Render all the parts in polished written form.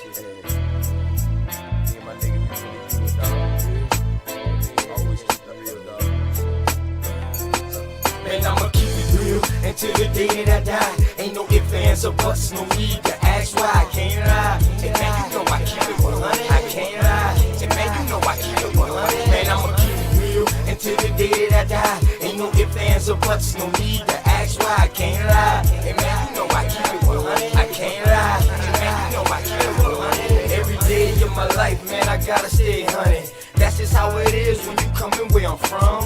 shit. Me and my nigga, we really do it, dog. Always keep it real, dog. Man, I'ma keep it real until the day that I die. Ain't no ifs, ands, or buts, no need to ask why. I can't lie. And man, you know I keep it 100. I can't lie. And man, you know I keep it 100. Man, I'ma keep it real until the day that I die. Ain't no ifs, ands, or buts, no need to ask why. I can't lie. And man, you know I keep it 100. I can't lie. And man, you know I keep it 100. Every day of my life, man, I gotta stay 100. That's just how it is when you coming where I'm from.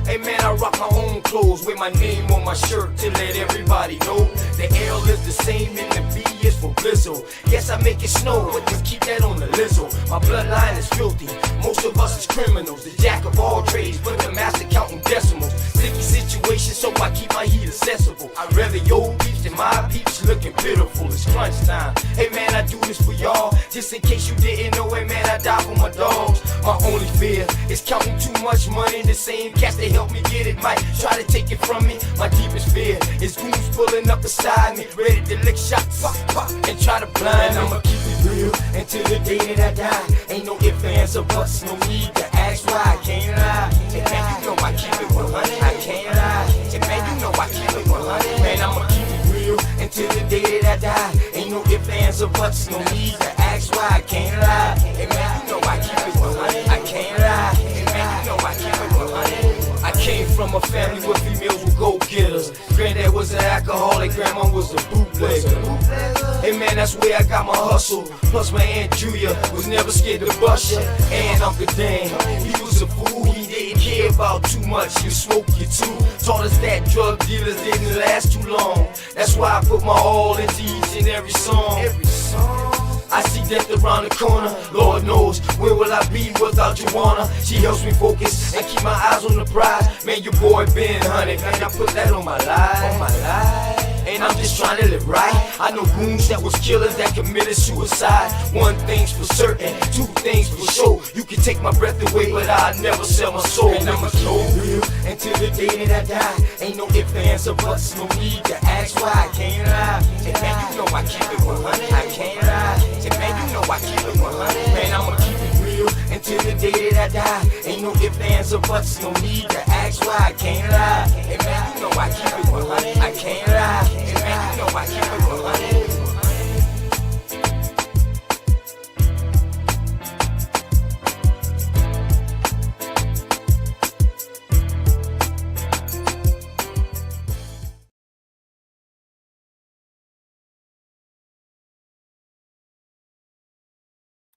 Hey man, I rock my own clothes with my name on my shirt to let everybody know the L is the same and the B is for Blizzle. Yes, I make it snow, but just keep that on the lizzo. My bloodline is filthy, most of us is criminals. The jack of all trades, but the master counting decimals. Sticky situation, so I keep my heat accessible. I'd rather your peeps than my peeps looking pitiful. It's crunch time. Hey man, I do this for y'all, just in case you didn't know. Hey man, I die for my dogs. My only fear is counting too much money. The same cats they help me get it might try to take it from me. My deepest fear is goons pulling up beside me, ready to lick shots, pop, pop, and try to blind me. I'ma keep it real until the day that I die. Ain't no ifs, ands, or buts, no need to ask why. I can't lie. And man, you know I keep it 100. I can't lie. And man, you know I keep it 100. Man, I'ma keep it real until the day that I die. Ain't no ifs, ands, or buts, no need to ask why. I can't lie. And man, you know I keep it 100. I can't lie. And man, you know I keep it 100. I came from a family where females were go-getters. Granddad was an alcoholic, grandma was a bootlegger. Hey man, that's where I got my hustle. Plus my Aunt Julia was never scared to bust ya. And Uncle Dan, he was a fool, he didn't care about too much. You smoke, you too. Taught us that drug dealers didn't last too long. That's why I put my all into each and every song. I see death around the corner. Lord knows, where will I be without Joanna? She helps me focus and keep my eyes on the prize. Man, your boy been 100. Man, I put that on my life. And I'm just trying to live right. I know goons that was killers that committed suicide. One thing's for certain, two things for sure. You can take my breath away, but I'll never sell my soul. And I'ma keep it real until the day that I die. Ain't no ifs, ands, or buts, no need to ask why. I can't lie. And man, you know I keep it 100. I can't lie. And man, you know I keep it 100. Man, I'ma keep it real until the day that I die. Ain't no ifs, ands, or buts, no need to ask why. I can't lie. And man, you know I keep it 100. I can't lie. And man, you know I keep it 100.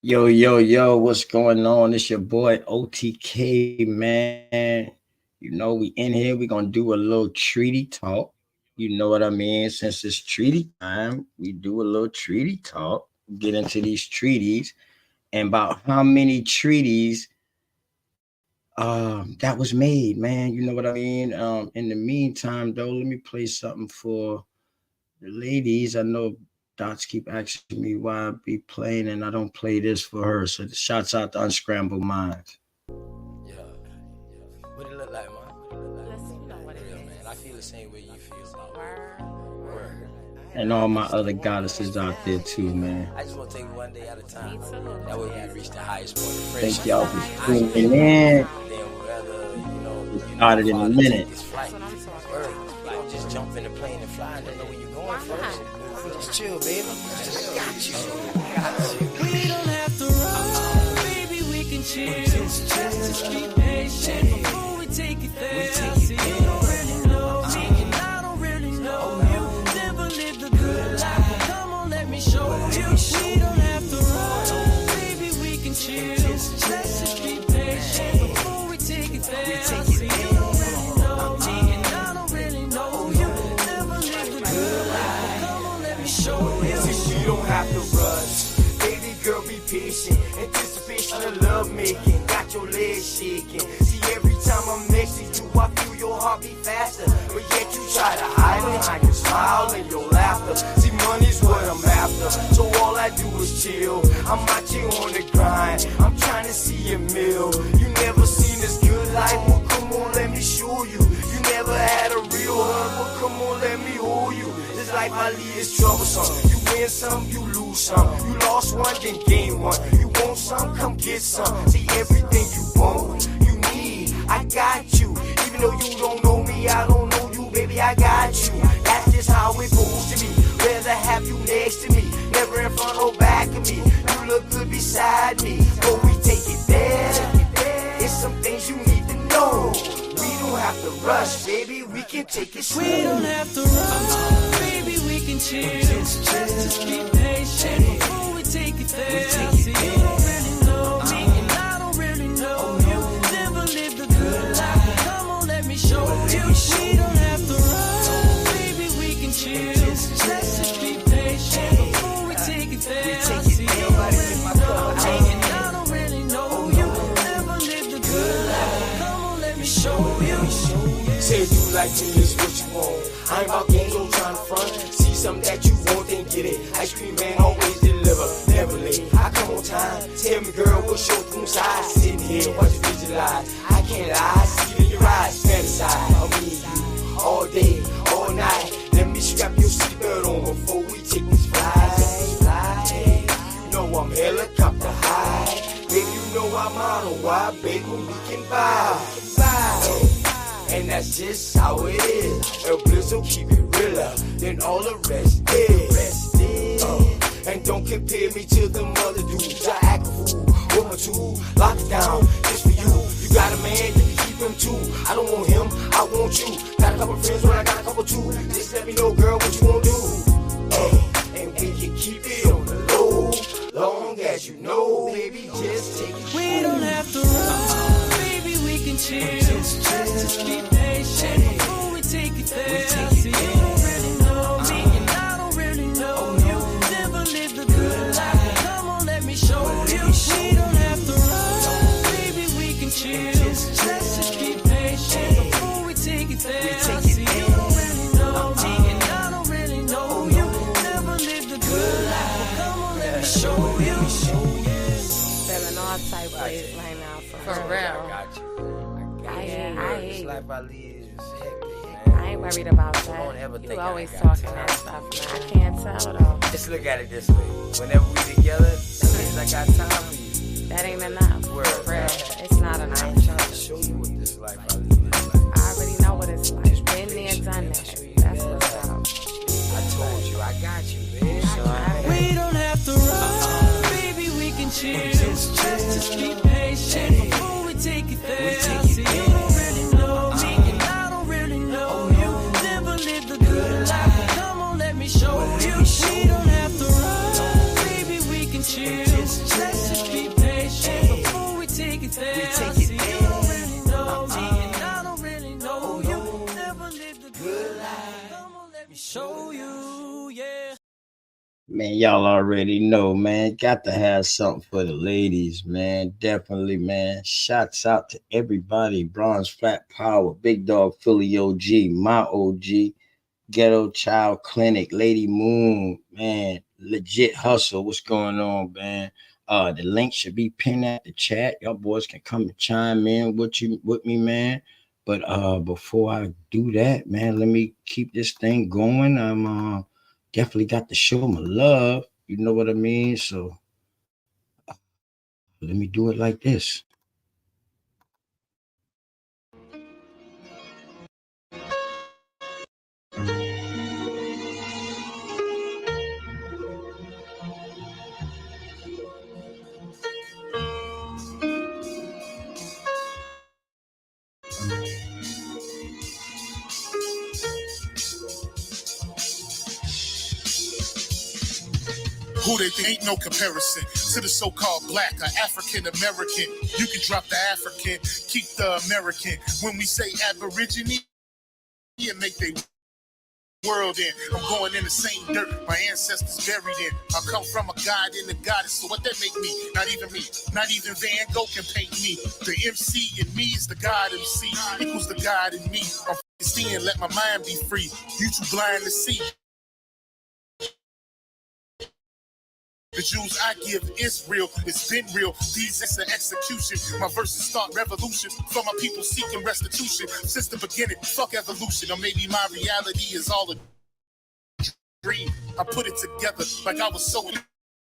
Yo, what's going on? It's your boy OTK, man. You know, we in here, we gonna do a little treaty talk. You know what I mean? Since it's treaty time, we do a little treaty talk, get into these treaties, and about how many treaties that was made, man. You know what I mean? In the meantime, though, let me play something for the ladies. I know Dots keep asking me why I be playing and I don't play this for her. So shouts out to Unscrambled Minds. Yeah. What it look like, man? Let's see what it is. Man, I feel the same way you feel. Word. And all my other goddesses out there too, man. I just want to take it one day at a time. Me too. That way we reach the highest point of friendship. Thank y'all for tuning in. Then whether, you Started in a minute. This flight. That's what I'm talking Word. You don't just jump in the plane and fly and don't know where you're going first. Just chill, baby. Just got you. We don't have to run, baby, we can chill. Just keep patient before we take it there. See, you don't really know me, and I don't really know you. Never lived a good life, come on, let me show you. We don't have to run, baby, we can chill. Let's just keep patient before we take it there. See, you don't really know me, and I don't really know you. Never lived a good life, come on, let me show you. You don't have to rush, baby girl, be patient. Anticipation of love making, got your legs shaking. See, every time I'm next to you, I feel your heart beat faster. But yet you try to hide behind your smile and your laughter. See, money's what I'm after, so all I do is chill. I'm out here on the grind, I'm trying to see a meal. You never seen this good life, well come on, let me show you. You never had a real hug, well come on, let me hold you. This life life I lead is troublesome. You win some, you lose some. You lost one, then gain one. You want some, come get some. See everything you want, you need, I got you. Even though you don't know me, I don't know you, baby, I got you. That's just how it goes to me. Rather have you next to me, never in front or back of me. You look good beside me, but we take it there. It's some things you need to know. We don't have to rush, baby, we can take it slow. We don't have to rush, baby, we can chill. Just be patient before we take it there. See, you don't really know me, and I don't really know you. Never lived a good life, come on, let me show you. We don't have to rush, baby, we can chill. Just be patient before we take it there. See, you don't really know me, and I don't really know you. Never lived a good life, come on, let me show you. Say you like me, it's what you want. I ain't about games, I'm trying to front. See something that you want, then get it. Ice cream man always deliver, never late. I come on time. Tell me, girl, what's your room size? Sitting here, watch you visualize. I can't lie, see it in your eyes. Fantasize, I mean you all day, all night. Let me strap your seatbelt on before we take this flight. Hey, you know I'm helicopter high. Baby, you know I'm on a wide, baby, we can buy. And that's just how it is. El Blizzo keep it realer than all the rest is. And don't compare me to them other dudes. I act a fool with my tool. Lock it down just for you. You got a man, you can keep him too. I don't want him, I want you. Got a couple friends when I got a couple too. Just let me know, girl, what you wanna do. And we can keep it on the low, long as you know, baby, just take it. We don't have to run, baby, we can chill. Just be patient before we take it there. See, you don't really know me, and I don't really know you. Never lived a good life, come on, let me show you. We don't have to run, baby, we can chill. Just be patient before we take it there. See, you don't really know me, and I don't really know you. Never lived a good life, come on, let me show you. Feeling all type ways right now, for real. I got you. This life I live is hectic, man. I ain't worried about that. You always talking that stuff, man. I can't tell though. Just look at it this way. Whenever we together, that means I got time for you. That ain't enough. For real. It's not enough. I ain't trying to show you what this life I live is like. I already know what it's like. Been there, done that. That's what's up. I told you, I got you, baby. We don't have to run, baby, we can chill. Just be patient before we take it there. See, you don't really know me, and I don't really know you. Never lived a good life, come on, let me show you. We don't have to run, baby, we can chill. Just be patient before we take it there. See, you don't really know me, and I don't really know you. Never lived a good life, come on, let me show you, yeah. Man, y'all already know, man. Got to have something for the ladies, man. Definitely, man. Shouts out to everybody. Bronze Flat Power, Big Dog Philly OG, my OG, Ghetto Child Clinic, Lady Moon, man. Legit Hustle. What's going on, man? The link should be pinned at the chat. Y'all boys can come and chime in with me, man. But before I do that, man, let me keep this thing going. I'm definitely got to show my love. You know what I mean? So let me do it like this. Who they think ain't no comparison to the so-called black or African American. You can drop the African, keep the American. When we say Aborigine, and make they world in. I'm going in the same dirt my ancestors buried in. I come from a god and a goddess, so what that make me? Not even me. Not even Van Gogh can paint me. The MC in me is the God MC equals the God in me. I'm seeing, let my mind be free. You too blind to see. The Jews I give is real, it's been real. These is an execution. My verses start revolution for my people seeking restitution. Since the beginning, fuck evolution. Or maybe my reality is all a dream. I put it together like I was so.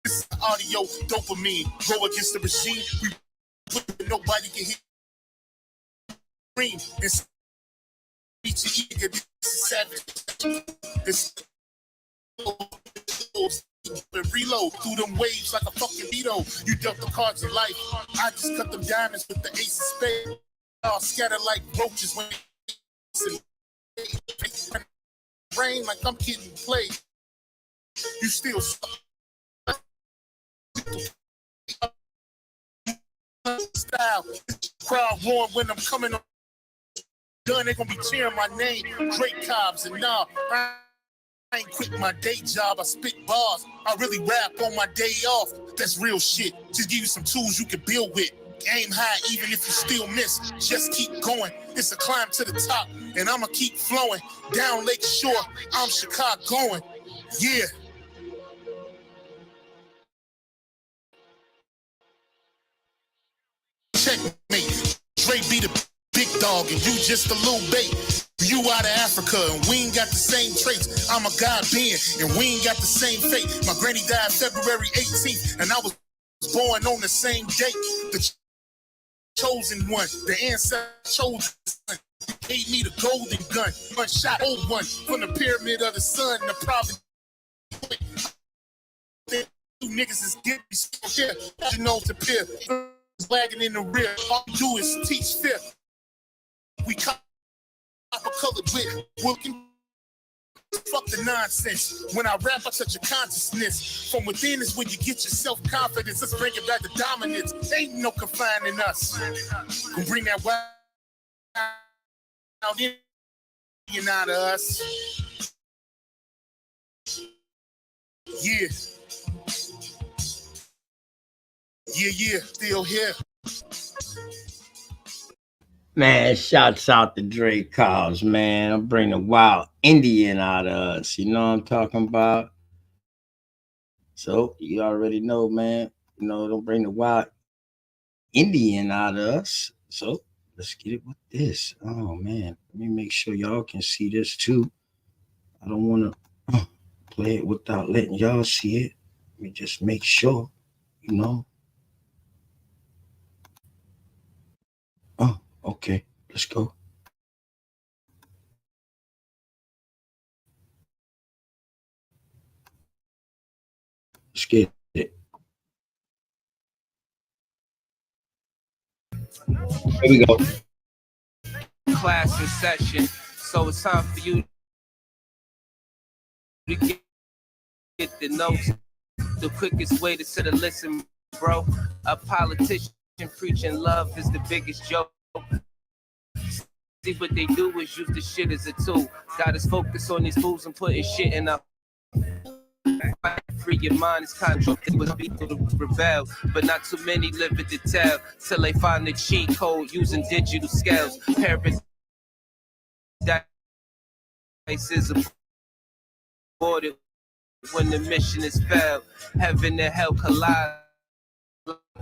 This is audio dopamine. Go against the regime. We put nobody can hear. Dream and beat your ego. This is savage. This and reload through them waves like a fucking Vito. You dealt the cards of life. I just cut them diamonds with the ace of spades. All scattered like roaches when rain like I'm getting played. You still style. Crowd roaring when I'm coming on. Done, they gonna be cheering my name. Great Cobbs and nah. I ain't quit my day job, I spit bars. I really rap on my day off. That's real shit. Just give you some tools you can build with. Aim high even if you still miss. Just keep going. It's a climb to the top, and I'ma keep flowing. Down Lake Shore, I'm Chicagoan. Yeah. Checkmate. Dre be the big dog, and you just a little bait. You out of Africa, and we ain't got the same traits. I'm a God being, and we ain't got the same fate. My granny died February 18th, and I was born on the same date. The chosen one, the ancestor chosen one, gave me the golden gun. One shot, old one, from the pyramid of the sun. The problem, you niggas is getting me still here. You know to peer, lagging in the rear. All you do is teach fear. We copper colored with working. Fuck the nonsense. When I rap, I touch your consciousness. From within is when you get your self-confidence. Let's bring it back to dominance. Ain't no confining us. We'll bring that wild Indian out of us. Yeah. Yeah, still here. Man, shouts out to Dre Cobbs, man. I'm bringing the wild Indian out of us. You know what I'm talking about? So, you already know, man. You know, don't bring the wild Indian out of us. So, let's get it with this. Oh, man. Let me make sure y'all can see this, too. I don't want to play it without letting y'all see it. Let me just make sure, you know. Oh, okay. Let's go. Let's get it. Here we go. Class in session, so it's time for you to get the notes. The quickest way to sit and listen, bro. A politician preaching love is the biggest joke. See what they do is use the shit as a tool. Got us focused on these fools and putting shit in our free your mind is control. It was people to rebel, but not too many live it to tell. Till they find the cheat code using digital scales. Paradise is aborted when the mission is failed. Heaven and hell collide.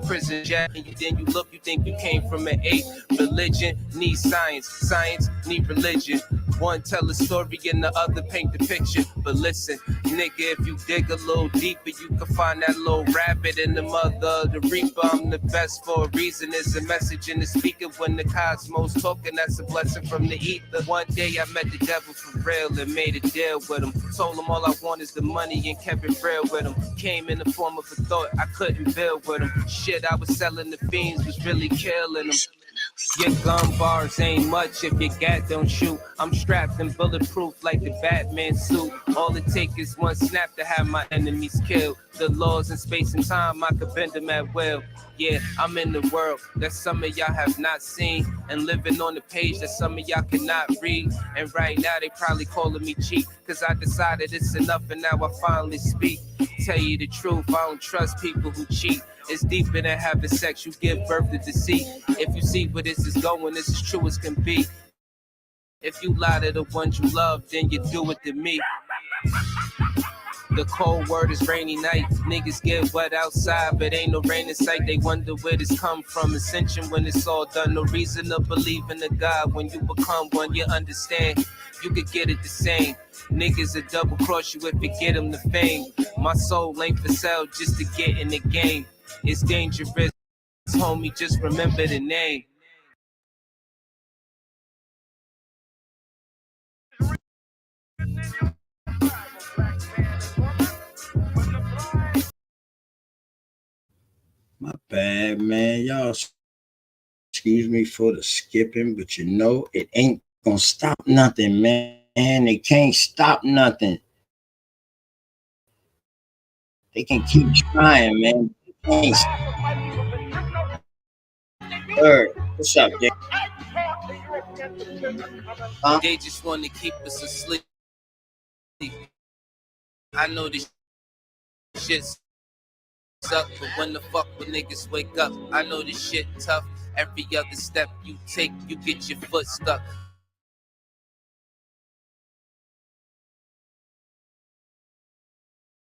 Prison jack, and then you look, you think you came from an 8. Religion needs science, science need religion. One tell a story and the other paint the picture. But listen, nigga, if you dig a little deeper, you can find that little rabbit in the mother of the reaper. I'm the best for a reason. There's a message in the speaker when the cosmos talking. That's a blessing from the ether. One day I met the devil for real and made a deal with him. Told him all I want is the money and kept it real with him. Came in the form of a thought I couldn't build with him. Shit I was selling the fiends was really killing them. Your gun bars ain't much if your gat don't shoot. I'm strapped and bulletproof like the Batman suit. All it takes is one snap to have my enemies killed. The laws in space and time, I could bend them at will. Yeah, I'm in the world that some of y'all have not seen, and living on the page that some of y'all cannot read. And right now they probably calling me cheap, cause I decided it's enough and now I finally speak. Tell you the truth, I don't trust people who cheat. It's deeper than having sex, you give birth to deceit. If you see where this is going, this is true as can be. If you lie to the ones you love, then you do it to me. The cold word is rainy night. Niggas get wet outside, but ain't no rain in sight. They wonder where this come from. Ascension when it's all done. No reason to believe in a God. When you become one, you understand. You could get it the same. Niggas that double cross you if you get them the fame. My soul ain't for sale just to get in the game. It's dangerous, homie, just remember the name. My bad, man. Y'all excuse me for the skipping, but you know it ain't gonna stop nothing, man. It can't stop nothing. They can keep trying, man. They can't Bird, what's up, Dick? Huh? They just want to keep us asleep. I know this shit suck, but when the fuck when niggas wake up, I know this shit tough. Every other step you take, you get your foot stuck.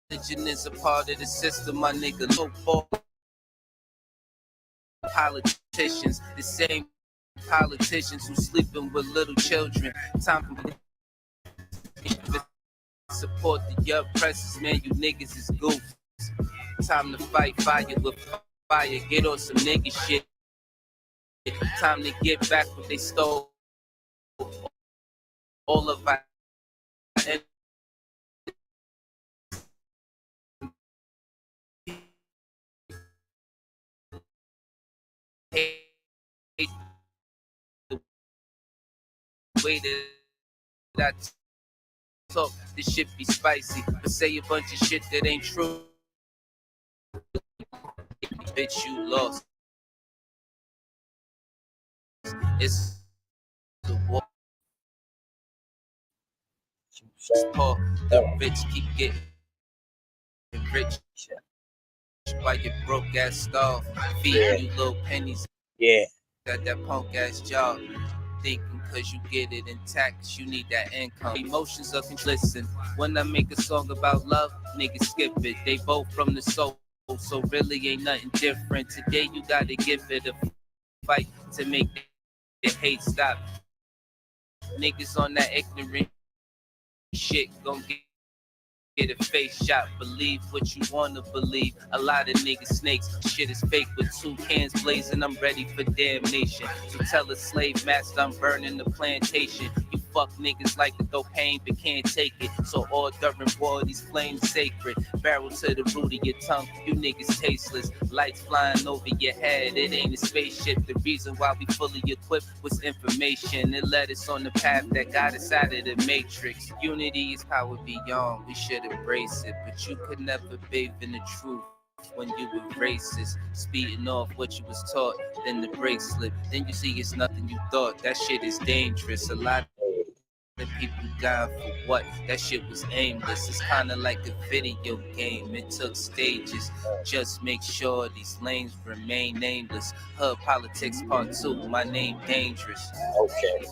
Religion is a part of the system, my nigga. So far, politicians, the same politicians who sleeping with little children. Time for support the oppressors, man. You niggas is goofs. Time to fight fire with fire. Get on some nigga shit. Time to get back what they stole. All of our hate the way that I talk. This shit be spicy, but say a bunch of shit that ain't true. Bitch, you lost. It's the war. The rich keep getting rich while your broke ass starve. Feeding you little pennies. Yeah. Got that punk ass job. Thinking cause you get it intact, you need that income. Emotions are listen. When I make a song about love, niggas skip it. They both from the soul, so really ain't nothing different. Today you gotta give it a fight to make the hate stop. Niggas on that ignorant shit gon' get a face shot. Believe what you wanna believe. A lot of niggas snakes. Shit is fake with 2 cans blazing. I'm ready for damnation. So tell a slave master I'm burning the plantation. You fuck niggas like to throw pain but can't take it. So all during war these flames sacred. Barrel to the root of your tongue. You niggas tasteless. Lights flying over your head. It ain't a spaceship. The reason why we fully equipped was information. It led us on the path that got us out of the matrix. Unity is power beyond. We should embrace it, but you could never bathe in the truth when you were racist, speeding off what you was taught, then the brake slip, then you see it's nothing you thought. That shit is dangerous. A lot of people died for what? That shit was aimless. It's kind of like a video game. It took stages. Just make sure these lanes remain nameless. Hub Politics Part 2. My name dangerous. Okay.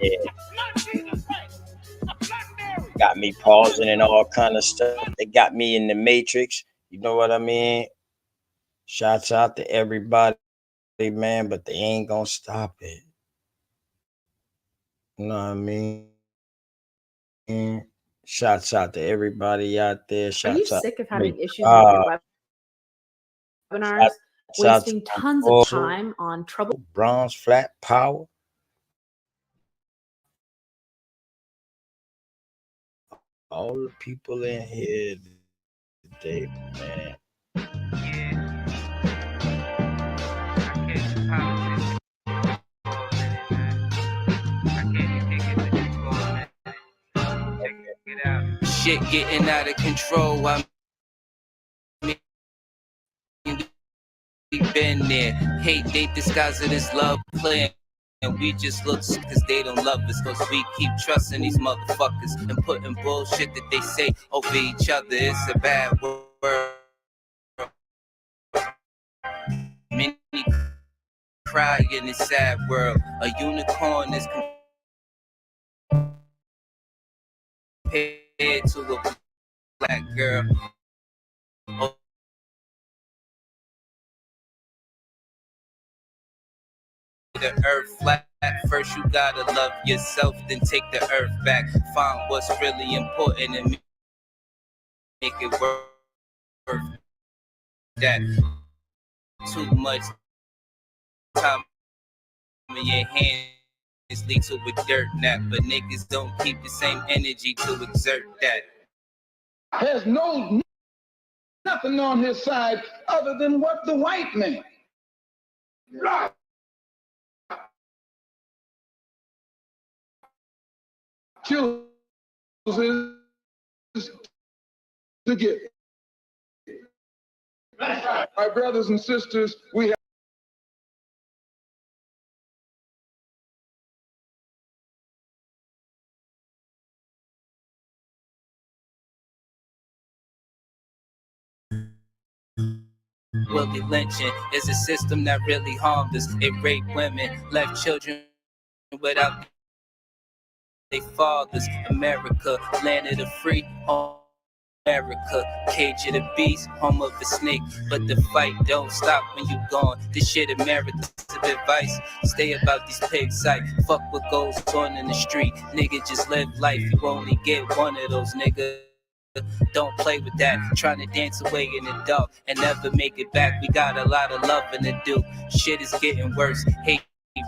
Yeah. Got me pausing and all kind of stuff. They got me in the matrix. You know what I mean? Shouts out to everybody, man, but they ain't gonna stop it. You know what I mean? Shouts out to everybody out there. Are you Shouts out. sick of having issues with your webinars? Wasting tons of time on trouble. Bronze Flat Power. All the people in here today, man. Shit getting out of control. I mean, we been there. Hate, they disguise it as love playing. And we just look cause they don't love us. Cause we keep trusting these motherfuckers and putting bullshit that they say over each other. It's a bad word. Many cry in this sad world. A unicorn is compared to a black girl. the earth flat. First you gotta love yourself, then take the earth back. Find what's really important and make it worth that. Too much time in your hands lead to a dirt nap, but niggas don't keep the same energy to exert that. Has nothing on his side other than what the white man chooses to get. My brothers and sisters, we have Willie lynching is a system that really harmed us. It raped women, left children without their fathers. America, land of the free, home America, cage of the beast, home of the snake. But the fight don't stop when you gone. This shit America's advice. Stay about these pig sites. Fuck what goes on in the street. Nigga, just live life. You only get one of those, nigga. Don't play with that. Trying to dance away in the dark and never make it back. We got a lot of loving to do. Shit is getting worse. Hate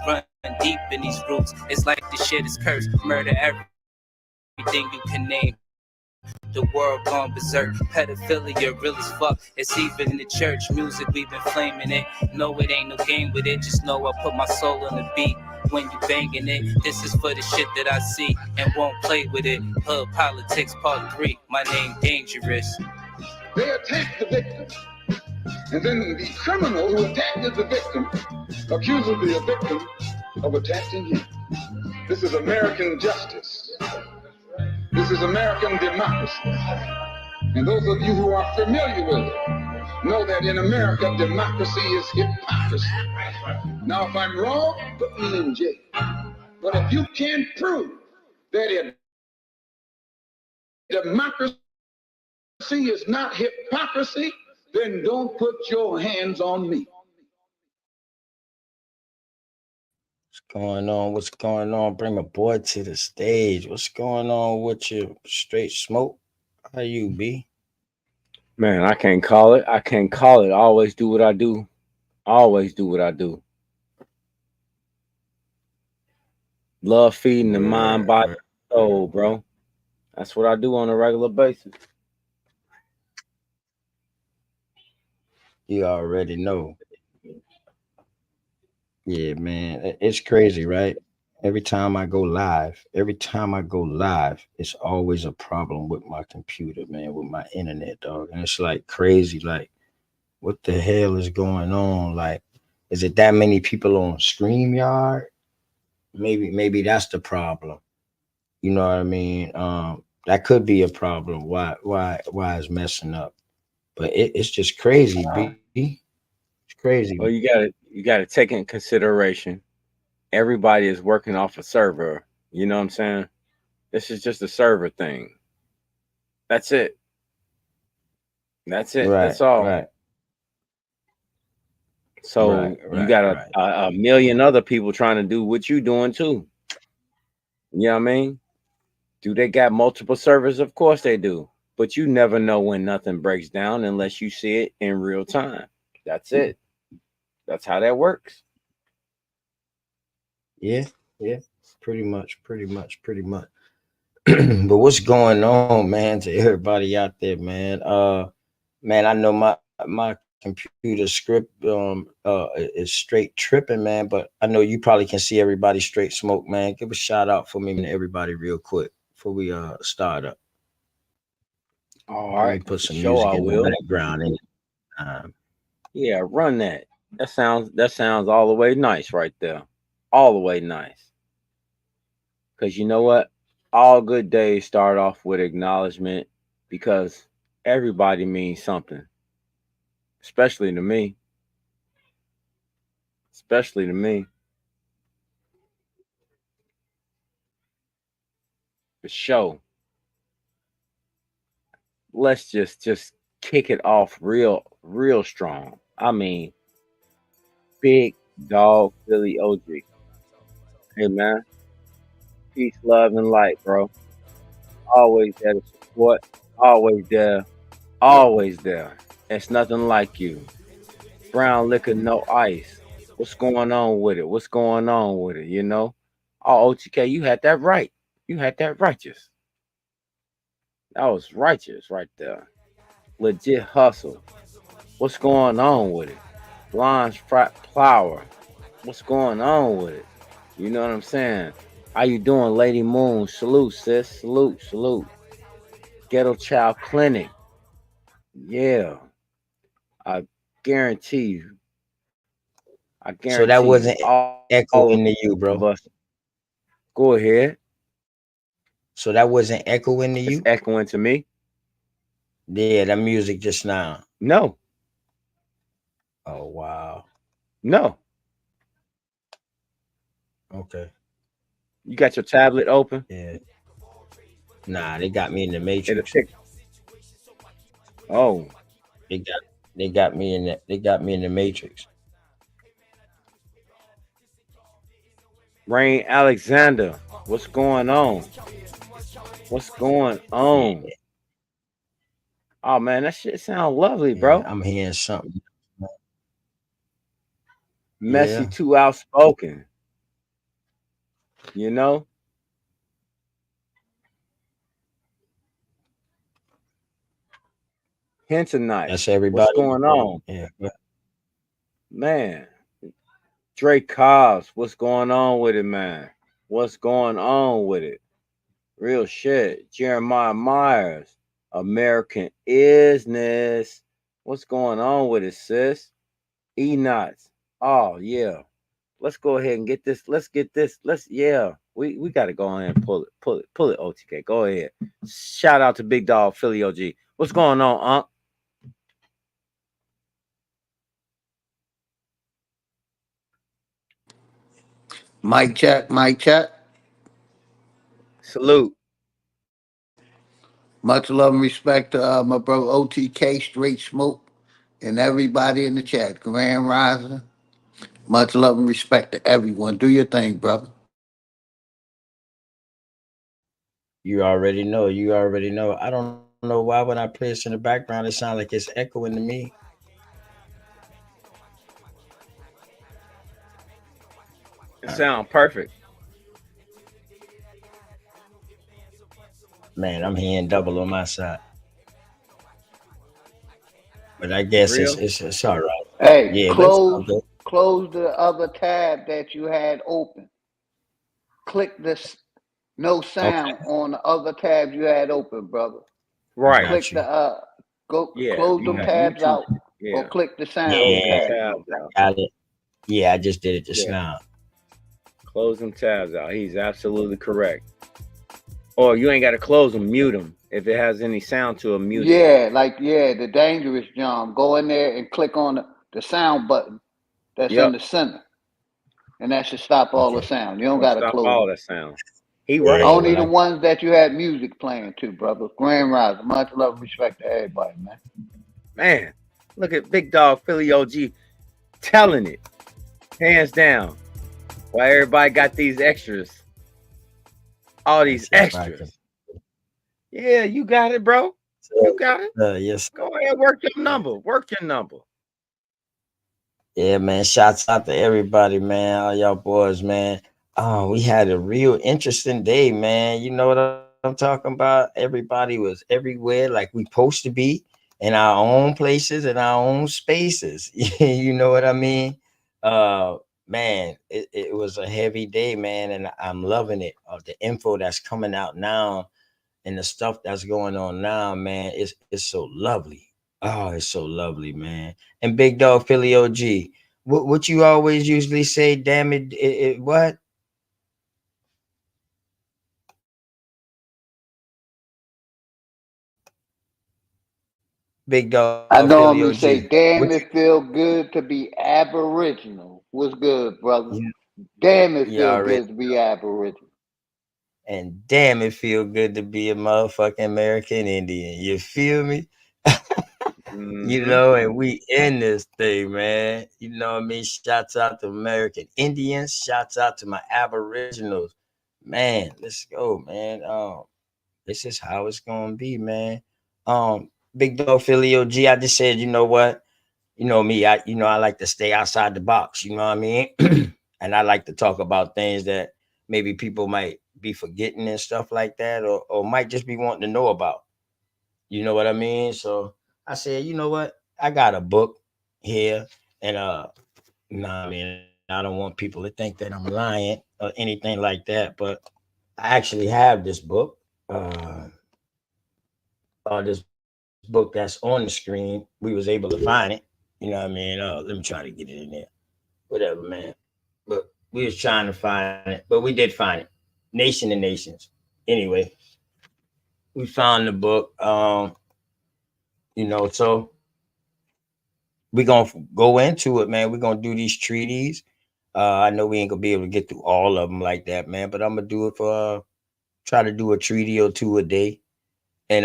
run deep in these roots. It's like this shit is cursed. Murder everything you can name. The world gone berserk. Pedophilia real as fuck. It's even in the church. Music, we've been flaming it. No, it ain't no game with it. Just know I put my soul on the beat. When you banging it, this is for the shit that I see and won't play with it. Hood Politics Part 3. My name Dangerous. They attack the victim, and then the criminal who attacked the victim accuses the victim of attacking him. This is American justice. This is American democracy. And those of you who are familiar with it know that in America, democracy is hypocrisy. Now, if I'm wrong, put me in jail. But if you can't prove that democracy is not hypocrisy, then don't put your hands on me. What's going on? What's going on? Bring my boy to the stage. What's going on with you? Straight Smoke? How you be? Man, I can't call it. I can't call it. I always do what I do. Always do what I do. Love feeding the mind, body, soul, bro. That's what I do on a regular basis. You already know. Yeah, man. It's crazy, right? Every time I go live, it's always a problem with my computer, man, with my internet, dog. And it's like crazy. Like, what the hell is going on? Like, is it that many people on StreamYard? Maybe that's the problem. You know what I mean? That could be a problem. Why it's messing up? But it's just crazy, B. It's crazy. Well, you gotta take in consideration. Everybody is working off a server. You know what I'm saying? This is just a server thing. That's it. That's it. Right, That's all. right. So you got a million other people trying to do what you doing too. You know what I mean? Do they got multiple servers? Of course they do. But you never know when nothing breaks down unless you see it in real time. That's it. That's how that works. Yeah, pretty much. But what's going on, man, to everybody out there, man? Man, I know my computer script is straight tripping, man, but I know you probably can see everybody. Straight Smoke, man. Give a shout out for me and everybody real quick before we start up. All right. Put some Sure, music I in will. the background. Yeah, run that. That sounds all the way nice right there. All the way nice. Because you know what? All good days start off with acknowledgement because everybody means something. Especially to me. Especially to me. The show. Let's just kick it off real strong. I mean, big Dog Philly OG. Hey man, peace, love, and light, bro. Always there to support. Always there. Always there. It's nothing like you. Brown liquor, no ice. What's going on with it? What's going on with it? You know? Oh, OTK, you had that right. You had that righteous. That was righteous right there. Legit hustle. What's going on with it? Blonde frat flower. What's going on with it? You know what I'm saying? How you doing, Lady Moon? Salute, sis. Salute, salute. Ghetto Child Clinic. Yeah. I guarantee you. I So that guarantee you. wasn't All of echoing to you, us. bro. Go ahead. So that wasn't echoing to It's you? echoing to me. Yeah, that music just now. No. Oh wow. No. Okay. You got your tablet open? Yeah. Nah, they got me in the It'll matrix. tick. Oh. They got me in the matrix. Rain Alexander. What's going on? What's going on? Yeah, Oh man, that shit sound lovely, yeah. bro. I'm hearing something. Messy, Yeah. too outspoken. You know? Hinter That's nice. What's everybody. going on? Yeah. Man. Drake Cobbs, what's going on with it, man? What's going on with it? Real shit. Jeremiah Myers, American Isness. What's going on with it, sis? E Knots. Oh yeah. Let's go ahead and get this. Let's get this. Yeah. We gotta go ahead and pull it, OTK. Go ahead. Shout out to Big Dog Philly OG. What's going on, Unc? Mic check, mic check. Salute. Much love and respect to my brother OTK, Straight Smoke, and everybody in the chat. Grand Rising. Much love and respect to everyone. Do your thing, brother. You already know. You already know. I don't know why when I play this in the background, it sounds like it's echoing to me. It sound perfect. Man, I'm hearing double on my side. But I guess Real? it's all right. Hey, Yeah, but it's all good. close the other tab that you had open. Click this no Okay, sound on the other tab you had open, brother. Right. got Click you. the go Yeah. close You them got tabs YouTube. out or Yeah. click the sound Close them Yeah, tab. tabs out. got it. Yeah, I just did it just Yeah. now. Close them tabs out. He's absolutely correct. Or you ain't got to close them, mute them. If it has any sound to it, mute it. Yeah, the dangerous John. Go in there and click on the sound button that's in Yep. the center. And that should stop all the Okay. sound. You don't Gonna gotta stop close all them. that sound. He Yeah, right. Only when the I ones that you had music playing too, brother. Grand Rising. Much love and respect to everybody, man. Man, look at Big Dog Philly OG telling it. Hands down. Why everybody got these extras? All these yes, if I can. extras. Yeah, you got it, bro. You got it. Yes. Go ahead, work your number. Work your number. Yeah, man. Shouts out to everybody, man. All y'all boys, man. Oh, we had a real interesting day, man. You know what I'm talking about? Everybody was everywhere like we supposed to be in our own places, in our own spaces. You know what I mean? Man, it was a heavy day, man, and I'm loving it. The info that's coming out now and the stuff that's going on now, man, it's so lovely. Oh, it's so lovely, man. And Big Dog Philly OG, what you always usually say? Damn it, what? Big Dog I Philly normally OG. say, What damn, it feel good to be Aboriginal. What's good, brother? you, Damn, it you feel already good to be Aboriginal. and damn it feel good to be a motherfucking American Indian. You feel me? You know, and we in this thing, man. You know what I mean? Shouts out to American Indians. Shouts out to my Aboriginals. Man, let's go, man. This is how it's gonna be, man. Big dog Filio G, I just said, you know what? You know me, I like to stay outside the box, you know what I mean? And I like to talk about things that maybe people might be forgetting and stuff like that, or might just be wanting to know about. You know what I mean? So I said, you know what? I got a book here, and I mean, I don't want people to think that I'm lying or anything like that, but I actually have this book. Uh, this book that's on the screen. We was able to find it. You know what I mean? Let me try to get it in there. Whatever, man. But we was trying to find it, but we did find it. Nation of Nations. Anyway, we found the book. So we're gonna go into it, man. We're gonna do these treaties. I know we ain't gonna be able to get through all of them like that, man. But I'm gonna do it for try to do a treaty or two a day. And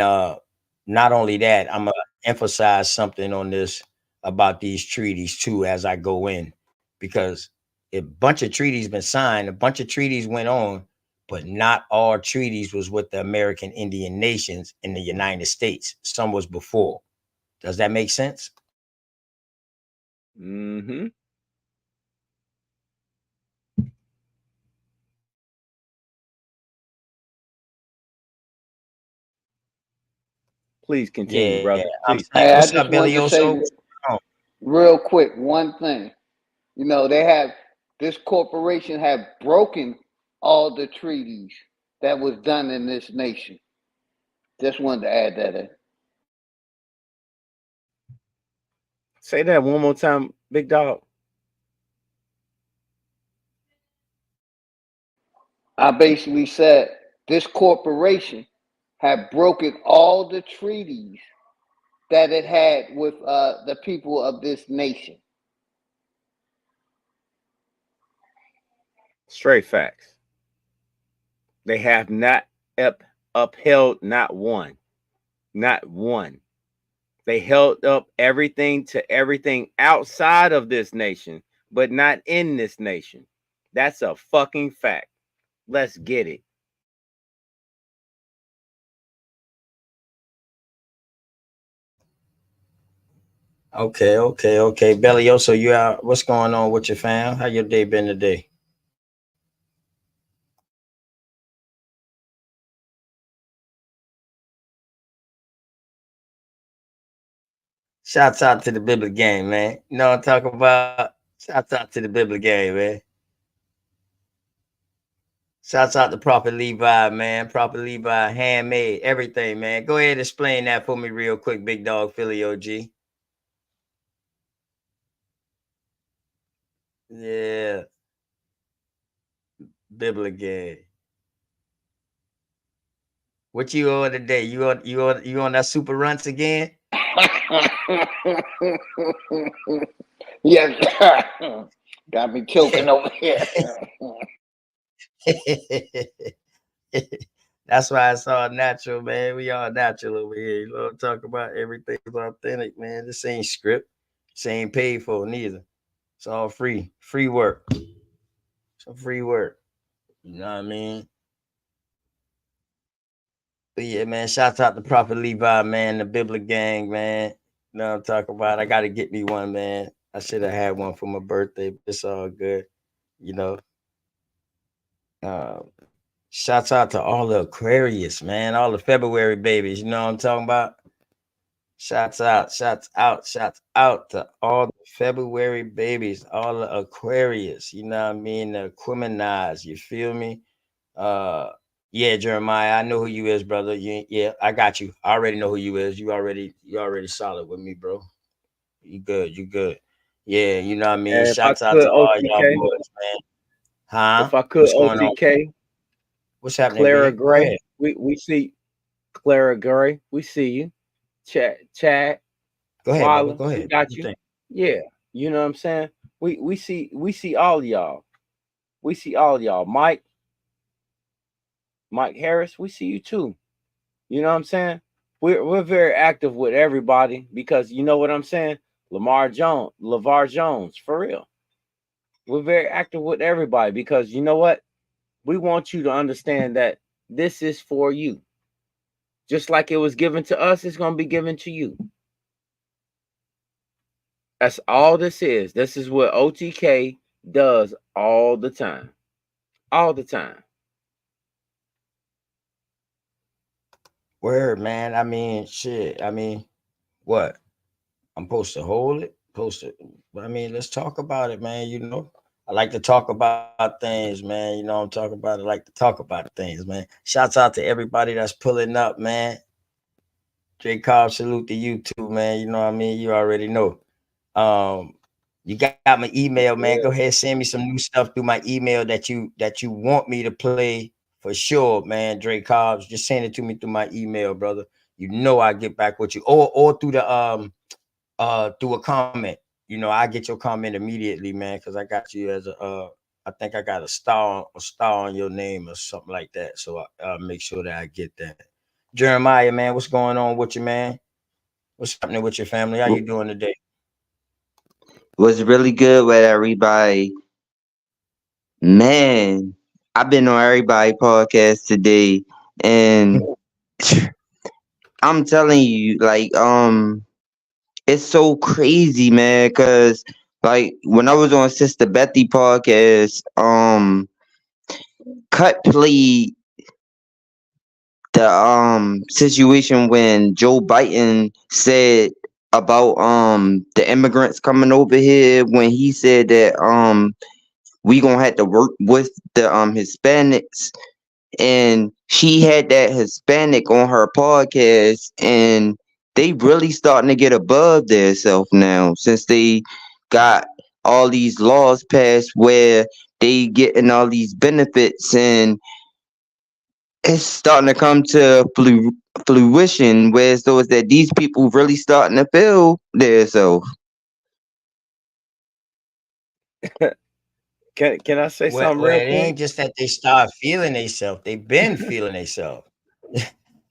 not only that, I'm gonna emphasize something on this about these treaties too as I go in, because a bunch of treaties been signed, a bunch of treaties went on, but not all treaties was with the American Indian nations in the United States. Some was before. Does that make sense? Mm-hmm. Please continue, Yeah, brother. I'm Please saying, Hey, I what's continue. just up, wanted Billy to say Oso? real quick one thing. You know, this corporation have broken all the treaties that was done in this nation. Just wanted to add that in. Say that one more time, big dog. I basically said this corporation have broken all the treaties that it had with the people of this nation. Straight facts. They have not upheld not one. Not one. They held up everything to everything outside of this nation, but not in this nation. That's a fucking fact. Let's get it. Okay. Belly Oso, you out? What's going on with your fam? How your day been today? Shouts out to the Biblical Gang, man. You know what I'm talking about? Shouts out to the Biblical Gang, man. Shouts out to Prophet Levi, man. Prophet Levi, handmade, everything, man. Go ahead and explain that for me real quick, big dog Philly OG. Yeah, Biblical Gang. What you on today? You on that super runts again? Yes, got me choking over here. That's why it's all natural, man. We all natural over here. You know what I'm talking about? Everything's authentic, man. This ain't script. This ain't paid for neither. It's all free. Free work. Some free work. You know what I mean? But yeah, man, shout out to Prophet Levi, man, the Biblical Gang, man. You know what I'm talking about? I gotta get me one, man. I should have had one for my birthday, but it's all good. You know. Uh, Shouts out to all the Aquarius, man, all the February babies. You know what I'm talking about? Shouts out to all the February babies, all the Aquarius. You know what I mean? The Aqueminize. You feel me? Uh, yeah, Jeremiah, I know who you is, brother. Yeah, I got you. I already know who you is. You already solid with me, bro. You good. Yeah, you know what I mean? And if I Shouts out could, to all y'all OTK, boys, man. Huh? if I could, What's going on? OTK, What's happening, Clara big? Go Gray, ahead. we see Clara Gray, we see you. Chad, Go ahead, brother. Walla, Go we ahead. What got you you. think? Yeah, you know what I'm saying? We see all y'all. We see all y'all. Mike Harris, we see you too. You know what I'm saying? we're very active with everybody because you know what I'm saying. LeVar Jones, for real. We're very active with everybody because you know what? We want you to understand that this is for you. Just like it was given to us, it's going to be given to you. That's all this is. This is what OTK does all the time. All the time. Word, man. I mean, shit. I mean, what? I'm supposed to hold it? I mean, let's talk about it, man. You know, I like to talk about things, man. You know what I'm talking about? I like to talk about things, man. Shouts out to everybody that's pulling up, man. J Cobb, salute to you too, man. You know what I mean? You already know. Um, you got my email, man. Go ahead, send me some new stuff through my email that you want me to play for sure, man. Dre Cobbs, just send it to me through my email, brother. You know I get back with you, or through a comment. You know, I get your comment immediately, man, because I got you as a I think I got a star on your name or something like that. So I'll make sure that I get that. Jeremiah, man, what's going on with you, man? What's happening with your family? How you doing today? Was really good with everybody. Man, I've been on everybody podcast today, and I'm telling you, like, it's so crazy, man. Cause like when I was on Sister Bethy podcast, Cut played the situation when Joe Biden said about the immigrants coming over here when he said that we gonna have to work with the Hispanics, and she had that Hispanic on her podcast, and they really starting to get above themselves now since they got all these laws passed where they getting all these benefits, and it's starting to come to fruition where so is that these people really starting to feel themselves. Can I say Well, something well, real it quick? ain't just that they start feeling themselves. They've been feeling themselves.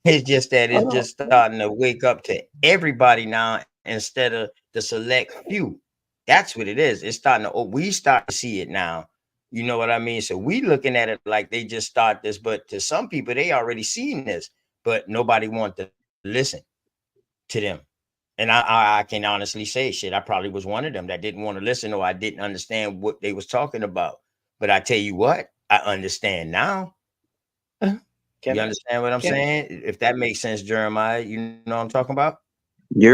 It's just that it's just starting to wake up to everybody now instead of the select few. That's what it is. It's starting to. Oh, we start to see it now. You know what I mean? So we looking at it like they just start this, but to some people they already seen this, but nobody want to listen to them. And I can honestly say, shit, I probably was one of them that didn't want to listen or I didn't understand what they was talking about. But I tell you what, I understand now. You Can I? understand what I'm Can saying? If that makes sense, Jeremiah, you know what I'm talking about? You're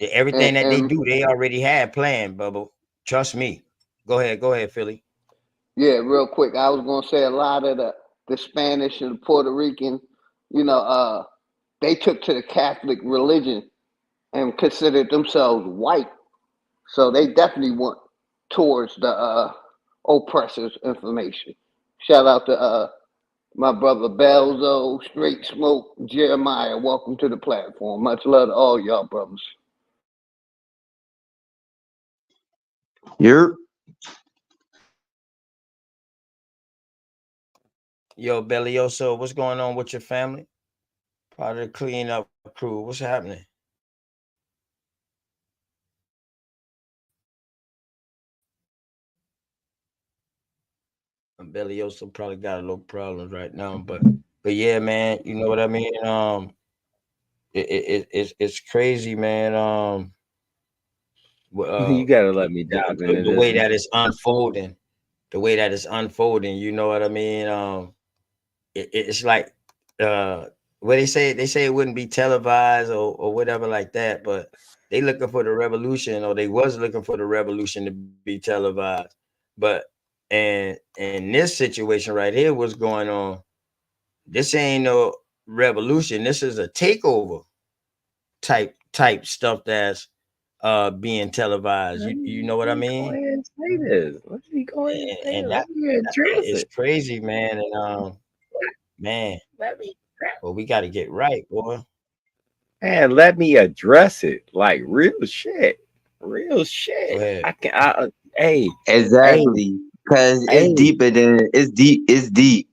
Everything that they And do, they already had planned, Bubba. Trust me. Go ahead, Philly. yeah, real quick, I was gonna say a lot of the Spanish and Puerto Rican, you know, they took to the Catholic religion and considered themselves white, so they definitely went towards the oppressors' information. Shout out to my brother Belzo, Straight Smoke, Jeremiah. Welcome to the platform. Much love to all y'all brothers. you're Yo, Bellioso, what's going on with your family? Part of the cleanup crew. What's happening? Bellioso probably got a little problems right now, but yeah, man, you know what I mean. It's crazy, man. you gotta let me dive into The this way one. that it's unfolding, you know what I mean. It's like what they say it wouldn't be televised or whatever like that, but they looking for the revolution, or they was looking for the revolution to be televised. But and in this situation right here, what's going on? This ain't no revolution. This is a takeover type stuff that's being televised. You know what I Let me go mean? ahead and say this. Let me go ahead and say And it. that Let me address is it. crazy, man. And man, Let me well, we got to get right, boy. man, let me address it. Like real shit. Real Go shit. ahead. Hey, hey, exactly because it's hey. deeper than it's deep. It's deep.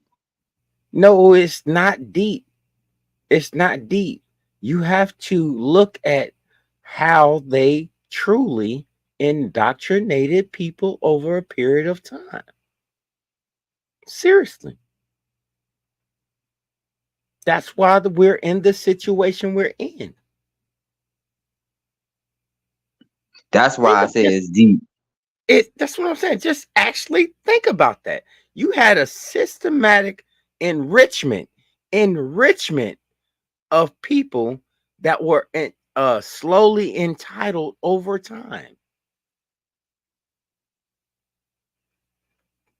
No, it's not deep. It's not deep. You have to look at how they truly indoctrinated people over a period of time. Seriously. That's why we're in the situation we're in. That's why I say it's deep. That's what I'm saying. Just actually think about that. You had a systematic enrichment of people that were slowly entitled over time.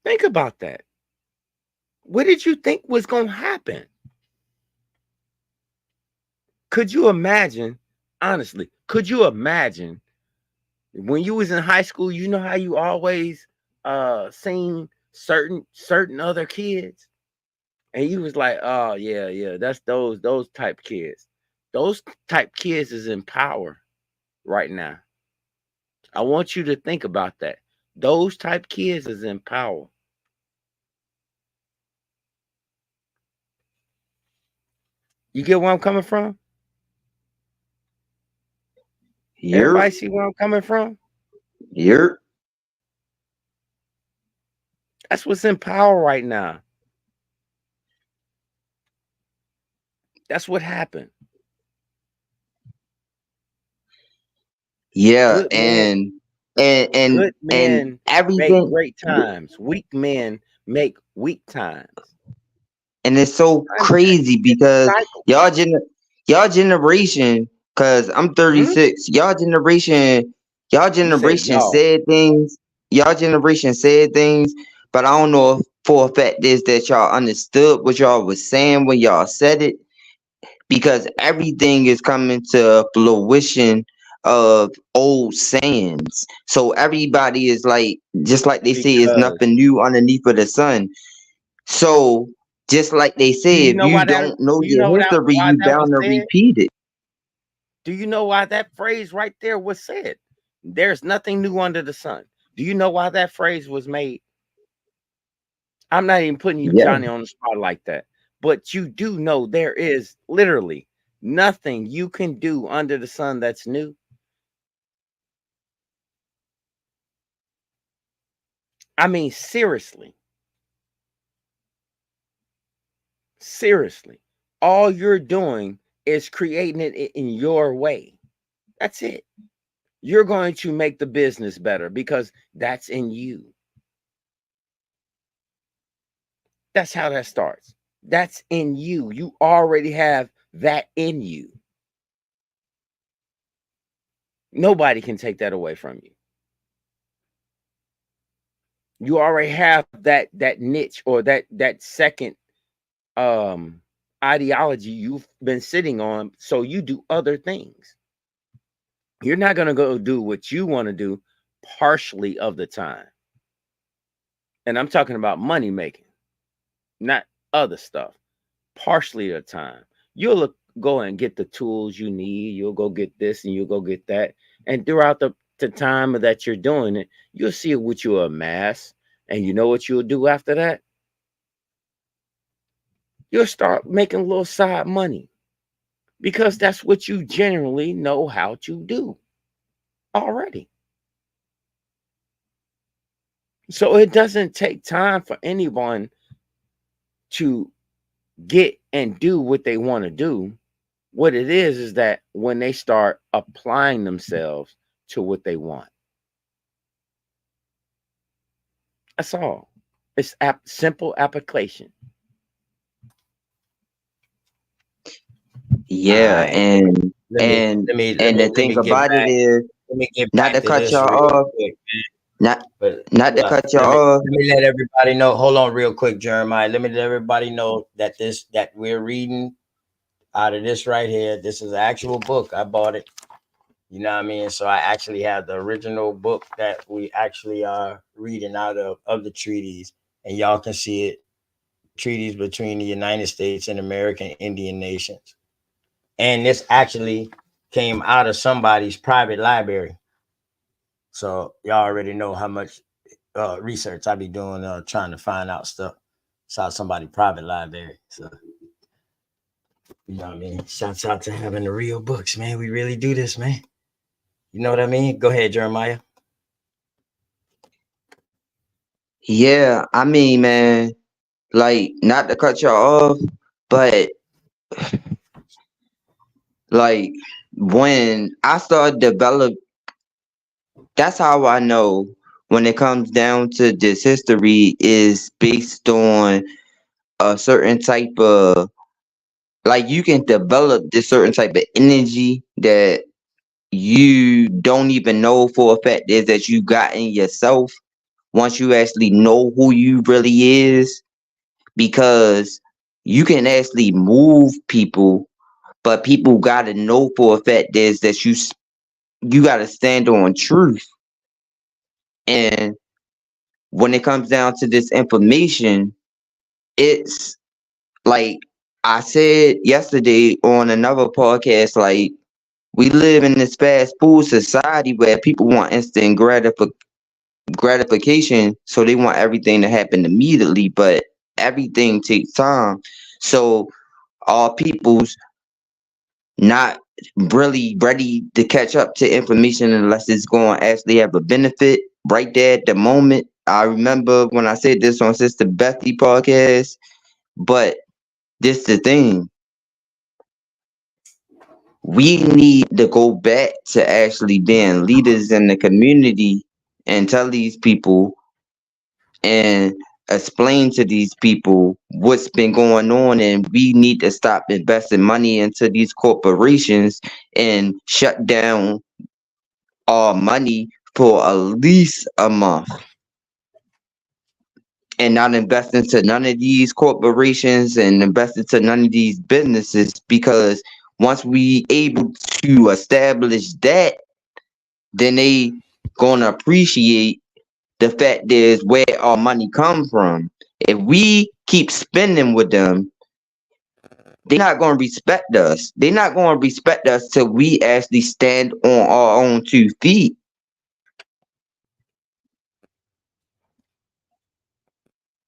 Think about that. What did you think was going to happen? Could you imagine, honestly, could you imagine when you was in high school, you know how you always seen certain other kids? And you was like, oh yeah, that's those type kids. Those type kids is in power right now. I want you to think about that. Those type kids is in power. You get where I'm coming from? Everybody see where I'm coming from? Here. That's what's in power right now. That's what happened. Yeah, Good men, good men and make everything. great times. Weak men make weak times. And it's so crazy because y'all generation, because I'm 36, y'all generation said things, but I don't know if for a fact is that y'all understood what y'all was saying when y'all said it, because everything is coming to fruition of old sayings. So everybody is like, just like they say, it's nothing new underneath of the sun. So just like they say, if you don't know your history, you bound to repeat it. Do you know why that phrase right there was said? There's nothing new under the sun. Do you know why that phrase was made? I'm not even putting you, Johnny, on the spot like that. But you do know there is literally nothing you can do under the sun that's new. I mean, seriously. Seriously. All you're doing is creating it in your way. That's it. You're going to make the business better because that's in you. That's how that starts. That's in you. You already have that in you. Nobody can take that away from you. You already have that niche or that second ideology you've been sitting on, so you do other things. You're not going to go do what you want to do partially of the time. And I'm talking about money making, not other stuff. Partially of the time. You'll go and get the tools you need. You'll go get this and you'll go get that. And throughout the time that you're doing it, you'll see what you'll amass. And you know what you'll do after that? You'll start making a little side money because that's what you generally know how to do already. So it doesn't take time for anyone to get and do what they want to do. What it is that when they start applying themselves to what they want. That's all. It's simple application. Yeah, and the thing about it is, not to cut y'all off, not to cut y'all off. Let me let everybody know. Hold on, real quick, Jeremiah. Let me let everybody know that that we're reading out of this right here. This is an actual book. I bought it. You know what I mean? So I actually have the original book that we actually are reading out of the treaties, and y'all can see it. Treaties between the United States and American Indian nations. And this actually came out of somebody's private library. So y'all already know how much research I be doing trying to find out stuff. It's out somebody's private library. So You know what I mean? Shouts out to having the real books, man. We really do this, man. You know what I mean? Go ahead, Jeremiah. Yeah, I mean, man, like not to cut y'all off, but like when I started develop, that's how I know when it comes down to this history is based on a certain type of, like you can develop this certain type of energy that you don't even know for a fact is that you got in yourself once you actually know who you really is, because you can actually move people, but people got to know for a fact is that you got to stand on truth. And when it comes down to this information, it's like I said yesterday on another podcast, like we live in this fast food society where people want instant gratification, so they want everything to happen immediately, but everything takes time. So all people's not really ready to catch up to information unless it's going to actually have a benefit right there at the moment. I remember when I said this on Sister Bethy podcast, but this the thing. We need to go back to actually being leaders in the community and tell these people and explain to these people what's been going on, and we need to stop investing money into these corporations and shut down our money for at least a month and not invest into none of these corporations and invest into none of these businesses, because once we able to establish that, then they gonna appreciate the fact is where our money come from. If we keep spending with them, they're not gonna respect us. They're not gonna respect us till we actually stand on our own 2 feet.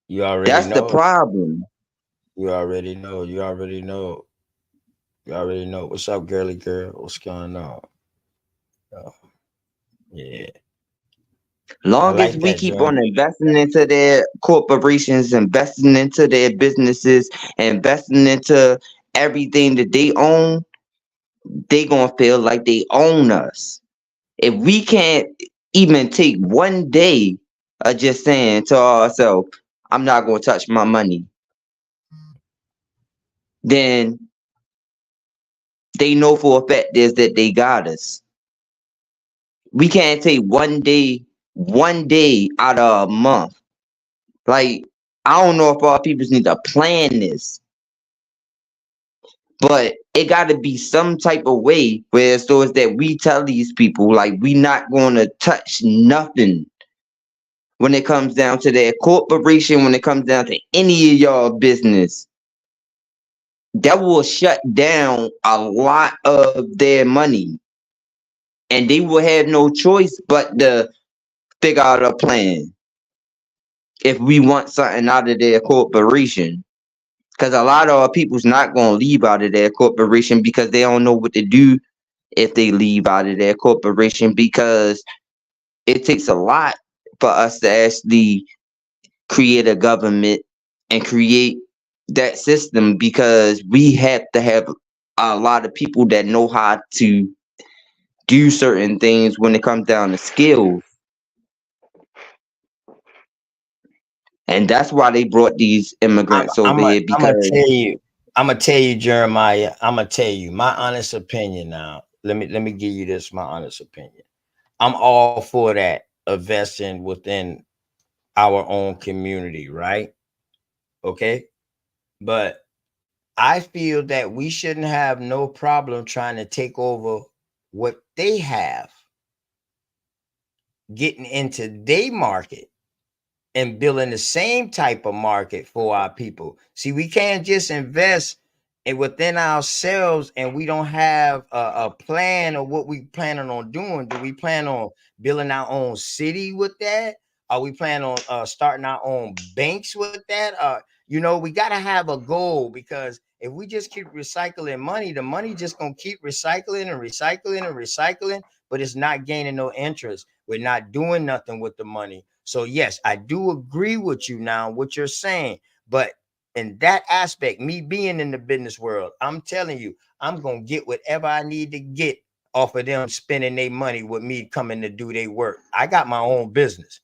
You already That's the know. problem. You already know. You already know. You already know. What's up, girly girl? What's going on? Oh, yeah. I Long as like we that, keep Jeremy. on investing into their corporations, investing into their businesses, investing into everything that they own, they gonna feel like they own us. If we can't even take one day of just saying to ourselves, I'm not gonna touch my money, then they know for a fact is that they got us. We can't take one day out of a month. Like, I don't know if our people need to plan this, but it got to be some type of way where so it's that we tell these people like we not going to touch nothing when it comes down to their corporation, when it comes down to any of y'all business. That will shut down a lot of their money, and they will have no choice but to figure out a plan if we want something out of their corporation. Because a lot of our people's not going to leave out of their corporation because they don't know what to do if they leave out of their corporation, because it takes a lot for us to actually create a government and create that system, because we have to have a lot of people that know how to do certain things when it comes down to skills. And that's why they brought these immigrants over here, I'm gonna because tell you. I'm gonna tell you, Jeremiah. I'm gonna tell you my honest opinion. Now, let me give you this. My honest opinion. I'm all for that investing within our own community, right? Okay, but I feel that we shouldn't have no problem trying to take over what they have, getting into their market and building the same type of market for our people. See, we can't just invest within ourselves and we don't have a plan of what we planning on doing. Do we plan on building our own city with that? Are we planning on starting our own banks with that? You know, we got to have a goal, because if we just keep recycling money, the money just going to keep recycling and recycling and recycling, but it's not gaining no interest. We're not doing nothing with the money. So yes, I do agree with you now, what you're saying, but in that aspect, me being in the business world, I'm telling you, I'm going to get whatever I need to get off of them spending their money with me coming to do their work. I got my own business.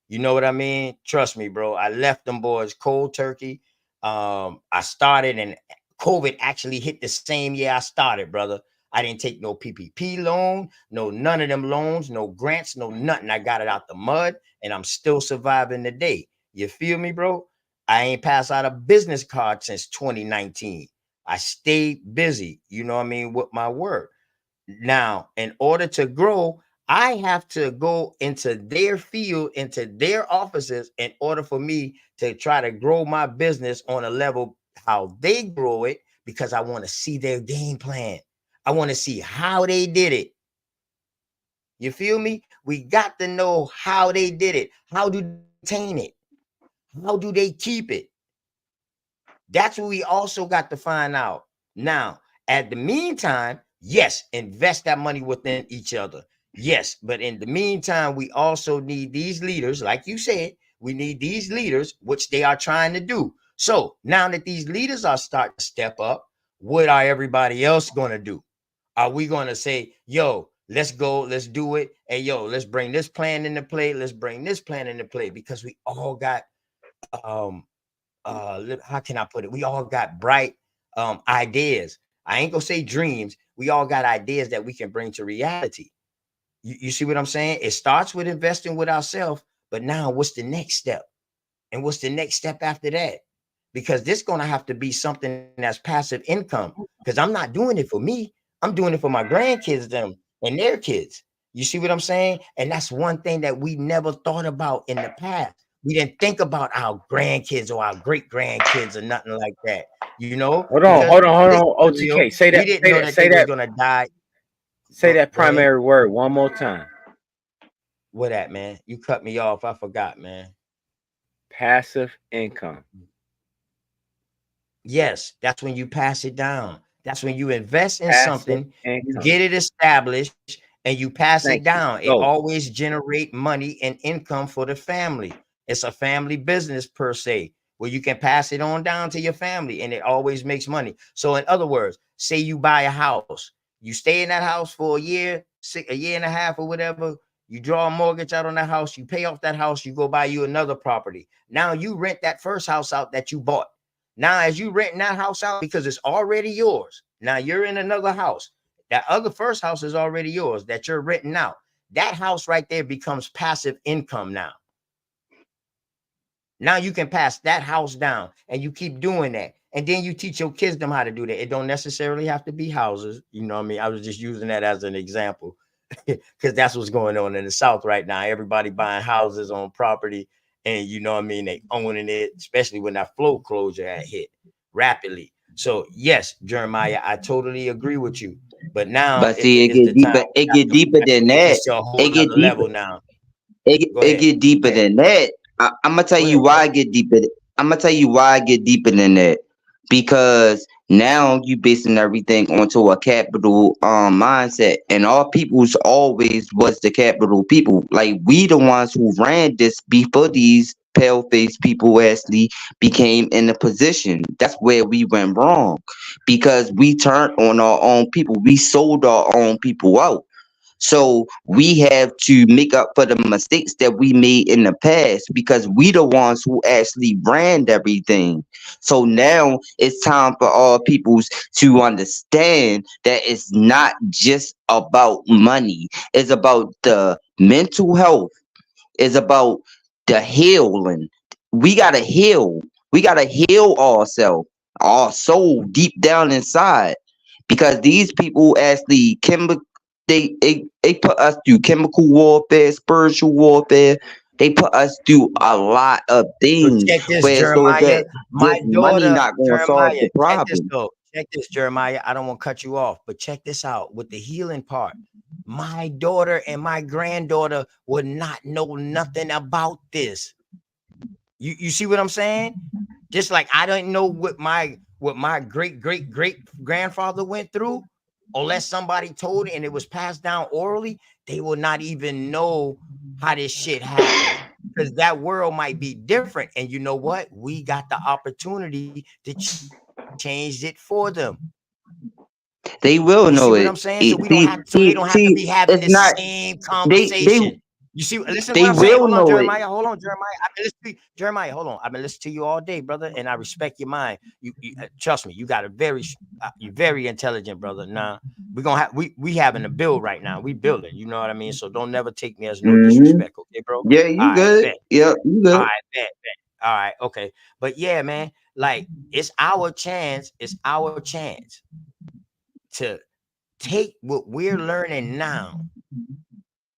You know what I mean? Trust me, bro. I left them boys cold turkey. I started, and COVID actually hit the same year I started, brother. I didn't take no PPP loan, no none of them loans, no grants, no nothing. I got it out the mud, and I'm still surviving today. You feel me, bro? I ain't passed out a business card since 2019. I stayed busy, you know what I mean, with my work. Now, in order to grow, I have to go into their field, into their offices, in order for me to try to grow my business on a level how they grow it, because I want to see their game plan. I want to see how they did it. You feel me? We got to know how they did it. How do they maintain it? How do they keep it? That's what we also got to find out. Now, at the meantime, yes, invest that money within each other. Yes, but in the meantime, we also need these leaders, like you said, we need these leaders, which they are trying to do. So now that these leaders are starting to step up, what are everybody else going to do? Are we going to say, yo, let's go, let's do it. And yo, let's bring this plan into play. Let's bring this plan into play, because we all got, how can I put it? We all got bright ideas. I ain't gonna say dreams. We all got ideas that we can bring to reality. You see what I'm saying? It starts with investing with ourselves, but now what's the next step? And what's the next step after that? Because this gonna have to be something that's passive income. Because I'm not doing it for me. I'm doing it for my grandkids, them and their kids. You see what I'm saying? And that's one thing that we never thought about in the past. We didn't think about our grandkids or our great grandkids or nothing like that. You know, Hold on, because hold on, hold let's on. be real, OTK, say we that, didn't say know that, that they say was that, gonna die. say that Go ahead. primary word one more time. What at, man? You cut me off. I forgot, man. Passive income. Yes, that's when you pass it down. That's when you invest in Passive something, you income. get it established, and you pass it Thank you. down. It Go. always generate money and income for the family. It's a family business per se, where you can pass it on down to your family, and it always makes money. So, in other words, say you buy a house, you stay in that house for a year, a year and a half, or whatever. You draw a mortgage out on that house, you pay off that house, you go buy you another property. Now you rent that first house out that you bought. Now, as you renting that house out, because it's already yours. Now you're in another house. That other first house is already yours that you're renting out. That house right there becomes passive income now. Now you can pass that house down, and you keep doing that. And then you teach your kids them how to do that. It don't necessarily have to be houses. You know what I mean? I was just using that as an example, because that's what's going on in the South right now. Everybody buying houses on property, and you know what I mean, they owning it, especially when that flow closure had hit rapidly. So yes, Jeremiah, I totally agree with you. But now But see, it is get the time deeper. It we have get to deeper than take that. this to a whole It get nother deeper. level now. Go It ahead. get deeper than that. I'm gonna tell Go you ahead, why bro. I get deeper. I'm gonna tell you why I get deeper than that. Because now you basing everything onto a capital mindset, and all people's always was the capital people. Like we the ones who ran this before these pale faced people actually became in a position. That's where we went wrong, because we turned on our own people. We sold our own people out. So we have to make up for the mistakes that we made in the past, because we the ones who actually ran everything. So now it's time for all peoples to understand that it's not just about money. It's about the mental health. It's about the healing. We gotta heal. We gotta heal ourselves, our soul deep down inside, because these people actually they put us through chemical warfare, spiritual warfare. They put us through a lot of So things check this, where so Jeremiah. that My just money daughter, not gonna solve Jeremiah, the check this problem. though. Check this, Jeremiah. I don't want to cut you off, but check this out with the healing part. My daughter and my granddaughter would not know nothing about this. You see what I'm saying? Just like I don't know what my great grandfather went through, unless somebody told it and it was passed down orally, they will not even know how this shit happened. Because that world might be different. And you know what? We got the opportunity to change it for them. They will know see it. What I'm saying? So we don't have so they don't have to be having it's this not, same conversation. You see, listen they what I'm saying. will Hold on, know it. Jeremiah. Hold on, Jeremiah. I've been listening to you. Jeremiah, hold on. I've been listening to you all day, brother, and I respect your mind. You trust me. You got a you're very intelligent, brother. Nah, we're gonna have we having a build right now. We building. You know what I mean? So don't never take me as no disrespect, okay, bro? Yeah, you All right, good. bet. Yeah, you All good. right, bet. All right, okay. But yeah, man, like it's our chance. It's our chance to take what we're learning now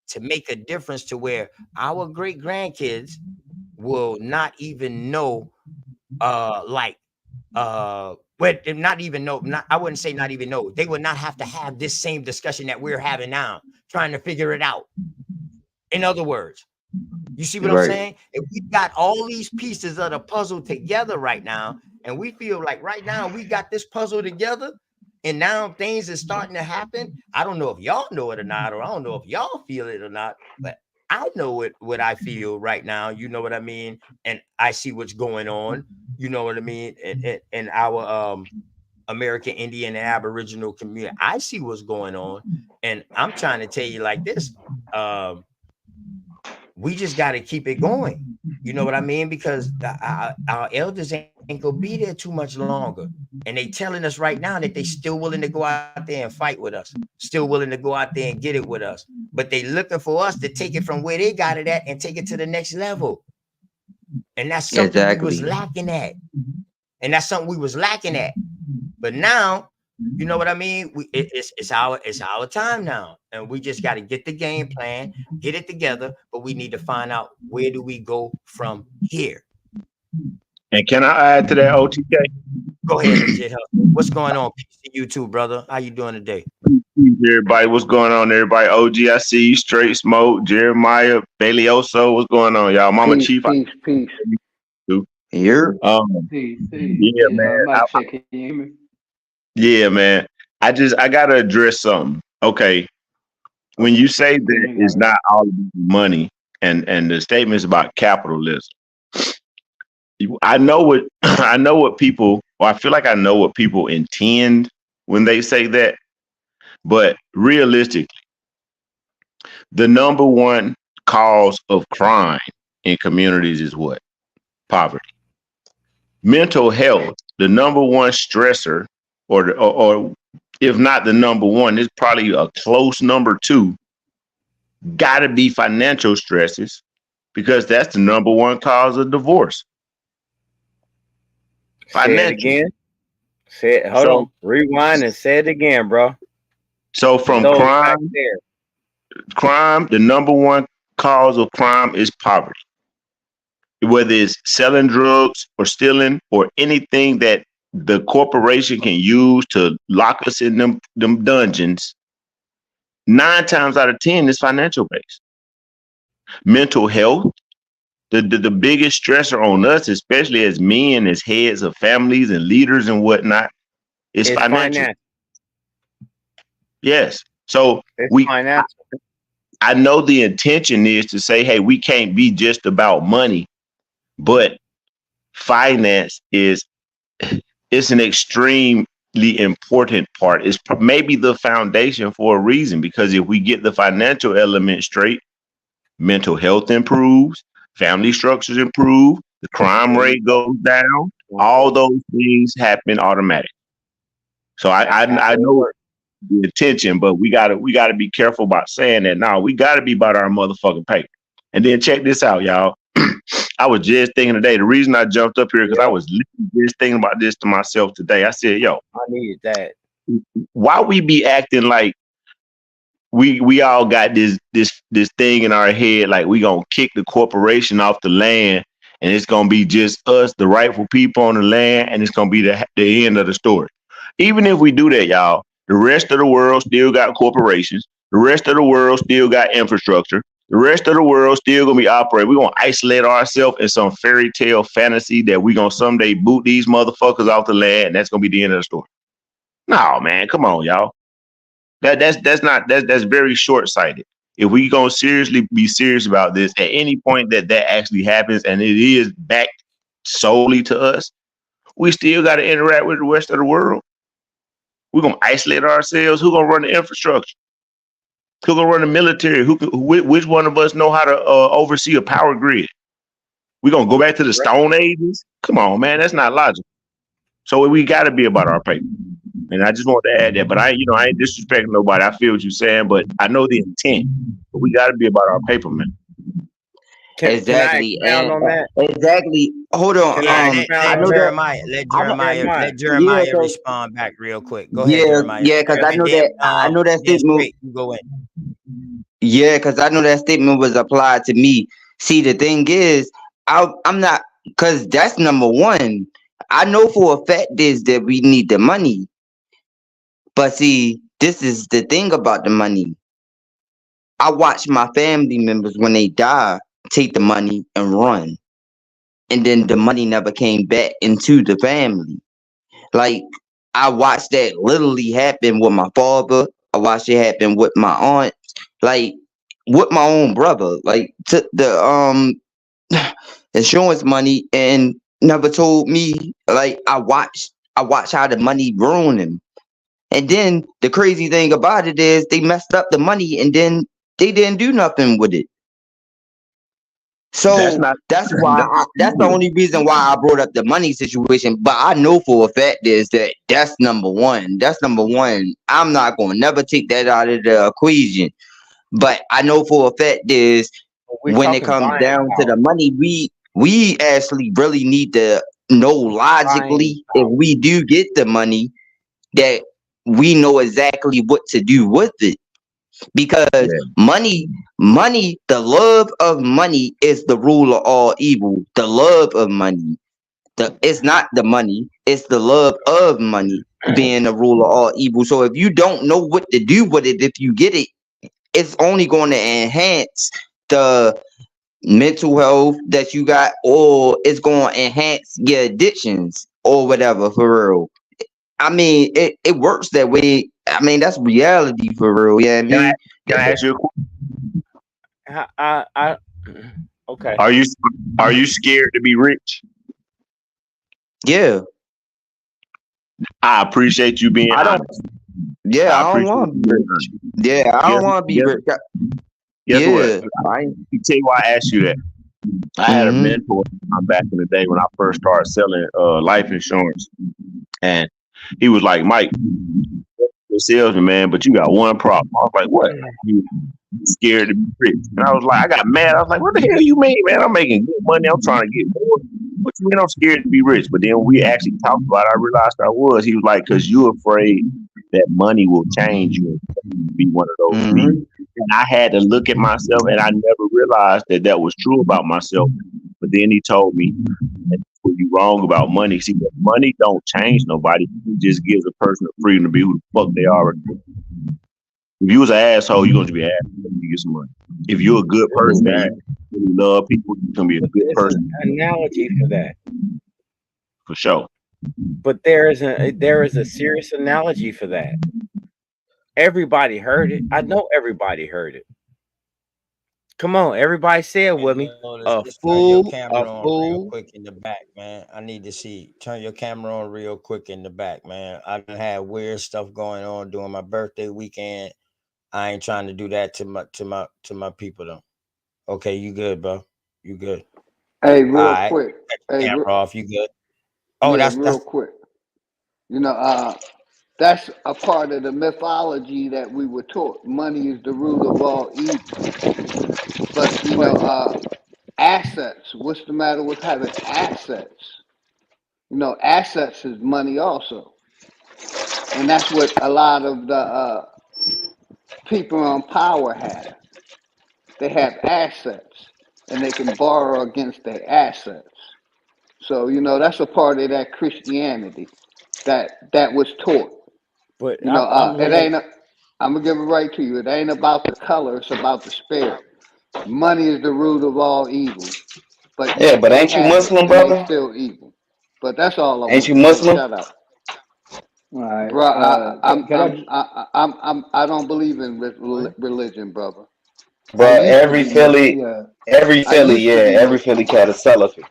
to make a difference to where our great grandkids will not even know but not even know, I wouldn't say not even know, they would not have to have this same discussion that we're having now, trying to figure it out. In other words, you see what I'm saying? If we got all these pieces of the puzzle together right now, and we feel like right now we got this puzzle together, and now things are starting to happen. I don't know if y'all know it or not, or I don't know if y'all feel it or not, but I know what I feel right now. You know what I mean? And I see what's going on. You know what I mean? In our American Indian and Aboriginal community, I see what's going on, and I'm trying to tell you like this. We just got to keep it going. You know what I mean? Because our elders ain't gonna be there too much longer. And they telling us right now that they still willing to go out there and fight with us, still willing to go out there and get it with us. But they looking for us to take it from where they got it at and take it to the next level. And that's something we was lacking at. And that's something we was lacking at. But now, you know what I mean? It's our time now, and we just got to get the game plan, get it together. But we need to find out, where do we go from here? And can I add to that, OTK? Go ahead, legit help. What's going on? Peace to you too, brother. How you doing today? Everybody, what's going on? Everybody, OG, I see you. Straight Smoke, Jeremiah, Bailey-Oso, what's going on, y'all? Mama peace, Chief, peace. Here. Peace. Yeah, man. Can you hear me? Yeah, man. I gotta address something. Okay. When you say that it's not all about money and the statements about capitalism, I know what people, or I feel like I know what people intend when they say that, but realistically, the number one cause of crime in communities is what? Poverty. Mental health, the number one stressor, or if not the number one, it's probably a close number two, gotta be financial stresses, because that's the number one cause of divorce. Say it again. Hold on. Rewind and say it again, bro. So from crime, the number one cause of crime is poverty. Whether it's selling drugs or stealing or anything that the corporation can use to lock us in them dungeons, 9 times out of 10 is financial based. Mental health, the biggest stressor on us, especially as men, as heads of families and leaders and whatnot, is financial. Yes. So I know the intention is to say, hey, we can't be just about money, but finance it's an extremely important part. It's maybe the foundation for a reason, because if we get the financial element straight, mental health improves, family structures improve, the crime rate goes down, all those things happen automatically. So I know the intention, but we gotta be careful about saying that. Now we gotta be about our motherfucking paper. And then check this out, y'all. I was just thinking today, the reason I jumped up here, because I was literally just thinking about this to myself today. I said, yo, I needed that. Why we be acting like we all got this thing in our head, like we gonna kick the corporation off the land and it's gonna be just us, the rightful people on the land, and it's gonna be the end of the story. Even if we do that, y'all, the rest of the world still got corporations. The rest of the world still got infrastructure. The rest of the world still gonna be operating. We're gonna isolate ourselves in some fairy tale fantasy that we're gonna someday boot these motherfuckers off the land, and that's gonna be the end of the story. No, man, come on, y'all. That's very short sighted. If we gonna seriously be serious about this, at any point that actually happens, and it is back solely to us, we still got to interact with the rest of the world. We're gonna isolate ourselves. Who gonna run the infrastructure? Who gonna run the military? Which one of us know how to oversee a power grid? We gonna go back to the Stone Ages? Come on, man, that's not logical. So we got to be about our paper. And I just want to add that, but I ain't disrespecting nobody. I feel what you're saying, but I know the intent. But we got to be about our paper, man. Exactly. Can I expound on that? Exactly. Hold on. Let Jeremiah respond back real quick. Go ahead, Jeremiah. Yeah, because I know that I know that statement. Go in. Yeah, because I know that statement was applied to me. See, the thing is, I'm not, because that's number one. I know for a fact is that we need the money. But see, this is the thing about the money. I watch my family members when they die take the money and run. And then the money never came back into the family. Like, I watched that literally happen with my father. I watched it happen with my aunt. Like, with my own brother. Like, took the insurance money and never told me. Like, I watched how the money ruined him. And then the crazy thing about it is they messed up the money and then they didn't do nothing with it. So that's the only reason why I brought up the money situation. But I know for a fact is that that's number one. That's number one. I'm not going to never take that out of the equation. But I know for a fact is when it comes down to the money, we actually really need to know logically if we do get the money that we know exactly what to do with it. Because money, the love of money is the rule of all evil. The love of money. It's not the money, it's the love of money being the rule of all evil. So if you don't know what to do with it, if you get it, it's only going to enhance the mental health that you got, or it's going to enhance your addictions or whatever, for real. I mean, it works that way. I mean, that's reality for real. Yeah, Can I ask you a question? Okay. Are you scared to be rich? Yeah. I appreciate you being honest. Yeah, I don't want to be rich. Yeah, I don't want to be rich. Guess what? I can tell you why I asked you that. I had a mentor back in the day when I first started selling life insurance, and he was like, "Mike, you're a salesman, man, but you got one problem." I was like, "What?" You scared to be rich? And I was like, I got mad. I was like, "What the hell you mean, man? I'm making good money. I'm trying to get more. What you mean I'm scared to be rich?" But then when we actually talked about it, I realized I was. He was like, "Because you're afraid that money will change you and be one of those people." And I had to look at myself, and I never realized that was true about myself. But then he told me, "You're wrong about money. See, money don't change nobody. It just gives a person the freedom to be who the fuck they are. If you was an asshole, you're going to be an asshole to get some money. If you're a good person, you love people, you're going to be a good person." Analogy for that. For sure. But there is a serious analogy for that. Everybody heard it. I know everybody heard it. Come on, everybody say it with me. A fool. Real quick in the back, man. I need to see. Turn your camera on real quick in the back, man. I done had weird stuff going on during my birthday weekend. I ain't trying to do that to my people though. Okay, you good, bro? You good? Hey, real quick. Hey, camera off. You good? Oh, yeah, that's quick. You know, that's a part of the mythology that we were taught. Money is the root of all evil. But you know, assets. What's the matter with having assets? You know, assets is money also, and that's what a lot of the people in power have. They have assets, and they can borrow against their assets. So you know, that's a part of that Christianity that was taught. But you know, it ain't. I'm gonna give it right to you. It ain't about the color; it's about the spirit. money is the root of all evil, but Yeah, yet but they ain't you have it Muslim, and they brother? still evil. But that's all I Ain't want you to say. Muslim? Shout out. All right. Bro, Can I? I don't believe in religion, brother. I Bro, used to every be Muslim. Philly, Yeah. every I Philly, used yeah, to be every Muslim. Philly cat is celibate.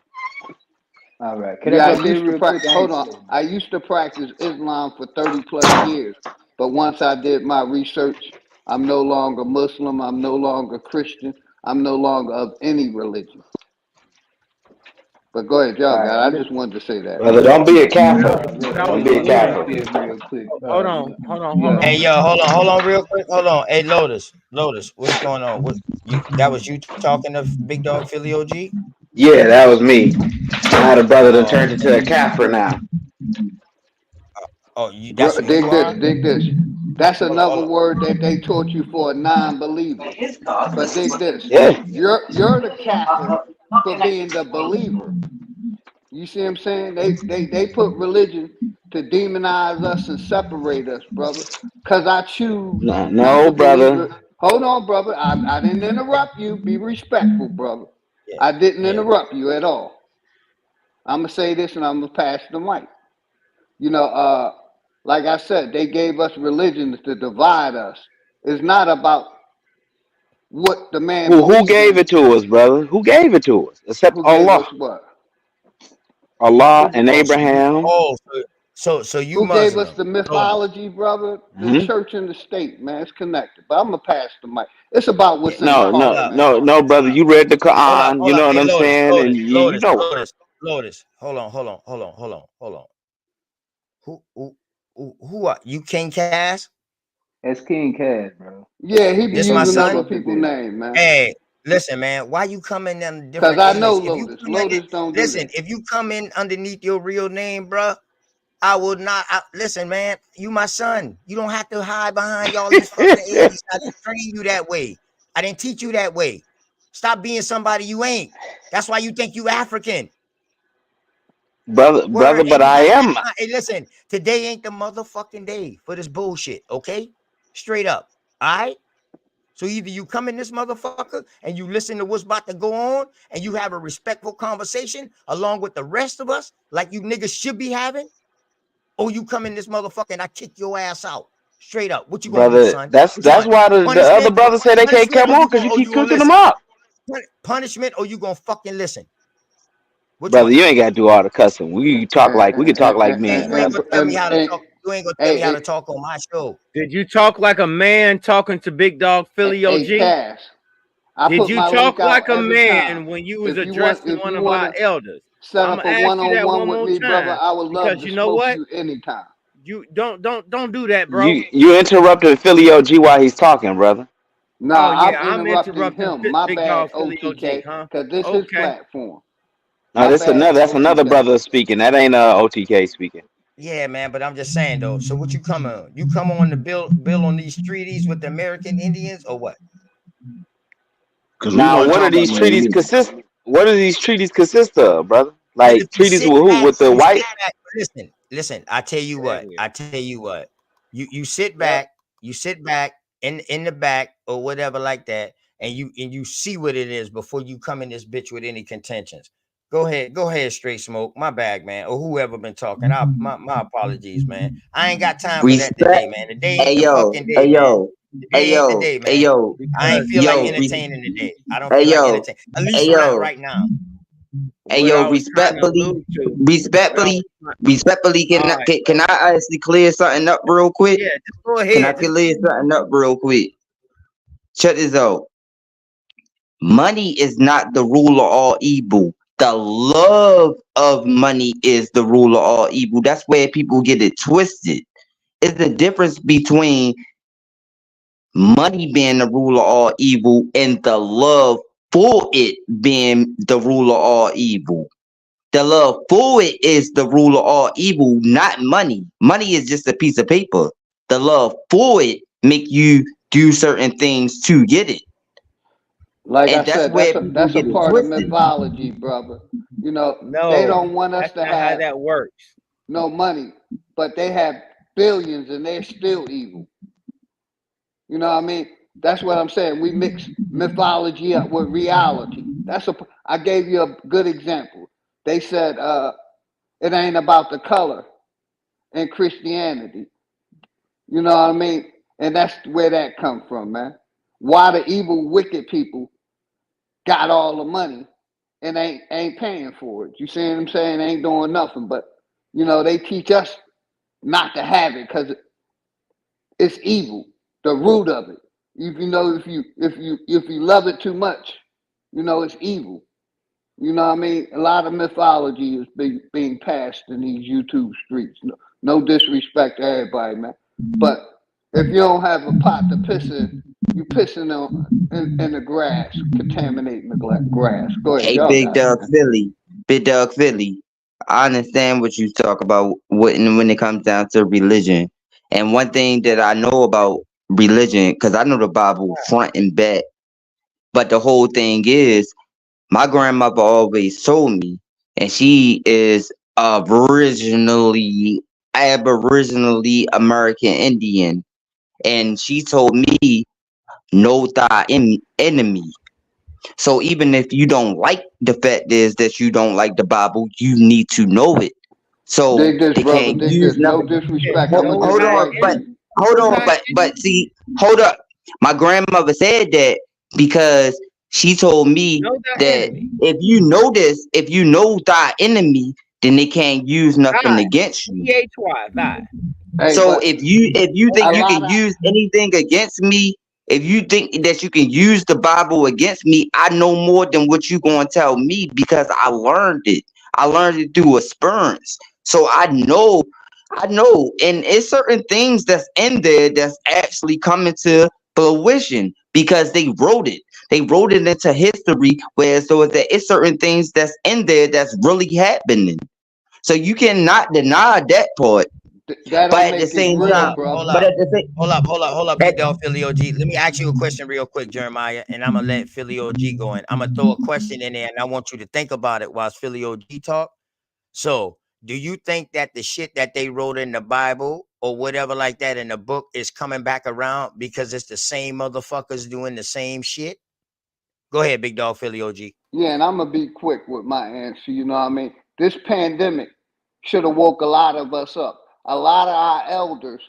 All right. Can Yeah, I I say used to real quick? practice. Hold on, I used to practice Islam for 30+ years, but once I did my research, I'm no longer Muslim. I'm no longer Christian. I'm no longer of any religion. But go ahead, y'all All right. got it. I just wanted to say that. Brother, don't be a kafir. What I Don't was be a Let me alluding just kafir. say to. it real quick. Hold You on, got, hold on, you hold got. Hey, on. yo, hold on, real quick. Hold on. Hey, Lotus, what's going on? What you? That was you talking to Big Dog Philly OG? Yeah, that was me. I had a brother that Oh, turned into a kafir now. oh, you. Bro, That's who you dig this, are. dig this. That's Hold another on. word that they taught you for a non-believer. But dig this. Yeah. You're the kafir for being the believer. You see what I'm saying? They put religion to demonize us and separate us, brother. Cause I choose No, not no, to believe brother. it. Hold on, brother. I didn't interrupt you. Be respectful, brother. Yeah, I didn't yeah. interrupt you at all. I'm gonna say this and I'm gonna pass the mic. You know, like I said, they gave us religions to divide us. It's not about what the man Who believe gave in. it to us, brother? Who gave it to us? Except Who gave us Allah. what? Allah Who and Oh, so you. Abraham. Oh, so you Who gave us Muslim? the Lotus. mythology, brother? The Hmm. church and the state, man. It's connected. But I'm gonna pass the mic. It's about Yeah. what's in the No, Hold heart, no, up. man. no, no, brother. You read the Quran. Hold You up. know what Hey, I'm Lotus, saying, and Lotus, you Lotus, know. Lotus, Lotus. Hold on. Who are you? King Cass? That's King Cash, bro. Yeah, he be This my Who using the other son. fuck is people's this? name, man. Hey, listen, man. Why you coming in Cause different I know alias? If you Lotus. come in, Lotus don't do listen. that. If you come in underneath your real name, bruh, I will not. Listen, man. You my son. You don't have to hide behind all these fucking aliases. I didn't train you that way. I didn't teach you that way. Stop being somebody you ain't. That's why you think you African. brother, Word, but and you I got that am. mind. Hey, listen, today ain't the motherfucking day for this bullshit, okay? Straight up. All right? So either you come in this motherfucker and you listen to what's about to go on and you have a respectful conversation along with the rest of us, like you niggas should be having, or you come in this motherfucker and I kick your ass out. Straight up. What you gonna do, Brother, son? that's Which one? why the other Punishment? brothers say they can't Punishment come or on you because gonna you or you keep gonna cooking them listen? up. Punishment or you gonna fucking listen? Which Brother, one? you ain't gotta do all the cussing. We can talk like Man, men, you ain't brother. gonna tell me how to talk. You ain't gonna tell me how to Hey, talk on my show. Did you talk like a man talking to Big Dog Philly hey, OG? Cash. I Did put you my link talk out like a every time. man when you was addressing If one you of our wanna elders? set I'm up gonna a ask you that one-on-one one with more me, brother, time I would love because to you know smoke what? you anytime. You don't do that, bro. You interrupted Philly OG while he's talking, brother. Nah, Oh yeah, I'm I'm interrupting interrupting him. My Big bad, Dog Philly OTK, OG, huh? because this is his Okay. platform. No, My bad, that's another OTK. brother speaking. That ain't OTK speaking. Yeah, man, but I'm just saying though. So what you come on? You come on the bill on these treaties with the American Indians or what? Because we Now, weren't talking about no religion. what do these treaties consist of, brother? Like If you treaties sit with who? back, With the you sit white? back. Listen. I tell you what. I tell you what. You sit Yep. back. You sit back in the back or whatever like that, and you see what it is before you come in this bitch with any contentions. Go ahead, straight smoke. My bag, man, or whoever been talking. My apologies, man. I ain't got time for that today, Respect. man. The day Hey ain't the yo, fucking day, hey man. yo, The hey day ain't the yo, day, hey man. yo, I ain't Because feel like yo, entertaining today. I don't hey feel like yo, entertaining. At hey least not yo, right now. hey what yo. I was trying to Respectfully, allude to, what I was respectfully, trying. respectfully. All right, Can I actually clear something up real quick? yeah, just go Can I ahead. Just clear something up real quick? Check this out. Money is not the rule of all evil. The love of money is the rule of all evil. That's where people get it twisted. It's the difference between money being the rule of all evil and the love for it being the rule of all evil. The love for it is the rule of all evil, not money. Money is just a piece of paper. The love for it make you do certain things to get it. Like I And that's said, where people that's a get it part of twisted. mythology, brother. You know, they no, don't want us that's to not how have that works. no money, but they have billions and they're still evil. You know what I mean? That's what I'm saying. We mix mythology up with reality. I gave you a good example. They said it ain't about the color in Christianity. You know what I mean? And that's where that come from, man. Why the evil, wicked people got all the money and ain't paying for it. You see what I'm saying? Ain't doing nothing. But they teach us not to have it because it's evil. The root of it. If you love it too much, it's evil. You know what I mean? A lot of mythology is being passed in these YouTube streets. No disrespect to everybody, man. But if you don't have a pot to piss in, you pissing in the grass, contaminating the grass. Go ahead, Hey, y'all Big got it, Dog man. Philly, Big Dog Philly. I understand what you talk about when it comes down to religion. And one thing that I know about religion, because I know the Bible front and back, but the whole thing is, my grandmother always told me, and she is aboriginally American Indian, and she told me, know thy enemy. So even if you don't like the fact is that you don't like the Bible, you need to know it. So Dig this, they brother. can't Dig use this. No nothing. disrespect. I'm gonna give it right to you. But see, hold up. My grandmother said that because she told me that if you know this, if you know thy enemy, then they can't use nothing against you. Thy. Hey, So but if you think a you lot can of use anything against me, if you think that you can use the Bible against me, I know more than what you gonna tell me because I learned it. I learned it through experience. So I know, and it's certain things that's in there that's actually coming to fruition because they wrote it. They wrote it into history, where so is that it's certain things that's in there that's really happening. So you cannot deny that part. that But don't at the make it same real, time, brother. but at the same, Hold up, Big Dog Philly OG. Let me ask you a question real quick, Jeremiah, and I'm gonna let Philly OG go in. I'm gonna throw a question in there, and I want you to think about it while Philly OG talk. So, do you think that the shit that they wrote in the Bible or whatever like that in the book is coming back around because it's the same motherfuckers doing the same shit? Go ahead, Big Dog Philly OG. Yeah, and I'm gonna be quick with my answer. You know what I mean? This pandemic should have woke a lot of us up. A lot of our elders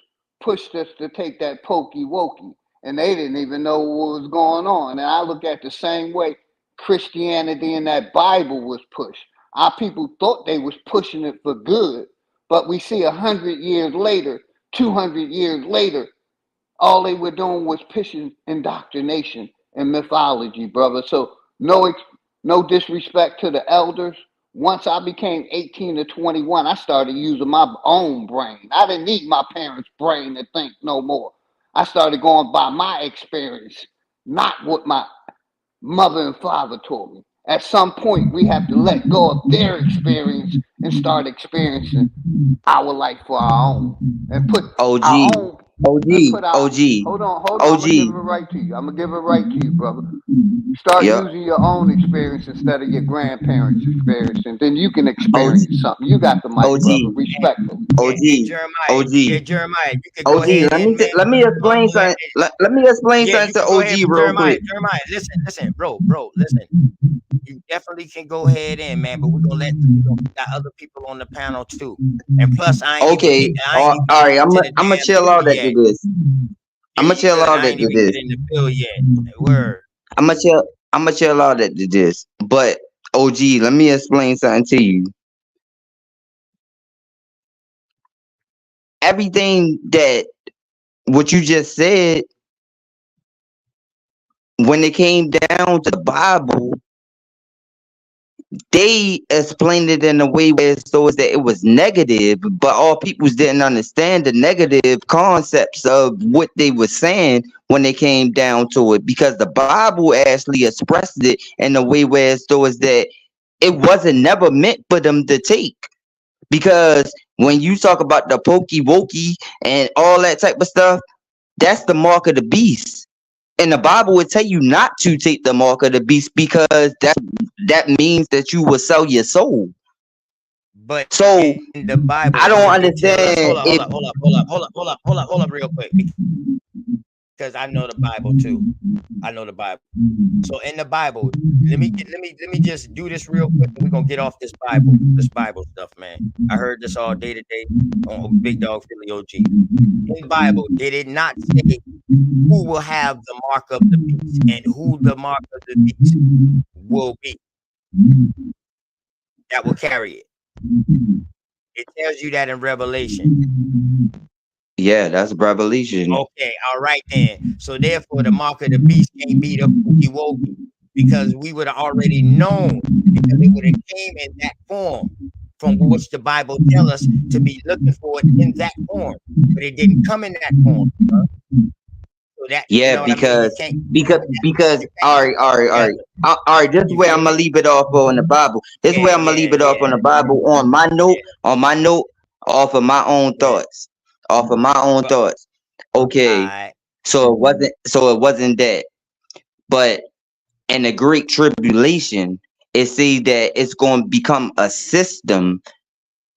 pushed us to take that pokey wokey, and they didn't even know what was going on. And I look at the same way Christianity and that Bible was pushed. Our people thought they was pushing it for good, but we see 100 years later, 200 years later, all they were doing was pushing indoctrination and mythology, brother. So no disrespect to the elders. Once I became 18 to 21, I started using my own brain. I didn't need my parents' brain to think no more. I started going by my experience, not what my mother and father taught me. At some point, we have to let go of their experience and start experiencing our life for our own and put OG, our own OG, and put our OG, hold on, I'm gonna give OG. it right to you. I'm gonna give it right to you, brother. Start Yep. using your own experience instead of your grandparents' experience, and then you can OG, experience something. You got the mic, brother. OG, Respectfully. Hey, OG, Jeremiah. OG, Yeah, Jeremiah, you could go OG. ahead Let me and man. let me explain something. Let me explain Yeah, you something to can go ahead, OG real Jeremiah. quick. Jeremiah, listen, bro, listen. You definitely can go ahead in, man, but we're gonna let got other people on the panel too. And plus, I ain't even Okay, get all right. into the I'm gonna damn chill bill out yet. after this. Yeah, I'm gonna you chill good. out I ain't after even this. get in the bill yet. Word. I'm gonna chill. I'm gonna chill out after this. But OG, let me explain something to you. Everything that what you just said, when it came down to the Bible, they explained it in a way where so is that it was negative, but all peoples didn't understand the negative concepts of what they were saying when they came down to it, because the Bible actually expressed it in a way where so is that it wasn't never meant for them to take. Because when you talk about the pokey wokey and all that type of stuff, that's the mark of the beast. And the Bible would tell you not to take the mark of the beast because that means that you will sell your soul. But So in the Bible, I don't did it tell us? understand Hold up, real quick. because I know the Bible too. I know the Bible. So in the Bible, let me just do this real quick, and we're gonna get off this Bible stuff, man. I heard this all day today on Big Dog Philly OG. In the Bible, did it not say who will have the mark of the beast and who the mark of the beast will be that will carry it? It tells you that in Revelation. Yeah, that's Revelation. Okay, all right then. So therefore, the mark of the beast can't be the Pookie Wokey, because we would have already known, because it would have came in that form from which the Bible tells us to be looking for it in that form, but it didn't come in that form. So that, Yeah, you know what because I mean? You because all right. This is where I'm gonna leave it off on the Bible. This is where I'm gonna leave it off on the Bible on my note off of my own thoughts. Off of my own thoughts. Okay. So it wasn't that. But in the Great Tribulation, it says that it's going to become a system.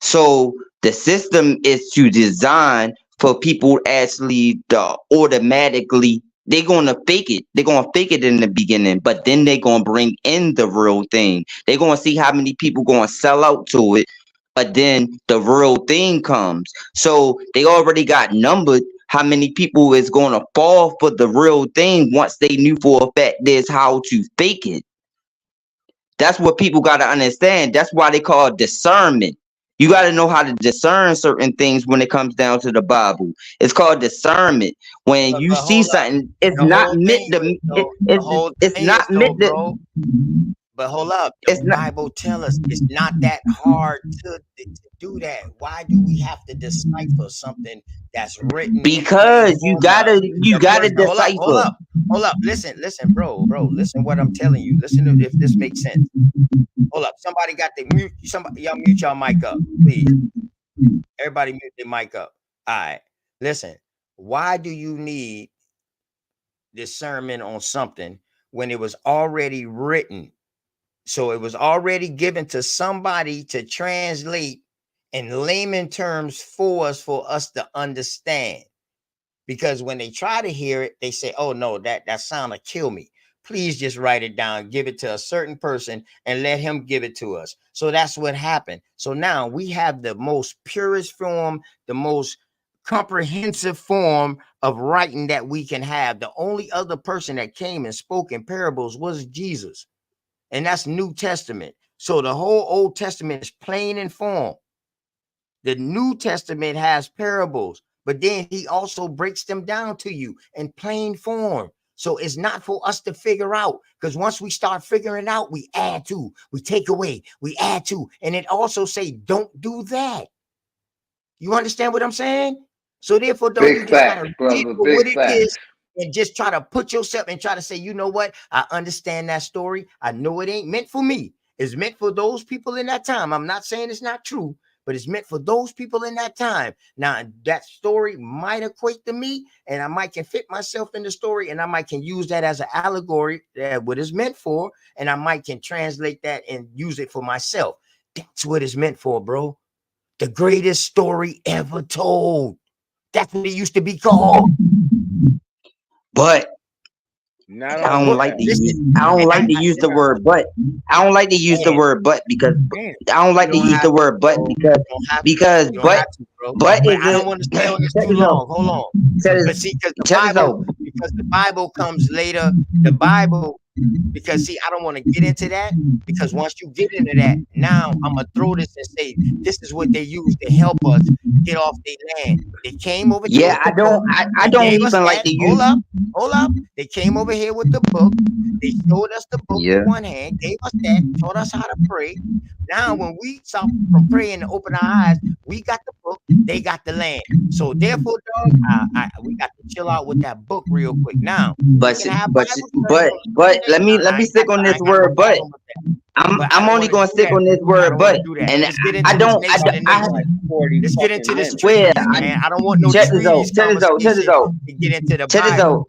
So the system is to design for people actually to automatically, they're going to fake it. They're going to fake it in the beginning, but then they're going to bring in the real thing. They're going to see how many people going to sell out to it, but then the real thing comes. So they already got numbered how many people is going to fall for the real thing once they knew for a fact there's how to fake it. That's what people got to understand. That's why they call it discernment. You got to know how to discern certain things when it comes down to the Bible. It's called discernment. When you see something, it's not meant to. It's not meant to. But hold up, the Bible tells us it's not that hard to do that. Why do we have to decipher something that's written? Because you gotta decipher. Hold up. Listen, bro. Listen what I'm telling you. Listen to if this makes sense. Hold up. Somebody got the mute. Somebody, y'all mute y'all mic up, please. Everybody mute their mic up. All right. Listen. Why do you need discernment on something when it was already written? So it was already given to somebody to translate in layman terms for us to understand. Because when they try to hear it, they say, oh no, that sound like kill me. Please just write it down, give it to a certain person and let him give it to us. So that's what happened. So now we have the most purest form, the most comprehensive form of writing that we can have. The only other person that came and spoke in parables was Jesus. And that's New Testament. So the whole Old Testament is plain in form. The New Testament has parables, but then he also breaks them down to you in plain form. So it's not for us to figure out, because once we start figuring out, we add to, we take away, we add to, and it also say, don't do that. You understand what I'm saying? So therefore, don't you just gotta read for what it is and just try to put yourself and try to say, you know what? I understand that story. I know it ain't meant for me. It's meant for those people in that time. I'm not saying it's not true, but it's meant for those people in that time. Now, that story might equate to me, and I might can fit myself in the story, and I might can use that as an allegory, what it's meant for, and I might can translate that and use it for myself. That's what it's meant for, bro. The greatest story ever told. That's what it used to be called. But I don't like to use the word but. I don't like to use the word but because I don't like to use the word but because but is I don't want to stay on this too long. Hold on. But see, because the Bible comes later. The Bible, because see, I don't want to get into that, because once you get into that, now I'm gonna throw this and say this is what they use to help us get off their land. They came over here. Yeah, I don't even like to use. Hold up. They came over here with the book. They showed us the book in one hand, gave us that, taught us how to pray. Now, when we stop from praying and open our eyes, we got the book, they got the land. So therefore, dog, we got to chill out with that book real quick. Now, but let me stick on this word but. I'm only gonna stick on this word but, and I don't. Let's get into this treaty, man. I don't want no treaties conversation to get into the Bible.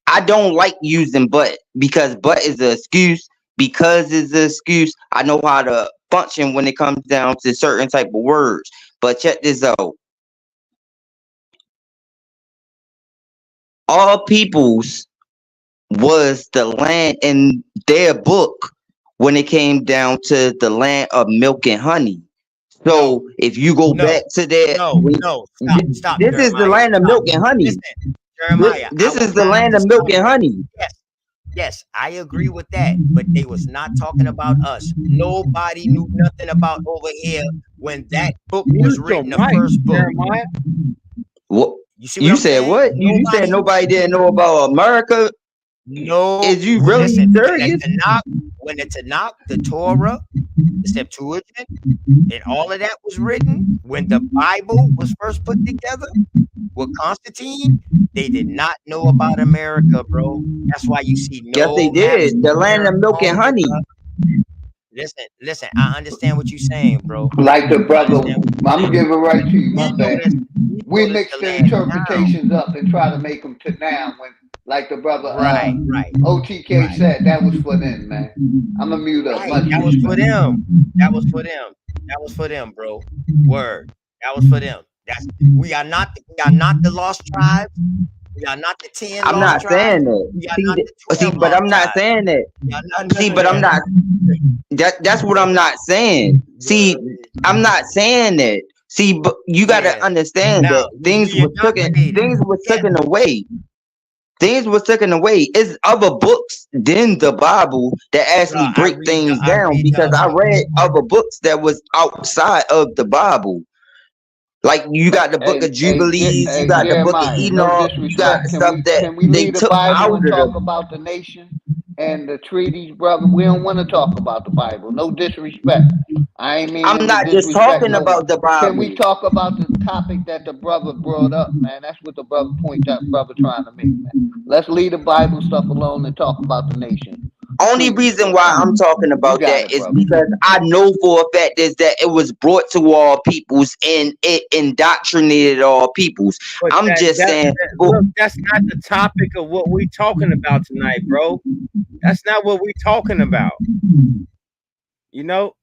I don't like using but because but is an excuse. Because it's an excuse. I know how to function when it comes down to certain type of words. But check this out. all peoples was the land in their book when it came down to the land of milk and honey. So if you go back to that, Stop, this is the Jeremiah. land of Stop. milk and honey. Listen, Jeremiah, I This will is the have land to of milk stop and you. honey. Yes, I agree with that, but they was not talking about us. Nobody knew nothing about over here when that book was Mute your written, the mic, first book. Jeremiah. What You see what you I'm said? saying? What you said? Nobody didn't know about America. No, Is you really listen, serious? when the Tanakh, the Torah, the Septuagint, and all of that was written, when the Bible was first put together with Constantine, they did not know about America, bro. That's why you see Yes, they no maps did. of The land of America milk on and here, honey. bro. Listen, I understand what you're saying, bro. Like the I brother, understand what I'm you're gonna saying. give it right to you. We My bad. noticed, We mix the the land now. interpretations up and try to make them to now. When, like the brother Right. OTK said, that was for them, man. I'm gonna mute up. Right. Much That was for respect. them. That was for them. That was for them, bro. Word. That was for them. We are not the lost tribes. We are not the 10 I'm lost not tribes. saying that. We are not the See, 12 but lost I'm not tribes. saying that. We are not See, none of but I'm them. not. That's what I'm not saying. See, I'm not saying that. See, but you got to understand Now, that things we was taken away. Things was taken away. It's other books than the Bible that actually break things down because I read other books that was outside of the Bible. Like you got the book of Jubilees, you got the book of Jeremiah, no Enoch, you got disrespect. stuff that Can we they leave the took Bible out of and talk the. about the nation and the treaties, brother? We don't want to talk about the Bible. No disrespect. I ain't I'm meaning to not just disrespect talking no one. about the Can we Bible. talk about the topic that the brother brought up, man? That's what the point that brother trying to make, man. Let's leave the Bible stuff alone and talk about the nation. Only reason why I'm talking You about got that it, is brother. because I know for a fact is that it was brought to all peoples and it indoctrinated all peoples. But I'm just saying, look, that's not the topic of what we talking about tonight, bro. That's not what we talking about. You know?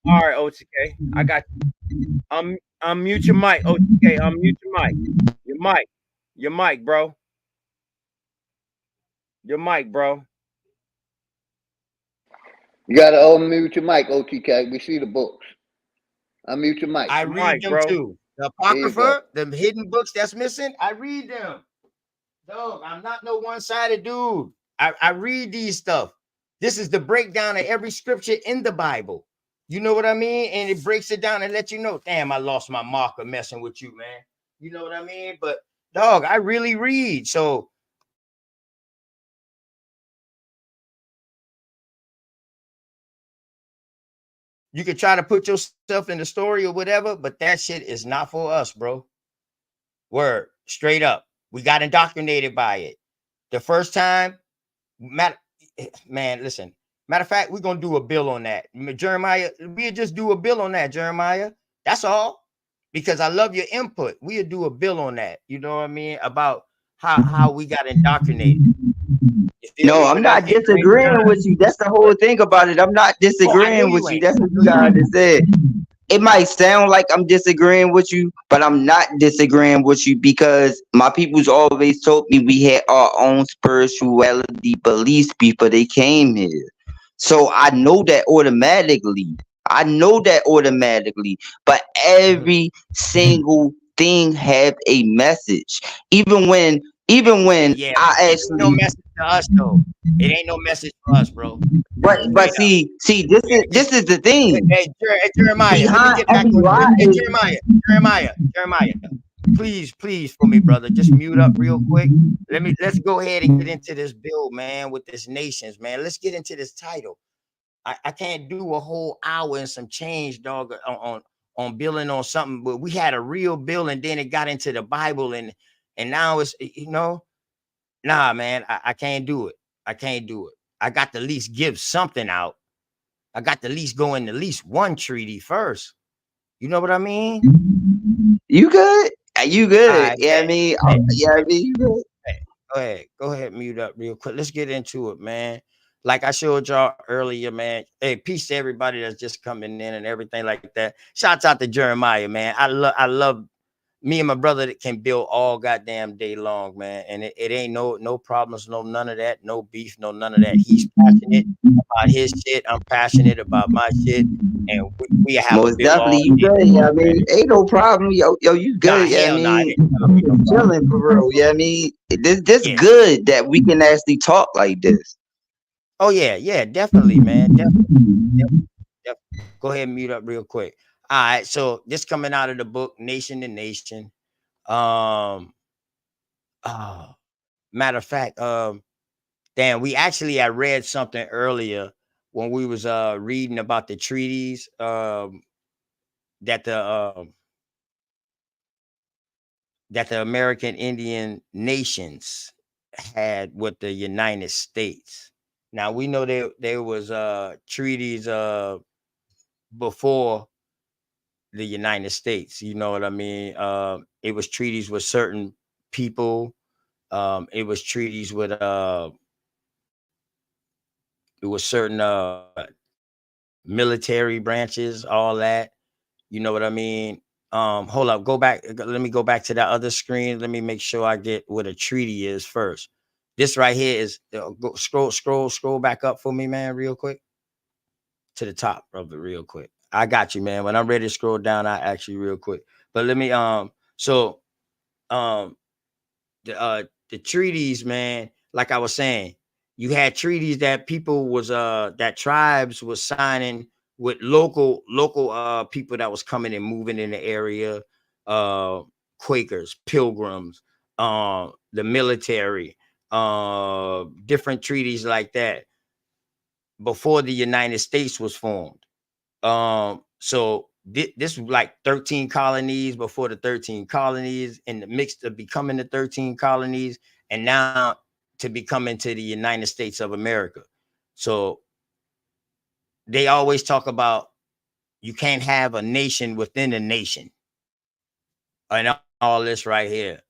All right, OTK, I got you. Unmute your mic, OTK. Unmute your mic. Your mic, bro. Your mic, bro. You gotta unmute your mic, OTK. We see the books. Unmute your mic. I read them too. The Apocrypha, the hidden books that's missing, I read them. Dog, I'm not no one-sided dude. I read these stuff. This is the breakdown of every scripture in the Bible. You know what I mean? And it breaks it down and let you know, damn, I lost my marker messing with you, man. You know what I mean? But dog, I really read. So you can try to put yourself in the story or whatever, but that shit is not for us, bro. Word, straight up. We got indoctrinated by it. The first time, man, listen. Matter of fact, we're gonna do a bill on that. Jeremiah, we'll just do a bill on that, Jeremiah. That's all. Because I love your input. We'll do a bill on that. You know what I mean? About how we got indoctrinated. no, I'm not disagreeing with you. That's the whole thing about it. I'm not disagreeing with you. That's what you gotta say. It might sound like I'm disagreeing with you, but I'm not disagreeing with you because my people's always told me we had our own spirituality beliefs before they came here. So I know that automatically. But every single thing have a message. Even when I actually no message to us though. It ain't no message for us, bro. But see, this is the thing. Hey, Jeremiah, let me get back on. Hey, Jeremiah, please for me, brother. Just mute up real quick. Let's go ahead and get into this bill, man, with this nations, man. Let's get into this title. I can't do a whole hour and some change, dog, on billing on something, but we had a real bill and then it got into the Bible and now it's nah, man, I can't do it. I can't do it. I got to at least give something out. I got to at least go in at least one treaty first. You know what I mean? You good? You good? Right, yeah, I mean, you good. Hey, go ahead, mute up real quick. Let's get into it, man. Like I showed y'all earlier, man. Hey, peace to everybody that's just coming in and everything like that. Shouts out to Jeremiah, man. I love me and my brother that can build all goddamn day long, man. And it ain't no problems, no none of that, no beef, no none of that. He's passionate about his shit. I'm passionate about my shit. And we have a Most bill definitely, all you day good. long, Yeah, I mean, man. ain't no problem. Yo, you Nah, good. Yeah, I hell nah, mean, it ain't you no problem. chilling for real. Yeah, I mean, this Yeah. good that we can actually talk like this. Oh yeah, yeah, definitely, man. Definitely. Go ahead and mute up real quick. All right, so this coming out of the book Nation to Nation. Um oh, matter of fact, damn, we actually I read something earlier when we was reading about the treaties that the American Indian nations had with the United States. Now we know there was treaties before the United States. You know what I mean? It was treaties with certain people. It was treaties with it was certain military branches, all that. You know what I mean? Hold up, go back. Let me go back to that other screen. Let me make sure I get what a treaty is first. This right here is scroll back up for me, man, real quick to the top of it, real quick. I got you, man. When I'm ready to scroll down, I actually real quick. But let me so um the treaties, man, like I was saying, you had treaties that people was that tribes was signing with local people that was coming and moving in the area, uh Quakers, pilgrims, the military, different treaties like that before the United States was formed. So this was like 13 colonies before the 13 colonies, in the mix of becoming the 13 colonies, and now to become into the United States of America. So they always talk about you can't have a nation within a nation and all this right here.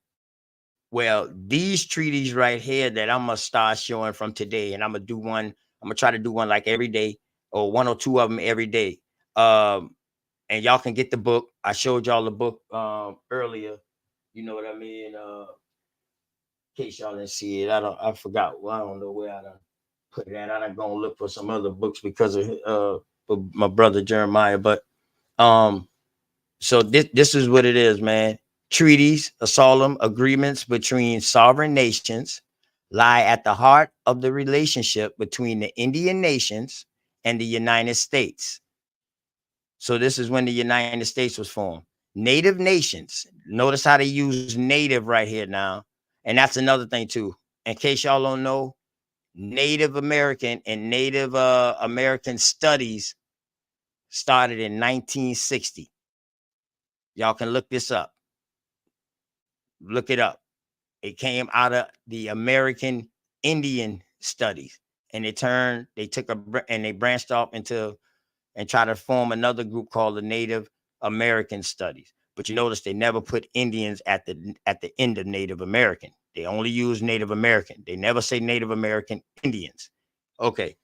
Well, these treaties right here that I'm gonna start showing from today, and I'm gonna do one. I'm gonna try to do one like every day, or one or two of them every day. And y'all can get the book. I showed y'all the book earlier. You know what I mean? In case y'all didn't see it, I forgot. Well, I don't know where I done put it at. I done gonna look for some other books because of for my brother Jeremiah. But um, so this is what it is, man. Treaties, solemn agreements between sovereign nations, lie at the heart of the relationship between the Indian nations and the United States. So this is when the United States was formed. Native nations. Notice how they use native right here now. And that's another thing too. In case y'all don't know, Native American and Native American studies started in 1960. Y'all can look this up. Look it up. It came out of the American Indian studies, and they took and they branched off into and try to form another group called the Native American Studies. But you notice they never put Indians at the end of Native American. They only use Native American. They never say Native American Indians. Okay,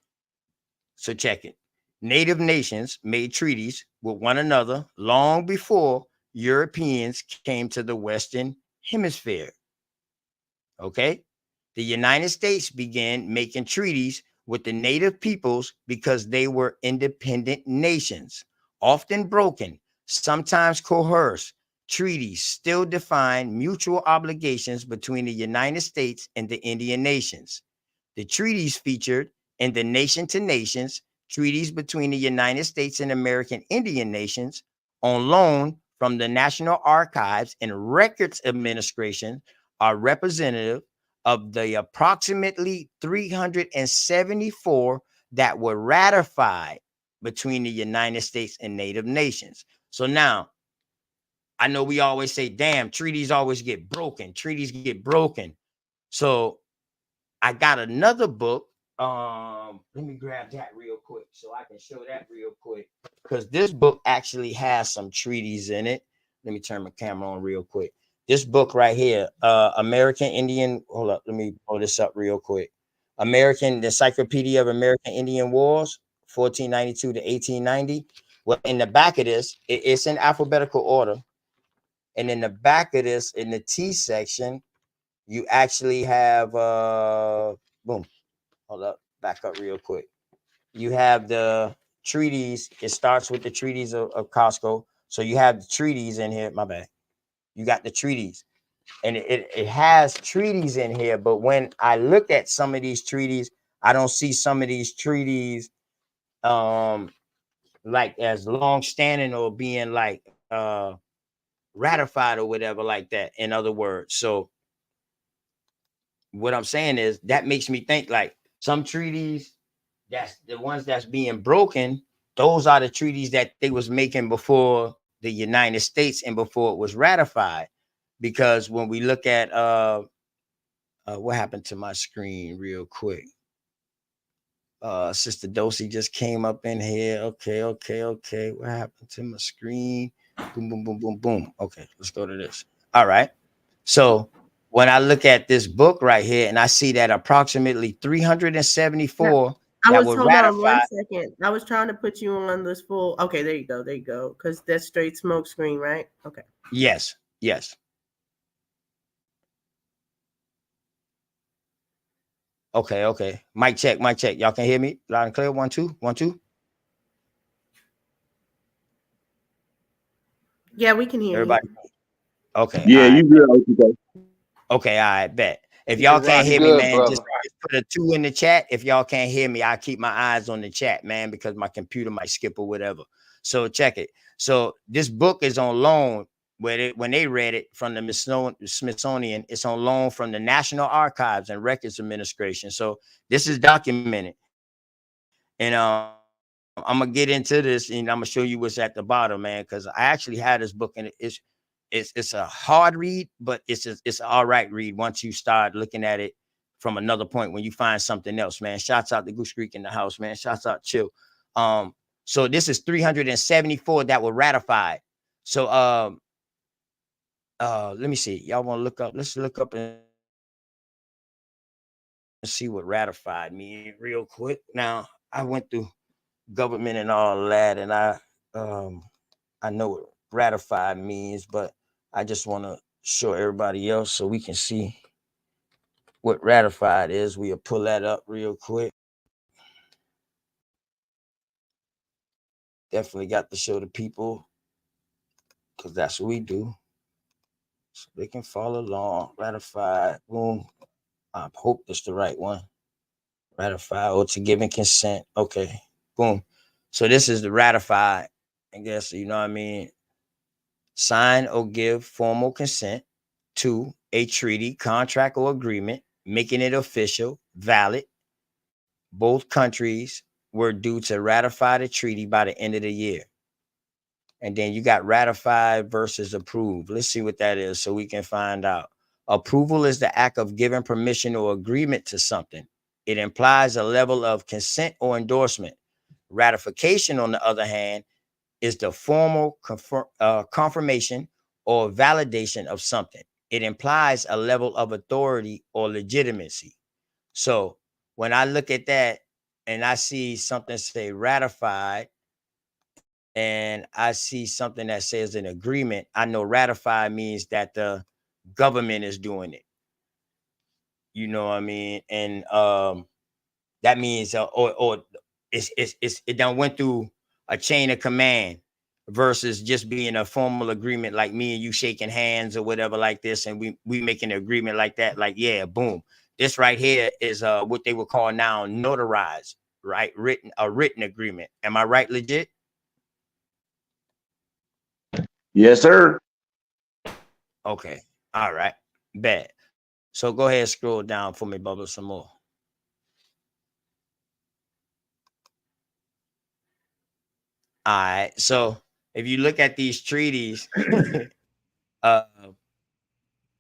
so check it. Native nations made treaties with one another long before Europeans came to the Western Hemisphere. Okay. The United States began making treaties with the native peoples because they were independent nations, often broken, sometimes coerced. Treaties still define mutual obligations between the United States and the Indian nations. The treaties featured in the Nation to Nations, treaties between the United States and American Indian nations on loan from the National Archives and Records Administration are representative of the approximately 374 that were ratified between the United States and native nations. So now, I know we always say, damn, treaties always get broken. Treaties get broken. So I got another book. Let me grab that real quick so I can show that real quick. Because this book actually has some treaties in it. Let me turn my camera on real quick. This book right here, American Indian. Hold up, let me pull this up real quick. American Encyclopedia of American Indian Wars, 1492 to 1890. Well, in the back of this, it's in alphabetical order. And in the back of this, in the T section, you actually have boom. Hold up, back up real quick. You have the treaties. It starts with the treaties of Costco. So you have the treaties in here. My bad. You got the treaties. And it has treaties in here. But when I look at some of these treaties, I don't see some of these treaties like as long standing or being like ratified or whatever like that, in other words. So what I'm saying is that makes me think like some treaties, that's the ones that's being broken, those are the treaties that they was making before the United States and before it was ratified. Because when we look at what happened to my screen real quick, Sister Dosey just came up in here. Okay, what happened to my screen? Boom, boom, boom, boom, boom. Okay, let's go to this. All right, so when I look at this book right here and I see that approximately 374 I that was, were hold on one ratified. second. I was trying to put you on this full. Okay, there you go. Because that's straight smoke screen, right? Okay. Yes. Okay. Mic check. Y'all can hear me loud and clear. 1 2 1 2. Yeah, we can hear Everybody. you. Okay. Yeah, All right. you good. Okay, all right, bet. If Yeah, y'all Ron, can't you hear me, good, man, brother. just put a 2 in the chat. If y'all can't hear me, I keep my eyes on the chat, man, because my computer might skip or whatever. So check it. So this book is on loan. When they read it from the Smithsonian, it's on loan from the National Archives and Records Administration. So this is documented. And I'm gonna get into this and I'm gonna show you what's at the bottom, man, because I actually had this book and it's a hard read, but it's an all right read once you start looking at it from another point when you find something else, man. Shouts out to Goose Creek in the house, man. Shouts out Chill. So this is 374 that were ratified. So let me see. Y'all want to look up? Let's look up and see what ratified mean real quick. Now I went through government and all that, and I know what ratified means, but I just want to show everybody else so we can see what ratified is. We'll pull that up real quick. Definitely got to show the people because that's what we do. So they can follow along. Ratified. Boom. I hope it's the right one. Ratify or to giving consent. Okay. Boom. So this is the ratified. I guess, you know what I mean? Sign or give formal consent to a treaty, contract, or agreement, making it official, valid. Both countries were due to ratify the treaty by the end of the year. And then you got ratified versus approved. Let's see what that is so we can find out. Approval is the act of giving permission or agreement to something. It implies a level of consent or endorsement. Ratification, on the other hand, is the formal confirmation or validation of something. It implies a level of authority or legitimacy. So when I look at that and I see something say ratified and I see something that says an agreement, I know ratified means that the government is doing it. You know what I mean? And that means or it done went through a chain of command versus just being a formal agreement like me and you shaking hands or whatever like this, and we making an agreement like that, like, yeah, boom. This right here is what they would call now notarized, right? A written agreement. Am I right, legit? Yes, sir. Okay. All right. Bet. So go ahead, scroll down for me, Bubba, some more. All right. So if you look at these treaties, uh,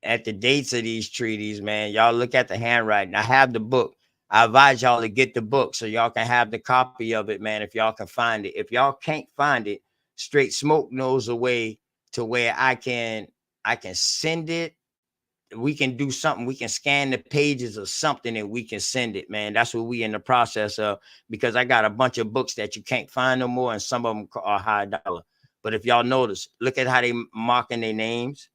at the dates of these treaties, man, y'all look at the handwriting. I have the book. I advise y'all to get the book so y'all can have the copy of it, man, if y'all can find it. If y'all can't find it, Straight Smoke knows a way to where I can send it. We can do something. We can scan the pages or something and we can send it, man. That's what we in the process of, because I got a bunch of books that you can't find no more, and some of them are high dollar. But if y'all notice, look at how they marking their names.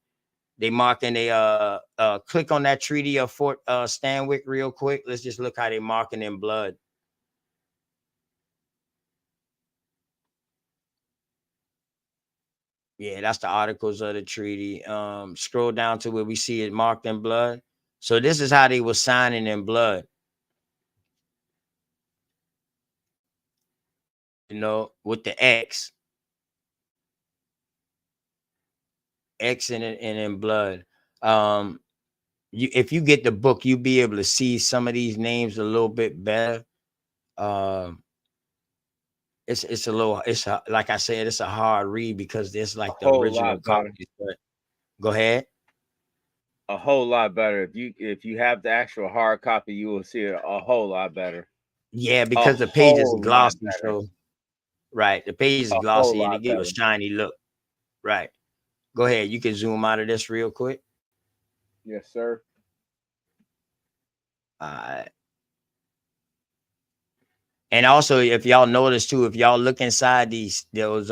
They marking a click on that Treaty of Fort Stanwix real quick. Let's just look how they marking in blood. Yeah, that's the articles of the treaty. Scroll down to where we see it marked in blood. So this is how they were signing in blood. You know, with the X in it and in blood. If you get the book, you'll be able to see some of these names a little bit better. It's a little, like I said, it's a hard read because there's like the original copies. But go ahead. A whole lot better. If you have the actual hard copy, you will see it a whole lot better. Yeah, because the page is glossy. So right, the page is glossy and it gives a shiny look. Right. Go ahead. You can zoom out of this real quick. Yes, sir. All right. And also, if y'all notice too, if y'all look inside those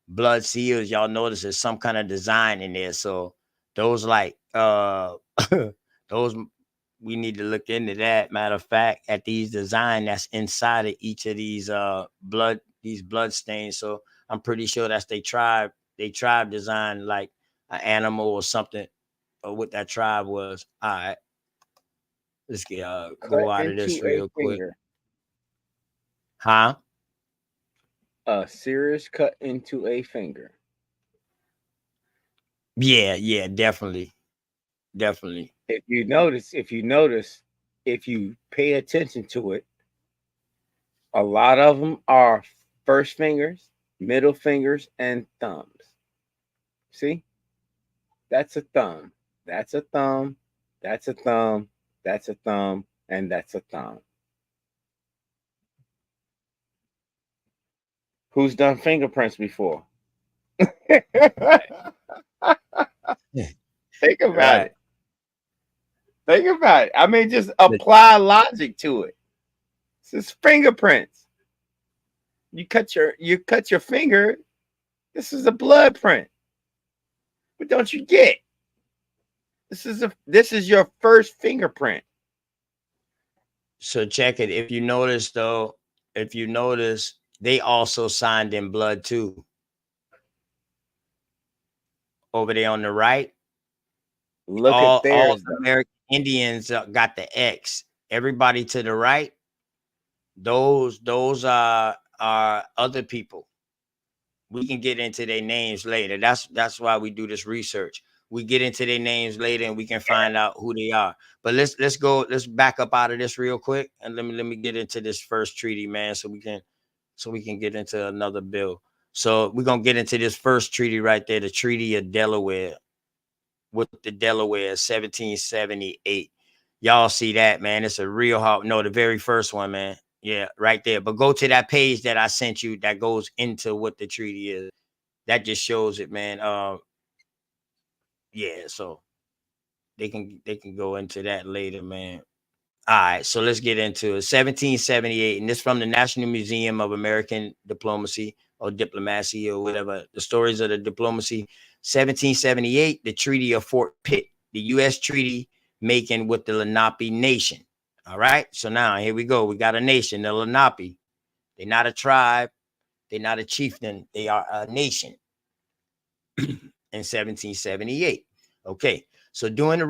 blood seals, y'all notice there's some kind of design in there. So those like those we need to look into that. Matter of fact, at these design that's inside of each of these blood stains. So I'm pretty sure that's they tribe design, like an animal or something, or what that tribe was. All right. Let's get go out of this real quick. Huh? A serious cut into a finger. Yeah, definitely. If you pay attention to it, a lot of them are first fingers, middle fingers, and thumbs. See? That's a thumb. That's a thumb. That's a thumb. That's a thumb. And that's a thumb. Who's done fingerprints before? Think about it. Think about it. I mean, just apply logic to it. This is fingerprints. You cut your finger. This is a blood print. But don't you get? This is your first fingerprint. So check it. If you notice, they also signed in blood too. Over there on the right. Look all, at theirs. All the American Indians got the X. Everybody to the right, those are other people. We can get into their names later. That's why we do this research. We get into their names later and we can find out who they are. But let's back up out of this real quick and let me get into this first treaty, man, so we can get into another bill. So we're gonna get into this first treaty right there, the Treaty of Delaware. With the Delaware 1778. Y'all see that, man? It's a real hard. No, the very first one, man. Yeah, right there. But go to that page that I sent you that goes into what the treaty is. That just shows it, man. Yeah, so they can go into that later, man. All right, so let's get into it. 1778, and this from the National Museum of American Diplomacy or Diplomacy or whatever. The stories of the diplomacy. 1778, the Treaty of Fort Pitt, the U.S. treaty making with the Lenape Nation. All right, so now here we go. We got a nation, the Lenape. They're not a tribe. They're not a chieftain. They are a nation in 1778. Okay, so during the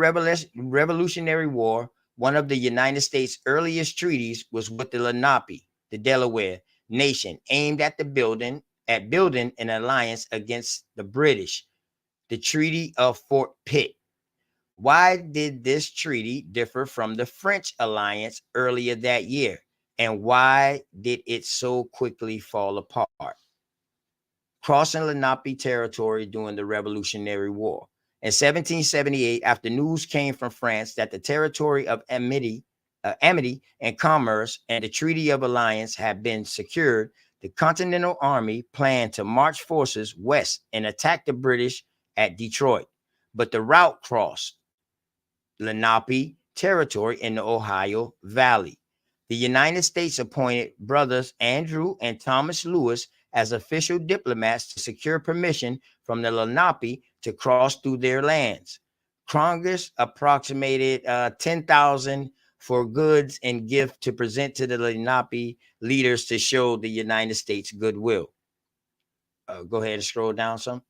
Revolutionary War, one of the United States' earliest treaties was with the Lenape, the Delaware nation, aimed at building an alliance against the British. The Treaty of Fort Pitt. Why did this treaty differ from the French alliance earlier that year? And why did it so quickly fall apart? Crossing Lenape territory during the Revolutionary War. In 1778, after news came from France that the territory of amity and commerce and the Treaty of Alliance had been secured, the Continental Army planned to march forces west and attack the British at Detroit, but the route crossed Lenape territory in the Ohio Valley. The United States appointed brothers Andrew and Thomas Lewis as official diplomats to secure permission from the Lenape to cross through their lands. Congress approximated 10,000 for goods and gift to present to the Lenape leaders to show the United States goodwill. Go ahead and scroll down some.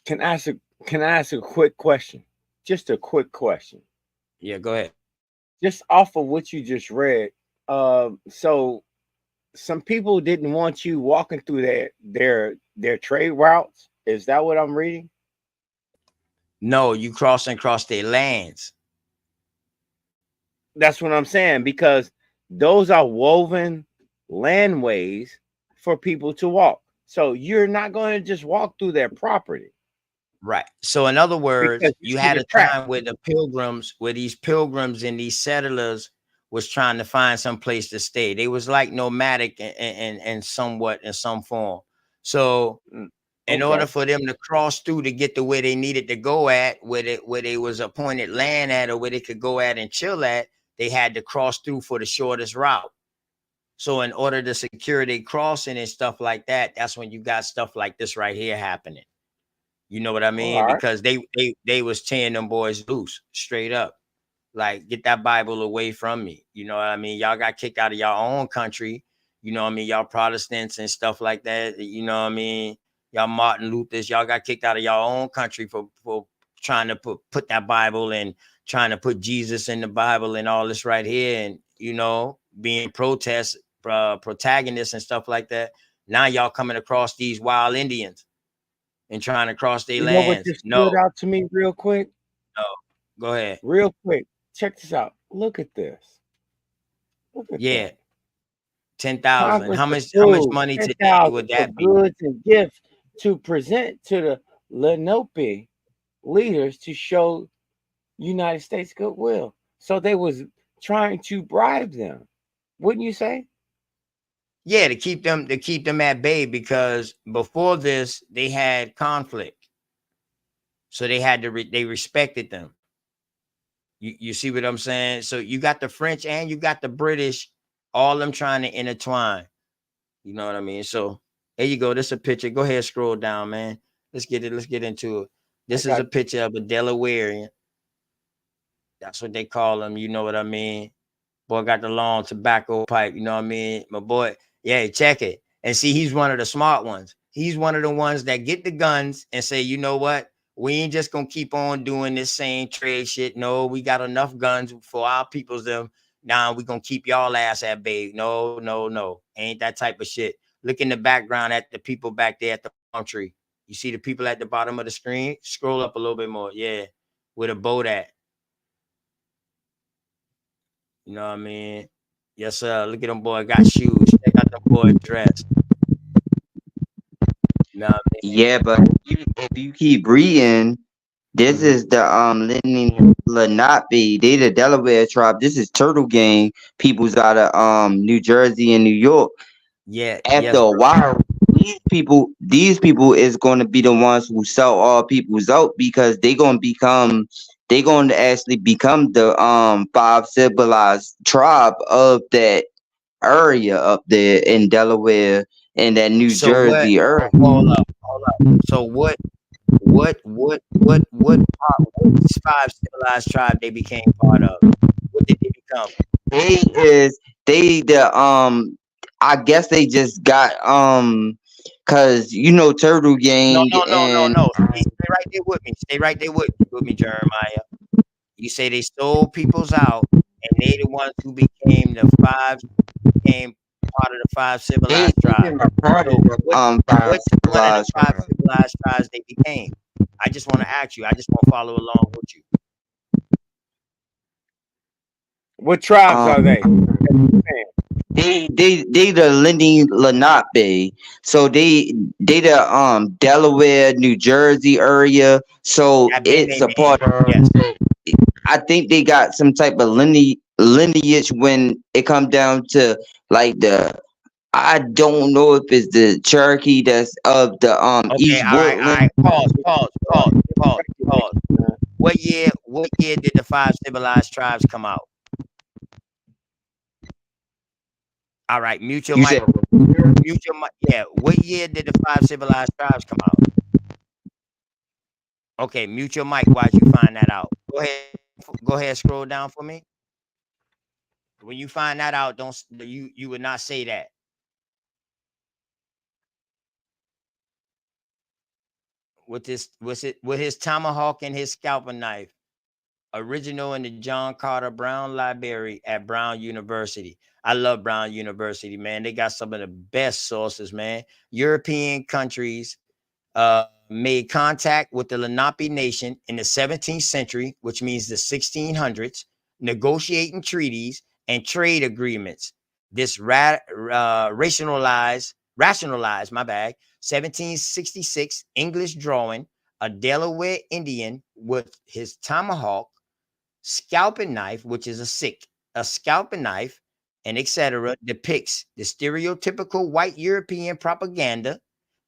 Can I ask a quick question? Just a quick question. Yeah, go ahead. Just off of what you just read. So some people didn't want you walking through their trade routes. Is that what I'm reading? No, you cross their lands. That's what I'm saying, because those are woven landways for people to walk. So you're not going to just walk through their property. Right. So in other words, you had a track. time where these pilgrims and these settlers was trying to find some place to stay. They was like nomadic and somewhat in some form. So in order for them to cross through to get to where they needed to go at, where they was appointed land at, or where they could go at and chill at, they had to cross through for the shortest route. So in order to secure their crossing and stuff like that, that's when you got stuff like this right here happening. You know what I mean? Right. Because they was tearing them boys loose straight up. Like, get that Bible away from me. You know what I mean? Y'all got kicked out of your own country. You know what I mean? Y'all Protestants and stuff like that. You know what I mean? Y'all Martin Luthers, y'all got kicked out of your own country for trying to put that Bible and trying to put Jesus in the Bible and all this right here. And, you know, being protagonists and stuff like that. Now y'all coming across these wild Indians and trying to cross their lands. Know what just stood out to me real quick? No, go ahead. Real quick. Check this out. Look at this. Look at that. 10,000. How much money today would that be? Goods and gifts to present to the Lenape leaders to show United States goodwill. So they was trying to bribe them. Wouldn't you say? Yeah, to keep them at bay, because before this they had conflict. So they had to they respected them. You see what I'm saying? So you got the French and you got the British, all them trying to intertwine. You know what I mean? So there you go. This is a picture. Go ahead, scroll down, man. Let's get into it. This is a picture of a Delawarean. That's what they call them. You know what I mean? Boy got the long tobacco pipe. You know what I mean? My boy, yeah, check it. And see, he's one of the smart ones. He's one of the ones that get the guns and say, you know what? We ain't just gonna keep on doing this same trade shit. No, we got enough guns for our peoples. Them now we gonna keep y'all ass at bay. No, ain't that type of shit. Look in the background at the people back there at the palm tree. You see the people at the bottom of the screen? Scroll up a little bit more. Yeah, with a boat at. You know what I mean? Yes, sir. Look at them boy got shoes. Check out them boy dress. You know what I mean? Yeah, but if you keep reading, this is the Lenape. They the Delaware tribe. This is Turtle Gang peoples out of New Jersey and New York. Yeah. After a while, these people is going to be the ones who sell all peoples out, because they going to actually become the five civilized tribe of that area up there in Delaware and that New Jersey area. Hold up. So what five civilized tribe they became part of? What did they become? I guess they just got cause you know Turtle Gang. No. Stay right there with me. Stay right there with me, Jeremiah. You say they sold peoples out, and they the ones who became part of the five civilized tribes. What five civilized tribes they became? I just want to ask you. I just want to follow along with you. What tribes are they? They the Lenape. So they the Delaware, New Jersey area. So it's a part of. Yes. I think they got some type of lineage when it comes down to like I don't know if it's the Cherokee that's of the East Woodland. Pause. What year did the five civilized tribes come out? All right, mute your You mic. said Mute your mic. Yeah. What year did the 5 civilized tribes come out? Okay, mute your mic while you find that out. Go ahead, scroll down for me. When you find that out, don't you would not say that. With his tomahawk and his scalpel knife, original in the John Carter Brown Library at Brown University. I love Brown University, man. They got some of the best sources, man. European countries made contact with the Lenape Nation in the 17th century, which means the 1600s, negotiating treaties and trade agreements. This rationalized, my bad, 1766 English drawing, a Delaware Indian with his tomahawk, scalping knife, which is a scalping knife, and etc., depicts the stereotypical white European propaganda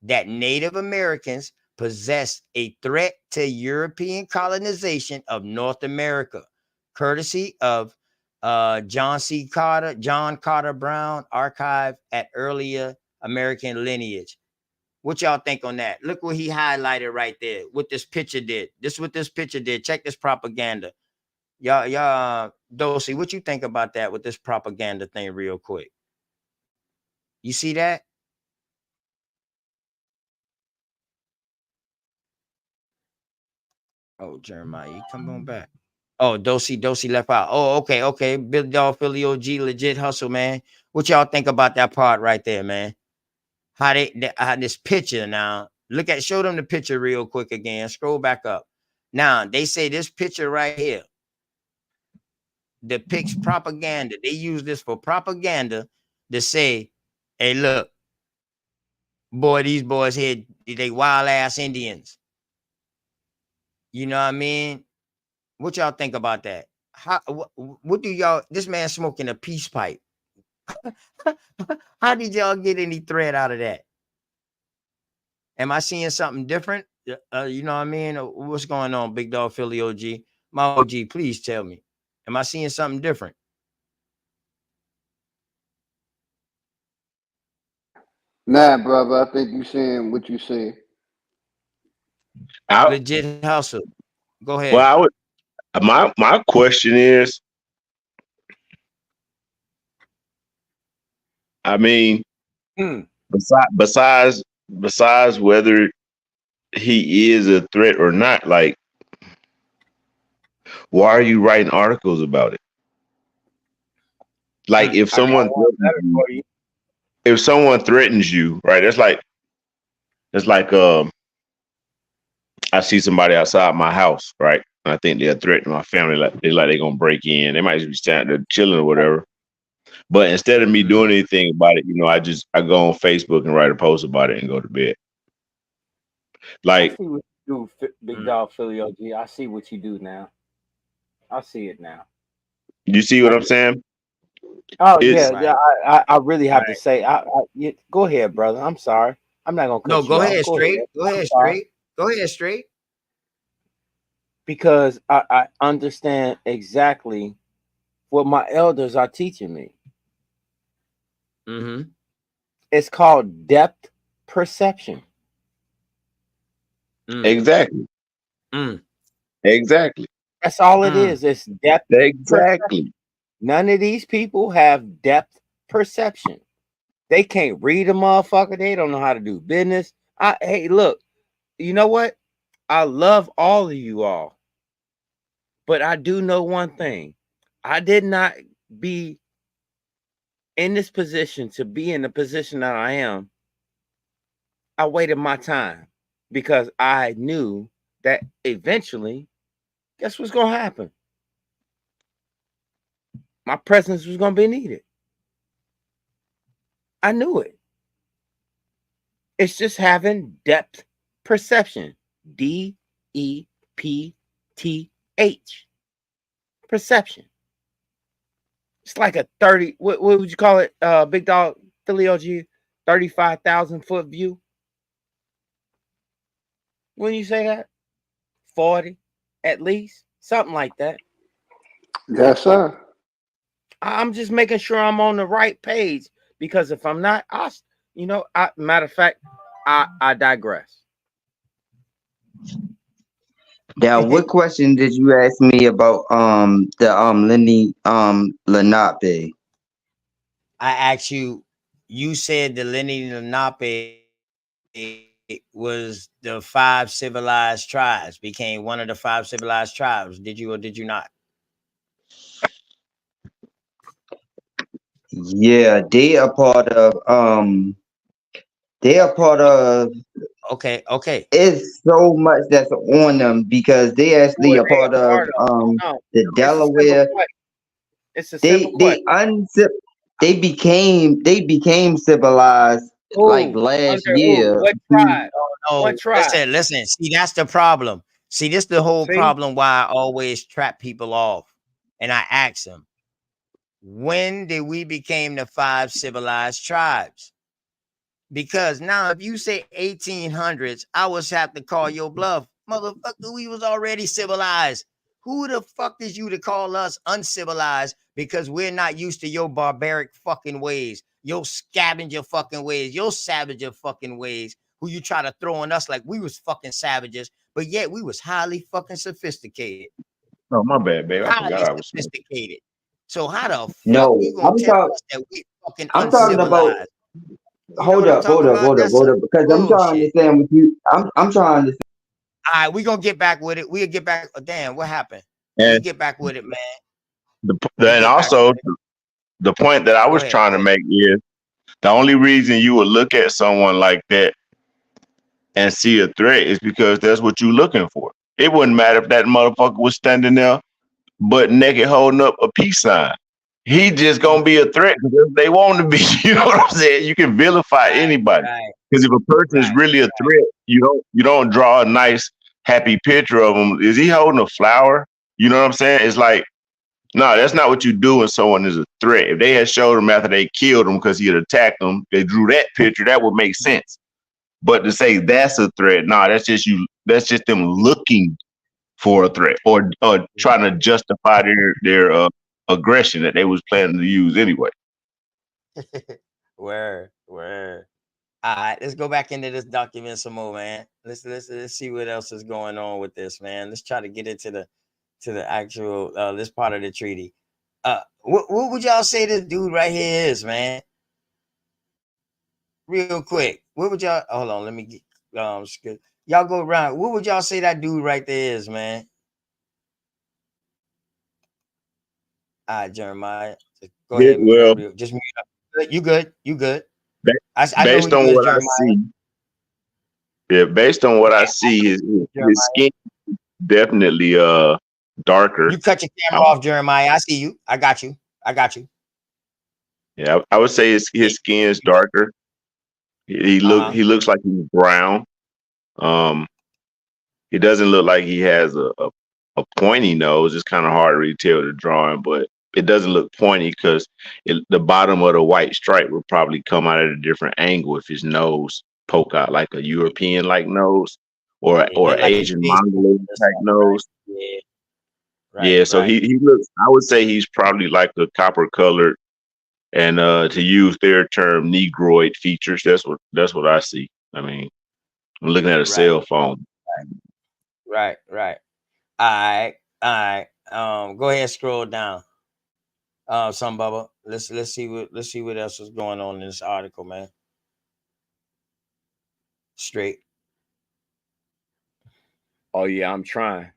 that Native Americans possessed a threat to European colonization of North America, courtesy of John Carter Brown archive at earlier American lineage. What y'all think on that? Look what he highlighted right there. What this picture did. This is what this picture did. Check this propaganda. Y'all, Dosey, what you think about that with this propaganda thing real quick? You see that? Oh, Jeremiah, you come on back. Oh, Dosey left out. Oh, okay. Big Dog, Philly OG, legit hustle, man. What y'all think about that part right there, man? How this picture now. Show them the picture real quick again. Scroll back up. Now, they say this picture right here depicts propaganda. They use this for propaganda to say, hey, look, boy, these boys here, they wild ass Indians. You know what I mean? What y'all think about that? What do y'all, this man smoking a peace pipe. How did y'all get any threat out of that? Am I seeing something different? You know what I mean? What's going on, Big Dog Philly OG? My OG, please tell me. Am I seeing something different? Nah, brother, I think you saying what you saying. Legit hustle. Go ahead. Well, I would. My question is, I mean, besides whether he is a threat or not, like, why are you writing articles about it? Like, if someone threatens you, right? That's like I see somebody outside my house, right? And I think they're threatening my family, like they're gonna break in. They might just be standing there chilling or whatever. But instead of me doing anything about it, I go on Facebook and write a post about it and go to bed. Like, I see what you do, Big Dog Philly OG. I see what you do now. I see it now. You see what I'm saying? Oh yeah. I really have to say, go ahead, brother. I'm sorry. I'm not gonna cut you go off. ahead, straight. Go ahead, straight. Go ahead, straight. Because I understand exactly what my elders are teaching me. Mm-hmm. It's called depth perception. Exactly. Exactly. That's all it is. It's depth. Exactly. Perception. None of these people have depth perception. They can't read a motherfucker. They don't know how to do business. Hey, look, you know what? I love all of you all. But I do know one thing. I did not be in this position to be in the position that I am. I waited my time because I knew that eventually, guess what's going to happen? My presence was going to be needed. I knew it. It's just having depth perception. DEPTH. Perception. It's like a 30, what would you call it, Big Dog Philly OG? 35,000 foot view? Wouldn't you say that? 40 at least? Something like that. Yes, sir. I'm just making sure I'm on the right page Because if I'm not, matter of fact, I digress. Now, what question did you ask me about the Lenny Lenape? I asked you. You said the Lenni Lenape was the 5 civilized tribes, became one of the 5 civilized tribes. Did you or did you not? Yeah, they are part of Okay. it's so much that's on them because they actually Who are are they part a of part of? No, the it's a simple Delaware. question. It's a simple question. They became civilized like Who? last Under who? year. What tribe? No, What tribe? listen. See, that's the problem. See, this the whole See? problem why I always trap people off. And I ask them, when did we became the 5 civilized tribes? Because now if you say 1800s, I would have to call your bluff. Motherfucker, we was already civilized. Who the fuck is you to call us uncivilized because we're not used to your barbaric fucking ways, your scavenger fucking ways, your savager fucking ways, who you try to throw on us like we was fucking savages, but yet we was highly fucking sophisticated. Oh, my bad, babe. I Highly forgot I was. sophisticated. So how the fuck No, you gonna tell us that we fucking I'm talking about uncivilized? You know what I'm talking about? That's hold up, because I'm trying to bullshit. understand what you. I'm trying to understand. All right, we're gonna get back with it. We'll get back. Oh, damn, what happened? We And get back with it, man. and also the point that I Go was ahead. trying to make is the only reason you would look at someone like that and see a threat is because that's what you're looking for. It wouldn't matter if that motherfucker was standing there butt naked holding up a peace sign. He just gonna be a threat because they want to be. You know what I'm saying? You can vilify anybody because if a person is really a threat, you don't draw a nice happy picture of him. Is he holding a flower? You know what I'm saying? It's like, no, that's not what you do when someone is a threat. If they had showed him after they killed him because he had attacked them, they drew that picture, that would make sense. But to say that's a threat, nah, that's just you. That's just them looking for a threat or trying to justify their aggression that they was planning to use anyway. Word. All right, let's go back into this document some more, man. Let's see what else is going on with this, man. Let's try to get into the actual this part of the treaty. What would y'all say this dude right here is, man? Real quick, what would y'all hold on? Let me get y'all go around. What would y'all say that dude right there is, man? All right, Jeremiah, go ahead. Well, just mute up. You good? I know based who on you is, what I Jeremiah. see, based on what I see, his skin definitely darker. You cut your camera off, Jeremiah. I see you. I got you. Yeah, I would say his skin is darker. He looks like he's brown. He doesn't look like he has a pointy nose. It's kind of hard to really tell the drawing, but it doesn't look pointy because the bottom of the white stripe would probably come out at a different angle if his nose poke out like a European like nose or Asian Mongolian type nose. Yeah. So he looks. I would say he's probably like a copper colored, and to use their term, negroid features. That's what I see. I mean, I'm looking at a cell phone. Right. All right. Go ahead, scroll down. Some Bubba. Let's see what else is going on in this article, man. Straight. Oh yeah, I'm trying.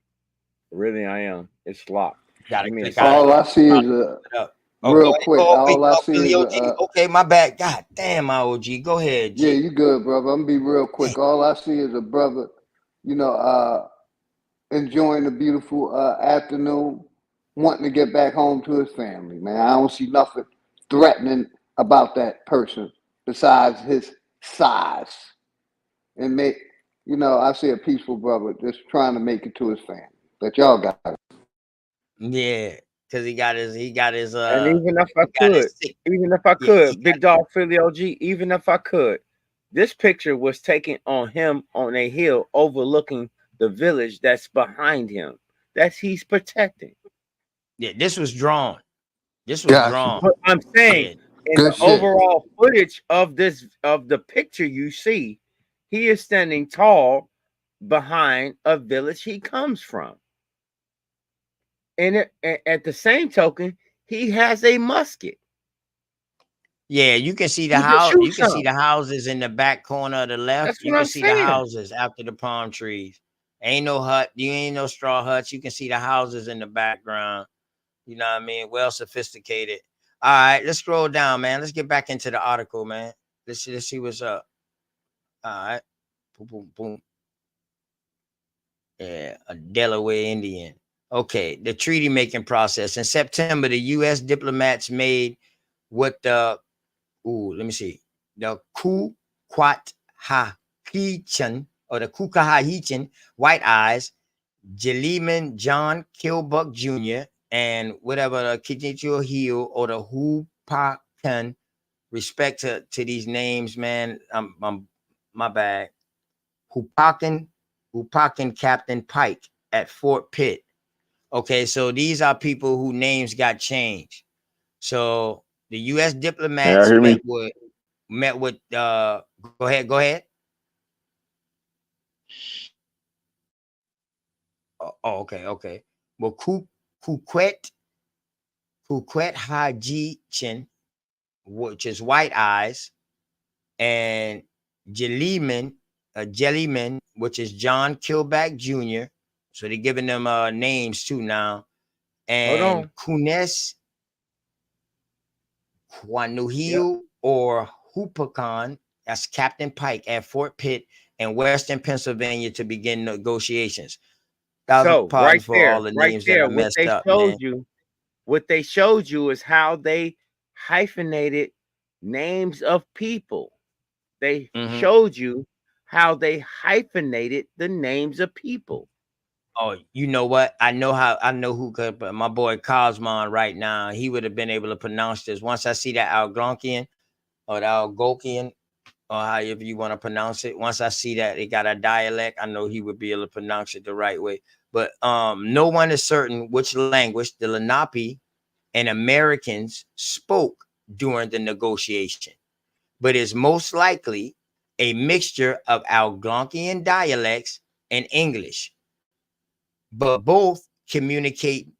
Really, I am. It's locked. All I see is real quick. All I see is okay, my bad. God damn, my OG. Go ahead, G. Yeah, you good, brother. I'm gonna be real quick. All I see is a brother, enjoying a beautiful afternoon, wanting to get back home to his family, man. I don't see nothing threatening about that person besides his size. And I see a peaceful brother just trying to make it to his family. But y'all got it. Yeah, because he got his and even if I could, Big Dog Philly OG, even if I could, this picture was taken on him on a hill overlooking the village that's behind him, that he's protecting. Yeah, this was drawn. But I'm saying in Good the shit. overall footage of the picture you see, he is standing tall behind a village he comes from. And at the same token, he has a musket. Yeah, you can see the He can house. shoot You can see the something. houses in the back corner of the left. That's You what can I'm see the saying. houses after the palm trees. Ain't no hut. You ain't no straw huts. You can see the houses in the background. You know what I mean? Well sophisticated. All right, let's scroll down, man. Let's get back into the article, man. Let's see what's up. All right. Boom, boom, boom. Yeah, a Delaware Indian. Okay, the treaty making process. In September, the U.S. diplomats made what the let me see, the Kukwatahichan or the Kukahichan White Eyes, Jeliman John Kilbuck Jr. and whatever the Kijicho Hill or the Hupakan. Respect to these names, man. I'm my bad. Hupakan Captain Pike at Fort Pitt. Okay, so these are people whose names got changed. So the U.S. Can y'all diplomats hear me? met with go ahead. Okay. Well, Kukwet Haji Chin, which is White Eyes, and Jellyman, which is John Kilback Jr. So they're giving them names too now. Hold And on. Kunes Yep. Kwanuhil or Hupakan, that's Captain Pike at Fort Pitt in Western Pennsylvania to begin negotiations. So Pardon for all the right names that I there, what messed they up, showed man. you, is how they hyphenated names of people. They showed you how they hyphenated the names of people. Oh, you know what? I know who could, but my boy Cosmon right now, he would have been able to pronounce this. Once I see that Algonquian or the Algonquian, or however you want to pronounce it, once I see that it got a dialect, I know he would be able to pronounce it the right way. But no one is certain which language the Lenape and Americans spoke during the negotiation, but it's most likely a mixture of Algonquian dialects and English. But both communicated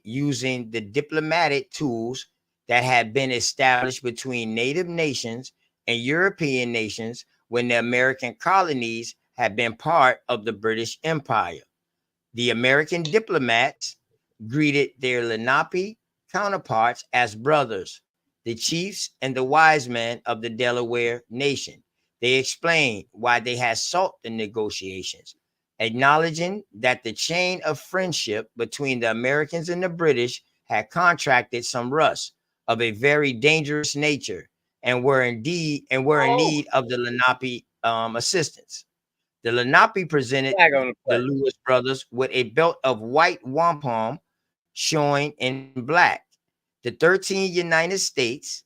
using the diplomatic tools that had been established between native nations and European nations when the American colonies had been part of the British Empire. The American diplomats greeted their Lenape counterparts as brothers, the chiefs and the wise men of the Delaware nation. They explained why they had sought the negotiations, acknowledging that the chain of friendship between the Americans and the British had contracted some rust of a very dangerous nature and were in need of the Lenape assistance. The Lenape presented the Lewis brothers with a belt of white wampum showing in black. The 13 United States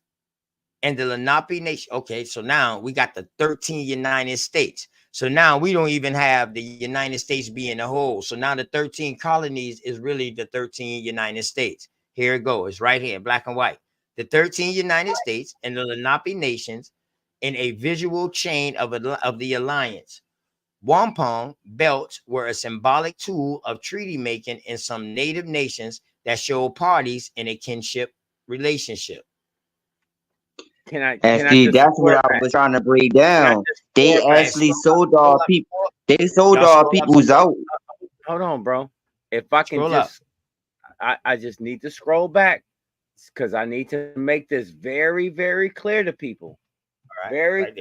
and the Lenape nation. Okay, so now we got the 13 United States. So now we don't even have the United States being a whole. So now the 13 colonies is really the 13 United States. Here it goes. It's right here, black and white. The 13 United States and the Lenape nations in a visual chain of the alliance. Wampum belts were a symbolic tool of treaty making in some native nations that showed parties in a kinship relationship. And see, that's what I was trying to break down. They actually sold our people. They sold our peoples out. Hold on, bro. If I can I just need to scroll back because I need to make this very, very clear to people. All right,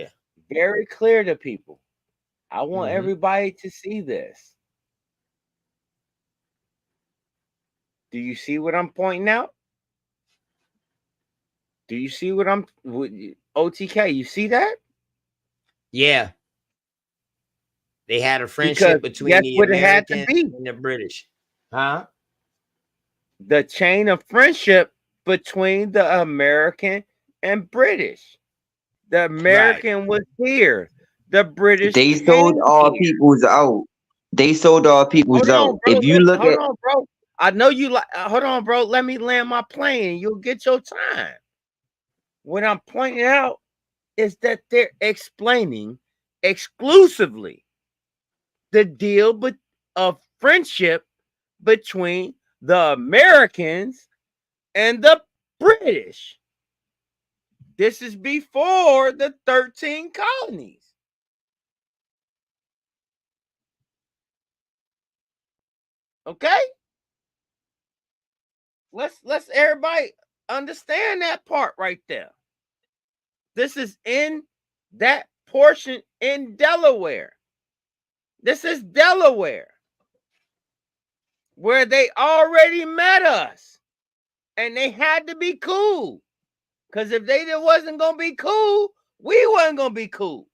very clear to people. I want everybody to see this. Do you see what I'm pointing out? Do you see what I'm OTK? You see that? Yeah. They had a friendship between the Americans and the British. Huh? The chain of friendship between the American and British. The American was here. The British They sold our peoples out. They sold our peoples out. If you look hold at, on, bro. I know you like. Hold on, bro. Let me land my plane. You'll get your time. What I'm pointing out is that they're explaining exclusively the deal of friendship between the Americans and the British. This is before the 13 colonies. Okay? Let's everybody understand that part right there. This is in that portion in Delaware. This is Delaware, where they already met us. And they had to be cool. Because if they wasn't going to be cool, we wasn't going to be cool.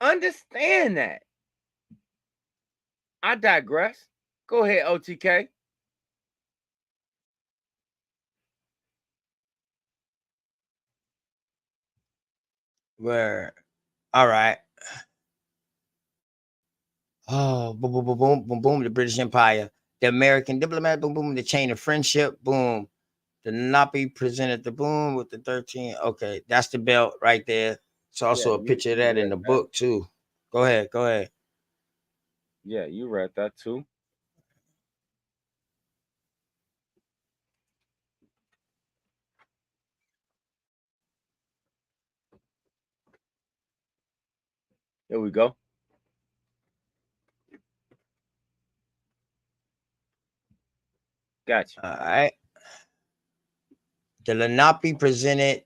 Understand that. I digress. Go ahead, OTK. Where, all right. Oh, boom, boom, boom, boom, boom, boom. The British Empire, the American diplomat, boom, boom. The chain of friendship, boom. The Napi presented the boom with the 13. Okay, that's the belt right there. It's also a picture of that in the book too. Go ahead, go ahead. Yeah, you read that too. Here we go. Gotcha. All right. The Lenape presented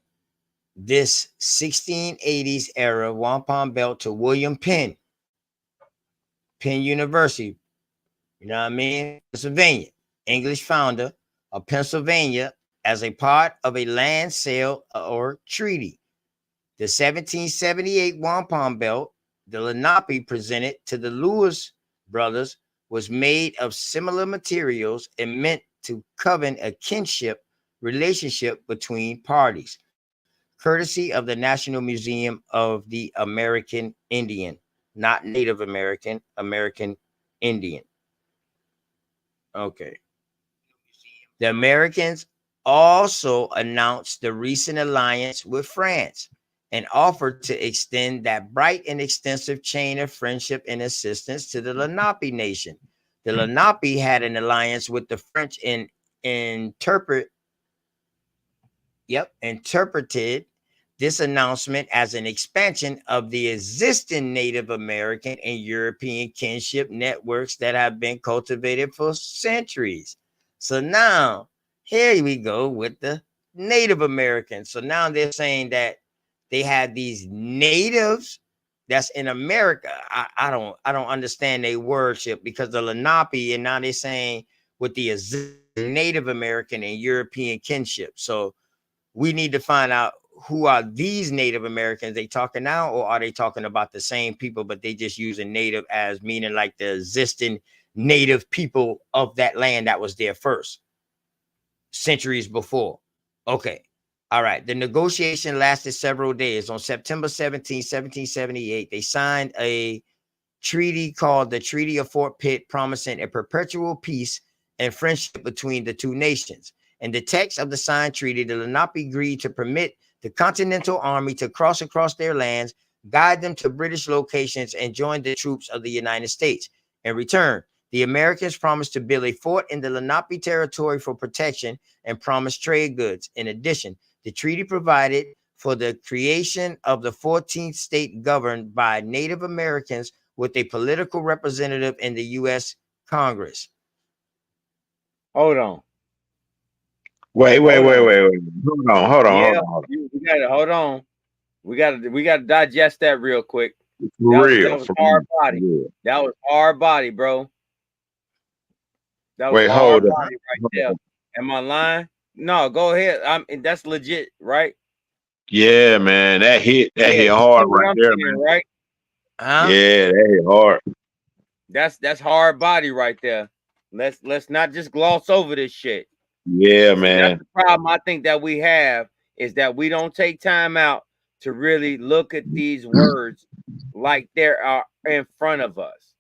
this 1680s era wampum belt to William Penn, Penn University, you know what I mean? Pennsylvania, English founder of Pennsylvania, as a part of a land sale or treaty. The 1778 wampum belt the Lenape presented to the Lewis brothers was made of similar materials and meant to coven a kinship relationship between parties, courtesy of the National Museum of the American Indian, not Native American, American Indian. Okay. The Americans also announced the recent alliance with France and offered to extend that bright and extensive chain of friendship and assistance to the Lenape nation. The Lenape had an alliance with the French and interpreted this announcement as an expansion of the existing Native American and European kinship networks that have been cultivated for centuries. So now, here we go with the Native Americans. So now they're saying that they had these natives that's in America. I don't understand their worship because the Lenape, and now they're saying with the Native American and European kinship. So we need to find out who are these Native Americans they talking now, or are they talking about the same people, but they just using native as meaning like the existing native people of that land that was there first, centuries before. Okay. All right. The negotiation lasted several days. On September 17, 1778, they signed a treaty called the Treaty of Fort Pitt, promising a perpetual peace and friendship between the two nations. In the text of the signed treaty, the Lenape agreed to permit the Continental Army to cross across their lands, guide them to British locations, and join the troops of the United States. In return, the Americans promised to build a fort in the Lenape territory for protection and promised trade goods. In addition, the treaty provided for the creation of the 14th state governed by Native Americans with a political representative in the U.S. Congress. Hold on. Wait. Hold on. We gotta hold on. We gotta digest that real quick. That was hard body. Yeah. That was hard body, bro. That was hard body right there. Am I lying? No, go ahead. That's legit, right? Yeah, man. That hit hard right there, man. Right? Yeah, that hit hard. That's hard body right there. Let's not just gloss over this shit. Yeah, man. That's the problem I think that we have is that we don't take time out to really look at these words like they are in front of us.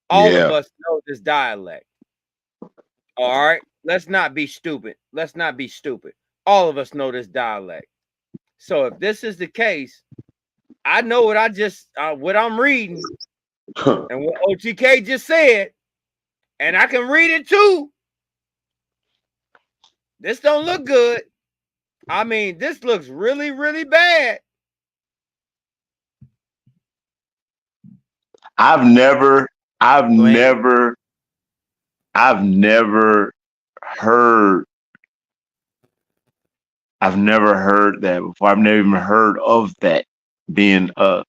All of us know this dialect. All right. let's not be stupid. Let's not be stupid. All of us know this dialect. So if this is the case, I know what what I'm reading and what OTK just said, and I can read it too. This don't look good. I mean, this looks really, really bad. I've never heard that before. I've never even heard of that being a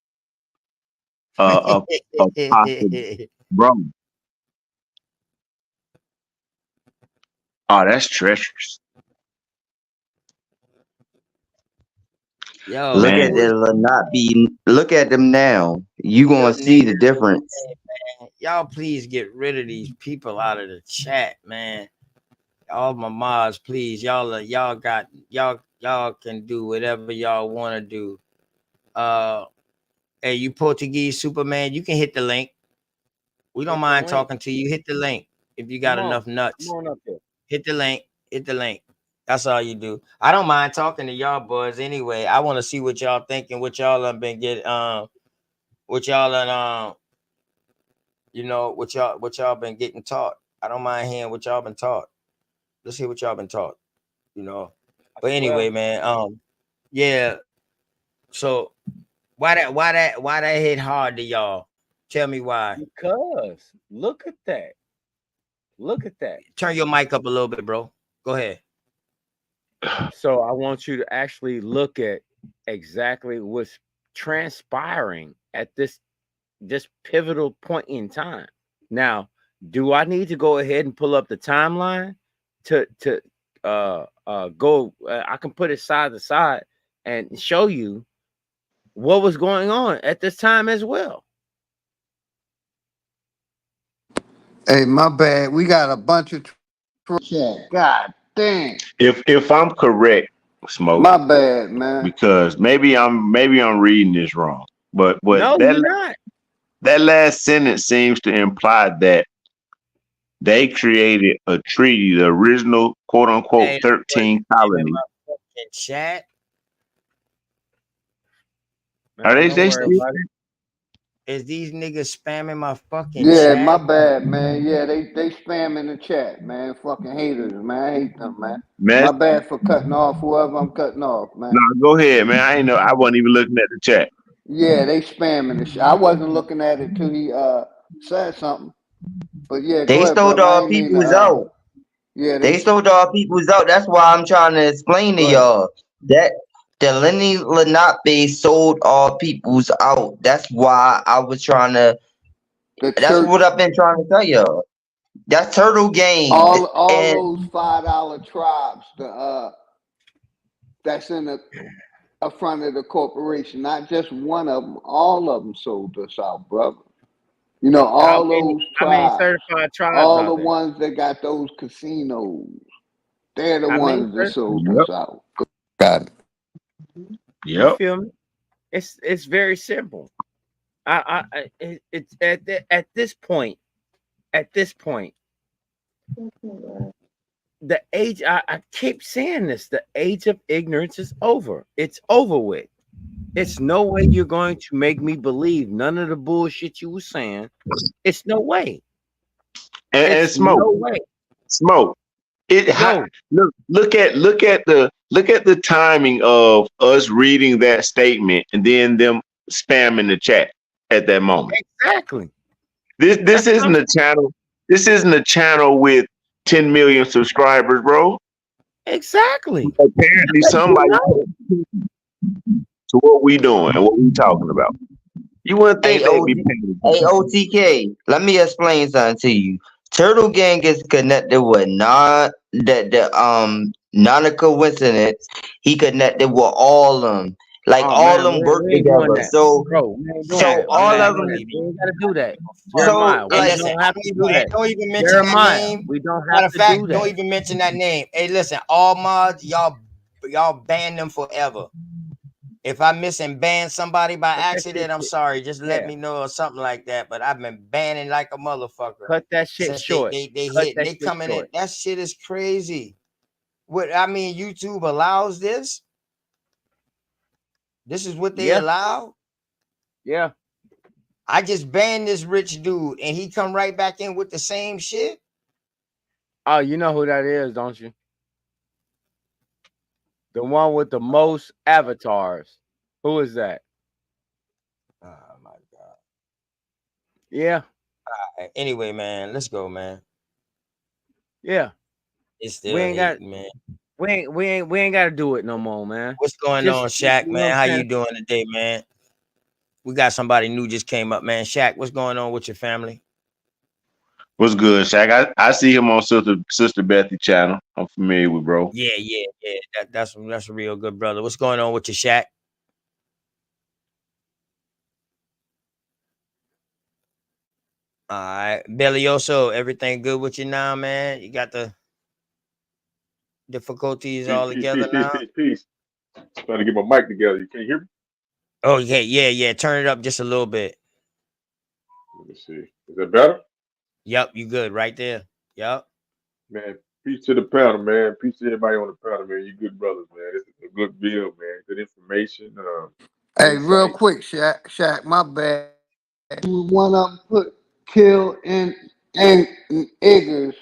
possible wrong. Oh, that's treacherous. Yo, Look at the Lenape. Look at them now. You gonna see the difference. Man, y'all please get rid of these people out of the chat, man. All my mods, please. Y'all can do whatever y'all want to do. Hey, you Portuguese Superman, you can hit the link. We don't mind talking to you. Hit the link if you got enough nuts. Come on up here. Hit the link. Hit the link. That's all you do. I don't mind talking to y'all boys anyway. I want to see what y'all thinking, what y'all have been getting, what y'all and you know, what y'all been getting taught. I don't mind hearing what y'all been taught. Let's hear what y'all been taught, you know. But anyway, man, yeah. So why that hit hard to y'all? Tell me why. Because look at that. Look at that. Turn your mic up a little bit, bro. Go ahead. So I want you to actually look at exactly what's transpiring at this pivotal point in time. Now, do I need to go ahead and pull up the timeline to go? I can put it side to side and show you what was going on at this time as well. Hey, my bad. We got a bunch of chat. God damn. If I'm correct, Smoke. My bad, man. Because maybe I'm reading this wrong. But no, you're not. That last sentence seems to imply that they created a treaty, the original quote unquote 13 colony. Chat. Are they still? Is these niggas spamming my fucking chat? chat? My bad, man. Yeah, they spamming the chat, man. Fucking haters, man. I hate them, man. My bad for cutting off whoever I'm cutting off, man. No, go ahead, man. I ain't know. I wasn't even looking at the chat. Yeah, they spamming the shit. I wasn't looking at it till he said something. But yeah, they stole our peoples out. Yeah, they stole our peoples out. That's why I'm trying to explain to y'all that the Lenny Lenape sold our peoples out. That's why I was trying to. That's what I've been trying to tell y'all. That's Turtle Gang. All those $5 tribes, that's in the front of the corporation. Not just one of them. All of them sold us out, brother. You know, all those tribes. Certified tribes all the ones that got those casinos. They're the ones that sold us out. Got it. You feel me? It's very simple. It's at this point, the age, I keep saying this, the age of ignorance is over. It's over with. It's no way you're going to make me believe none of the bullshit you were saying. It's no way. And Smoke. No way. Smoke. Look at the timing of us reading that statement and then them spamming the chat at that moment. Exactly. This isn't a channel. This isn't a channel with 10 million subscribers, bro. Exactly. Apparently somebody to what we doing and what we talking about. You wouldn't think they'd be paying. Hey, OTK, let me explain something to you. Turtle Gang is connected with not a coincidence. He connected with all of them. Like all of them work together. So all of them. We ain't gotta do that. So don't have to do that. Don't even mention that name. We don't Matter have of to fact, do that. don't even mention that name. Hey, listen, all mods, y'all ban them forever. If I miss and ban somebody by Cut that accident, shit I'm sorry. Just let Yeah. me know or something like that. But I've been banning like a motherfucker Cut that shit since short. they Cut hit. that They shit coming in. short. That shit is crazy. What I mean, YouTube allows this. This is what they Yeah. allow. Yeah. I just banned this rich dude, and he come right back in with the same shit. Oh, you know who that is, don't you? The one with the most avatars. Who is that? Oh my god. Yeah. Anyway, man, let's go, man. Yeah. It's We still ain't got hating, man. we ain't gotta do it no more, man. What's going Just on, Shaq, you know man? what How I'm you saying? doing today, man? We got somebody new just came up, man. Shaq, what's going on with your family? What's good, Shaq? I see him on Sister Bethy channel. I'm familiar with bro. Yeah. That's a real good brother. What's going on with your Shaq? All right, Bellioso, everything good with you now, man? You got the difficulties all together now? Peace. Trying to get my mic together. You can't hear me? Oh, yeah. Turn it up just a little bit. Let me see. Is that better? Yep, you good right there. Yep. Man, peace to the panel, man. Peace to everybody on the panel, man. You good brothers, man. This is a good bill, man. Good information. Hey, real Insight. quick, Shaq, my bad. One of them kill and eggers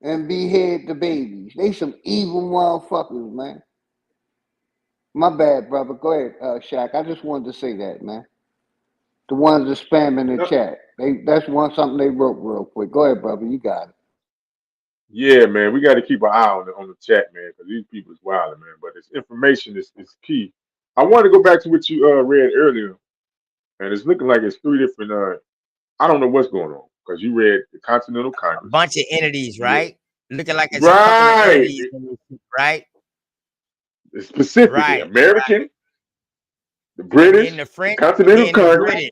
and behead the babies. They some evil motherfuckers, man. My bad, brother. Go ahead, Shaq. I just wanted to say that, man. The ones that spam in the chat. That's something they wrote real quick. Go ahead, brother. You got it. Yeah, man. We got to keep an eye on the chat, man, because these people is wild, man. But this information is key. I want to go back to what you read earlier, and it's looking like it's three different. I don't know what's going on because you read the Continental A Congress. bunch of entities, right? Looking like it's a couple of Right. entities, right? Specifically, Right. American, the And British, then the the French, Continental then the Congress. British.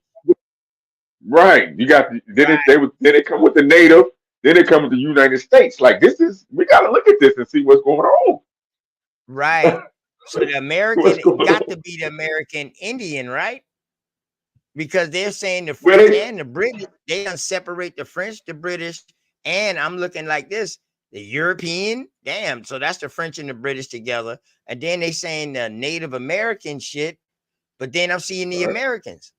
Right. You got then they come with the native, then they come with the United States. Like we gotta look at this and see what's going on. Right. So the What's American going got on? to be the American Indian, right? Because they're saying the Well, French and the British, they don't separate the French, the British, and I'm looking like this, the European. Damn, so that's the French and the British together. And then they saying the Native American shit, but then I'm seeing the Americans.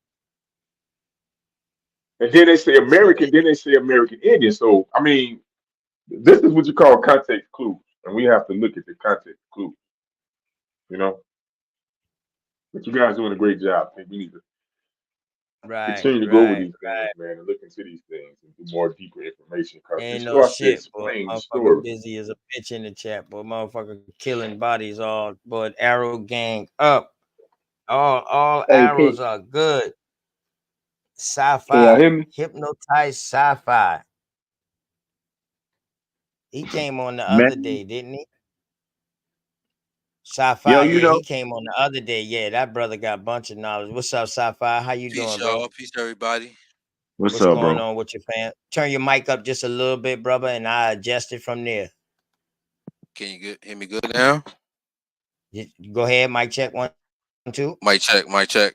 And then they say American, then they say American Indian. So I mean, this is what you call context clues. And we have to look at the context clues, you know. But you guys doing a great job. I think we need to continue to go over these things, man, and look into these things and do more deeper information because it Ain't no starts to shit, boy. explain the Motherfucker story. busy as a bitch in the chat, boy. Motherfucker killing bodies all, boy. Arrow gang up. All Hey, arrows are good. can y'all Sci-fi. hear me? Hypnotized sci-fi. He came on the other day, didn't he? Sci-fi, you yeah, know, he came on the other day. Yeah, that brother got a bunch of knowledge. What's up, Sci-fi? How you peace, doing, bro? y'all. Peace, everybody. What's What's up, going bro? on with your fan? Turn your mic up just a little bit, brother, and I adjust it from there. Can you hear me good now? Go ahead, mic check 1, 2. Mic check, mic check,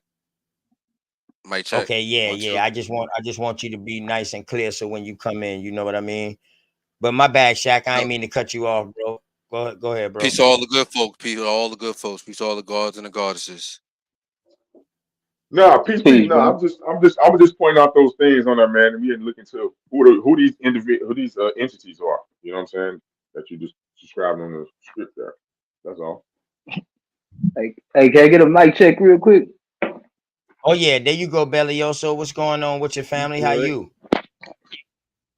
mic check. Okay, yeah. 1, 2. I just want you to be nice and clear so when you come in, you know what I mean. But my bad, Shaq. I ain't mean to cut you off, bro. Go ahead, bro. Peace to all the good folks. Peace to all the good folks. Peace to all the gods and the goddesses. No, peace. No, I was just pointing out those things on that, man. And we had to look into who these entities are. You know what I'm saying? That you just described on the script there. That's all. Hey, can I get a mic check real quick? Oh yeah, there you go, Bellioso. What's going on with your family? How you?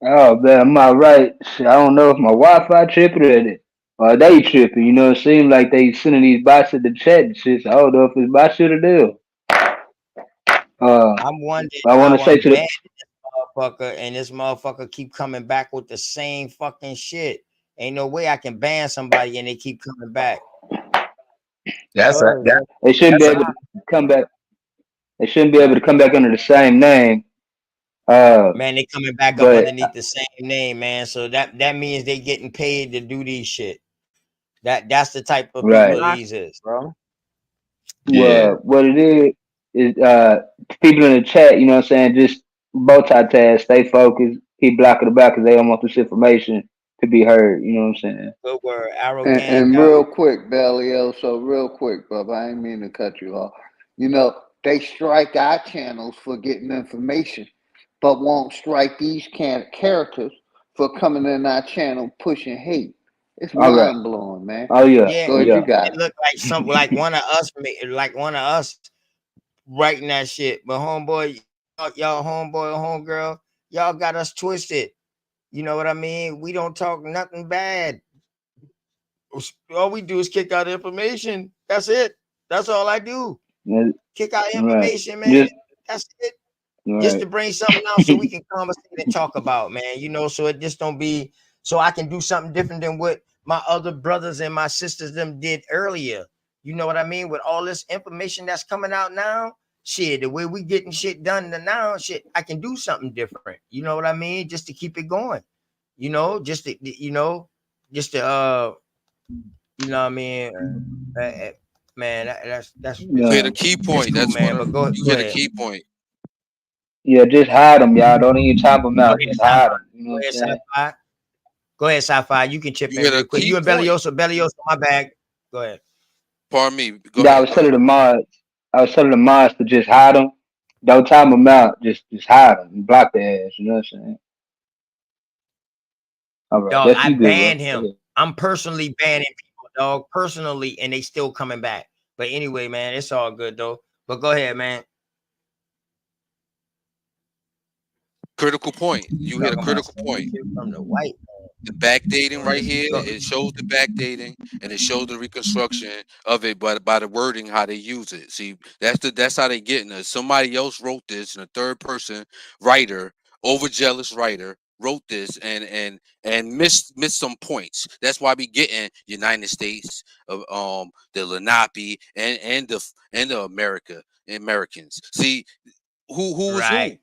Oh man, I'm all right. Shit, I don't know if my Wi-Fi tripping or they tripping. You know, it seems like they sending these bots in the chat and shit. So I don't know if it's my shit or them. I'm wondering I want how to say I'm to the bad this motherfucker, and this motherfucker keep coming back with the same fucking shit. Ain't no way I can ban somebody and they keep coming back. they shouldn't be able to come back. They shouldn't be able to come back under the same name. Man, they coming back up But underneath the same name, man. So that means they getting paid to do these shit. That's the type of right. people these is, bro. Yeah. What it is people in the chat, you know what I'm saying, just multitask, stay focused, keep blocking the back because they don't want this information to be heard, you know what I'm saying? Good word. Arrow And, gang, and dog. real quick, Belial, so real quick, brother, I ain't mean to cut you off. You know, they strike our channels for getting information, but won't strike these characters for coming in our channel pushing hate. It's All right. mind blowing, man. Oh yeah. Yeah, Go Oh ahead, yeah. you got it it. looked like some like one of us, like one of us writing that shit. But homeboy, y'all homeboy or homegirl, y'all got us twisted. You know what I mean? We don't talk nothing bad. All we do is kick out information. That's it. That's all I do. Yeah, Kick out right. information, man. Just That's it. Just to right. bring something out so we can conversate and talk about, man. You know, so it just don't be so I can do something different than what my other brothers and my sisters them did earlier. You know what I mean? With all this information that's coming out now, shit, the way we getting shit done now, shit, I can do something different. You know what I mean? Just to keep it going. You know, just to just to you know what I mean? Man, that's You Yeah. hit a key it's point. cool, That's one man. of But go you go hit a ahead. key point. Yeah, just hide them, y'all. Don't even type them Go out. ahead, Just sci-fi. hide them. You know Go what ahead, I'm saying? sci-fi. Go ahead, sci-fi. You can chip You in hit a real quick. key You and point. Belioso, my bag. Go ahead. Pardon me. Go Yeah, I ahead. was Go telling ahead. the mods. I was telling the mods to just hide them. Don't time them out. Just hide them and block their ass. You know what I'm saying? All right, Dog, that's I you good, bro. banned him. Okay. I'm personally banning people, dog. Personally, and they still coming back. But anyway, man, it's all good though. But go ahead, man. Critical point. You hit a Talking about critical some point. shit from the white. The backdating right here, Go. it shows the backdating and it shows the reconstruction of it by the wording how they use it. See, that's how they getting us. Somebody else wrote this, and a third person writer, overjealous writer, wrote this and missed some points. That's why we getting United States of the Lenape and the Americans. See, who is who? Right.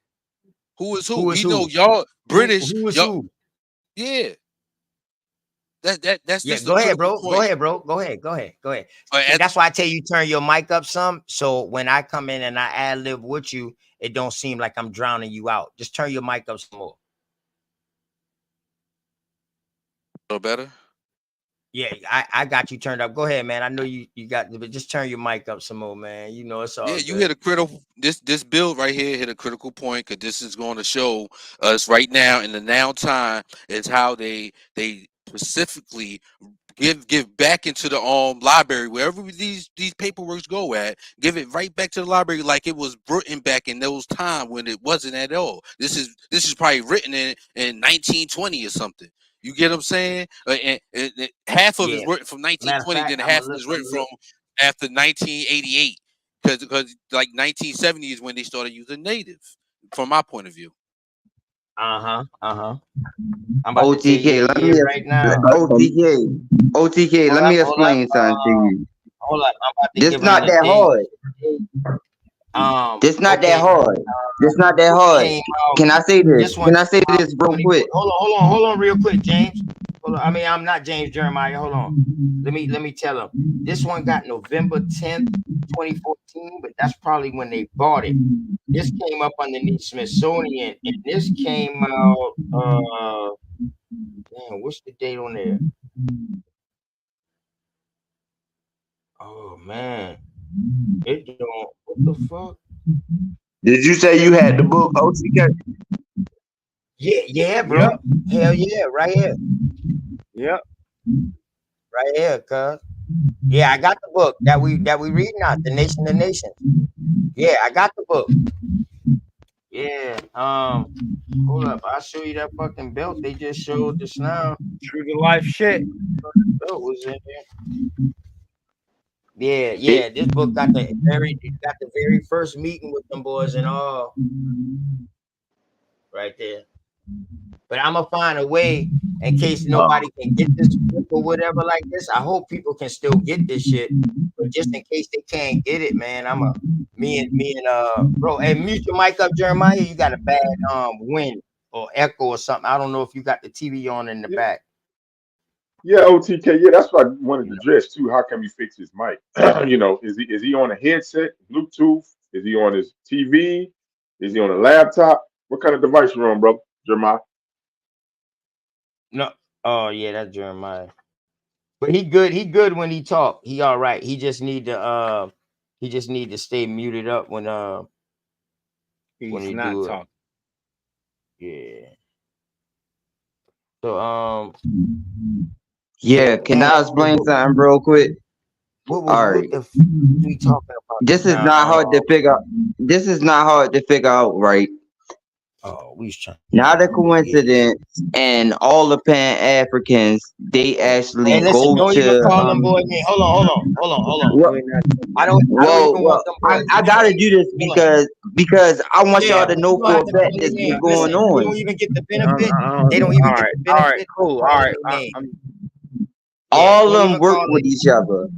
Who is who? Who is We know who? y'all British. Who is Y'all, who? yeah. That's Yeah, just a go ahead, critical bro. Go point. ahead, bro. Go ahead. Go ahead. Go ahead. At That's why I tell you turn your mic up some. So when I come in and I ad lib with you, it don't seem like I'm drowning you out. Just turn your mic up some more. a little better. Yeah, I got you turned up. Go ahead, man. I know you got, but just turn your mic up some more, man. You know it's Yeah, all you good. hit a critical. This build right here hit a critical point because this is going to show us right now in the now time is how they specifically give back into the library wherever these paperworks go at. Give it right back to the library like it was written back in those times when it wasn't at all. This is probably written in 1920 or something. You get what I'm saying? And half of it is Yeah. written from Matter of 1920, fact, then half of it is written from after 1988. Because like 1970 is when they started using native, from my point of view. I'm about to tell you OTK, the let year me right now. OTK, let me explain something to you. Hold up. I'm about to This give them not the that date. This not that Okay. hard. This not that Book hard. came out. Can I say this? This one Can I say came out this real 24. quick? Hold on, real quick, James. Hold on. I mean, I'm not James Jeremiah. Hold on. Let me tell him. This one got November 10th, 2014, but that's probably when they bought it. This came up underneath Smithsonian, and this came out. Damn, what's the date on there? Oh man, it don't. What the fuck? Did you say you had the book, OTK? Yeah, bro. Yep. Hell yeah, right here, Yep. right here, cuz. Yeah, I got the book that we reading out, The Nation of Nations. Yeah, I got the book. Yeah. Hold up, I'll show you that fucking belt they just showed just now. True to life shit. Belt was in there. Yeah. This book got the very first meeting with them boys and all right there. But I'm gonna find a way in case nobody can get this book or whatever like this. I hope people can still get this shit. But just in case they can't get it, man, me and bro. Hey, mute your mic up, Jeremiah. You got a bad wind or echo or something. I don't know if you got the TV on in the back. Yeah, OTK. Yeah, that's what I wanted to address too. How can we fix his mic? Is he on a headset, Bluetooth? Is he on his TV? Is he on a laptop? What kind of device you on, bro, Jeremiah? No, oh yeah, that's Jeremiah. But he good. He good when he talk. He all right. He just need to stay muted up when He's he not do it. talking. Yeah. So Yeah, can I explain something real quick? All right. what the we talking about This is not now? hard to figure out. This is not hard to figure out, right? Oh, we was trying. Not a coincidence, and all the Pan Africans they actually Hey, listen, go don't even to call them boy name. Hold on. Well, I don't even want well, them boys I gotta name. do this Hold on. because I want Yeah, y'all to but know you don't for have a to fact call their that's name. what's going Listen, you on. don't even get the benefit. They don't All even get right, the all right, benefit of cool. All calling right, their name. Yeah, All of don't them even work call with it. each other.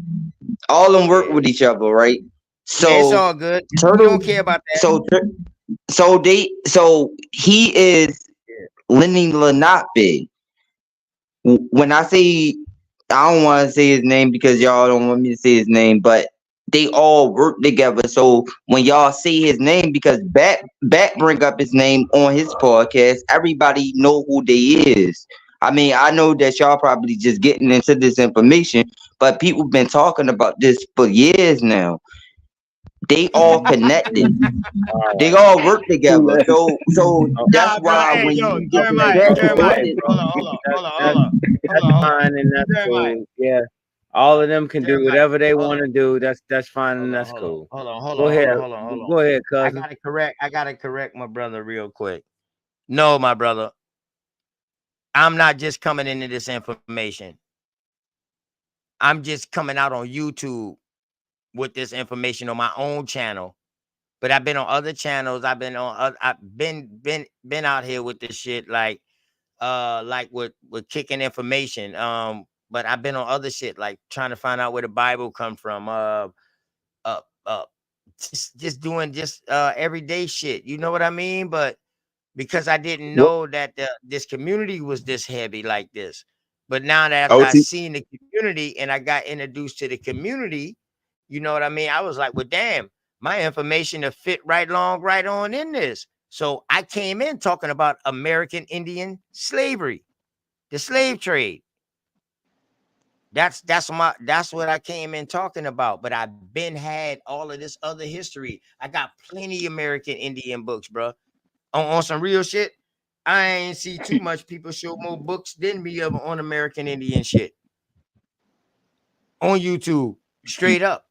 All of them work Yeah. with each other, right? Yeah, it's So all good. We Turtle, don't care about that. so he is Lenny Lenape. When I say I don't want to say his name because y'all don't want me to say his name, but they all work together. So when y'all say his name, because Bat bring up his name on his podcast, everybody know who they is. I mean, I know that y'all probably just getting into this information, but people been talking about this for years now. They all connected. They all work together. So that's Nah, bro. why Hey, when yo, you get the Jeremiah. chat going, That's fine and that's Jeremiah. cool. Yeah, all of them can do Jeremiah. whatever they Hold want on. to do. That's fine and that's Hold on. cool. Hold on. Go ahead, Hold on. go ahead, I cousin. gotta correct my brother real quick. No, my brother. I'm not just coming into this information. I'm just coming out on YouTube with this information on my own channel. But I've been on other channels. I've been out here with this shit like with kicking information. But I've been on other shit like trying to find out where the Bible come from. Uh, uh, just doing everyday shit. You know what I mean? But because I didn't What know that this community was this heavy like this. But now that after I OT? seen the community and I got introduced to the community, you know what I mean? I was like, well, damn, my information to fit right on in this. So I came in talking about American Indian slavery, the slave trade. That's what I came in talking about. But I've been had all of this other history. I got plenty American Indian books, bro. On some real shit. I ain't see too much people show more books than me of on American Indian shit on YouTube, straight up.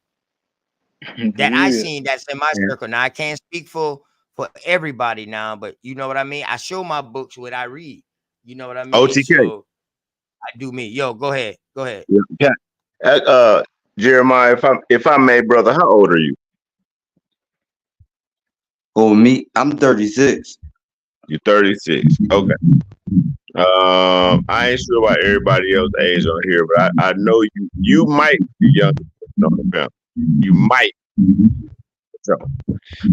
That I Yeah. seen that's in my circle. Now I can't speak for everybody now, but you know what I mean. I show my books what I read. You know what I mean. OTK. So I do me. Yo, go ahead. Go ahead. Yeah. Jeremiah, if I may, brother, how old are you? oh me, I'm 36. You're 36. Okay. I ain't sure about everybody else's age on here, but I know you might be younger than the family. You might.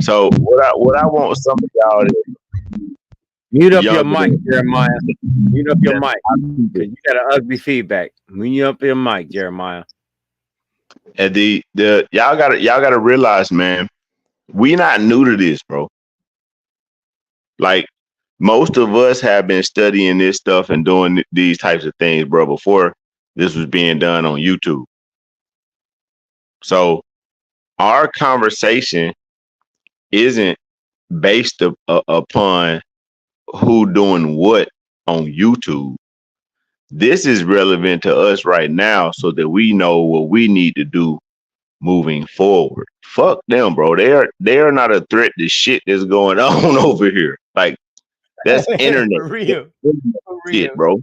So what I want some of y'all to Mute up your younger mic, than Jeremiah. Mute up your yeah, mic. Cause you got an ugly feedback. Mute up your mic, Jeremiah. and the y'all gotta realize, man, we not new to this, bro. Like most of us have been studying this stuff and doing these types of things, bro, before this was being done on YouTube. So our conversation isn't based upon who doing what on YouTube. This is relevant to us right now so that we know what we need to do moving forward. Fuck them, bro. They are not a threat to shit that's going on over here. Like that's internet For real. For shit, real. bro.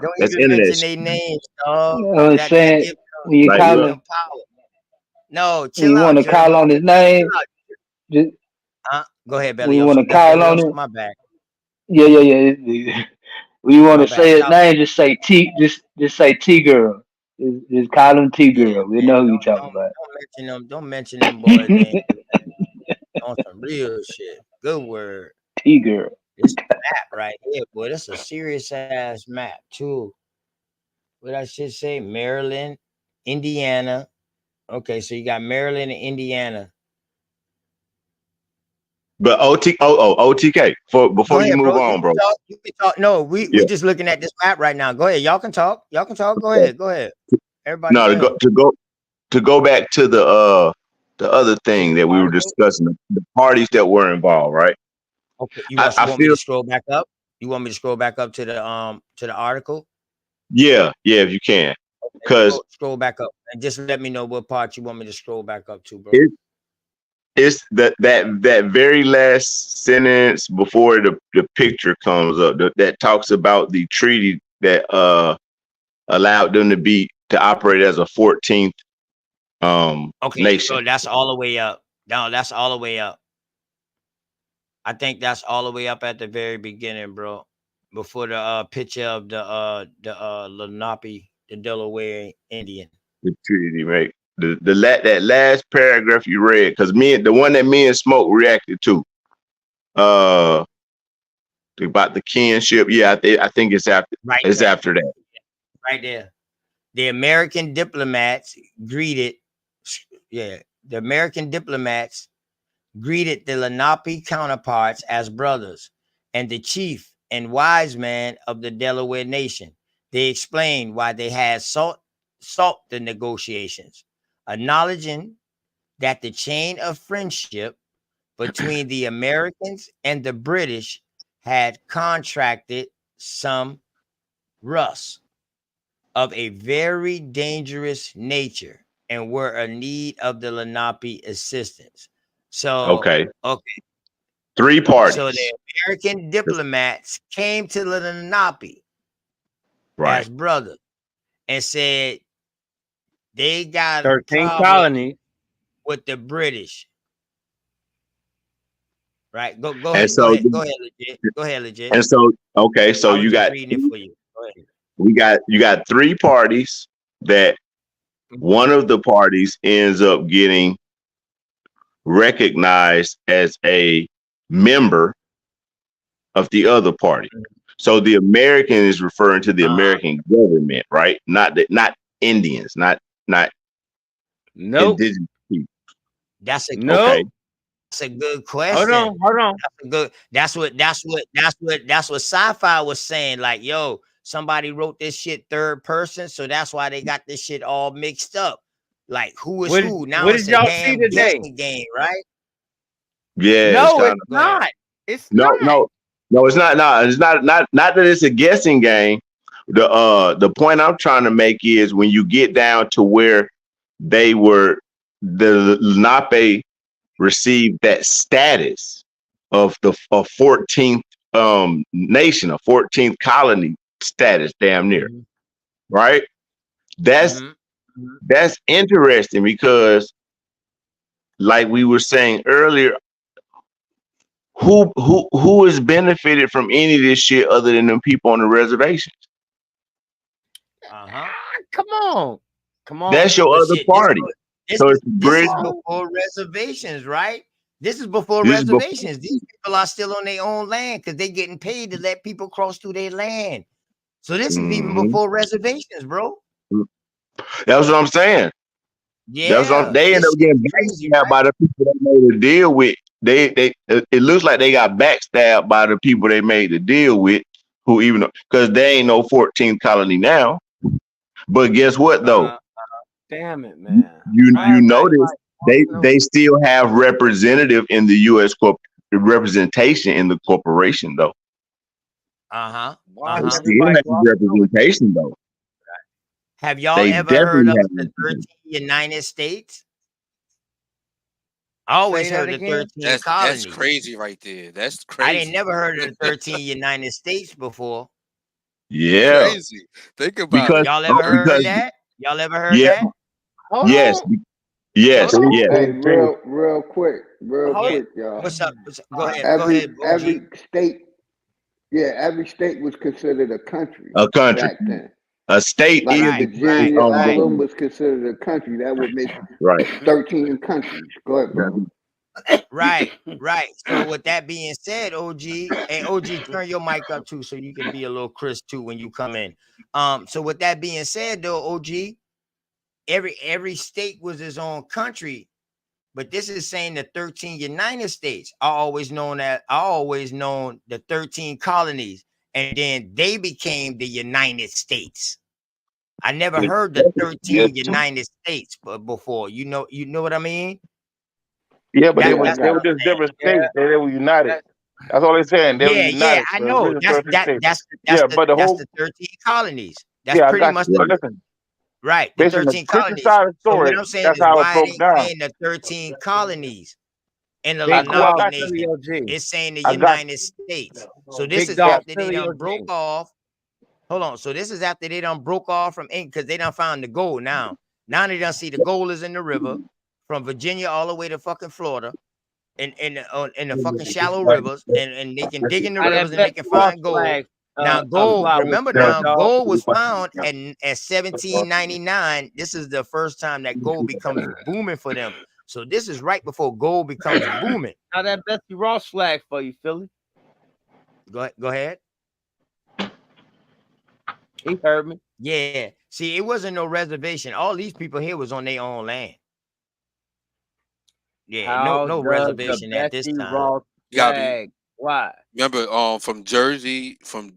Don't That's even internet mention shit. their names, dog. You know what I'm That saying? give When you Like call give look, him, them power. No, when chill you want out, to call Jeremiah. on his name, Chill out. just Go ahead, when you want Bellioso. to call on Bellioso, him, my bad. yeah. When you want My to bad. say his Stop. name, just say T, just say T girl. Just call him T Yeah, girl. We man. know who you Don't talking don't about. don't mention them. Don't mention them boys' names on some real shit. Good word. T girl. This map right here, boy. This a serious ass map too. what I should say, Maryland, Indiana. Okay, so you got Maryland and Indiana. But OTK. Go Before you ahead, move bro. on, bro. You can talk. No, we Yeah. just looking at this map right now. Go ahead. Y'all can talk. Y'all can talk. Go ahead. Go ahead. Everybody No, go ahead. to go back to the other thing that we were discussing, the parties that were involved, right? Okay. You I want me feel to scroll back up? You want me to scroll back up to the article? yeah, if you can. Because Scroll back up and just let me know what part you want me to scroll back up to, bro. it's that very last sentence before the picture comes up that talks about the treaty that allowed them to operate as a 14th Okay, nation. so that's all the way up. No, that's all the way up. I think that's all the way up at the very beginning, bro. Before the picture of the Lenape, the Delaware Indian. The treaty, right? That last paragraph you read, because the one that me and Smoke reacted to, about the kinship. Yeah, I think it's after. Right. It's after that. Right there. The American diplomats greeted. Yeah, the American diplomats greeted the Lenape counterparts as brothers and the chief and wise man of the Delaware nation. They explained why they had sought the negotiations, acknowledging that the chain of friendship between the Americans and the British had contracted some rust of a very dangerous nature and were in need of the Lenape assistance. So, Okay. 3 So parties. the American diplomats came to the Lenape Right. as brothers and said they got 13 a problem colonies with the British. Right. Go And ahead. so, Go ahead, legit. Go ahead, legit. And so, okay, so I was you just got reading it for you. Go ahead. you got 3 parties that one of the parties ends up getting recognized as a member of the other party. So the American is referring to the American government, right? Not Indians, not Nope. indigenous people. That's a Okay. That's a good question. Hold on. That's a good. That's what sci-fi was saying. Like, yo, somebody wrote this shit third person, so that's why they got this shit all mixed up. Like, who is who? Now what it's did a y'all see damn today? guessing game, right? Yeah. No, it's not. It's No, not. no, it's not. No, it's not that it's a guessing game. The point I'm trying to make is when you get down to where the Lenape received that status of the 14th nation, a 14th colony status, damn near, right? That's interesting because, like we were saying earlier, who has benefited from any of this shit other than them people on the reservations? Come on. That's your But other shit, party. This So is it's British. before reservations, right? This is before This is before- reservations. These people are still on their own land because they're getting paid to let people cross through their land. So this is even before reservations, bro. That's what I'm saying. Yeah, They end this up getting crazy, backstabbed by the people they made a deal with. It looks like they got backstabbed by the people they made the deal with, who even because they ain't no 14th colony now. But guess what though? Damn it, man. You notice they still have representative in the U.S. representation in the corporation though. They still have representation though. Have y'all They ever heard definitely of have the 13 United States? I always Say that heard the again? 13 colonies. That's crazy right there. That's I crazy. didn't never heard of the 13 United States before. Yeah. Crazy. Think about Because it. Y'all ever heard that? Y'all ever heard yeah. that? Yes. Yes. Yes. Hey, real quick, y'all. What's up? Go ahead. Every OG. state, every state was considered a country. A country. Back then. A state Like is Virginia, all of them was considered a country. That would make right. 13 countries. Go ahead, bro. Right, right. So with that being said, OG, hey OG, turn your mic up too, so you can be a little crisp too when you come in. So with that being said, though, OG, every state was its own country, but this is saying the 13 United States. I always known the 13 colonies, and then they became the United States. I never heard the 13 United States before. You know what I mean? Yeah, but That, they were that's what I'm just saying. different states. They were united. That's all they're saying. They were Yeah, united. I The know. original 13 states. Yeah, but the That's whole the 13 colonies. That's yeah, I pretty got much you. But listen, right. The based on the 13 Christian colonies. side of the So what story, I'm saying that's is, how it why it broke ain't down. saying the 13 colonies in the Big Well, I dog Lenape got nation? Philly OG. It's saying the I got United States. So this Big is dog after they Philly done OG. broke off. Hold on. So this is after they done broke off from England, because they done found the gold now. Now they done see the gold is in the river from Virginia all the way to fucking Florida. In the fucking shallow rivers, and they can dig in the How rivers that and they can Betsy Ross find gold. flag Now gold, apply with remember Big now, Dog? gold was found at 1799. This is the first time that gold becomes booming for them. So this is right before gold becomes booming. How that Betsy Ross flag for you, Philly? Go ahead. He heard me. Yeah. See, it wasn't no reservation. All these people here was on their own land. Yeah, How no does reservation the at this Betsy time. Ross You gotta be. flag fly? Remember, from Jersey, from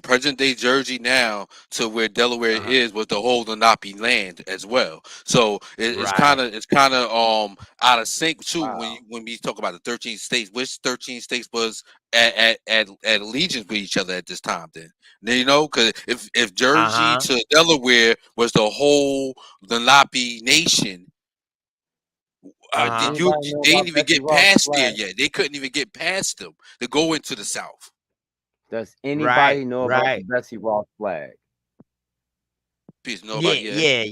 present day Jersey now to where Delaware is, was the whole Lenape land as well. So it's kind of out of sync too when we talk about the 13 states. Which 13 states was at allegiance with each other at this time? Then you know, because if Jersey to Delaware was the whole Lenape nation. They didn't even get past there yet. They couldn't even get past them to go into the South. Does anybody know about the Betsy Ross flag? Please know about Yeah.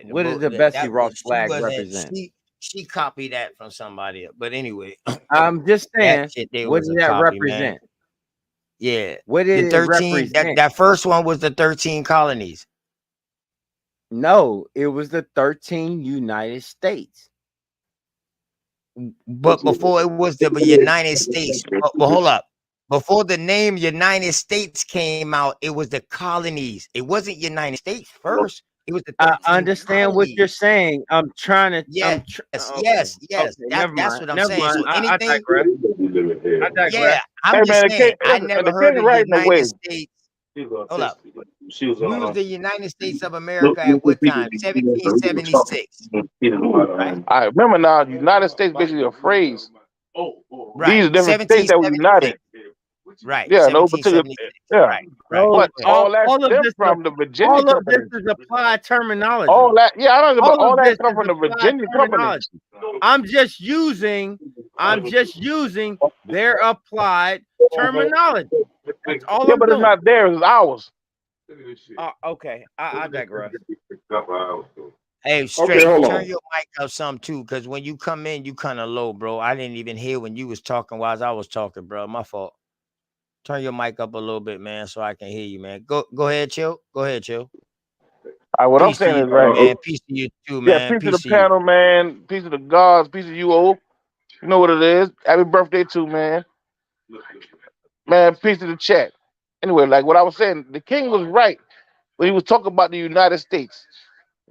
What does the Betsy Ross flag represent? She copied that from somebody else. But anyway, I'm just saying, that shit, they what was does a that copy, represent? man. Yeah. What did The it 13 represent? that first one was the 13 colonies. No, it was the 13 United States. But before it was the United States. But hold up. Before the name United States came out, it was the colonies. It wasn't United States first. It was the 13 I understand what you're saying. I'm trying to. Yes, okay. yes. Okay, never That's mind. what I'm Never saying. mind. So I anything, digress. I digress. yeah, I'm Hey just man, saying. I listen, never the heard king of riding United away. States. Hold up. We was the United States of America at what time? 1776. Right. I remember now, United States basically a phrase. Right. These are different states that were 1776. united. Right. Yeah, no particular. 1776. Yeah, Right. but all that all of stemmed this, from the Virginia all of this company. is applied terminology. All that, yeah, I don't know, but All all of that this come is from the applied Virginia company. terminology. I'm just using their applied terminology. That's all Yeah, I'm but it's doing. not theirs; it's ours. Okay, I digress. Hey, straight, hold turn on. your mic up some too, because when you come in, you kind of low, bro. I didn't even hear when you was talking while I was talking, bro. My fault. Turn your mic up a little bit, man, so I can hear you, man. Go ahead, chill. Go ahead, chill. What I'm Peace to saying you, is right. man. Peace to you too, Yeah, man. peace to the Peace to you. panel, man. Peace to the gods. Peace to you, O. You know what it is. Happy birthday too, man. Man, peace to the chat. Anyway, like what I was saying, the king was right when he was talking about the United States.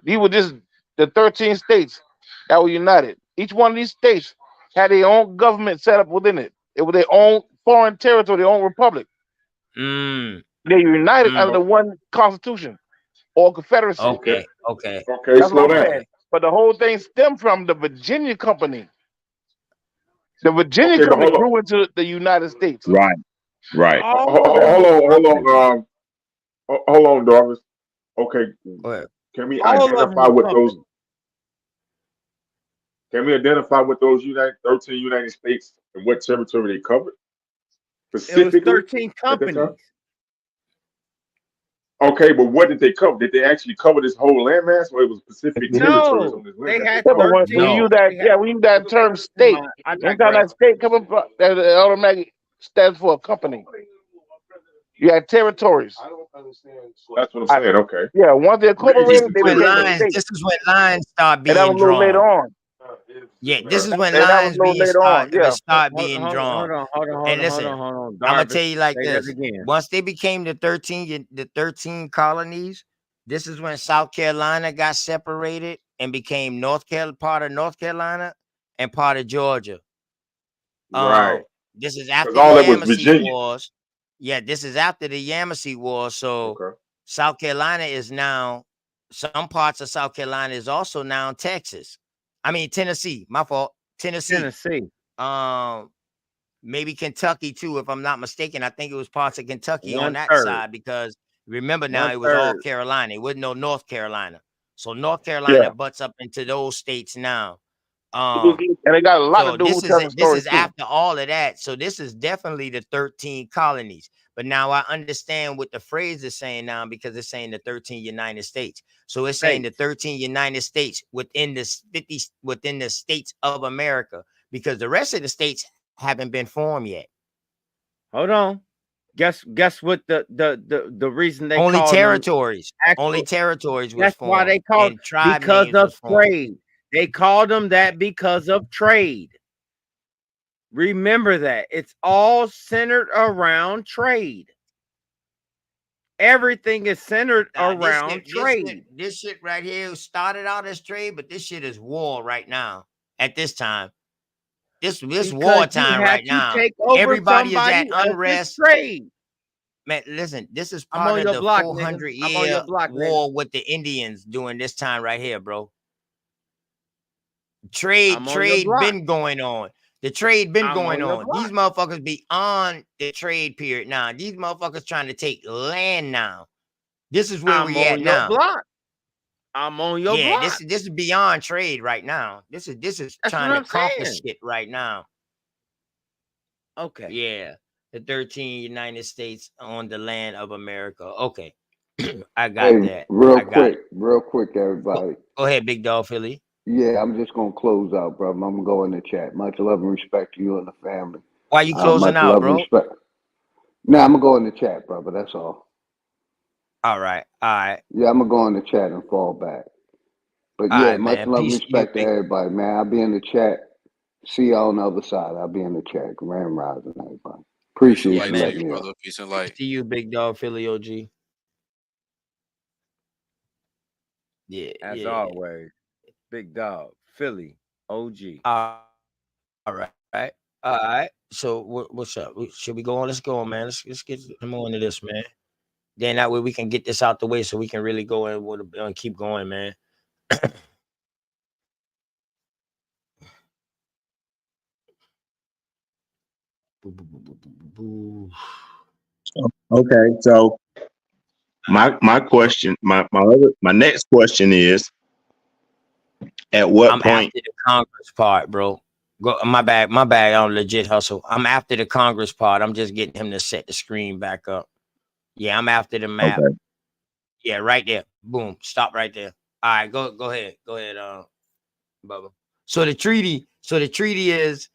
He was just the 13 states that were united. Each one of these states had their own government set up within it. It was their own foreign territory, their own republic. They united under the one constitution or confederacy. Okay. That's Slow what I'm down. saying. But the whole thing stemmed from the Virginia company. The Virginia Okay, but company hold on. grew into the United States. Right. Hold on, Darvis. Okay, can we identify what those? Can we identify what those 13 United States and what territory they covered? Specifically, it was 13 companies. Okay, but what did they cover? Did they actually cover this whole landmass, or it was specific territories on this land? They had 13. When you use that, we use that term state. Anytime that state comes up, that automatically stands for a company. You had territories. That's what I'm saying. Okay. Yeah, once they incorporated, they became a lines. state. This is when lines start And that being was a little later drawn. on. Yeah, this is when And that was lines a little being later on. Yeah. start being drawn. And listen, I'm gonna tell you like Say that this: again. once they became the 13 colonies, this is when South Carolina got separated and became part of North Carolina and part of Georgia. Right. This is Because after the all that was Yamasee Virginia. Wars. Yeah, this is after the Yamasee Wars. So Okay. South Carolina is now, some parts of South Carolina is also now Texas. I mean Tennessee. My fault. Tennessee. Maybe Kentucky too, if I'm not mistaken. I think it was parts of Kentucky on that 1/3. side, because remember now it was all 1/3. Carolina. It wasn't no North Carolina. So North Carolina Yeah. butts up into those states now. And it got a lot So to do with this telling is stories too. after all of that. So this is definitely the 13 colonies. But now I understand what the phrase is saying now, because it's saying the 13 United States. So it's saying the 13 United States within within the states of America, because the rest of the states haven't been formed yet. Hold on. Guess what the reason they Only call them territories. Only actual, territories was that's why they formed, call and tribe because names of was formed. trade. They called them that because of trade. Remember that. It's all centered around trade. Everything is centered Nah, around trade. this shit right here started out as trade, but this shit is war right now. At this time, this Because you wartime have right to now. take over Everybody is somebody at else's unrest. trade. Man, listen, this is I'm part on of your the block, nigga. 400 I'm on your year block, nigga. war with the Indians during this time right here, bro. Trade I'm on your block. been going on. The trade been I'm going on your on. block. These motherfuckers be on the trade period now. These motherfuckers trying to take land now. This is where I'm we at on your now. block. I'm on your Yeah, block. this is beyond trade right now. This is That's trying what to I'm conquer saying. shit right now. Okay. Yeah, the 13 United States on the land of America. Okay, I got Hey, that. real I got it. quick, everybody. Go ahead, Big Dog Philly. Yeah, I'm just gonna close out, brother. I'm gonna go in the chat. Much love and respect to you and the family. Why you closing Much out, love and bro? respect. Now I'm gonna go in the chat, brother. That's all. All right, all right. Yeah, I'm gonna go in the chat and fall back. But All yeah, right, much man. love and Peace to you, respect to Big. everybody, man. I'll be in the chat. See y'all on the other side. I'll be in the chat. Grand rising, everybody. Peace and Appreciate Yeah, light you to man. letting you, me up. brother. Peace and Peace light. to you, Big Dog Philly OG. Yeah, As yeah. always, big dog, Philly, OG. All right, all right. So what's up? Should we go on? Let's go on, man. Let's get more into this, man. Then that way we can get this out the way, so we can really go in with and keep going, man. Okay, so my question, my next question is, at what I'm point? after the Congress part, bro. Go, my bad. I'm legit hustle. I'm after the Congress part. I'm just getting him to set the screen back up. Yeah, I'm after the map. Okay. Yeah, right there. Boom. Stop right there. All right, go ahead. Go ahead, Bubba. So the treaty is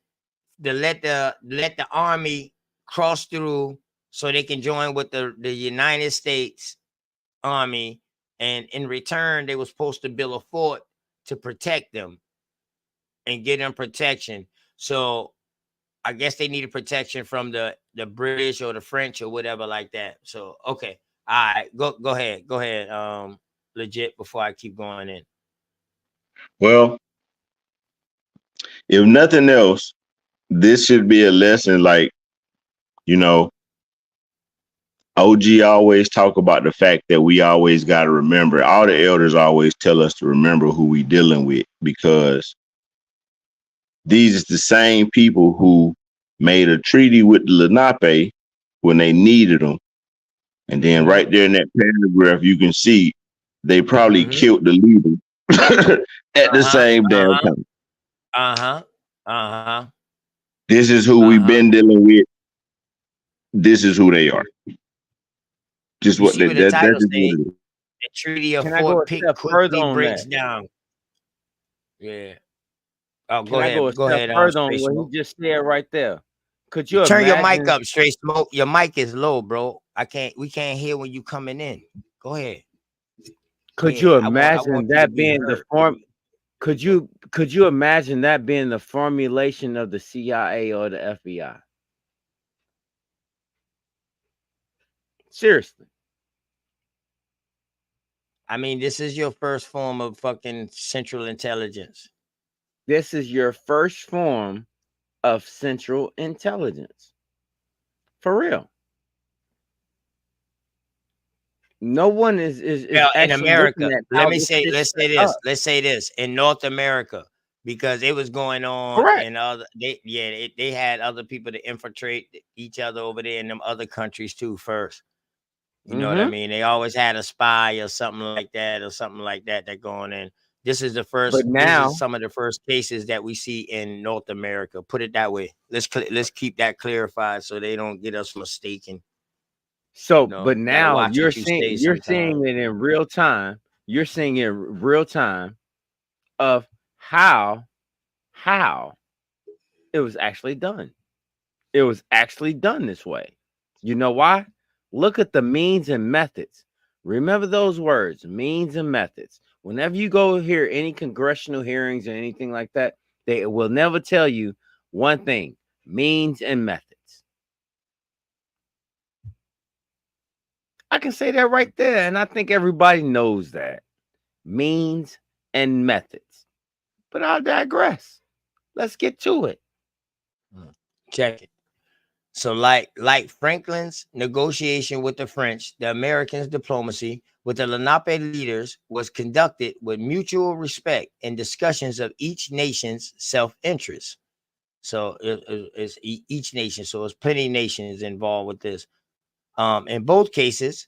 to let the army cross through so they can join with the United States Army, and in return they were supposed to build a fort to protect them and get them protection. So I guess they needed protection from the British or the French or whatever like that. So okay. All right, go ahead. Legit, before I keep going in. Well, if nothing else, this should be a lesson. Like, you know, OG always talk about the fact that we always got to remember. All the elders always tell us to remember who we dealing with, because these is the same people who made a treaty with the Lenape when they needed them. And then right there in that paragraph, you can see they probably killed the leader at the same damn time. This is who we've been dealing with. This is who they are. Just You what see what the that's title just what say? it is. The Treaty of Can I go Fort a Pitt step further quickly on breaks that? down. Yeah. Oh, Can I go a Go step ahead, further on Straight what Smoke. he just said right there? Could you Turn your mic imagine? up, Straight Smoke. Your mic is low, bro. We can't hear when you coming in. Go ahead. Could you I want imagine you to that be being the heard. form? Could you Could you imagine that being the formulation of the CIA or the FBI? Seriously. I mean, this is your first form of fucking central intelligence. This is your first form of central intelligence. For real. No one is Well, in actually looking America, at how this shit's let's set say this. up. Let's say this in North America, because it was going on Correct. in other. They had other people to infiltrate each other over there in them other countries too. First, you know what I mean? They always had a spy or something like that, that going in. This is the first. But This now, is some of the first cases that we see in North America. Put it that way. Let's keep that clarified so they don't get us mistaken. so, No, but gotta now watch what you say you're sometimes. seeing it in real time. You're seeing it in real time of how it was actually done. It was actually done this way. You know why? Look at the means and methods. Remember those words, means and methods. Whenever you go hear any congressional hearings or anything like that, they will never tell you one thing, means and methods. I can say that right there, and I think everybody knows that. Means and methods. But I'll digress. Let's get to it. Check it. So like Franklin's negotiation with the French, the Americans' diplomacy with the Lenape leaders was conducted with mutual respect and discussions of each nation's self-interest. So it's each nation. So it's plenty of nations involved with this. In both cases,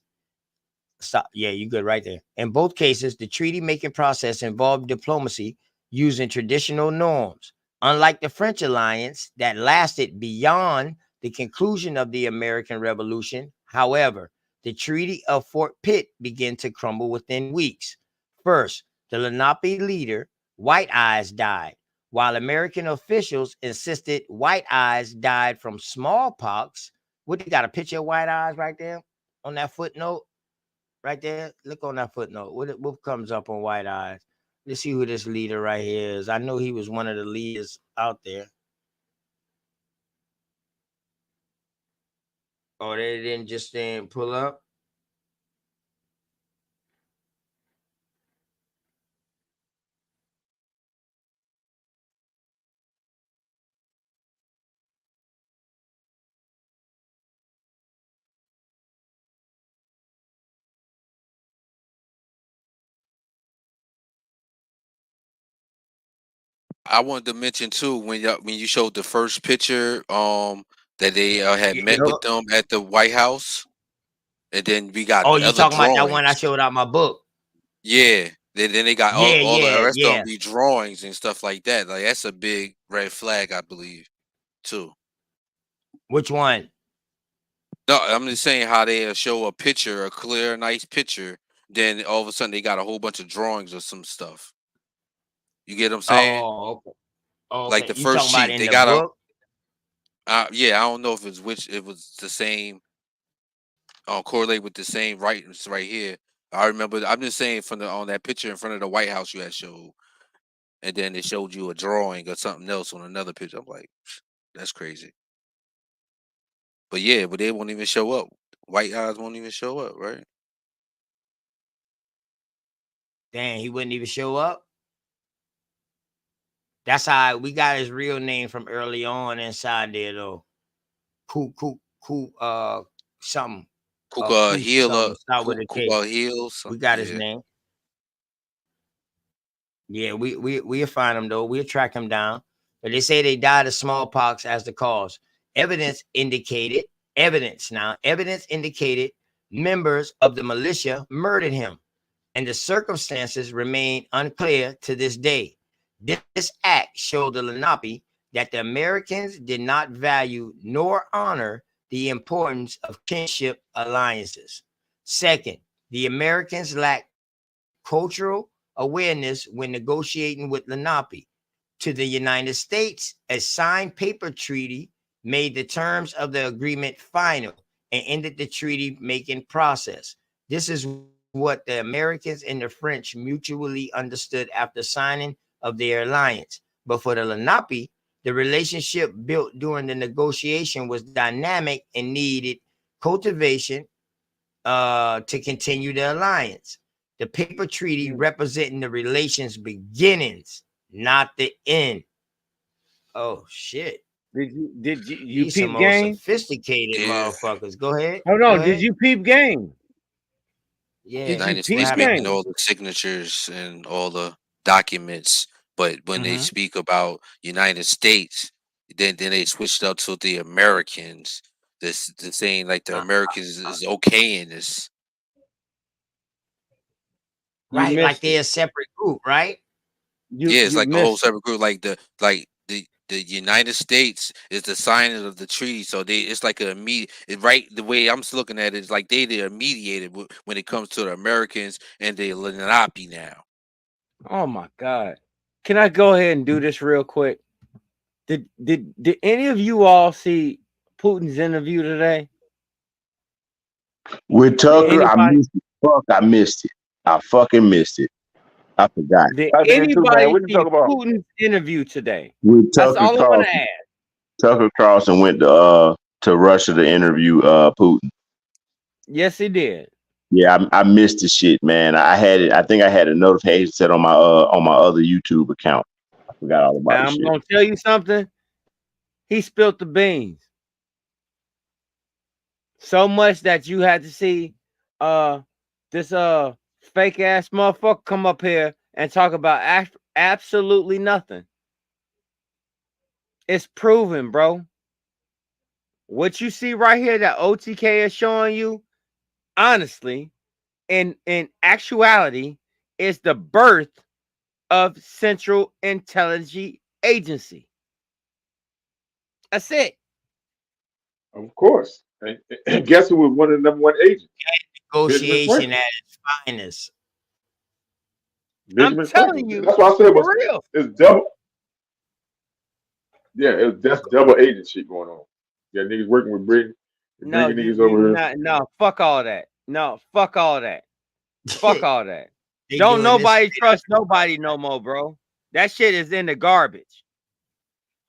stop. Yeah, you good right there. In both cases, the treaty making process involved diplomacy using traditional norms. Unlike the French alliance that lasted beyond the conclusion of the American Revolution, however, the Treaty of Fort Pitt began to crumble within weeks. First, the Lenape leader, White Eyes, died, while American officials insisted White Eyes died from smallpox. What, you got a picture of White Eyes right there on that footnote? Right there, look on that footnote. What comes up on White Eyes? Let's see who this leader right here is. I know he was one of the leaders out there. Oh, they didn't just pull up. I wanted to mention too when you showed the first picture, that they had met with them at the White House, and then we got Oh, you other talking about that one I drawings. showed out my book? Yeah, then they got Yeah, all the rest of yeah. them be drawings and stuff like that. Like that's a big red flag, I believe, too. Which one? No, I'm just saying how they show a picture, a clear, nice picture, then all of a sudden they got a whole bunch of drawings or some stuff. You get what I'm saying? Oh, okay. Oh, Like okay. the You first talking about sheet, in they the got a. book? Yeah, I don't know if it's which it was the same. Correlate with the same writings right here. I remember. I'm just saying from the on that picture in front of the White House you had showed, and then it showed you a drawing or something else on another picture. I'm like, that's crazy. But yeah, but they won't even show up. White Eyes won't even show up, right? Damn, he wouldn't even show up. That's how we got his real name from early on inside there though. Cool, something. Kuka Coos something. Heal, Start with a K. Kuka Heals. We got his Yeah. name. Yeah, we'll find him though. We'll track him down. But they say they died of smallpox as the cause. Evidence indicated members of the militia murdered him, and the circumstances remain unclear to this day. This act showed the Lenape that the Americans did not value nor honor the importance of kinship alliances. Second, the Americans lacked cultural awareness when negotiating with Lenape. To the United States, a signed paper treaty made the terms of the agreement final and ended the treaty making process. This is what the Americans and the French mutually understood after signing of their alliance. But for the Lenape, the relationship built during the negotiation was dynamic and needed cultivation to continue the alliance. The paper treaty representing the relations beginnings, not the end. Oh shit. Did you These some peep more game? sophisticated motherfuckers. Go ahead. Hold Go on, ahead. did you peep game? Yeah. Did you United peep States making game? all the signatures and all the documents, but when they speak about United States, then they switched up to the Americans. This saying like the Americans is okay in this. Right, like they're a separate group, right? Yeah, it's like a whole separate group. Like the United States is the signer of the treaty, so it's like a right. The way I'm looking at it is like they're mediated when it comes to the Americans and the Lenape now. Oh my God! Can I go ahead and do this real quick? Did any of you all see Putin's interview today? With Tucker, I Anybody? missed it. Fuck, I missed it. I fucking missed it. I forgot. Did anybody see Putin's interview today? With That's Tucker all I want to Carlson. ask. Tucker Carlson went to Russia to interview Putin. Yes, he did. Yeah, I missed the shit, man. I had it. I think I had a notification set on my other YouTube account. I forgot all about And the I'm shit. gonna tell you something. He spilled the beans so much that you had to see this fake ass motherfucker come up here and talk about absolutely nothing. It's proven, bro. What you see right here that OTK is showing you, honestly, in actuality, is the birth of Central Intelligence Agency. That's it. Of course. And guess who was one of the number one agents? Negotiation at its finest. Benjamin I'm telling Franklin. you, That's why I said it was, for real. it's double. Yeah, that's double agent shit going on. Yeah, niggas working with Britain. No, Bringing niggas over here. no, fuck all that. No, fuck all that. Fuck all that. They Don't doing nobody this- trust nobody no more, bro. That shit is in the garbage.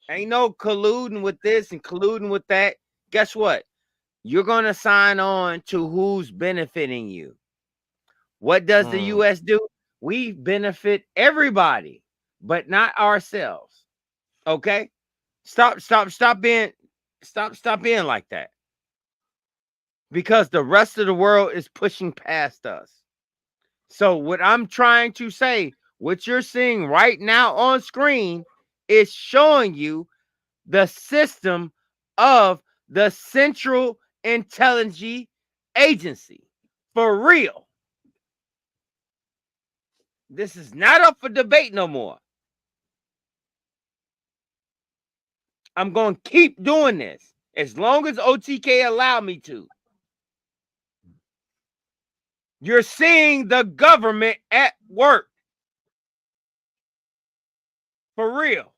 Ain't no colluding with this and colluding with that. Guess what? You're gonna sign on to who's benefiting you. What does the US do? We benefit everybody, but not ourselves. Okay? Stop being like that. Because the rest of the world is pushing past us. So what I'm trying to say, what you're seeing right now on screen is showing you the system of the Central Intelligence Agency. For real. This is not up for debate no more. I'm going to keep doing this as long as OTK allow me to. You're seeing the government at work. For real.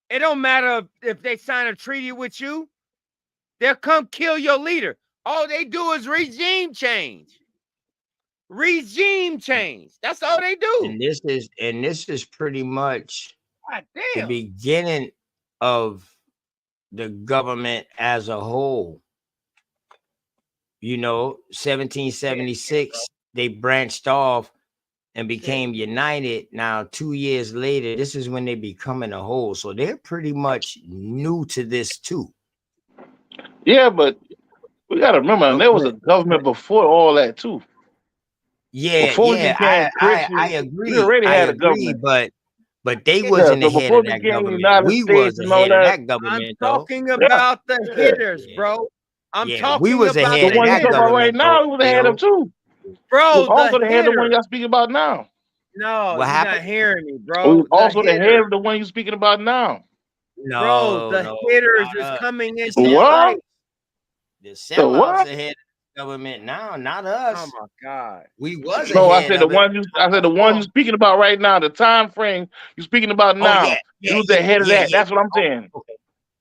It don't matter if they sign a treaty with you. They'll come kill your leader. All they do is regime change. Regime change. That's all they do. And this is pretty much God the damn. beginning of the government as a whole. You know, 1776, they branched off and became united. Now, 2 years later, this is when they becoming a whole. So they're pretty much new to this too. Yeah, but we got to remember, there was a government before all that too. Yeah, Before we yeah, became Christian, I agree. we already I had a agree, government. but they Yeah, wasn't so the head before of we that became the government. United We States was the and all head of that, that government, I'm though. talking about the hitters, bro. I'm Yeah, talking we was about ahead the of one you that talking about right government, now, though. we was ahead of too. We Bro, was also the the head of the one hitters. y'all speaking about now. No, What you're happened? not hearing me, We bro. was also the head hitters. of the one you speaking about now. Bro, the No, hitters not is us. coming The into What? play. The The sellouts what? ahead of the government now, not Oh us. my God. We was No, I ahead said the of it. one you. I said the one you speaking about right now. The time frame you speaking about Oh now. yeah, You was ahead of that. That's what I'm saying. Okay,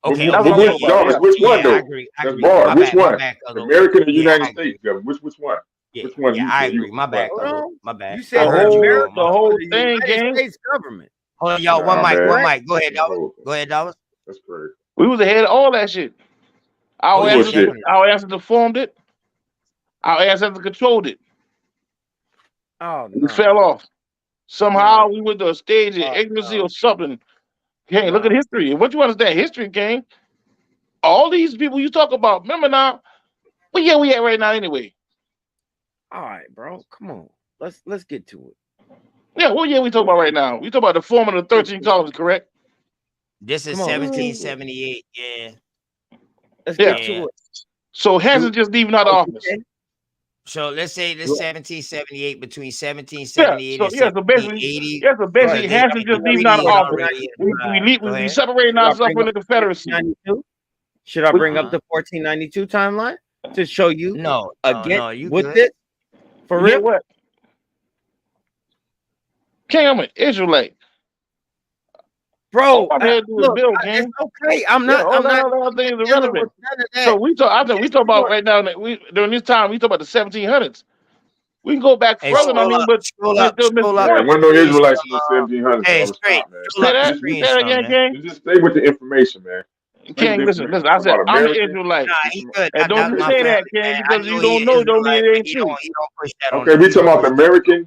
But okay, That's okay. what I'm which talking about. Dollars? Which one I though? agree. That's bar. My Which one? bad, American or Yeah, United I agree. States government? Which one? Yeah, Which one yeah, you I said? agree. My bad, Hold Cole. on. My bad. You I said the heard you American wrong. The My fault. whole or the thing, United gang. States government? Hold on, y'all. Nah, man. One mic. Go ahead, That's Dallas. the whole thing. Go ahead, Dallas. That's crazy. We was ahead of all that shit. Oh Our yeah, ancestors, Bullshit. definitely. our ancestors formed it. Our ancestors controlled it. Oh We fell no, off. Somehow we went to a stage of ignorance no, or something. Gang, look at no. history. What you understand? History, gang. All these people you talk about, remember now? Well, yeah, we at right now anyway. All right, bro. Come on. Let's get to it. Yeah, well, yeah, we talk about right now. We talk about the forming of the 13 colonies, correct? This is Come on. Let's get to it. 1778. Yeah, Let's Yeah. get to it. So Hanson just leaving out of office. Okay. So let's say this Well, 1778 between Yeah. 1778 and So basically, 1780. basically They Hanson just leaving out of treaties office. already in We Go ahead. separating should I ourselves bring from up the the Confederacy. 1492? Should I We- bring up the 1492 timeline to show you No, again you with good. this? For You did real? what? King, I'm an Israelite. Bro, All I'm here to do is look, build, it's King. okay. I'm Yeah, not all that other thing is dealing irrelevant. with none of that. So we talk about right now that during this time we talk about the 1700s. We can go back Hey, further. I mean, but scroll we're up, still missing scroll up. Man, points. when no Read Israelites in some, the 1700s, so I hey, would straight. stop, man. Scroll Say up. that. Screen Say that some, again, man. King. You just stay with the information, man. Stay with King, the listen. information. I Talk said about I'm an American. Israelite, Nah, he good. and don't you That's my say family, that, King, man. I because know you he don't know. Don't mean Israelite, it but ain't true. he don't push that on Okay, them. we He talking don't about the push that. American.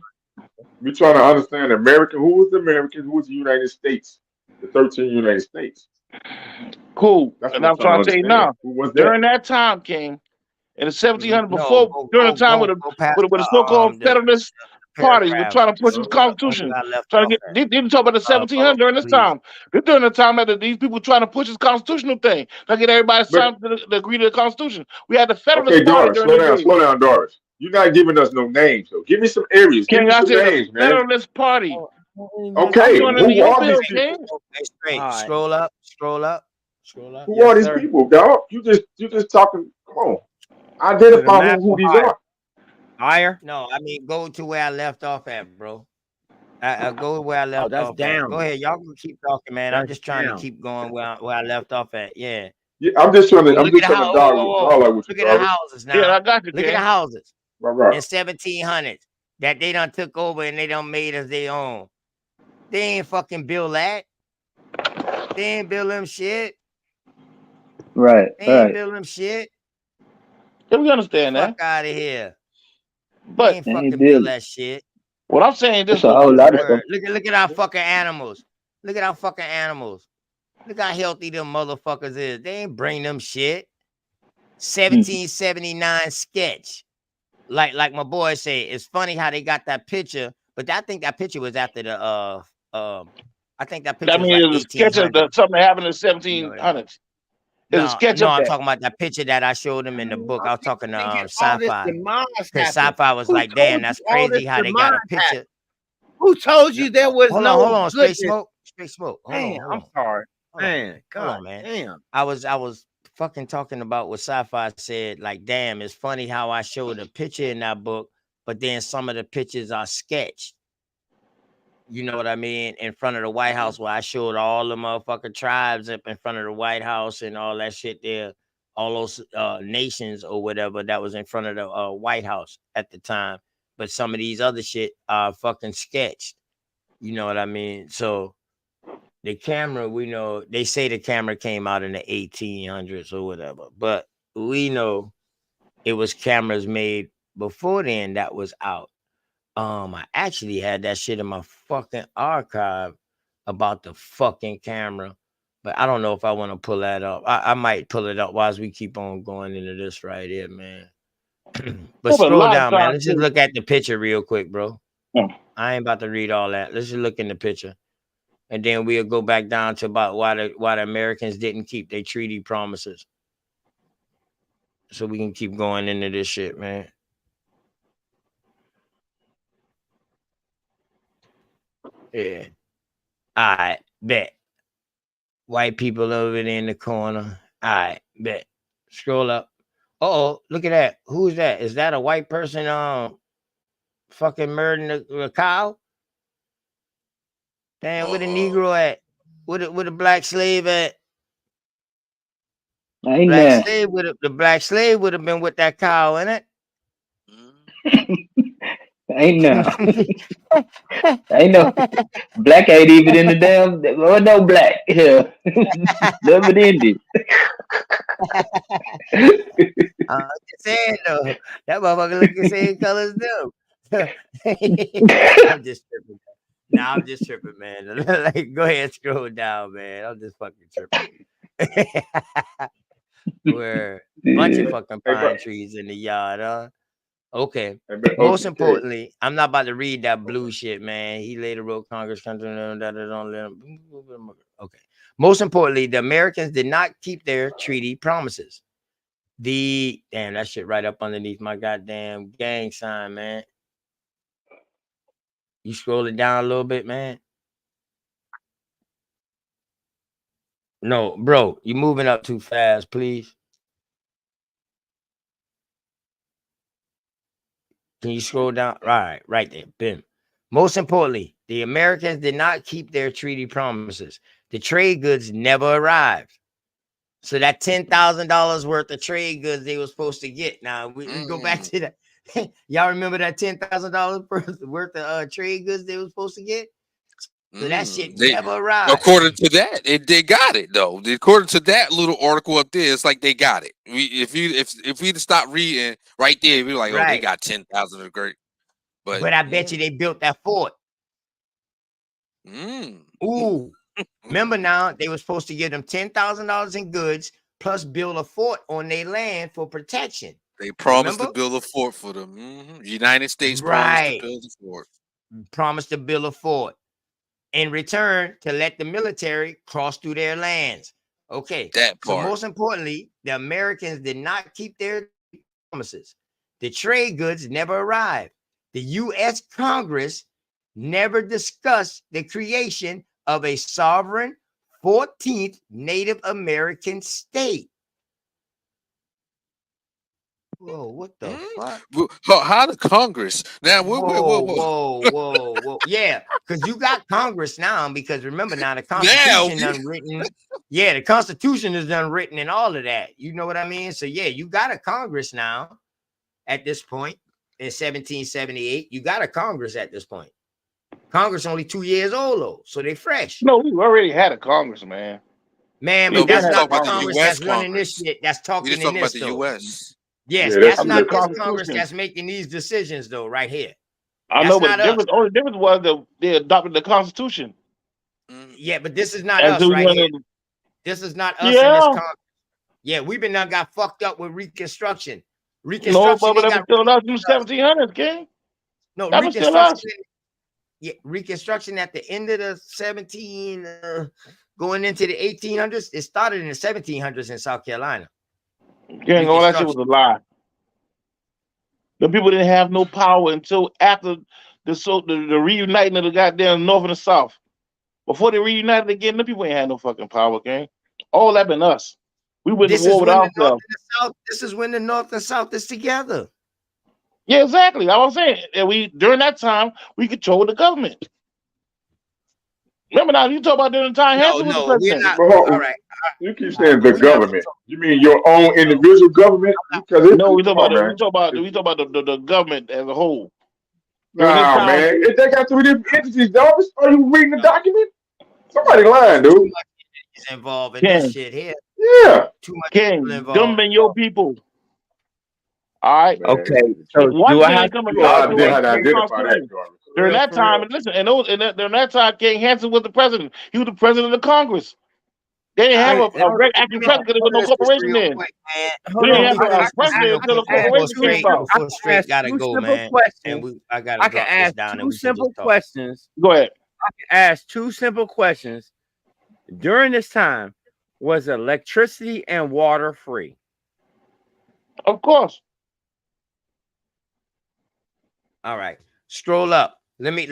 We trying to understand American. Who was the American? Who was the United States? The 13 United States. Cool. That's And what I'm I'm trying to trying to tell you understand. now. Who was that? During that time, King, in the 1700s, No, during the time with go past the so-called the Federalist Party, we're paragraph. trying to push Uh-huh. this Go Constitution. where I left Trying off to at. get. They didn't talk about the 1700s during this Please. time. This during the time that these people trying to push this constitutional thing. Trying to get everybody But to agree to the Constitution. We had the Federalist okay, Party Doris, during this day. slow down, Doris. You're not giving us no names, though. Give me some areas. Give King, me I some said the names, man. Federalist Party. I'm Okay, doing it in who your are these bill, people? King. Hey, straight. All right. Scroll up. Scroll up. Scroll up. Who Yes, are these sir. people, dog? You just talking. Come on, To the identify map who or these higher? are. Higher? No, I mean go to where I left off at, bro. I go where I Oh, left that's off at. Go down. ahead, y'all can keep talking, man. I'm That's just trying to down. keep going where I left off at. Yeah. Yeah, I'm just trying to. I'm Look at just the trying house. to Whoa. dialogue with you, Look at the brother. houses Yeah, now. I got you, Look at the King. houses Right. in 1700s that they done took over and they done made as their own. They ain't fucking build that. They ain't build them shit. Right. They ain't Right. build them shit. Yeah, we understand Fuck that. out of here. They But ain't They ain't fucking build build it. that shit. what I'm saying this It's a though, whole King, lot of right? stuff. Look at our fucking animals. Look at our fucking animals. Look how healthy them motherfuckers is. They ain't bring them shit. 1779 sketch. Like my boy said, it's funny how they got that picture, but I think that picture was after the I think that picture I was mean, like it was a sketch of 1800. something that happened in the You know, 1700s. It's a sketch no, of I'm that. talking about that picture that I showed him in the book. I was talking to Thinking all this sci-fi. demise Because happened. sci-fi was Who like, damn, told that's you all this crazy how they demise got a happened? picture. Who told No, you there was hold no on, straight goodness? smoke. Hold Man, on. I'm sorry. Hold on. Man, Hold God on, man. damn. I was fucking talking about what sci-fi said. Like, damn, it's funny how I showed a picture in that book, but then some of the pictures are sketched. You know what I mean? In front of the White House, where I showed all the motherfucking tribes up in front of the White House and all that shit there, all those nations or whatever that was in front of the White House at the time. But some of these other shit are fucking sketched. You know what I mean? So the camera, we know, they say the camera came out in the 1800s or whatever, but we know it was cameras made before then that was out. I actually had that shit in my fucking archive about the fucking camera, but I don't know if I want to pull that up. I might pull it up while we keep on going into this right here, man. But Well, a scroll lot of down, man. times, Let's just look at the picture real quick, bro. Yeah. I ain't about to read all that. Let's just look in the picture. And then we'll go back down to about why the Americans didn't keep their treaty promises. So we can keep going into this shit, man. Yeah. All right, bet. White people over there in the corner. All right, bet. Scroll up. Oh, look at that. Who's that? Is that a white person fucking murdering a cow? Damn, where the Negro at? Where the black slave at? Amen. The black slave would have been with that cow, innit? Ain't no. Ain't no black ain't even in the damn. Well, no black. Yeah, never ended. I'm just saying though, that motherfucker look the same colors too. I'm just tripping. Nah, I'm just tripping, man. Like, go ahead, scroll down, man. I'm just fucking tripping. Where bunch of Yeah. fucking Hey, bro. pine trees in the yard, huh? Okay. Hey, but Most OTK. importantly, I'm not about to read that blue shit, man. He later wrote Congress country that don't let him. Okay. Most importantly, the Americans did not keep their treaty promises. Damn, that shit right up underneath my goddamn gang sign, man. You scroll it down a little bit, man. No, bro, you moving up too fast, please. Can you scroll down? Right there. Bim. Most importantly, the Americans did not keep their treaty promises. The trade goods never arrived. So that $10,000 worth of trade goods they were supposed to get. Now we go back to that. Y'all remember that $10,000 worth of trade goods they were supposed to get? So that shit never arrived. According to that, they got it though. According to that little article up there, it's like they got it. If we'd stop reading right there, we'd be like, oh, they got 10,000 of great. But I bet you they built that fort. Ooh. Remember now, they were supposed to give them $10,000 in goods plus build a fort on their land for protection. They promised to build a fort for them. United States promised to build a fort. Promised to build a fort in return to let the military cross through their lands. Okay. That part. So most importantly, the Americans did not keep their promises. The trade goods never arrived. The U.S. Congress never discussed the creation of a sovereign 14th Native American state. Whoa, what the fuck? How the Congress? Now, whoa. Yeah, because you got Congress now, because remember now, the Constitution unwritten. Yeah, the Constitution is unwritten and all of that. You know what I mean? So, yeah, you got a Congress now at this point in 1778. You got a Congress at this point. Congress only 2 years old, though, so they fresh. No, we already had a Congress, man. Man, but that's not the Congress that's running this shit. That's talking in talking this, about the though. U.S. Yes, that's not this Congress that's making these decisions, though, right here. I know, but the only difference was that they adopted the Constitution. Yeah, but this is not us right here. This is not us in this Congress. Yeah, we've been done got fucked up with Reconstruction. Reconstruction. No, but that was still us in the 1700s, King. No, that was still us. Yeah, Reconstruction at the end of the going into the 1800s. It started in the 1700s in South Carolina. Gang, all that shit was a lie. The people didn't have no power until after the reuniting of the goddamn North and the South. Before they reunited again, the people ain't had no fucking power, gang. All that been us. We went to war with ourselves. This is when the North and South is together. Yeah, exactly. I was saying, and during that time we controlled the government. Remember now, you talk about during the time Hanson was the president. All right. You keep saying the government. You mean your own individual government? Because no, we talk about the government as a whole. Nah, man. If they got 3 different entities, dog, are you reading the document? Somebody lying, dude. Is involved in this shit here. Yeah. Too much people involved. Them and your people. All right. Okay. So do I have to identify that? During that time, and listen, during that time, King Hanson was the president. He was the president of the Congress. They didn't have a acting president because there was no corporation then. They didn't have a president until the corporation came about. Straight gotta go, man. And I gotta I can ask two simple questions. Go ahead. I can ask 2 simple questions. During this time, was electricity and water free? Of course. All right. Scroll up. Let me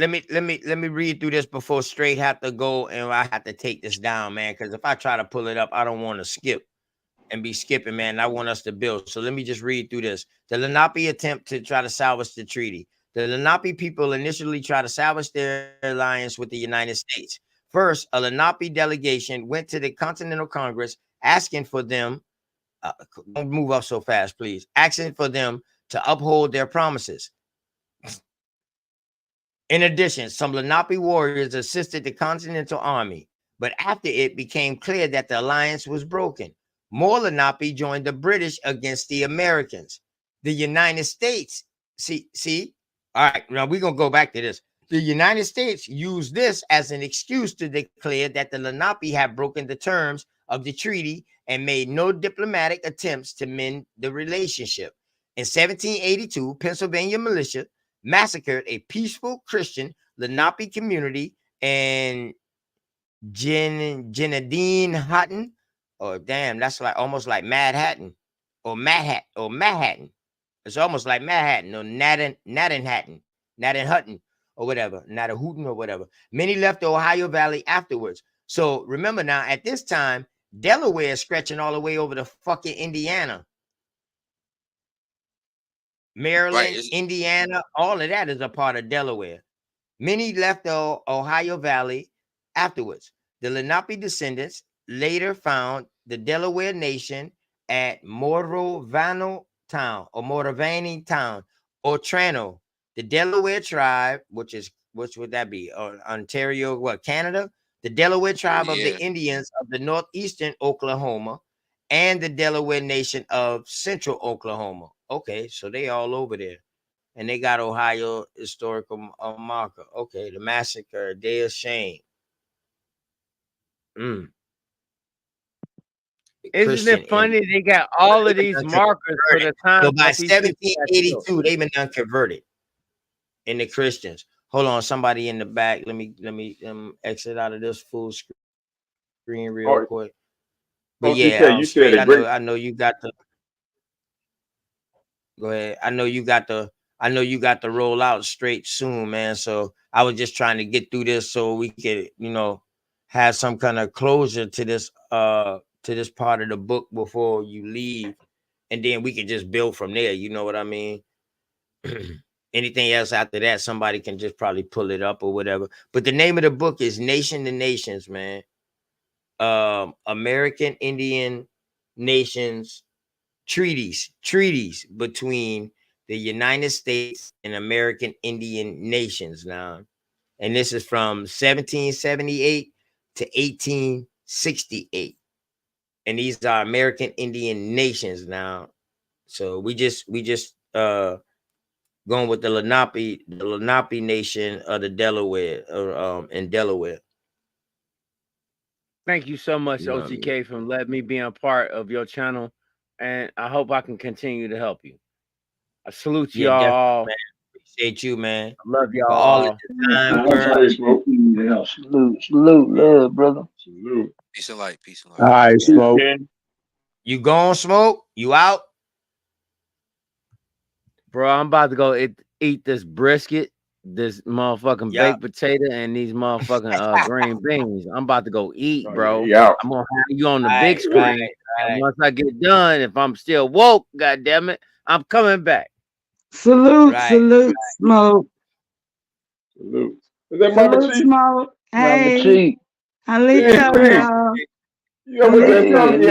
read through this before Straight have to go, and I have to take this down, man. Because if I try to pull it up, I don't want to skip and be skipping, man. I want us to build. So let me just read through this. The Lenape attempt to try to salvage the treaty. The Lenape people initially tried to salvage their alliance with the United States. First, a Lenape delegation went to the Continental Congress asking for them, don't move up so fast, please, asking for them to uphold their promises. In addition, some Lenape warriors assisted the Continental Army, but after it became clear that the alliance was broken, more Lenape joined the British against the Americans. The United States, see, all right, now we're going to go back to this. The United States used this as an excuse to declare that the Lenape had broken the terms of the treaty and made no diplomatic attempts to mend the relationship. In 1782, Pennsylvania militia massacred a peaceful Christian Lenape community in Grenadine Hutton. Oh, damn, that's like almost like Manhattan or Manhattan. It's almost like Manhattan or Nathan Hutton or whatever, Natahooten or whatever. Many left the Ohio Valley afterwards. So remember now, at this time, Delaware is stretching all the way over to fucking Indiana. Maryland, Right. Indiana, all of that is a part of Delaware. Many left the Ohio Valley afterwards. The Lenape descendants later found the Delaware Nation at Moravani Town, or Trano. The Delaware tribe, which would that be? Ontario, what, Canada? The Delaware tribe of the Indians of the northeastern Oklahoma and the Delaware Nation of central Oklahoma. Okay, so they all over there. And they got Ohio historical marker. Okay, the massacre, Day of Shame. Isn't it funny they got all of these markers for the time? So by 1782, they've been unconverted in the Christians. Hold on, somebody in the back. Let me exit out of this full screen real quick. But yeah, you straight. said I know you got the. Go ahead. I know you got the roll out straight soon, man. So I was just trying to get through this so we could, have some kind of closure to this part of the book before you leave, and then we can just build from there. You know what I mean? Anything else after that, somebody can just probably pull it up or whatever. But the name of the book is Nation to Nations, man. American Indian Nations treaties between the United States and American Indian nations now. And this is from 1778 to 1868. And these are American Indian nations now. So we just going with the Lenape nation of the Delaware, in Delaware. Thank you so much, You know what I mean? OTK, for letting me be a part of your channel. And I hope I can continue to help you. I salute Yeah, definitely, y'all. man. Appreciate you, man. I love y'all. For all of the time, Salute, love, brother. Salute. Peace and light. Peace and light. All right, Smoke. You gone, Smoke? You out? Bro, I'm about to go eat this brisket, this motherfucking baked potato, and these motherfucking green beans. I'm about to go eat, bro. Yeah. I'm gonna have you on the big screen. And once I get done, if I'm still woke, goddamn it, I'm coming back. Salute, salute, Smoke. Salute. Is that Mama Salute, Chief? Smoke. Hey, Chief. Halito, y'all. You over there talking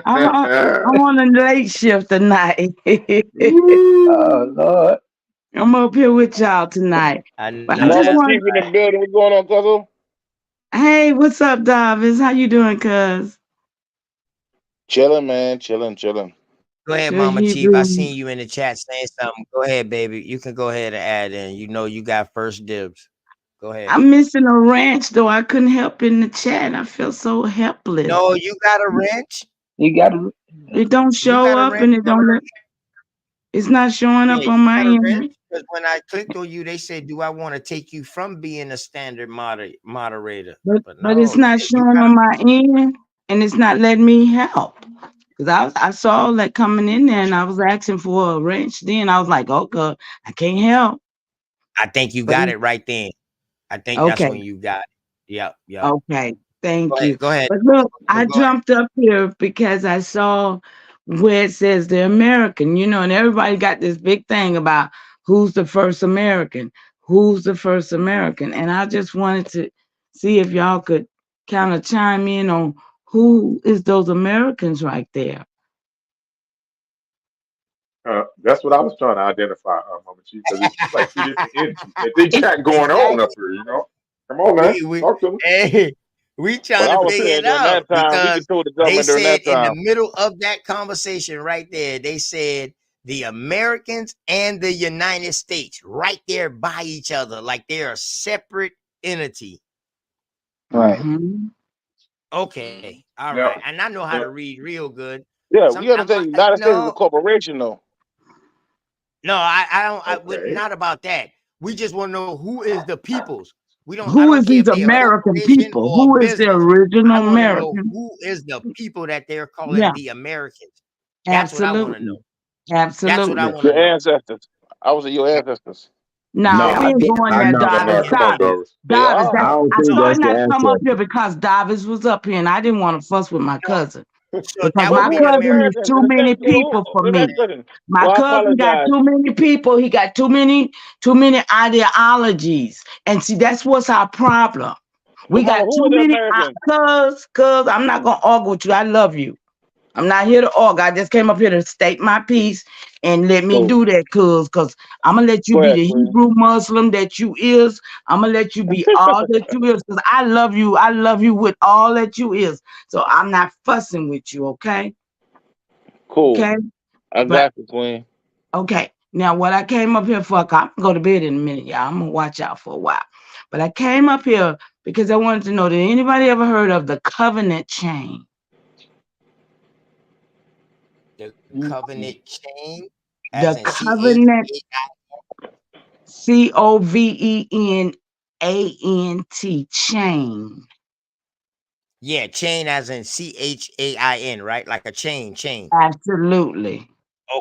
I'm on a late shift tonight. Oh Lord. I'm up here with y'all tonight. But I just want. in the building. What's going on, Cousin? Hey, what's up, Davis? How you doing, cuz? Chilling, man. Chilling. Go ahead, Sure Mama he Chief. I do. seen you in the chat saying something. Go ahead, baby. You can go ahead and add in. You know you got first dibs. Go ahead. I'm missing a ranch, though. I couldn't help in the chat. I feel so helpless. No, you got a wrench? You got to. It don't show got a up, wrench and it don't. It's not showing up Yeah, on my you got a end. wrench? Because when I clicked on you, they said, "Do I want to take you from being a standard moderator?" But no, it's not showing on my end, and it's not letting me help. Because I saw all that coming in there, and I was asking for a wrench. Then I was like, "Okay, I can't help." I think you But got it right then. I think that's okay. when you got it. Yep. Okay, thank you. Go ahead. But look, Go I ahead. jumped up here because I saw where it says the American, and everybody got this big thing about who's the first American, and I just wanted to see if y'all could kind of chime in on who is those Americans right there. That's what I was trying to identify, Mama Chief, because it's like two different entities that they got going on up Exactly. here. You know, come on, man, We talk to me. hey, we But trying I to was figure saying it during out that time, we because controlled the they government during said that in the time. middle of that conversation right there, they said the Americans and the United States right there by each other, like they're a separate entity. Right. Okay, all right. Now, And I know how to now, read real good. Yeah, Some we understand the United States is a no, corporation, though. no, I don't. okay, Not about that. We just want to know who is the peoples. We don't. I Who don't is care these if they're a American corporation people? or a Who is the business. I original want to know American? who is the people that they're calling Yeah, the Americans. That's what I want to know. absolutely. That's what I Absolutely. want to Your know. ancestors. I was your ancestors. No, No, we ain't going I there, no, come Davis. on, no. come on, Davis. Doris. They Davis, I that are. don't I think started that's the not to come up answer. here because Davis was up here and I didn't want to fuss with my No, cousin. so Because that But would my be who the are the cousin is Americans? Americans. too And the many next people for the next me. question. My Well, I cousin got apologize. too many people. He got too many ideologies. And see, that's what's our problem. But We Mama, got who too are the many Americans? cuz I'm not gonna argue with you. I love you. I'm not here to argue. I just came up here to state my piece and let me Cool. do that, cuz I'm gonna let you Go be ahead, the Queen. Hebrew Muslim that you is. I'm gonna let you be all that you is, because I love you. I love you with all that you is. So I'm not fussing with you, okay? Cool. Okay. I But got you, Queen. okay. Now what I came up here for, I'm gonna go to bed in a minute, y'all. I'm gonna watch out for a while. But I came up here because I wanted to know, did anybody ever heard of the covenant chain? The covenant chain, as The in covenant CHAI. COVENANT chain. Yeah, chain as in CHAIN, right? Like a chain. Absolutely.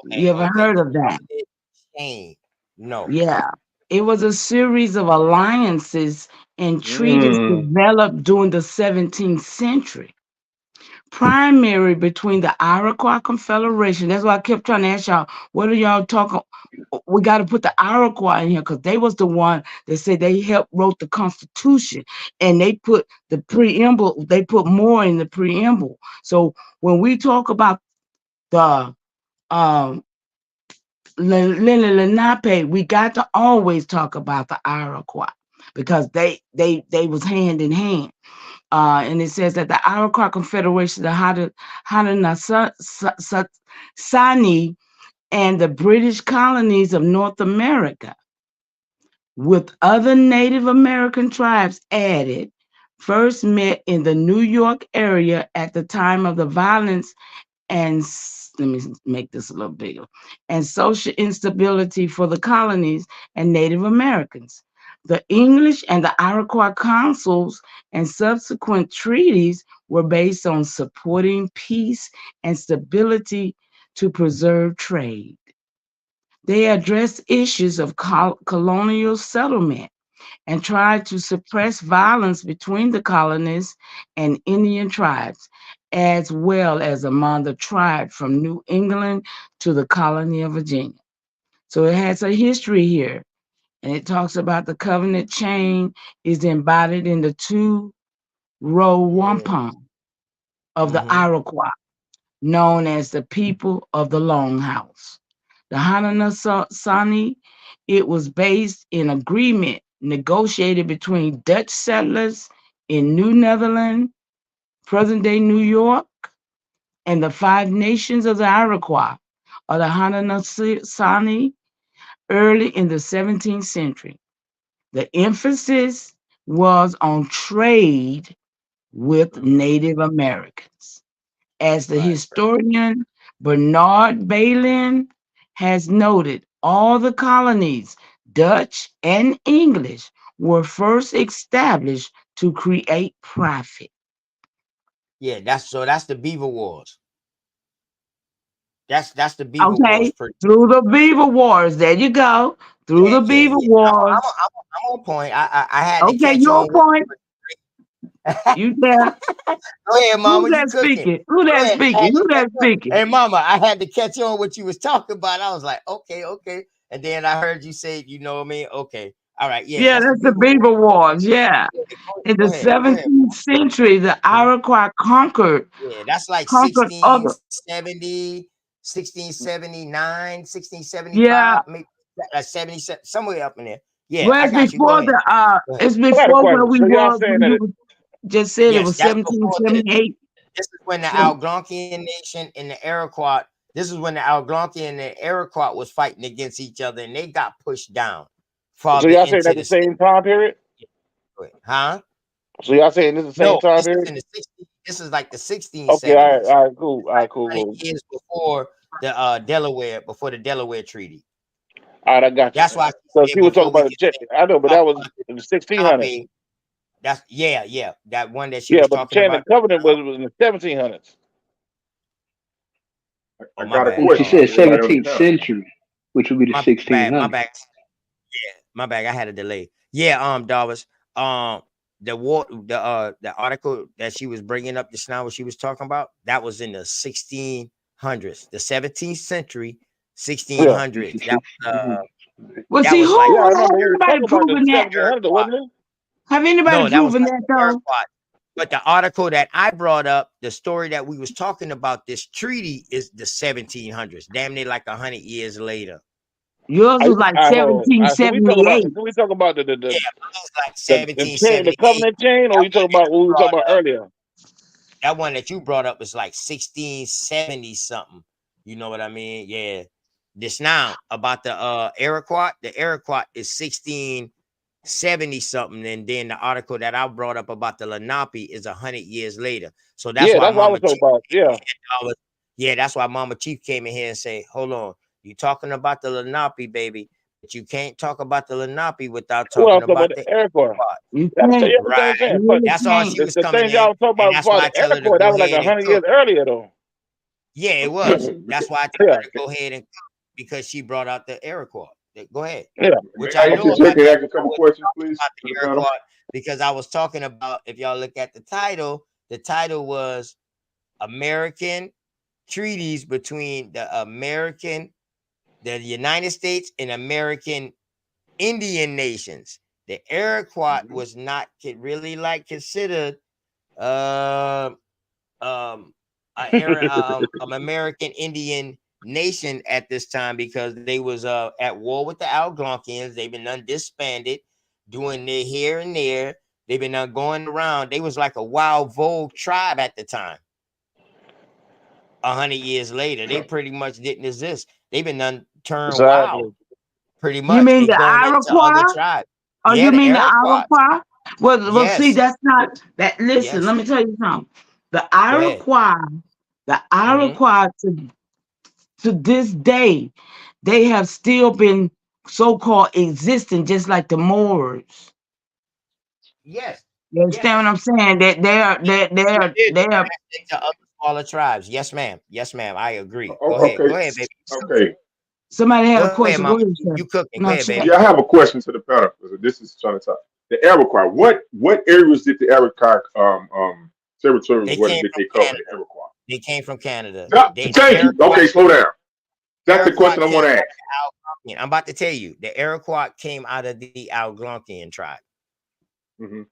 You ever Okay. heard The of that? covenant chain. No. Yeah. It was a series of alliances and treaties Mm. developed during the 17th century, primary between the Iroquois Confederation. That's why I kept trying to ask y'all, what are y'all talking? We got to put the Iroquois in here because they was the one that said they helped wrote the Constitution, and they put the preamble. They put more in the preamble. So when we talk about the um Lenape, we got to always talk about the Iroquois because they was hand in hand. And it says that the Iroquois Confederation, the Haudenosaunee, and the British colonies of North America, with other Native American tribes added, first met in the New York area at the time of the violence and let me make this a little bigger, and social instability for the colonies and Native Americans. The English and the Iroquois councils and subsequent treaties were based on supporting peace and stability to preserve trade. They addressed issues of colonial settlement and tried to suppress violence between the colonists and Indian tribes, as well as among the tribe from New England to the colony of Virginia. So it has a history here, and it talks about the covenant chain is embodied in the two-row Yeah. wampum of the Iroquois, known as the people of the Longhouse. The Haudenosaunee, it was based in agreement negotiated between Dutch settlers in New Netherland, present-day New York, and the Five Nations of the Iroquois or the Haudenosaunee early in the 17th century. The emphasis was on trade with Native Americans. As the historian Bernard Bailyn has noted, all the colonies, Dutch and English, were first established to create profit. Yeah, that's the Beaver Wars. That's the Beaver Wars. Okay, Pretty. through the Beaver Wars. There you go. Through the Beaver Yeah. Wars. I'm on point. I had to Okay, catch your on. point. You there? Go ahead, Who's Mama. You that cooking? speaking? Who Go that ahead. I speaking? had to Who catch that on. speaking? Hey, Mama, I had to catch on what you was talking about. I was like, okay. And then I heard you say, you know what I mean? Okay. All right. Yeah, Yeah, that's the that's the Beaver Wars. Beaver Wars. Yeah. Yeah, In the go ahead. 17th century, the Iroquois conquered Yeah, that's like other. 1670. 1679, 1675, Yeah. maybe 77, somewhere up in there. Yeah, Well, I it's got you. Go before ahead. Go ahead. it's I got a before where question. we So y'all was saying when you that? just said it Yes, was that's before this. 1778. This is when the Algonquian nation and the Iroquois. This is when the Algonquian and the Iroquois was fighting against each other, and they got pushed down So farther y'all saying into that's the the same time period? huh? So y'all saying this is the same No, time this is period? in the 60s. This is like the Okay, all right, 1670s. all right, cool, all right, cool, 100 cool. years before the Delaware Treaty. All right, I got you. That's why So she she said was talking before we about can the I know, but talk that was about in the the 1600s. topic, that's yeah, that one that she Yeah, was but the talking chain of about. covenant was in the 1700s. Oh, I my got a bad. Well, she question said for everybody on the 17th panel. century, which would be the My 1600s. bad. Yeah, my bad. I had a delay. Yeah, Darvis. The article that she was bringing up just now, what she was talking about, that was in the 1600s, the 17th century, Yeah. 1600s. That Well, that see, was like Yeah, I has remember he was anybody talking about the proven that? 1700s, wasn't it? Have anybody no, that was proven like that the though? Iroquois. But the article that I brought up, the story that we was talking about, this treaty is the 1700s, damn near like 100 years later. Yours was like So we talk 1778. about Yeah, mine was like the chain, the 1778. covenant chain, or you talking about what we were talking about earlier? That one that you brought up was like 1670 something. You know what I mean? Yeah. This now about the Iroquois. The Iroquois is 1670 something, and then the article that I brought up about the Lenape is 100 years later. So that's Yeah, why that's what I was Mama talking Chief about. Yeah. that's why Mama Chief came in here and say, "Hold on, you talking about the Lenape, baby, but you can't talk about the Lenape without Well, I'm talking talking about about the the Iroquois. Iroquois." You That's can't. what Right. I'm saying. You But really That's all can't. she was the coming things y'all in, was talking and about that's before why I the tell her to Iroquois, that go was like ahead and 100 years cook. earlier, though. Yeah, it was. That's why I told Yeah. her to go ahead and cook because she brought out the Iroquois. Go ahead. Yeah. Which May I I know interject about and that. ask a I couple was questions, talking please, about to the the panel? Iroquois because I was talking about, if y'all look at the title was American Treaties between the United States and American Indian nations. The Iroquois was not really like considered American Indian nation at this time because they was at war with the Algonquians. They've been undisbanded, doing their here and there. They've been going around. They was like a wild vogue tribe at the time. 100 years later, they pretty much didn't exist. They've been turned wild. Exactly. Pretty You much, mean they the going into other Iroquois? tribes. Or Yeah, you the mean the Iroquois. Iroquois? Well, see, Yes, that's not that. Listen, yes. let me tell you something. The Go ahead. Iroquois to this day, they have still been so-called existing, just like the Moors. Yes. You understand what I'm saying? That they are They passed into other smaller tribes. Yes, ma'am. Yes, ma'am. I agree. Go ahead. Go ahead, baby. Okay. Somebody had a Go ahead, question. Go mama. ahead, sir. You cooking. Go No, ahead, sure. baby. Yeah, I have a question to the panel. This is trying to talk. The Iroquois. What areas did the Iroquois territories They where came did from they cover Canada. the Iroquois? They came from Canada. Thank you. Okay, slow down. That's the question I want to ask. Algonquian. I'm about to tell you. The Iroquois came out of the Algonquian tribe. Mm-hmm.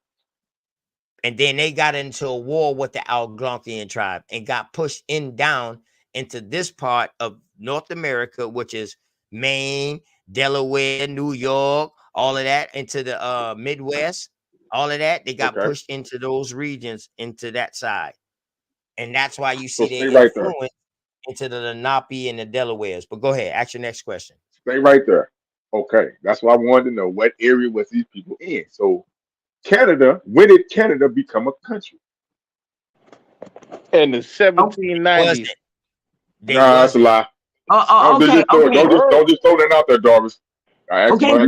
And then they got into a war with the Algonquian tribe and got pushed down into this part of North America, which is Maine, Delaware, New York, all of that, into the Midwest, all of that. They got Okay. pushed into those regions, into that side. And that's why you So see stay their right there. influence into the Lenape and the Delawares. But go ahead, ask your next question. Stay right there. Okay. That's why I wanted to know what area was these people in. So Canada, when did Canada become a country? In the Wasn't 1790s. they Nah, that's a wasn't. lie. Okay. Don't just throw that out there, Darvis. I asked Okay, you. okay,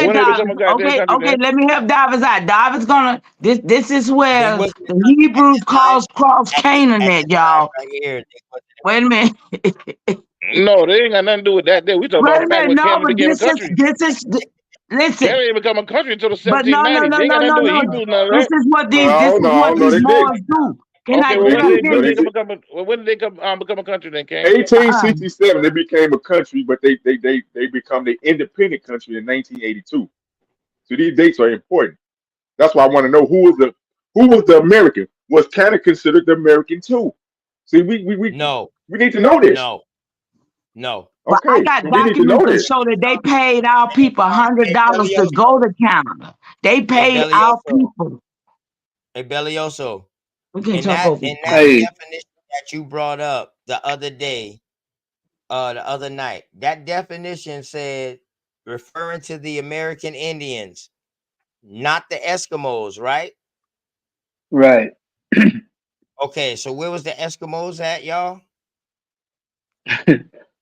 When did they Davis. become a goddamn country Okay. then? Let me help Davis out. Davis gonna. This is They where wasn't the Hebrews time cross Canaan at at, this time y'all. right here. They wasn't. Wait a minute. No, they ain't got nothing to do with that. We talking Wait about a back minute. when No, Canada but became a country. listen. Canada didn't become a country until the But no. 1790s. They ain't got nothing to do with Hebrews, none of This that. is what No, these they didn't. Moors do. Can Okay, I well, They when did. did No, they they did. become a country then, King? 1867, they became a country, but they become the independent country in 1982. So these dates are important. That's why I want to know who was the American. Was Canada considered the American too? See, we No, need to know this. no. But Okay, I got so we need to know documents to this. show that they paid our people $100 to go to Canada. They paid our people. Hey, Bellioso. We can't In talk that over each other. definition that you brought up the other day, the other night, that definition said referring to the American Indians, not the Eskimos, right? Right. Okay, so where was the Eskimos at, y'all?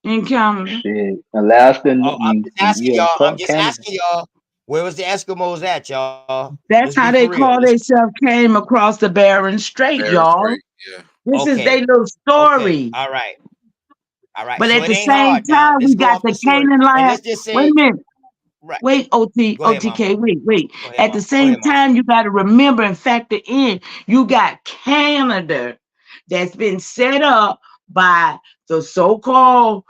In Canada. Shit. Alaska Oh, I'm and just asking yeah, y'all. I'm part just Canada. asking y'all. Where was the Eskimos at, y'all? That's Let's how be they for real. call themselves came across the Bering Strait, Bering y'all. Strait, yeah. This is Okay. their little story. All right. All right. But So at it the ain't same hard now. time, Let's we go got off the the story. Canaan And land. let's just Wait say, a minute. right. Wait, Go ahead, mama. OTK, wait. Go ahead, At the mama. same time, you got to remember and factor in, you got Canada that's been set up by the so-called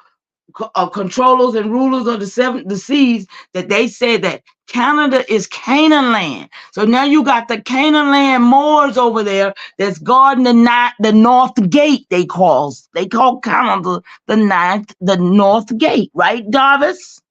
controllers and rulers of the seas, that they said that Canada is Canaan land. So now you got the Canaan land Moors over there that's guarding the North Gate. They call Canada the North Gate, right, Davis?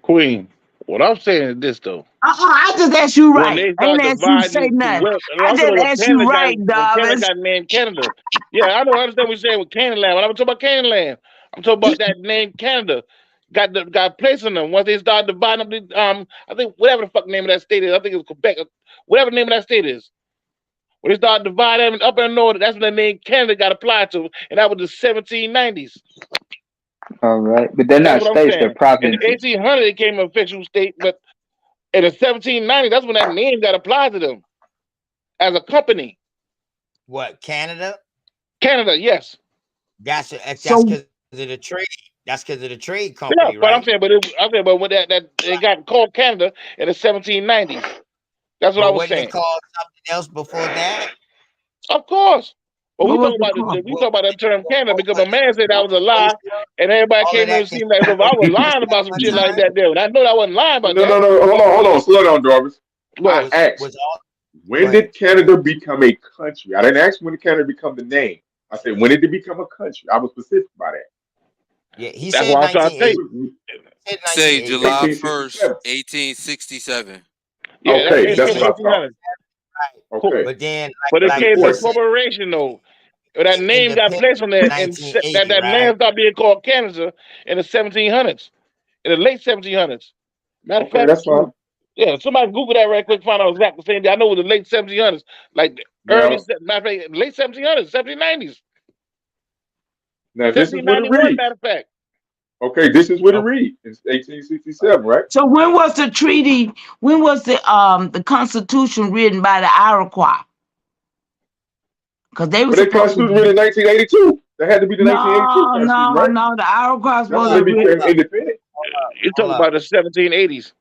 Queen. What I'm saying is this though. I just asked you When right. they I ain't start asked you to dividing say to nothing. well, I I'm talking just about asked you right, when Canada Davis. got named Canada. Yeah, I don't understand what you're saying with Canada land. When I'm talking about Canada land, I'm talking about that name Canada. Got placed on them once they started dividing up the I think whatever the fuck name of that state is, I think it's Quebec, whatever the name of that state is. When they started dividing them up and north, that's when the name Canada got applied to, and that was the 1790s. All right. But they're That's not what I'm states, they're saying. In the provinces. 1800s, it became an official state, but in the 1790s, that's when that name got applied to them as a company. What, Canada? Canada, yes. That's So because of the trade. That's because of the trade Yeah, company, but I'm right? saying, but when that it got called Canada in the 1790s. That's what I But was wasn't it saying. called something else before that? Of course. But we what was talk the about call? we talk about that term Canada because my man said that was a lie, Croatia, and everybody all of came in that and seen that as if conspired I was against lying about some one shit like time? that there. And I know I wasn't lying No, about no, that. no, no. Hold on. Slow down, Jarvis. I But asked, Was all Go when ahead. did Canada become a country? I didn't ask when did Canada become the name. I said, when did it become a country? I was specific about that. Yeah, he that's said what I'm trying to tell 1980. you. He said Say 1980. July 1st, 1867. 1867. Yeah, that's Okay, that's what I thought. 1800. Right. Okay, But then, But it that's like came to a Boy important. said, corporation though. That became name got independent placed on that, in and that 1980, land right? started being called Canada in the 1700s, in the late 1700s. Matter of Okay, fact, that's fine. yeah, somebody Google that right quick, find out exactly the same day. I know it was the late 1700s, like Now, matter of fact, late 1700s, 1790s, now this is what it 1791, reads. matter of fact. Okay, this is what it Okay. reads. It's 1867, right? So when was the treaty? When was the Constitution written by the Iroquois? Because they were But that supposed to. Constitution written in 1982. That had to be the 1982 No, Constitution, no, right? no. The Iroquois That's Hold when up, they wasn't hold became written. up, independent. You're hold talking up. about the 1780s.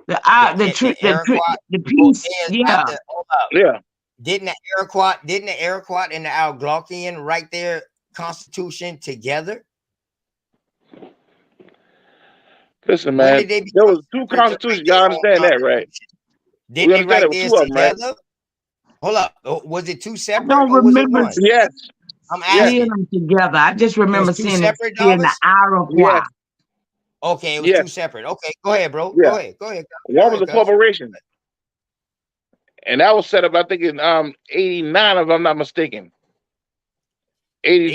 The Iroquois, The oh, peace. there's Yeah. after, hold up. Yeah. Didn't the Iroquois and the Algonquian write their constitution together? Listen, When man, did they there become was two separate to write constitutions. their Y'all own understand that, right? constitution? We Didn't they understand there write was theirs two of them, right? together? Hold up. Was it two I separate don't or was it remember one? Yes. I'm Yes. seeing asking. them together. I just It was remember two seeing separate, the Davis? Iroquois. Yes. Okay, it was two Yes. separate. Okay, go ahead, bro. Yeah. Go ahead. Go ahead. Go One was ahead, a cuz. corporation, and that was set up, I think, in 89, if I'm not mistaken.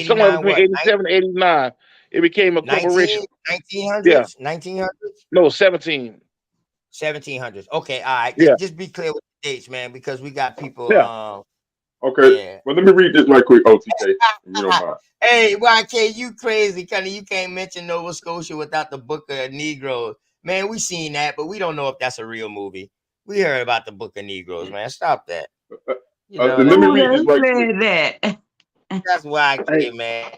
somewhere 89 between what? 87 and 89. It became a corporation. 1900s? Yeah. 1900s? No, 17. 1700s. Okay, all right. Yeah. Just be clear with the dates, man, because we got people. Yeah. Okay, Yeah. well, let me read this right quick, OTK, if you don't mind. Hey, YK, you crazy, Cunny. You can't mention Nova Scotia without the Book of Negroes. Man, we seen that, but we don't know if that's a real movie. We heard about the Book of Negroes, man. Stop that. You know Let what I me Who read mean? this done right quick. said that? That's YK, Hey, man.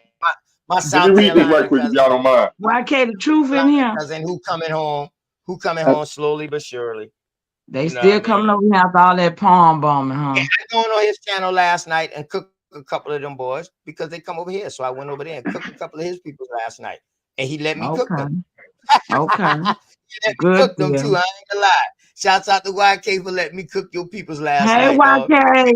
My Let me South read this right Carolina quick, if cousin, y'all don't mind. YK the truth in here. cousin who coming home uh, slowly but surely. They You know what I still coming mean? over here after all that palm bombing, Yeah, huh? I going on his channel last night and cooked a couple of them boys because they come over here. So I went over there and cooked a couple of his people last night. And he let me cook Okay. them. Okay. He let me Good cook them too. deal. I ain't gonna lie. Shouts out to YK for letting me cook your peoples last Hey, night, dog. YK.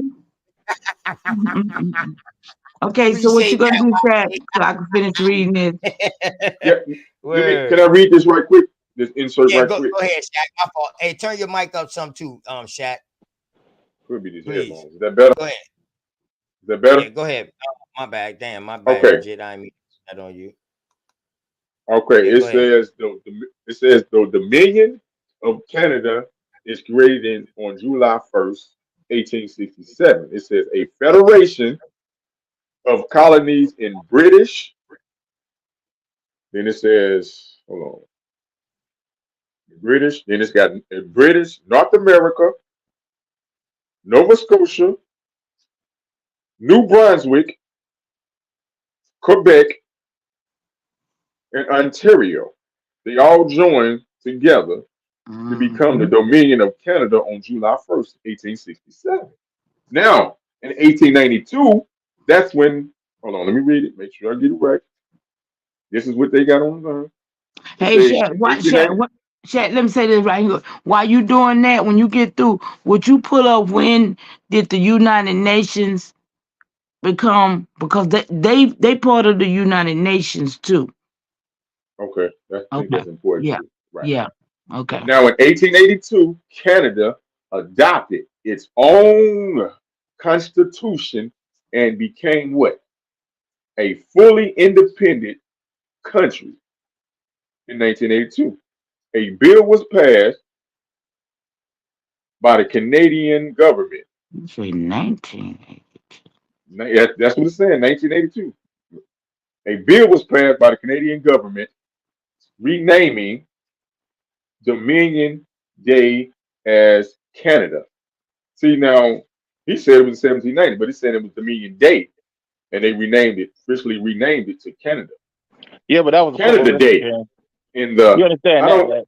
Okay, so what you Appreciate gonna do, Shaq, that. so I can finish reading this? Yeah, Word. can I read this right quick? This insert Yeah, right go quick. ahead, Shaq. My fault. Hey, turn your mic up some too, Shaq. Could be these Please. headphones. Is that better? Go ahead. Is that better? Yeah, go ahead. My bad. Damn, my bad, Okay. legit. I ain't mean that on you. Okay. Yeah, It go ahead. says the Dominion of Canada is created on July 1st, 1867. It says a federation of colonies in British. Then it says, hold on, British. Then it's got British North America, Nova Scotia, New Brunswick, Quebec, and Ontario. They all joined together to become the Dominion of Canada on July 1st, 1867. Now, in 1892, that's when, hold on, let me read it, make sure I get it right. This is what they got on the It Hey, says Shaq, let me say this right here. While you doing that, when you get through, would you pull up when did the United Nations become, because they part of the United Nations too. Okay, I think Okay. that's important Yeah. too. Right. Yeah. Okay. Now, in 1882, Canada adopted its own constitution and became what? A fully independent country in 1982. A bill was passed by the Canadian government. You say 19. That's what it's saying, 1982. A bill was passed by the Canadian government renaming Dominion Day as Canada. See, now, he said it was 1790, but he said it was Dominion Day, and they officially renamed it to Canada. Yeah, but that was a Canada corporation. Day. In the, You understand I that, don't, right?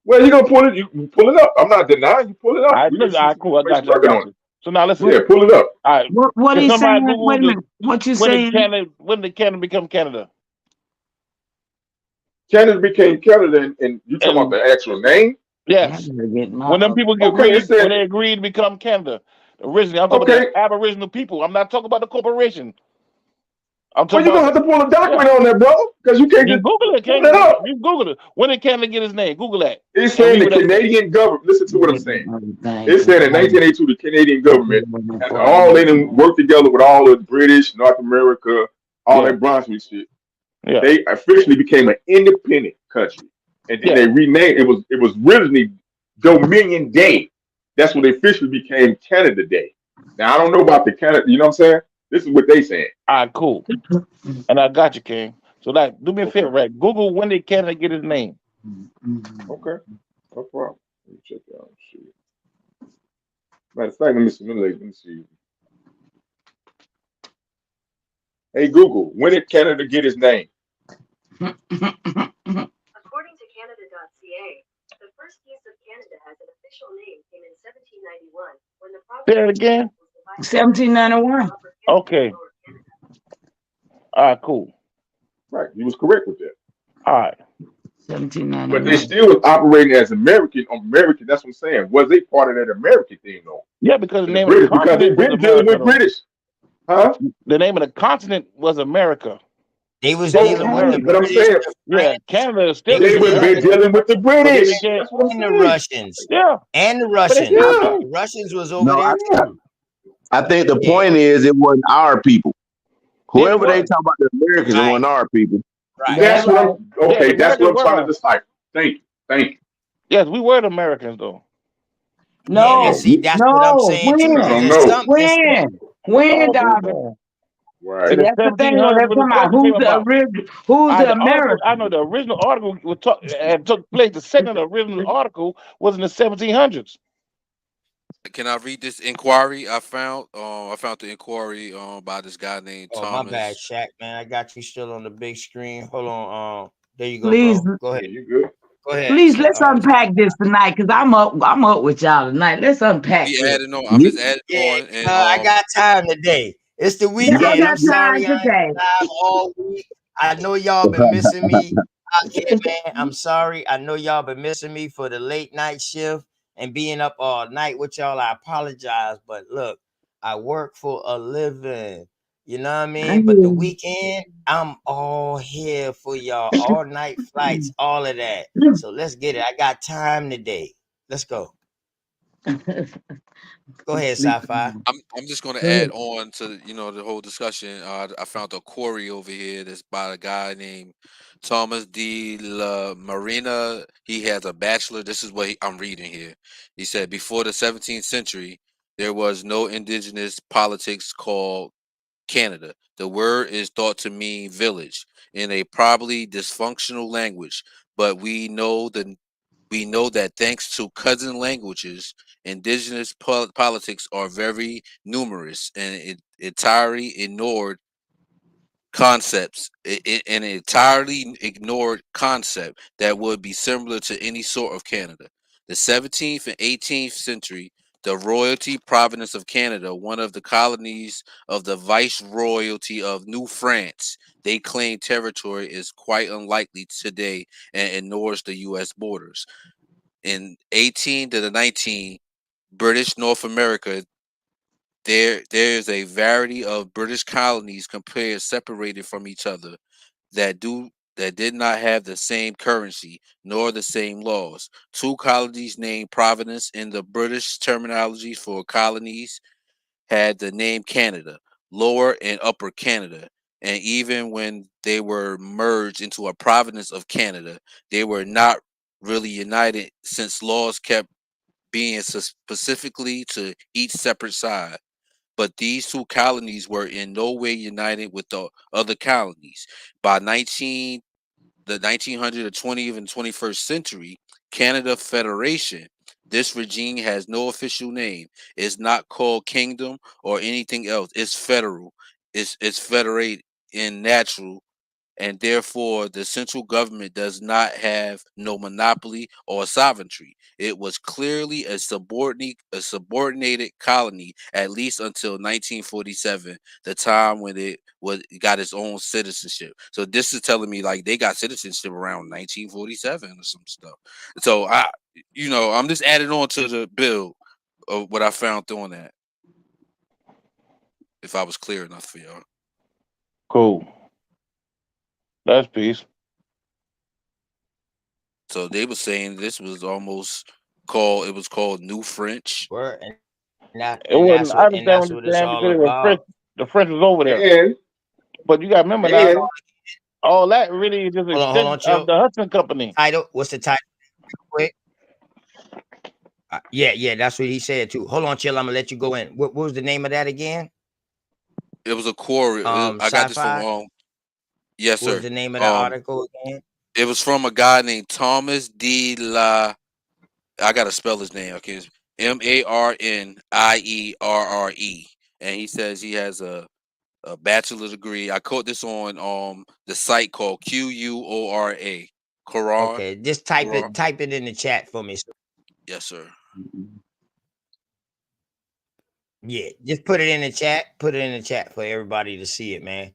well, you gonna pull it, you pull it up. I'm not denying you pull it up. All right, We look, can all see right, some cool. I got information you. I working got on it. you. So now listen. Yeah, pull it up. All right. What Can he's somebody saying? Google Wait a minute. What you saying? When did Canada become Canada? Canada became Canada, and you talking about the actual name? Yes. When them people Okay, it when said they agreed to become Canada, originally, I'm talking about the Aboriginal people. I'm not talking about the corporation. I'm Well, talking you're gonna about have to pull a document on that, brother, because you can't just just Google it, pull King. it up. Just Google it. When did Canada get his name? Google that. It's And saying read the what that says. Canadian government. Listen to what I'm saying. It's saying in 1982, the Canadian government, after all they done worked together with all of British, North America, all that Brunswick shit, they officially became an independent country, and then they renamed. It was originally Dominion Day. That's when they officially became Canada Day. Now I don't know about the Canada. You know what I'm saying? This is what they saying. All right, cool. And I got you, King. So like, do me a favor, right? Google when did Canada get his name? Okay, no problem. Let me check it out. Shit. Matter of fact, let me see. Hey Google, when did Canada get its name? According to Canada.ca, the first use of Canada as an official name came in 1791 when the province Say it again. 1791. Okay. All right, cool. Right, you was correct with that. All right. 1791. But they still was operating as American. American, that's what I'm saying. Was they part of that American thing though? Yeah, because the name British, of the because they've continent was been dealing America. with British. Huh? The name of the continent was America. They was dealing with the But I'm British, saying, the Yeah, French, Canada is they still they was were dealing with dealing with the but British. they became That's what I'm and the saying. Russians. Yeah. And the But they Russians. still Yeah. The Russians was over No, there too. I think the Yeah. point is it wasn't our people. Yeah, it Whoever they was. talk about the Americans, it Right. wasn't our people. Right. That's what I'm. Yeah, Okay, the that's what Americans I'm trying to were. decipher. Thank you. Thank you. Yes, we were the Americans though. Yeah, No, see, that's what I'm no. saying too. When? I Because don't it's know. some it's When, Oh, dog? man. Right. In See, the that's the thing. When 1700s they're when the talking about article came who's the about. original, who's the The article, I American. know the original article had took place. The second original article was in the 1700s. Can I read this inquiry I found? I found the inquiry by this guy named oh my bad, Thomas. Shaq, man. I got you still on the big screen. Hold on. There you go, Please, bro. Go ahead. Yeah, you good? Go ahead. please, let's unpack this tonight, cause I'm up with y'all tonight. Let's unpack We this. adding on. I'm just adding Yeah, on, and I got time today. It's the Yeah, I weekend. got I'm time sorry I ain't today. live all week. I know y'all been missing me out here, man. I'm sorry. I know y'all been missing me for the late night shift and being up all night with y'all. I apologize, but look, I work for a living. You know what I I mean? But the hear weekend, I'm all here for y'all. All night flights, all of that. you. So let's get it. I got time today. Let's go. Go ahead, Sci-Fi. I'm just going to add on to the whole discussion. I found a query over here that's by a guy named Thomas D. La Marina. He has a bachelor. This is what I'm reading here. He said before the 17th century, there was no indigenous politics called Canada. The word is thought to mean village in a probably dysfunctional language, but we know that thanks to cousin languages, indigenous politics are very numerous and entirely ignored concepts. An entirely ignored concept that would be similar to any sort of Canada. The 17th and 18th century, the royalty province of Canada, one of the colonies of the viceroyalty of New France, they claim territory is quite unlikely today and ignores the U.S. borders. In 18 to the 19, British North America, there's a variety of British colonies compared separated from each other that did not have the same currency nor the same laws. Two colonies named Providence in the British terminology for colonies had the name Canada, Lower and Upper Canada. And even when they were merged into a province of Canada, they were not really united since laws kept being specifically to each separate side. But these two colonies were in no way united with the other colonies. By the 1900 or 20th and 21st century, Canada Federation, this regime has no official name. It's not called kingdom or anything else. It's federal. It's federate in natural, and therefore the central government does not have no monopoly or sovereignty. It was clearly a subordinated colony at least until 1947, the time when got its own citizenship. So this is telling me like they got citizenship around 1947 or some stuff. So I'm just adding on to the bill of what I found doing that. If I was clear enough for y'all. Cool. That's peace. So they were saying this was called New French. Word. It wasn't. I understand That's what you're what it's saying all because about. the French was over there. And But you got to remember now, all that really is just an Hold on, extension of chill. the Hudson Company. Title. What's the title? Quick. Yeah, that's what he said too. Hold on, chill. I'm gonna let you go in. What was the name of that again? It was a query. I got this Sci-Fi. from yes, What was sir. the name of the article again? It was from a guy named Thomas D. La. I gotta spell his name. Okay, MARNIERRE, and he says he has a bachelor degree. I caught this on the site called QUORA. Quran. Okay, just type it in the chat for me. Yes, sir. Yeah, just put it in the chat. Put it in the chat for everybody to see it, man.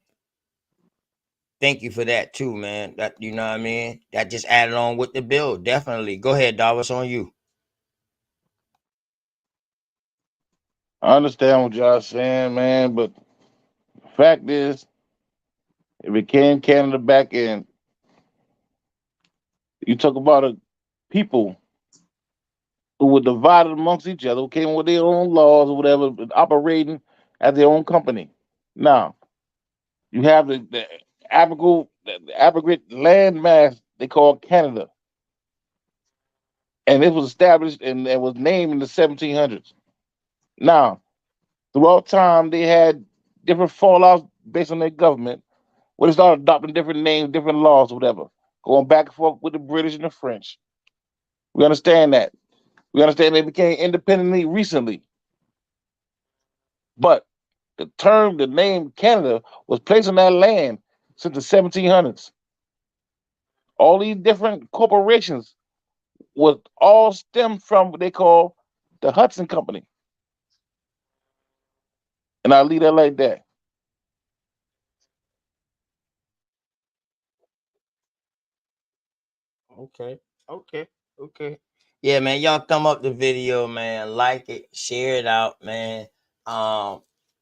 Thank you for that too, man. That you know what I mean? That just added on with the bill. Definitely. Go ahead, Dawes, on you. I understand what y'all saying, man, but the fact is, it became Canada back in. You talk about a people who were divided amongst each other, who came with their own laws or whatever, but operating as their own company. Now, you have the aggregate land mass they call Canada. And it was established and it was named in the 1700s. Now, throughout time, they had different fallouts based on their government, where they started adopting different names, different laws, or whatever, going back and forth with the British and the French. We understand that. We understand they became independently recently. But the name Canada was placed on that land since the 1700s. All these different corporations was all stemmed from what they call the Hudson Company. And I'll leave that like that. Okay. Yeah, man. Y'all thumb up the video, man. Like it, share it out, man.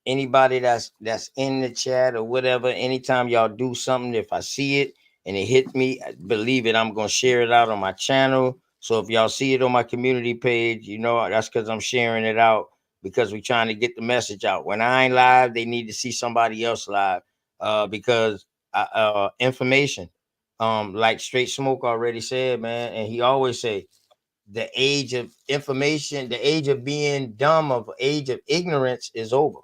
anybody that's in the chat or whatever, anytime y'all do something, if I see it and it hit me, believe it, I'm gonna share it out on my channel. So if y'all see it on my community page, you know that's because I'm sharing it out, because we're trying to get the message out. When I ain't live, they need to see somebody else live, because information, like Straight Smoke already said, man, and he always say, the age of information, the age of being dumb, of age of ignorance is over.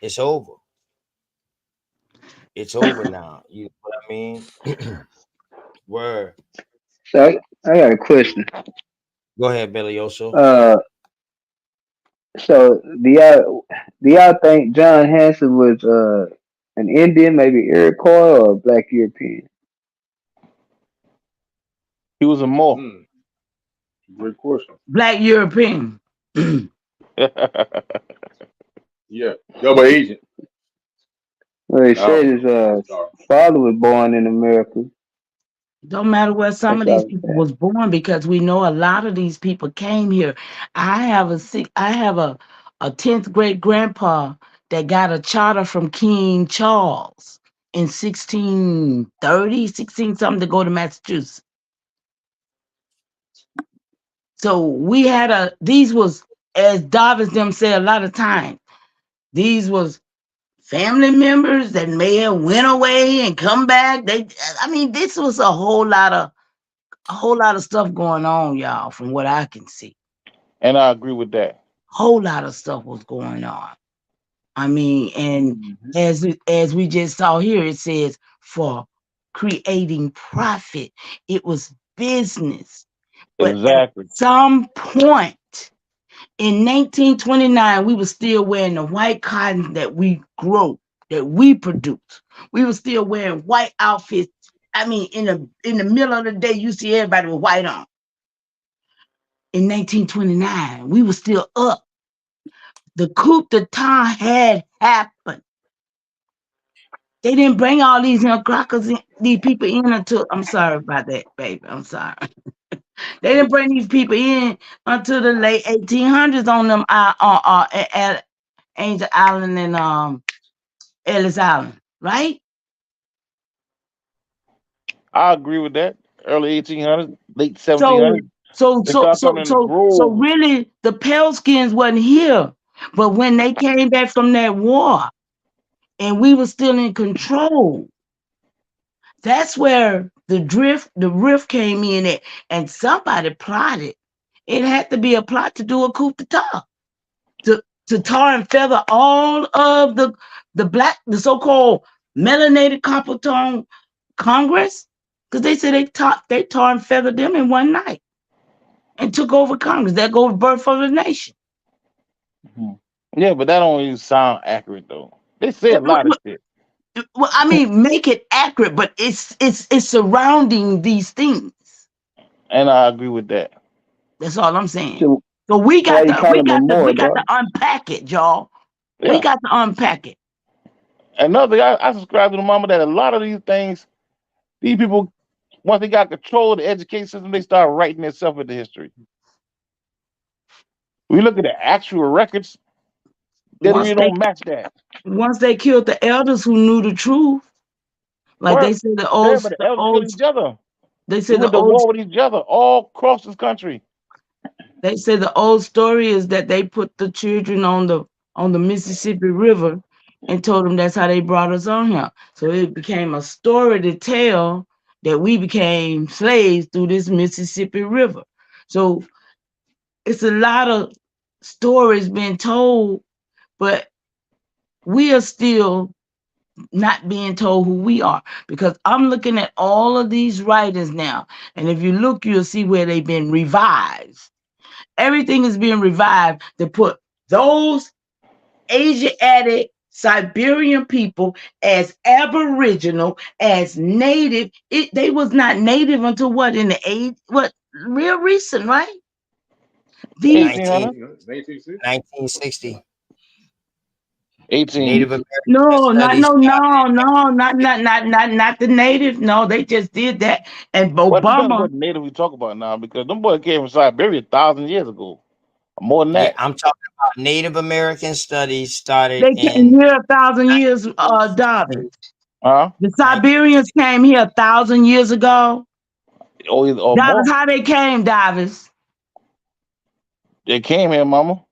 It's over. It's over now. You know what I mean? Word. So I got a question. Go ahead, Billy Oso. So do y'all think John Hanson was an Indian, maybe Iroquois, or a Black European? He was a Moor. Great question. Black European. Yeah, double agent. Well, they said his father was born in America. Don't matter where some That's of what I these was people saying. was born, because we know a lot of these people came here. I have a 10th great grandpa that got a charter from King Charles in 1630, 16 something, to go to Massachusetts. So we had these was, as Davis them say a lot of times, these was family members that may have went away and come back. This was a whole lot of stuff going on, y'all, from what I can see. And I agree with that. Whole lot of stuff was going on. And as we just saw here, it says for creating profit. It was business. But Exactly. at some point in 1929, we were still wearing the white cotton that we grow, that we produce. We were still wearing white outfits. In the middle of the day, you see everybody with white on. In 1929, we were still up. The coup d'etat had happened. They didn't bring all these crackers, these people in until, I'm sorry about that, baby. I'm sorry. They didn't bring these people in until the late 1800s on them at Angel Island and Ellis Island, right? I agree with that. Early 1800s, late 1700s. They start coming in the So groves. really, the pale skins wasn't here. But when they came back from that war and we were still in control, that's where the rift came in at, and somebody plotted. It had to be a plot to do a coup d'etat, to tar and feather all of the so-called melanated copper tone Congress, because they said they tar and feathered them in one night and took over Congress. That goes birth of the nation. Yeah, but that don't even sound accurate though. They say a lot of shit. Well, make it accurate, but it's surrounding these things. And I agree with that. That's all I'm saying. So we got to unpack it, y'all. Yeah. We got to unpack it. Another thing, I subscribe to the mama that a lot of these things, these people, once they got control of the education system, they start writing themselves into history. We look at the actual records, they really don't match that. Once they killed the elders who knew the truth, like they said, the elders killed each other. They said went to war with each other all across this country. They said the old story is that they put the children on the Mississippi River and told them that's how they brought us on here. So it became a story to tell that we became slaves through this Mississippi River. So it's a lot of stories being told, but we are still not being told who we are, because I'm looking at all of these writings now, and if you look, you'll see where they've been revised. Everything is being revived to put those Asiatic Siberian people as Aboriginal, as Native. They was not Native until what, in the real recent, right? 1960. 18. Native American Not Studies. not the Native. No, they just did that. And What Obama. Native we talk about now? Because them boys came from Siberia 1,000 years ago. More than Yeah, that. I'm talking about Native American studies started They came in here 1,000 years, Davis. Huh? The Siberians came here 1,000 years ago. Or Davis, more. how they came, Davis? They came here, mama.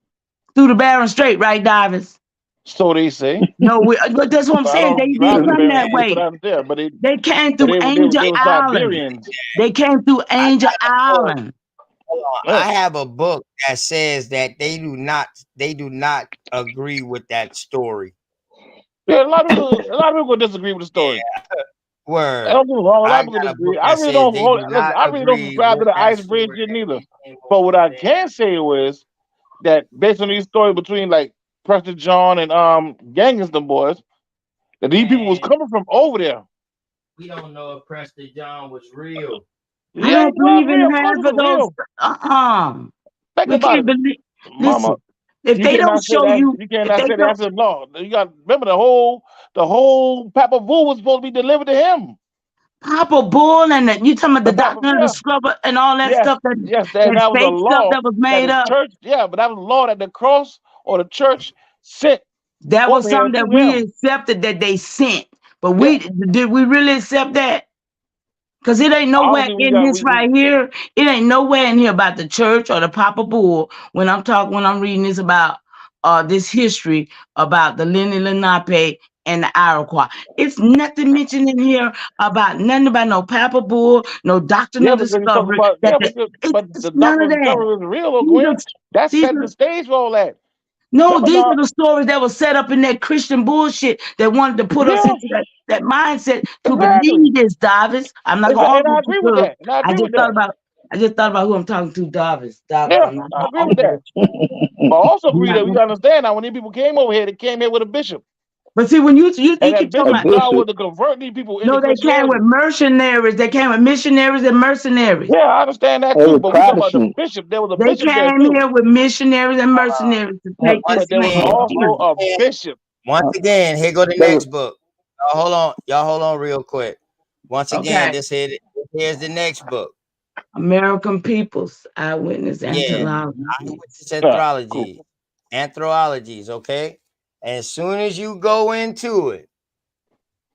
Through the Bering Strait, right, Davis? So they say. No, but that's what I'm I saying. don't They drive didn't the come Bering that Strait, but way. I'm there. But They came through Angel they were Island. Siberians. They came through Angel Island. Hold on. Yeah. I have a book that says that they do not agree with that story. Yeah, a lot of people disagree with the story. I Word. don't get me wrong, a lot I of people got a disagree. book I that really says don't they do listen, not I really don't agree subscribe to with the that ice bridge story shit that neither. came over But what I there. can say was that based on these stories between like Preston John and Genghis them boys, that these people was coming from over there. We don't know if Preston John was real. I Yeah, don't he was believe in real. Of course half he of was those. real. Think We about can't it. believe. Mama, Listen, if you they don't cannot say show that. you, You if cannot they say don't, that's the law. You got to remember the whole Papa Vu was supposed to be delivered to him. Papa Bull and you talking about the The Papa, doctor and the yeah. scrubber and all that Yes, stuff yes, that that was a fake stuff law that was that made the up. church, yeah, but that was a law that the cross or the church sent That was over here something to that we him. accepted that they sent, but Yeah. did we really accept that? Because it ain't nowhere Obviously, in this right here. It ain't nowhere in here about the church or the Papa Bull. When I'm reading this about this history about the Lenni Lenape and the Iroquois. It's nothing mentioned in here about nothing about no Papa Bull, no doctrine Yeah, of because you're talking discovery. about, That yeah, it's the none doctrine of of that. discovery is real, though, These are, Gwen. That these set are the stage for all that. no, Remember these now, are the stories that were set up in that Christian bullshit that wanted to put us yeah, into that mindset to exactly. believe this, Davis. I'm not gonna And argue I with you, agree with cuz that. And I I agree with just thought that. about who I'm talking to, Davis. Davis, Yeah, I'm not I gonna agree with argue that. with you. But I also I'm agree not that we gonna- understand now when these people came over here, they came here with a bishop. But see, when you And that keep talking bishop's about job was to convert these people into no, they came with Christianity. mercenaries. They came with missionaries and mercenaries. Yeah, I understand that They too. were But we talking about the Protestant. bishop. There was a They bishop there came too. here with missionaries and mercenaries to take Once this But there was land. again, also a once bishop. again, here go the They were, next book. Y'all hold on real quick. Once again, Okay. here's the next book. American Peoples, Eyewitness Yeah, Anthology. eyewitness Yeah, cool. anthologies, okay? As soon as you go into it,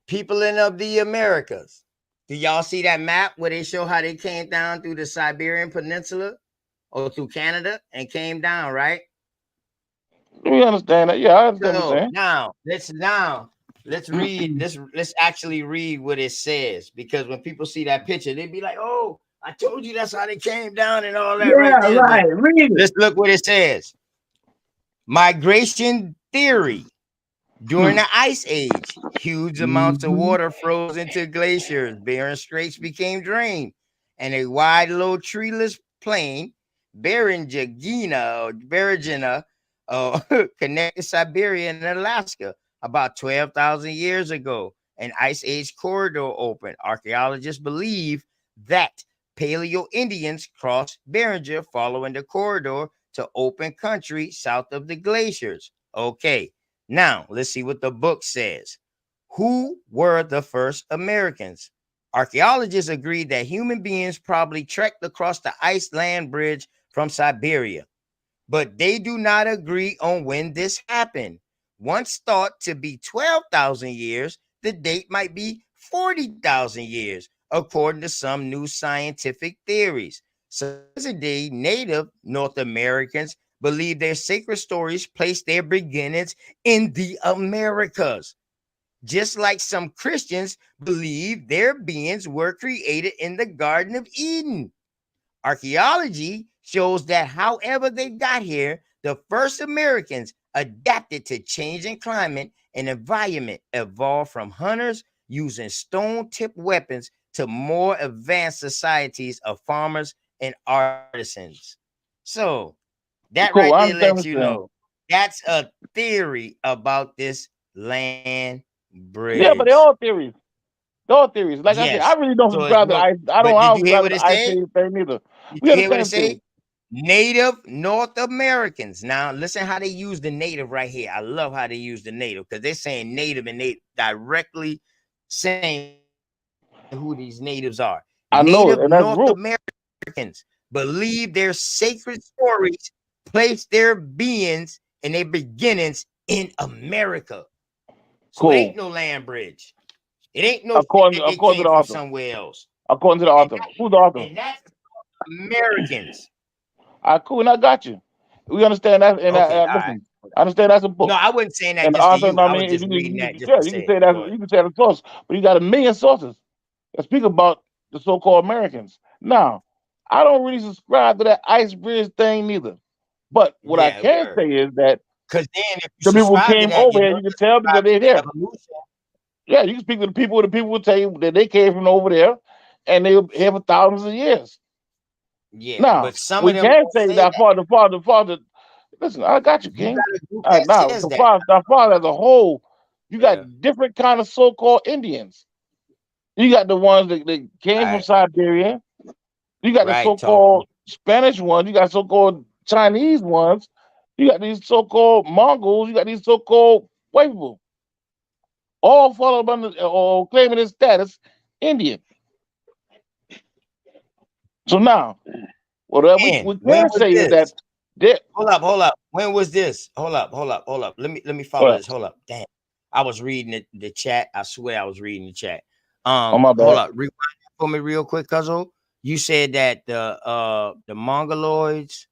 people in of the Americas. Do y'all see that map where they show how they came down through the Siberian Peninsula or through Canada and came down, right? We understand that. Yeah, I understand what you're So saying. let's read let's actually read what it says, because when people see that picture, they be like, oh, I told you that's how they came down and all that right Yeah, there. right. But Read it. let's look what it says. Migration theory. During the Ice Age, huge amounts of water froze into glaciers. Barren Straits became drained, and a wide, low, treeless plain, Berengina, connected Siberia and Alaska. About 12,000 years ago, an Ice Age corridor opened. Archaeologists believe that Paleo Indians crossed Beringer following the corridor to open country south of the glaciers. Okay. Now, let's see what the book says. Who were the first Americans? Archaeologists agree that human beings probably trekked across the ice land bridge from Siberia, but they do not agree on when this happened. Once thought to be 12,000 years, the date might be 40,000 years, according to some new scientific theories. Supposedly, native North Americans believe their sacred stories place their beginnings in the Americas, just like some Christians believe their beings were created in the Garden of Eden. Archaeology shows that however they got here, the first Americans adapted to changing climate and environment, evolved from hunters using stone-tipped weapons to more advanced societies of farmers and artisans. So that Cool. right I there understand lets what you you're saying. know that's a theory about this land Yeah, but they're bridge. all theories. They're all theories. Like I said, I Yes. really don't So it's subscribe to the no, ice. but I did don't you hear subscribe to what the it ice said? age thing either. Did We you hear what it understand theories. say? Native North Americans. Now, listen how they use the native right here. I love how they use the native, because they're saying native and they directly saying who these natives are. I know Native it, and that's North real. Americans believe their sacred stories placed their beings and their beginnings in America. So Cool. it ain't no land bridge. It ain't no according that they to came the from author. somewhere else. According to the author. Who's the author? And that's Americans. All right, cool. And I got you. We understand that. And Okay, all listen, right. I understand that's a book. No, I wasn't saying that And the just to author, you. I I was mean, just reading that just yeah, to you say can it. say that. Go ahead. You can say that's a source, but you got a million sources that speak about the so-called Americans. Now, I don't really subscribe to that ice bridge thing neither. But what I Yeah, can say is that because then if you the people who subscribe to came that, over you here, know you can tell because they're there. evolution. Yeah, you can speak to the people will tell you that they came from over there and they were here for thousands of years. Yeah, Now, but some of we them can don't say say that that. father. Listen, I got you, You King. got a group that Now, says that. the father as a whole, you Yeah. got different kind of so-called Indians. You got the ones that came from Right. Siberia. You got the Right, so-called Spanish ones. You got so-called Chinese ones. You got these so-called Mongols. You got these so-called white people. All fall under or claiming this status Indian. So now, what we When can was say is this? that Hold up. When was this? Hold up. Let me follow What? this. Hold up. Damn. I was reading the chat. I swear I was reading the chat. Oh, my bad. Hold up. Rewind that for me real quick, Cuzzo. You said that the Mongoloids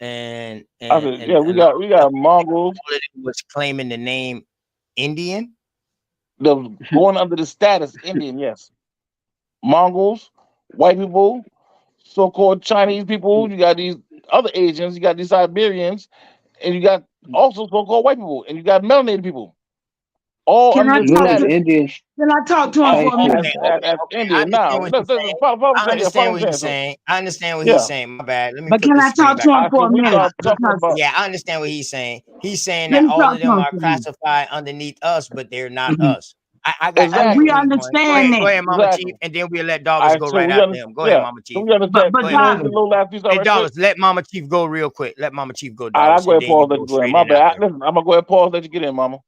and I said, yeah, we got Mongols. all of them was claiming the name Indian. The going under the status Indian, yes. Mongols, white people, so-called Chinese people. You got these other Asians. You got these Siberians, and you got also so-called white people, and you got melanated people. All Can I under the talk to? status Indians. Can I talk to him for a minute? as I Indian. Now, understand what he's saying. I understand what he's So, saying. I understand what yeah. he's saying. My bad. Let me But put can this I screen talk back to up. him for a we minute? start talking Because about Yeah, I understand what he's saying. He's saying let that me all talk of to them him are for a minute. classified underneath us, but they're not Mhm. us. I And get we exactly. where you're going. understand Go that. ahead, Mama Exactly. Chief, and then we'll let All Dollars right, go so right we after understand. him. Go ahead, Yeah, Mama so Chief. we understand. Go But ahead, You Mama want to Dollars, get a Chief. little last piece out Hey, right quick? Dollars, let Mama Chief go real quick. Let Mama Chief go, All right, I'll Dollars, go and ahead and then you pause. Let go you go in. straight My in bad. after him. Listen, I'm gonna go ahead and pause. Let you get in, Mama.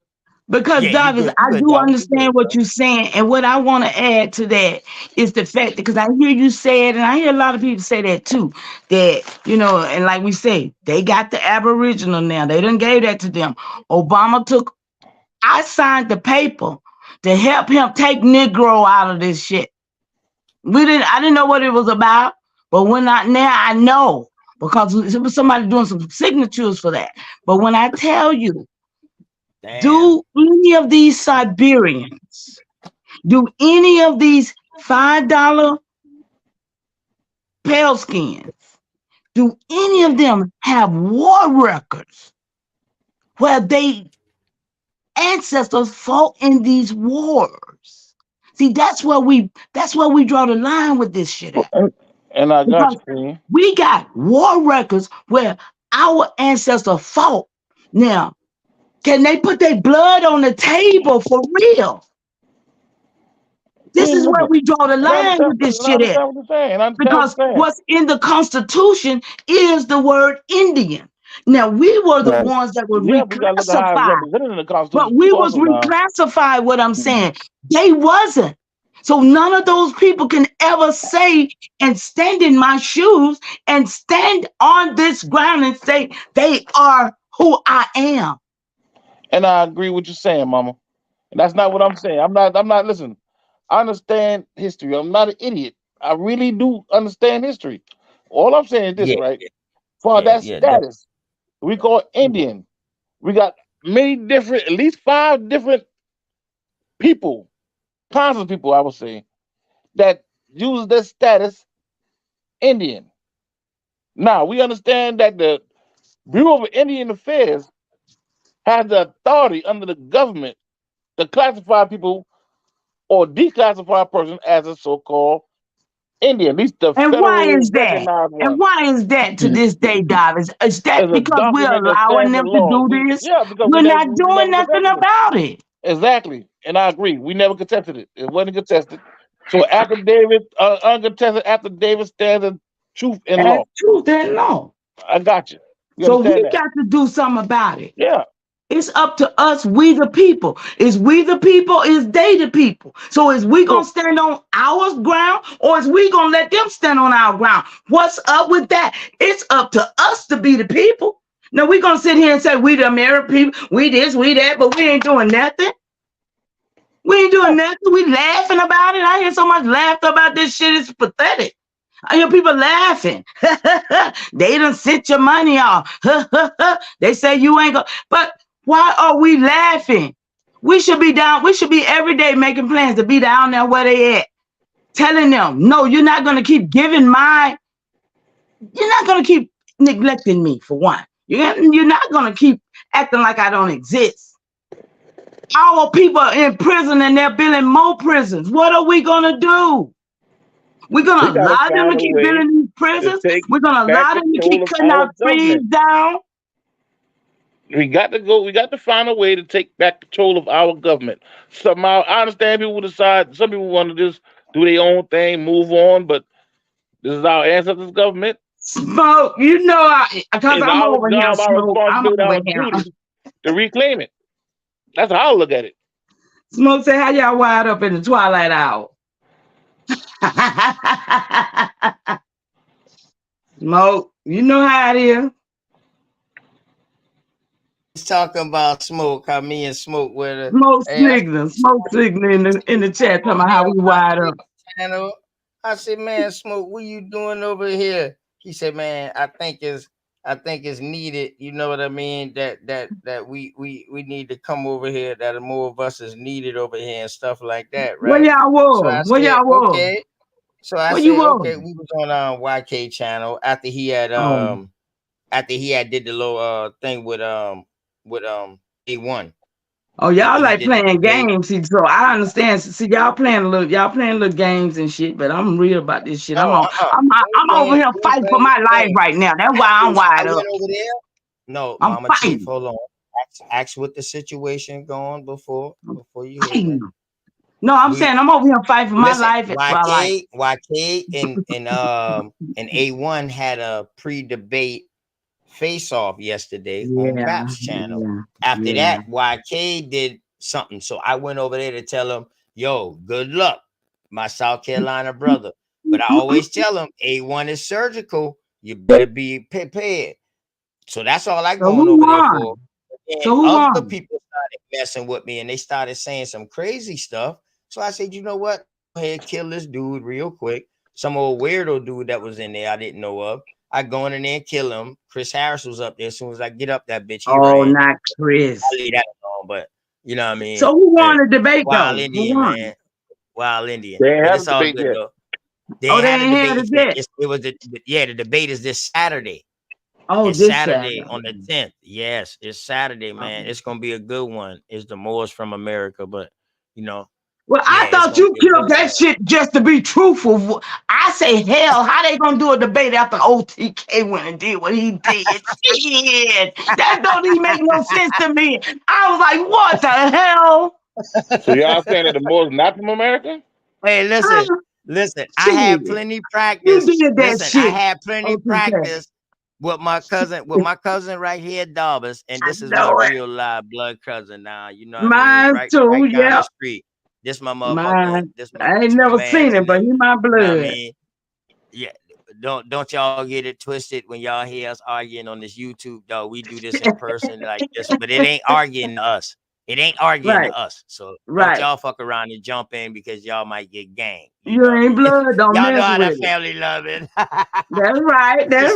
because Yeah, you Dollars, good. I You good, do Dollars. You understand good, what bro. you're saying, and what I want to add to that is the fact because I hear you say it, and I hear a lot of people say that too. That and like we say, they got the Aboriginal now. They done gave that to them. Obama took. I signed the paper to help him take Negro out of this shit. I didn't know what it was about, but now I know because it was somebody doing some signatures for that. But when I tell you, Damn. do any of these Siberians, do any of these $5 pale skins, do any of them have war records where they ancestors fought in these wars? See, that's where we draw the line with this shit at. And I got Because you, Queen. we got war records where our ancestors fought. Now, can they put their blood on the table for real? This is where Listen, we draw the and I line understand, with this and I shit at. understand what you're saying. I understand what Because you're saying. what's in the Constitution is the word Indian. Now, we were the Right. ones that were Yeah, we gotta look at how it's reclassified. represented in the But Constitution we too. was Also, now. reclassified, what I'm saying. They wasn't. So none of those people can ever say and stand in my shoes and stand on this ground and say they are who I am. And I agree with you saying, Mama. And that's not what I'm saying. I'm not. Listen, I understand history. I'm not an idiot. I really do understand history. All I'm saying is this, Yeah, right? For that yeah. status, we call Indian. We got many different, at least 5 different people, kinds of people, I would say, that use this status Indian. Now we understand that the Bureau of Indian Affairs has the authority under the government to classify people or declassify a person as a so-called Indian, at least the And why federal is that? recognized And one. why is that to this day, Dobbs? Is that It's a because we're document that allowing stands in them to law. do this? Because We're not we doing never nothing contested it. about it. Exactly, and I agree. We never contested it. It wasn't contested. So affidavit, uncontested affidavit stands in truth in That's law. truth and law. I got you. You So we understand that? got to do something about it. Yeah. It's up to us, we the people. Is we the people, is they the people? So is we gonna stand on our ground, or is we gonna let them stand on our ground? What's up with that? It's up to us to be the people. Now we gonna sit here and say we the American people, we this, we that, but we ain't doing nothing. We ain't doing nothing. We laughing about it. I hear so much laughter about this shit. It's pathetic. I hear people laughing. They done sit your money off. They say you ain't go. But why are we laughing? We should be down. We should be every day making plans to be down there where they at. Telling them, no, you're not going to keep giving you're not going to keep neglecting me, for one. You're not going to keep acting like I don't exist. Our people are in prison and they're building more prisons. What are we going to do? We're going to allow them to keep building these prisons? We're going to allow them to keep cutting our trees down? We got to go. We got to find a way to take back control of our government. Somehow, I understand people decide. Some people want to just do their own thing, move on. But this is our ancestors' government. Smoke, you know, because I'm over here. Smoke, I'm over here to reclaim it. That's how I look at it. Smoke say, how y'all wired up in the twilight hour? Smoke, you know how it is. Talking about Smoke, how me and Smoke with Smoke signaling in the chat, talking about how we wired up. I said, man, Smoke, what you doing over here? He said, man, I think it's needed. You know what I mean? That we need to come over here. That more of us is needed over here and stuff like that, right? Where y'all was? Where y'all was? Okay. So I said, okay, we was on YK channel after he had did the little thing with A1. Oh, y'all like playing games, so I understand. See, y'all playing little games and shit, but I'm real about this shit. I'm over here fighting for my life right now. That's why I'm wired up. Over there. No, I'm Mama fighting. Chief, hold on. Ask what the situation going before you hit me. No, I'm saying I'm over here fighting for my life. YK and A1 had a pre-debate face-off yesterday on Rap's channel. After that, YK did something. So I went over there to tell him, yo, good luck, my South Carolina brother. But I always tell him, A1 is surgical. You better be prepared. So that's all I going over there for. And other people started messing with me and they started saying some crazy stuff. So I said, you know what? Go ahead, kill this dude real quick. Some old weirdo dude that was in there I didn't know of. I go in there and kill him. Chris Harris was up there. As soon as I get up that bitch, he ran. Not Chris. I leave that alone, but you know what I mean. So who won the debate Wild though? Indian, man. Wild Indian. They But have it's all debate good yet. though. They ain't had it yet. The debate is this Saturday. Oh, it's this Saturday on the 10th. Yes, it's Saturday, man. It's gonna be a good one. It's the Moors from America, but you know. Well, I thought you killed that shit just to be truthful. I say, hell, how they gonna do a debate after OTK went and did what he did? Shit, that don't even make no sense to me. I was like, what the hell? So y'all saying that the Moors not from America? Hey, listen. I had plenty practice. You did that shit. I had plenty practice with my cousin right here, Dobbs, and this is my real live blood cousin now. You know what I mean? Right down the street. This my motherfucker. I ain't never seen him, but he my blood. You know what I mean? Yeah. Don't y'all get it twisted when y'all hear us arguing on this YouTube, though. We do this in person like this, but it ain't arguing to us. It ain't arguing to us. So don't y'all fuck around and jump in because y'all might get gang. You ain't blood, don't y'all mess know how with the family love it. That's right. That's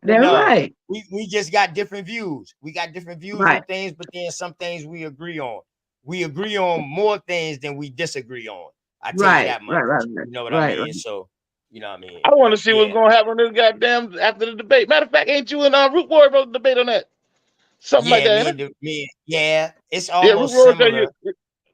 right. We just got different views. We got different views on things, but then some things we agree on. We agree on more things than we disagree on. I tell you that much. You know what I mean? So, you know what I mean? I want to see what's going to happen this goddamn after the debate. Matter of fact, ain't you and Root Warrior about to debate on that? Something like that. It's almost similar.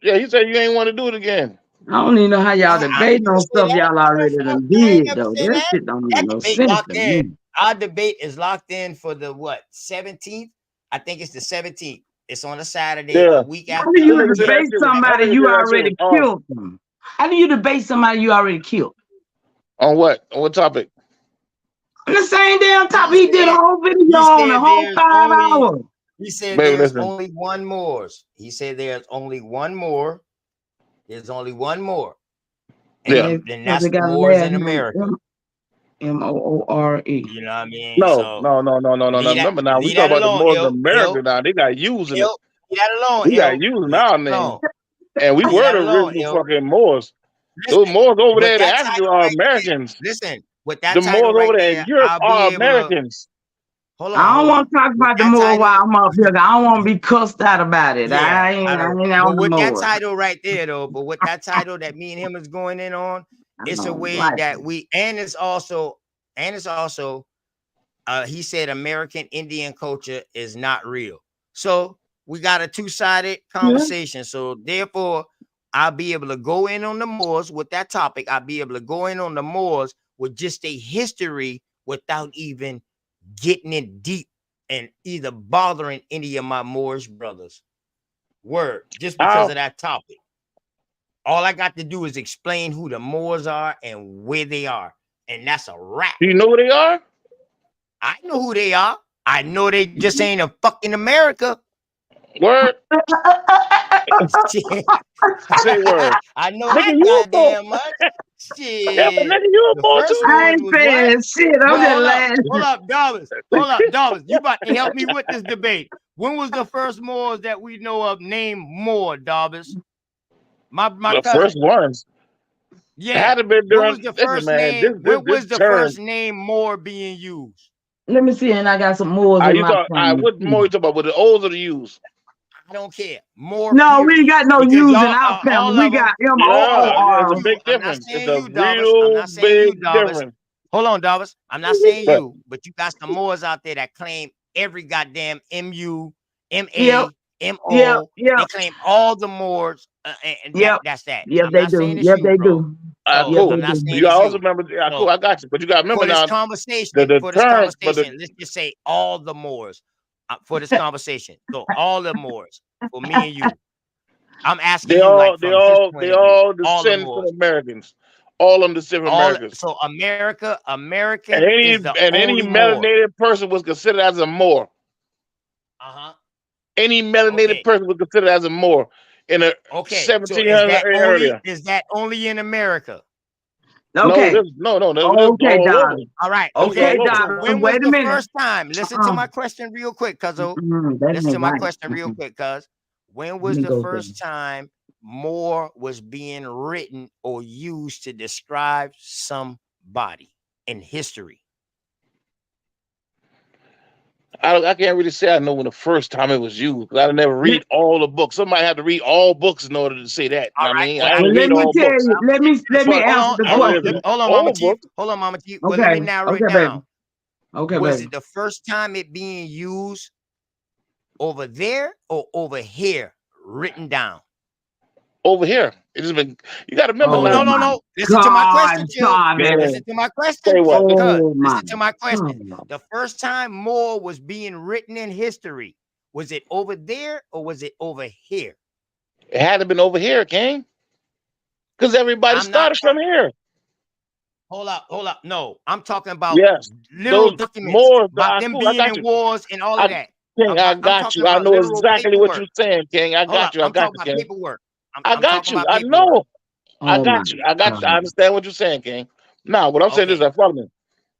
He said you ain't want to do it again. I don't even know how y'all debate on stuff y'all already done did, though. That shit don't make no sense to me. Our debate is locked in for the 17th? I think it's the 17th. It's on a Saturday, a week after. How do you debate somebody you already killed them? How do you debate somebody you already killed? On what? On what topic? On the same damn topic. He did a whole video on the whole 5 hours. He said Baby, there's listen. only one Moors. He said there's only one more. There's only one more. Yeah. And that's the Moors in America. Moore. You know what I mean? No. So leave that, Remember now, we leave talk that about the alone, Moors in ill, America ill, now. They got using it. ill. Leave that alone, We got ill. using Leave our that name. alone. And we Leave were that the alone, original ill. fucking Moors. Listen, Those Moors over with there in that Africa title are right there, Americans. listen, with that The title Moors right over there in there, Europe I'll are be able to Americans. hold I on, don't hold want on. to talk With about the that Moor title, while I'm up here. I don't want to be cussed out about it. yeah, I ain't but on the with that Moor. title right there, though, but with that title that me and him is going in on, it's a don't way like that it. it's also, he said American Indian culture is not real. So we got a two-sided conversation. So therefore, I'll be able to go in on the Moors with that topic. I'll be able to go in on the Moors with just a history without even getting it deep and either bothering any of my Moorish brothers. Word, just because of that topic. All I got to do is explain who the Moors are and where they are. And that's a wrap. Do you know who they are? I know who they are. I know they just ain't a fucking America. Word. Shit. Say word. I know Nigga, that you a Moor. goddamn much. Shit. Yeah, but nigga, you a The Moor first too. I Moors ain't was what? saying shit. I'm No, just hold up. laughing. Hold up, dollars. Hold up, dollars. You about to help me with this debate. When was the first Moors that we know of named Moor, Dobbs? My The cousin. first ones. Yeah. Had to been When during. was the Listen, first man. name? When This was the term. first name Moor being used? Let me see, and I got some Moors in You my thought, family. what Moor you talking about? With the O's or the U's? I don't care. More. No, we period. ain't got no Because U's in y'all, our family. all We of them. got Yeah, it's a M-O-O-R. big I'm not difference. It's saying a you, Dobbs. I'm real not saying you, big Dobbs. difference. Hold on, Dobbs. I'm not saying But you, but you got some Moors out there that claim every goddamn M-U, M-A, Yep, M-O. They yep, claim all the Moors, and yep. that's that. Yep, I'm they not do. saying it's Yep, you, they bro. do. So Yep, cool. they I'm not do. saying You it's also you. remember, cool. So I got you. But you got to remember for this now, conversation, the let's just say all the Moors for this conversation. So all the Moors for me and you. I'm asking you like from his point they of view. all All the descend from Moors. Americans. All of them descend from All Americans. so American And is the any only Moor. melanated person was considered as a Moor. Uh-huh. Any melanated Okay. person was considered as a Moor in a Okay. So 1700 area. is that only in America? Okay. There's Okay, all over. darling. All right. That's Okay. Okay, all over. So darling. when was Wait a the minute. first time? Listen to my question real quick, cuzzo. That Listen to ain't my right. question real quick, cuz. When Let was me the go there. first time more was being written or used to describe somebody in history? I can't really say I know when the first time it was used because I never read all the books. Somebody had to read all books in order to say that. All I right. mean, Well, I I ain't Well, let read me all tell books. you. Let me Hold answer on. the question. Hold on, Mama T. Hold on, Mama T. Well, let me narrow it Okay, down. baby. Okay, Was baby. it the first time it being used over there or over here written down? Over here, it has been. You got to remember Oh now. No. Listen to my question, Chill. Yeah. Listen to my question. Say what? Listen to my question. The first time more was being written in history, was it over there or was it over here? It had to been over here, King. Because everybody started from here. Hold up. No, I'm talking about Yes, literal those documents Moors. about them Cool, I being got in you. wars and all of that. King, I I'm got talking you. I about know literal exactly what paperwork. you're saying, King. I Hold got up. you. I I'm got talking you, about King. paperwork. I I'm got talking you. about I paperwork. know. I Oh got you. I got you. I understand what you're saying, King. Now, what I'm saying is, I follow me.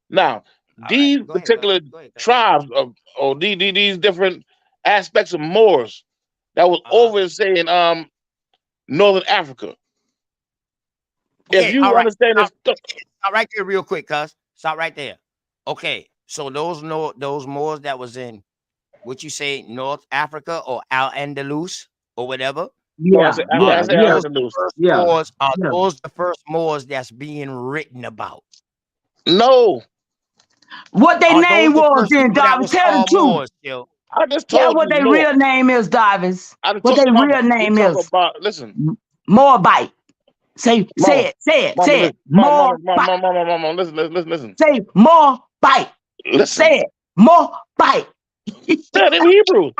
Now, these particular tribes or these different aspects of Moors that was over, say, in Northern Africa. Okay, If you all right. understand this, Stop right there real quick, cuz. Stop right there. Okay, so those Moors that was in what you say, North Africa or Al Andalus or whatever. Yeah. Are those the first Moors that's being written about? No. What their Are those name the was first then, people that Davis? was Tell the called truth. Moors, yo? I just Tell told what you their no. real name is, Davis. I What told their mama, real name we talk is. about, listen. Moabite. Say Mama, it. Say it. mama, Say it. listen, mama, Moabite. listen. Say Moabite. Listen. Say it. Moabite. Yeah, they're Hebrews.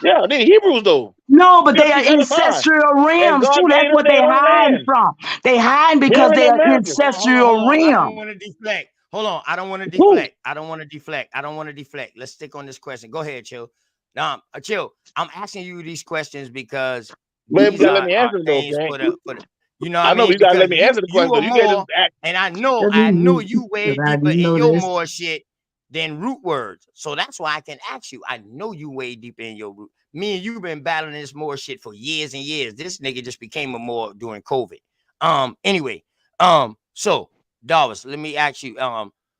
Yeah, they're Hebrews though. No, but they You are got to mind. ancestral And realms God too. gave That's them what they their own hiding land. from. They hiding because Here in they are America. ancestral I don't realm. want to deflect. Hold on. I don't want to Cool. deflect. I don't want to deflect. Let's stick on this question. Go ahead, Chill. Now, chill. I'm asking you these questions because But you these gotta let are me answer though, things King. for the you know what I I know, but mean? you gotta let Because me answer the question you are though. You can't more, just act. and I know you way deeper in your more shit than root words. So that's why I can ask you. I know you way deeper in your root. Me and you been battling this more shit for years and years. This nigga just became a more during COVID. Anyway, so Darvis, let me ask you.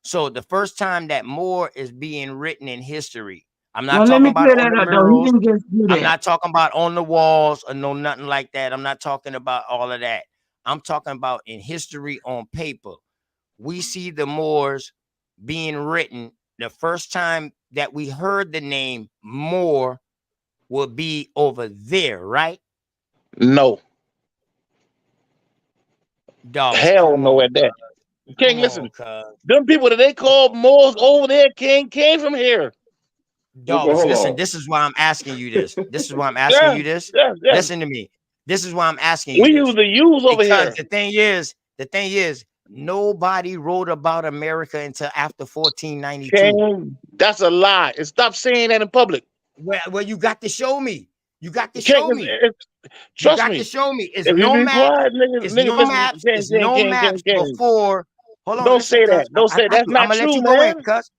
So the first time that more is being written in history, I'm not Well, let talking me about clear on that the up though. He murals. didn't just do I'm that. not talking about on the walls or no nothing like that. I'm not talking about all of that. I'm talking about in history on paper. We see the Moors being written. The first time that we heard the name Moor will be over there, right? No. Darvis, Hell come no on, at that. King, come listen. on, cuz. Them people that they call Moors over there, King, came from here. Darvis, hold listen, on. this is why I'm asking you this. This is why I'm asking Yeah, you this. yeah, yeah. Listen to me. This is why I'm asking you We this. use the U's over Because here. the thing is, nobody wrote about America until after 1492. King, that's a lie. And stop saying that in public. Well, you got to show me. You got to King, show me. You trust got to me. show me. It's If you no be maps. quiet, niggas, It's niggas no listen. maps. It's no maps King. before. Hold on, Don't listen, say cuz. that. Don't I say got that's you. I'm not gonna let true, you go in, man. cuz.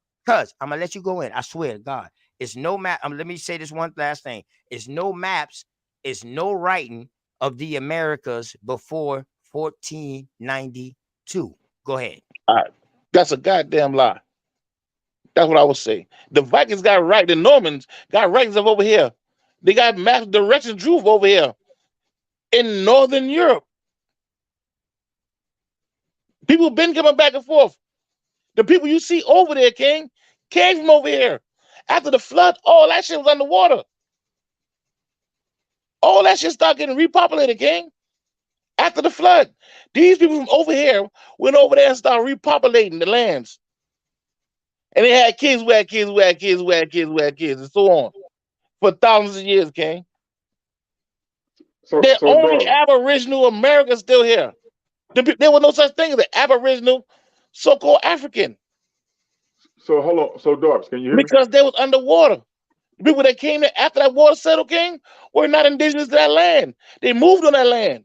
I'm gonna let you go in. I swear to God. It's no map. Let me say this one last thing. It's no maps. It's no writing of the Americas before 1492. Go ahead. All right. That's a goddamn lie. That's what I would say. The Vikings got right. The Normans got writings of over here. They got maps directions drew over here in Northern Europe. People been coming back and forth. The people you see over there, King, came from over here. After the flood, all that shit was underwater. All that shit started getting repopulated, King. After the flood, these people from over here went over there and started repopulating the lands. And they had kids who had kids who had kids who had kids who had kids, and so on. For thousands of years, King. They're only Darwin. Aboriginal Americans still here. There was no such thing as an Aboriginal so-called African. So hold on. So Darwin, can you hear me? Because they was underwater. The people that came there after that water settled, King, were not indigenous to that land. They moved on that land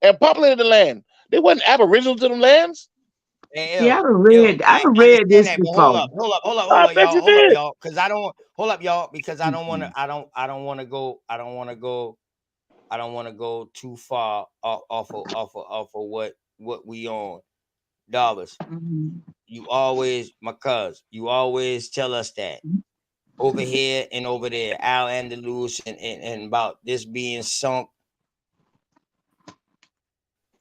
and populated the land. They wasn't Aboriginal to them lands. See, I done read this That, but before. I bet you hold up, did. y'all, because I don't hold up, y'all, because I don't want to, I don't want to go too far off of what we on. Dollars. You always, my cuz, you always tell us that over here and over there, Al Andalus and about this being sunk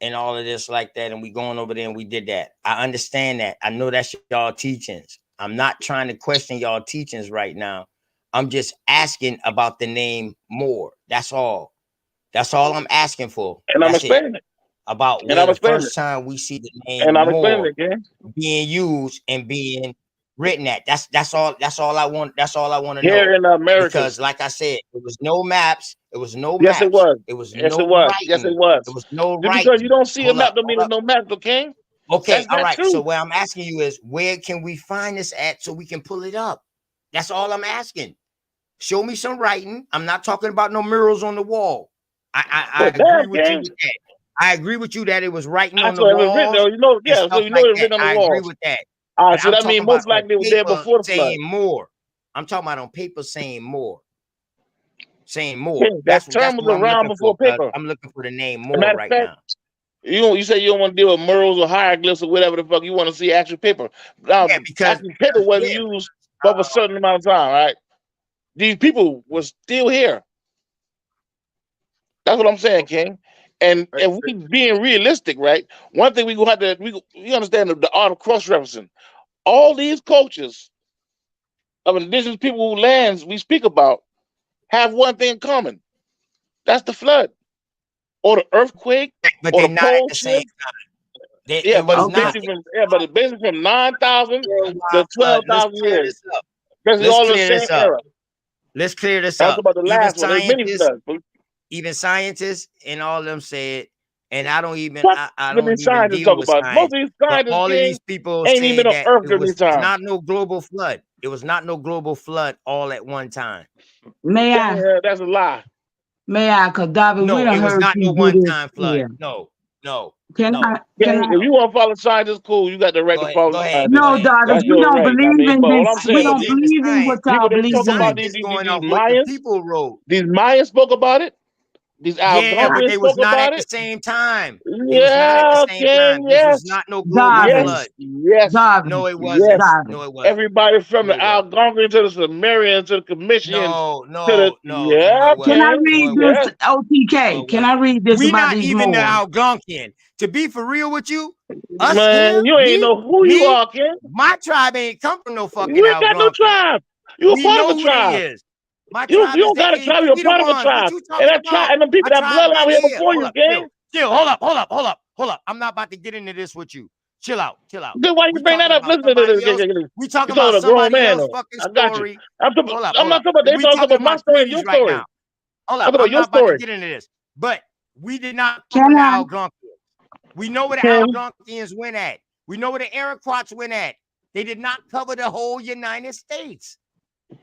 and all of this like that, and we going over there and we did that. I understand that. I know that's y'all teachings. I'm not trying to question y'all teachings right now. I'm just asking about the name more. That's all. That's all I'm asking for. And I'm That's explaining it. about And where I'm the explaining first it. time we see the And name I'm explaining more it, King. being used and being written at. That's all I want. That's all I want to Here know. in the Americas. Because like I said, it was no maps. It was no Yes, it maps. was. It was Yes, no it was. writing. Yes, it was. It was no Just because you writing. don't see a Hold map up. don't mean there's no map, though, King. Okay, That's all not right. true. So what I'm asking you is, where can we find this at so we can pull it up? That's all I'm asking. Show me some writing. I'm not talking about no murals on the wall. I agree with you with that. I agree with you that it was writing on the So it was written, walls you know, and yeah, so stuff you know like it was that. written on the I agree walls. with that. All right, But so I'm that talking means about most likely it on was there paper before the flood. saying more. I'm talking about on paper saying more. Saying more. King, that term was what I'm around looking for. before paper. I'm looking for the name As a more matter of right fact, now. you say you don't want to deal with murals or hieroglyphs or whatever the fuck you want to see actual paper. Now, Yeah, because actual paper wasn't used for a certain amount of time, right? These people were still here. That's what I'm saying, King. And if we being realistic, right? One thing we gonna have to we understand the art of cross-referencing. All these cultures of indigenous people whose lands we speak about have one thing in common. That's the flood. Or the earthquake, but or they're the not at pole the same shift. time. Yeah, It but was it's not. basically from 9,000 to Let's 12,000 clear years. this up. Basically Let's all in the clear same this up. era. Let's clear this That's up. about the last one. There's many floods. Even scientists and all of them said, and I don't even What I the don't even scientists deal talk with about? Most science. of these But scientists, all of King, these people ain't even said on that Earth it during was these times. not no global flood. It was not no global flood all at one time. May I? That's a lie. May I? Because David, No, we done it was heard not you no do one this time flood. here. No. Can I? If you want to follow science, cool. You got the right to follow science. No, David, That's we your don't right. I believe mean, in but all I'm this. We saying don't is believe in what y'all people they believe talk about in. these going off what Mayans. the people wrote. These Mayans spoke about it. These Yeah, but Algonquians they was spoke not about at the it. same time. They was not at the Yeah, same okay, time. This yes. was not no global David, flood. Yes. No, it Yes. wasn't. No, it wasn't. Everybody from No, the it wasn't. Algonquins to the Sumerians to the Commissions No, to the yeah, Can I King. read Yes. this, OTK? Can I read this We about not these even the Moors? Algonquian. To be for real with you, us Man, here, you ain't know who you are, King. my tribe ain't come from no fucking You ain't got no Algonquian. tribe. You a We part know of a who they tribe. is. My You tribe is don't the got a tribe. AP. You're a We the part of a ones. tribe. What you And talking that tribe about? and the people My that tribe bloodline been here here. before Hold you, up, King. chill. Hold up. I'm not about to get into this with you. Chill out. Then why you bring that up? Listen to this. We You talking talking about a grown somebody man, else though. fucking I got you. story. I'm not Hold up. talking about they We talking about my about story and treaties your right story. now. Hold I'm up. talking about I'm your not about to story. get into this. But we did not Can cover the I? Algonquians. We know where the King. Algonquians went at. We know where the Iroquois went at. They did not cover the whole United States.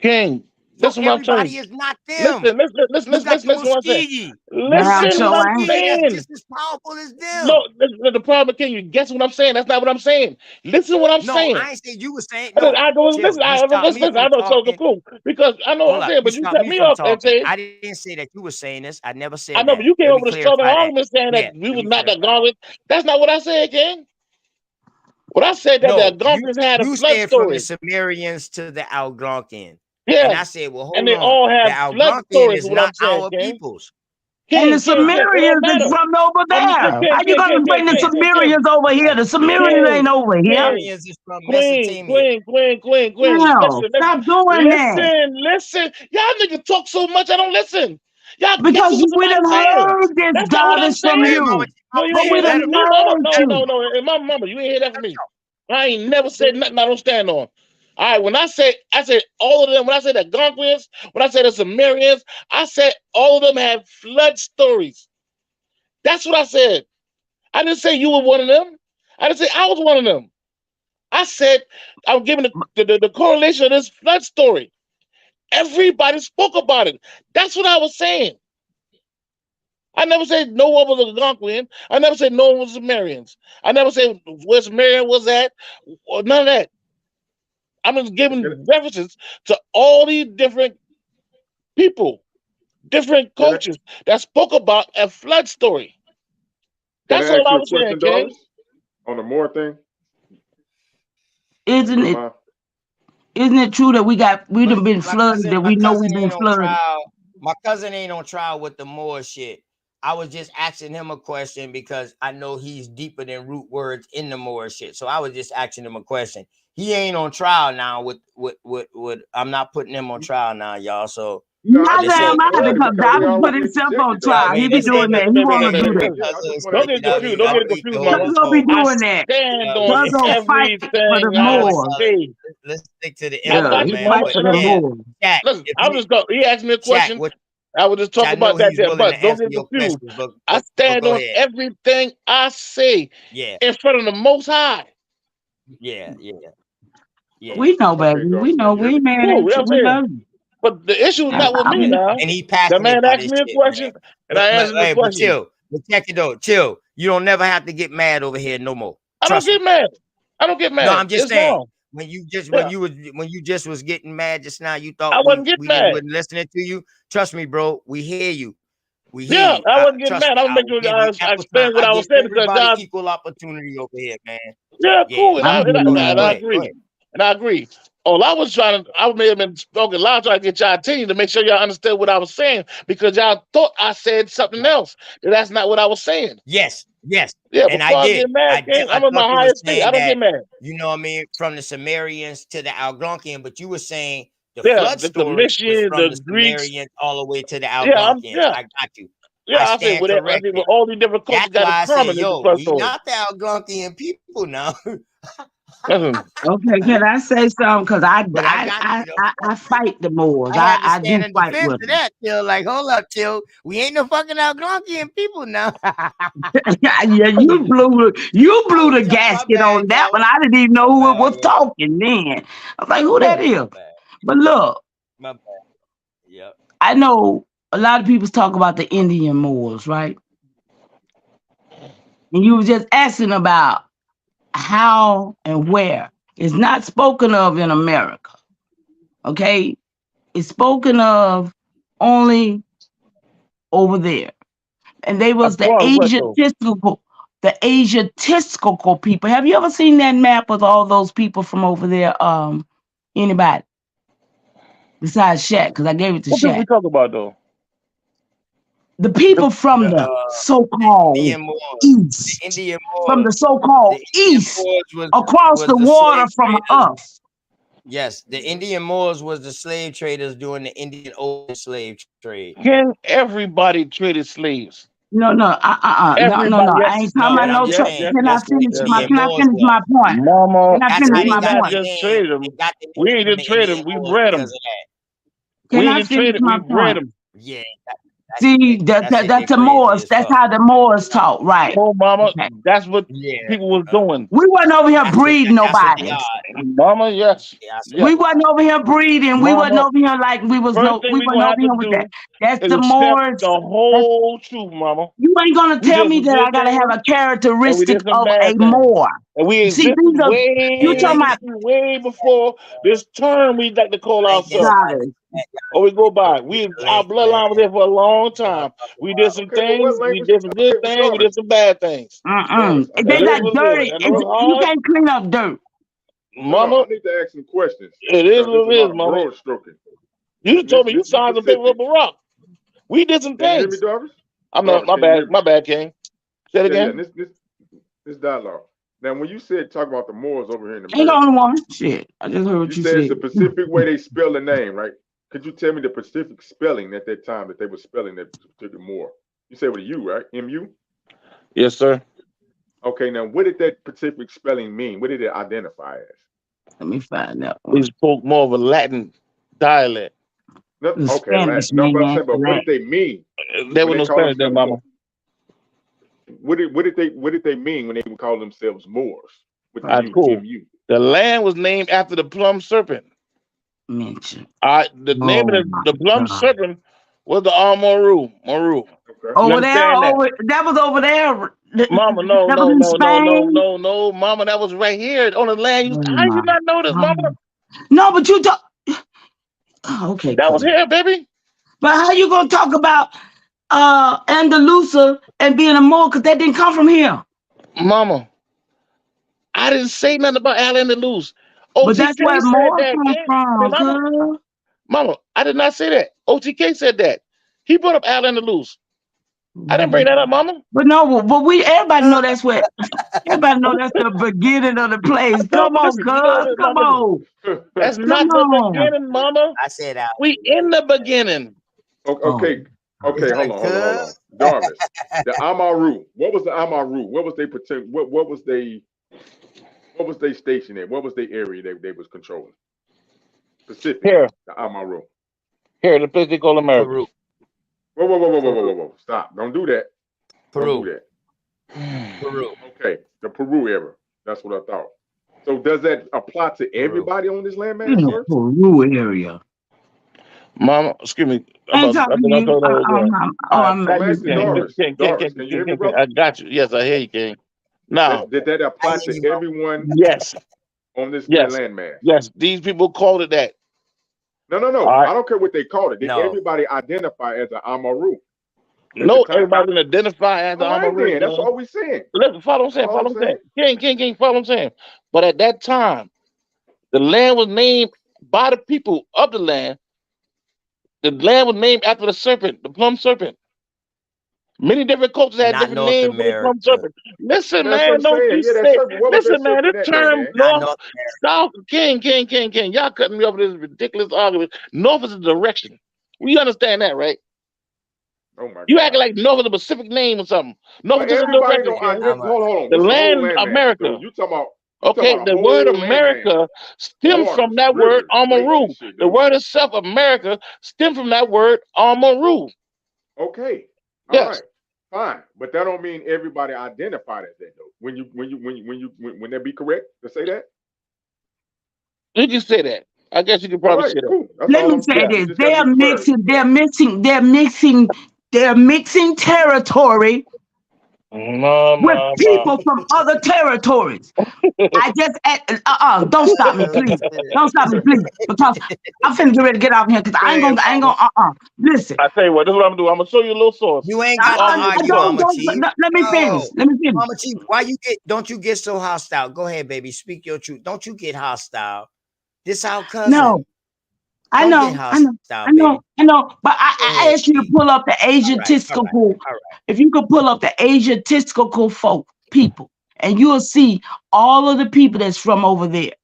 King. So Listen what I'm everybody saying. is not them. Listen You got the what I'm saying. Muskegee. Listen what I'm That's saying. just as powerful as them. No, the problem, King, you guess what I'm saying? That's not what I'm saying. Listen what I'm No, saying. I ain't saying you were saying. No, I don't chill. listen. You I stopped me listen. from I know so talking. cool because I know what Hold I'm up. saying, You but you stopped cut me me from off and talking. saying I didn't say that you were saying this. I never said I know, that. but you came Let over me the southern clarify that. argument saying Yeah, that we let was me not the clarify that. Algonquins. That's not what I said, King. What I said that the No, Algonquins had a you flood said from the story. Sumerians to the Algonquian. Yeah. And I said, well, And hold they on. all The have flood Algonquian stories, is what I'm not saying, our King. peoples. And the King, it don't Sumerians is matter. from over there. How you gonna bring the Sumerians over here? The Sumerians ain't over here. Sumerians is from Queen. No, stop doing that. Listen. Y'all niggas talk so much, I don't listen. Y'all guessing Because what we somebody's done saying. heard this That's not what I'm garbage from saying. you. No, you But ain't we hear done that. heard you. No. And my mama, you ain't hear that from me. I ain't never said nothing I don't stand on. All right, when I said all of them, when I said the Algonquins, when I said the Sumerians, I said all of them have flood stories. That's what I said. I didn't say you were one of them. I didn't say I was one of them. I said I'm giving the correlation of this flood story. Everybody spoke about it. That's what I was saying. I never said no one was a Algonquian. I never said no one was Sumerians. I never said where Sumerian was at, or none of that. I'm just giving references to all these different people, different cultures that spoke about a flood story. Can That's I all ask I you a was saying, question, King. Doris? On the more thing? Isn't it true that we done been My flooded, that we know we've cousin been ain't on flooded? trial. My cousin ain't on trial with the Moore shit. I was just asking him a question because I know he's deeper than root words in the Moore shit. So I was just asking him a question. He ain't on trial now with I'm not putting him on trial now, y'all. So Not this damn ain't either, because because we David put already himself on interjected, though. I trial. He mean, be this doing ain't that. He wanna do that. Don't get confused. Don't get confused, mama. Cuzzo be I doing that. stand on Cuzzo fight for the everything I Moors. say. Let's stick to the I Yeah, info, got he you, man. fight mama. But for And the yeah, Moors. chat. listen, If I'm you just going. He asked me a chat, question. what I was just I talking know about that he's there, willing to but don't answer get your confused. questions, I but stand go on ahead. everything I say Yeah, in front of the Most High. yeah. We know, baby. We know. We ain't mad Cool, at you know you. what We I'm love saying? you. But the issue is not with me now. And he The passionate man about asked this me a shit, man. question, and I answered the Hey, but question. chill. But check it though. Chill. You don't never have to get mad over here no more. I don't get mad. I don't get mad. No, I'm just It's saying. wrong. When you just Yeah. when you just was getting mad just now, you thought I we wasn't getting just mad. wasn't listening to you. Trust me, bro. We hear you. We hear Yeah, you. I wasn't getting Trust mad. me. I was I making will give sure you I ample time. explained what I I was give saying because everybody y'all. equal opportunity over here, man. Yeah, cool, and Yeah. I Go ahead. agree, and I agree. All I was trying to, I may have been spoken loud trying to get y'all attention to make sure y'all understood what I was saying because y'all thought I said something else. That's not what I was saying. Yes. Yeah, And before I I did. get mad, I'm in thought my you were highest state. I saying don't that, get mad. you know what I mean, from the Sumerians to the Algonquian, but you were saying the Yeah, flood the story was Commission, from the the Greeks. Sumerians all the way to the Yeah, Algonquians. I got you. Yeah, I I say stand with I think corrected. with all these different cultures That's got in why I say, common is the yo, first we story. not the Algonquian people now. Okay, can I say something? Because But I got you though. I fight the Moors. I had to I do stand in fight defense with of them. that, Till. Like, hold up, Till. We ain't no fucking Algonquian people now. Yeah, you blew the Till, my gasket bad, on that yo. one. I didn't even know My who it bad, was yo. talking then. I was like, who that is? My bad. But look, My bad. Yep. I know a lot of people talk about the Indian Moors, right? And you were just asking about how and where. It's not spoken of in America. Okay? It's spoken of only over there. And they was As the far as what though? Asiatistical people. Have you ever seen that map with all those people from over there? Anybody besides Shaq? Because I gave it to What people we Shaq. talk about though? The people from the so-called Indian Moors. East, The Indian from the Moors. so-called The Indian East, Moors across was the the water slave from traders. us. Yes, the Indian Moors was the slave traders doing the Indian Ocean slave trade. Can everybody traded slaves? No, no. No. Everybody, I ain't yes, talking No, about but no I'm yes, trade. saying yes, Can I yes, that's what yes, the finish yes, my? yes. Indian Can I Moors finish was. my point? Mama, Can I That's finish how they we my got not the point? just name. traded They them. got the We name ain't from just the traded Indian them. We Moors bred because them. of that. We Can ain't I just finish traded. my We bred point? them. Yeah, See, that's it. They that's the crazy Moors. as That's fuck. how the Moors talk, right? Oh, mama, Okay. that's what Yeah, people was doing. We wasn't over here breeding that's what they nobody. are. Mama, yes, That's what yes, We they wasn't are. over here breeding. We wasn't mama. over here like we First thing we wasn't gonna over have to here with that. do That's is the accept Moors. the That's, whole truth, mama. you ain't gonna We tell did me some that I good gotta have things a and we characteristic did some of a bad things. Moor. And we See, existed these are you Hey, talking way, about way before this term we like to call I ain't getting ourselves. out of Travis. that. Or we go Y'all by. Our bloodline was there for a long time. We did some Okay, but what things, we language you did some good talking, things, we did Jarvis? some bad things. Mm-mm. Jarvis, I need They It to is got ask you what it some is. dirty. I questions. know it's You hard. can't clean up dirt. No, Mama, I need to ask some questions it is because there's what a it lot is, of mama. broad stroking. You told me you Let's be signed some paper with specific. Barack. We did some Can you hear me, things. Jarvis? I'm not Jarvis, my can you hear bad. me? My bad, King. Say it Yeah, yeah. again. This dialogue. Now, when you said talk about the Moors over here in Ain't the America, only one. Shit. I just heard you what you said it's said. a specific way they spell the name, right? Could you tell me the specific spelling at that time that they were spelling that particular Moor? You said with a U, right? M-U? Yes, sir. Okay, now what did that specific spelling mean? What did it identify as? Let me find that He one. spoke more of a Latin dialect. No, The okay, Spanish Latin. No, but I'm man. saying, but what did Latin. they mean There when was they no call Spanish there, themselves Moors? mama. What did they mean when they would call themselves Moors with the All right, U, cool. M-U? The land was named after the plum serpent. Mention. The name Oh of my the plum God. serpent was the Maru. Maru. Okay. You Over there, understand that? that was over there. Mama, no, That was no, in no, no, no, Spain. no, no, mama, that was right here on the land. Oh How you my not know this, mama? God. No, but you talk. Oh, okay, That was cool. here, baby. But how you gonna talk about Andalusia and being a Moor? Because that didn't come from here. Mama, I didn't say nothing about Allen the Loose. But that's OTK where said Moor that, come kid. Hey, from, mama, cuz. mama, I did not say that. OTK said that. He brought up Allen the Loose. I didn't bring that up, mama. But no, but everybody know that's where. Everybody know that's the beginning of the place. No, Come but on, listen, you know what cuz. it is, Come mama. Listen. on. That's Come not the on. beginning, mama. I said out. We in the beginning. Okay, okay, hold on. Jarvis, the Amaru. What was the Amaru? What was they pretend? What was they? What was they stationed in? What was the area they was controlling? Pacific. Here, The Amaru. here, the place they call America. Peru. Whoa. Stop. Don't do that. Don't Peru. do that. Peru. Okay, the Peru area. That's what I thought. So does that apply to everybody on this landmass In the Earth? Peru area. Mama, excuse me. I ain't talking to you. All right, I'm I'm thank you, asking King. Doris. Doris, can you hear me, brother? I got you. Yes, I hear you, King. Now, Did that apply I hear to you, bro. everyone yes, on this yes, landmass? yes. These people called it that. No. All right. I don't care what they called it. Did No. everybody identify as an Amaru? No, everybody didn't identify as the All right, Amaru. then. That's all we saying. Listen, follow what I'm saying. King, follow what I'm saying. But at that time, the land was named by the people of the land. The land was named after the serpent, the plum serpent. Many different cultures had Not different North names for the plum America. serpent. Listen, That's what man, I'm don't saying. you Yeah, that say. serpent. What was that Listen, man, serpent this at, though, term man? Not north, North south, king. Y'all cutting me off with this ridiculous argument. North is a direction. We understand that, right? Oh my You God. acting like North is a specific name or something. North But is just a everybody direction, don't King. identify. Hold on. The This is the whole land, landmass. So America. you talking about Okay, the word America stems from that word Amaru. The word itself, America, stems from that word Amaru. Okay. All Yes. right. Fine. But that don't mean everybody identified as that though. When that be correct to say that? You can say that. I guess you can All probably right, say that. cool. That's Let all me I'm say saying. this: You just gotta be clear. they're mixing territory with No. people from other territories. I just don't stop me, please. Don't stop me, please, because I'm finna get ready to get out of here. Because I ain't gonna. Listen. I tell you what, this is what I'm gonna do. I'm gonna show you a little source. You ain't got to argue, Mama Chief. Let me finish. Let me finish. Mama Chief, don't you get so hostile? Go ahead, baby. Speak your truth. Don't you get hostile. This our cousin. No. I Don't know, get hostile, but I asked you to pull up the Asiatistical. If you could pull up the Asiatistical folk people, and you'll see all of the people that's from over there.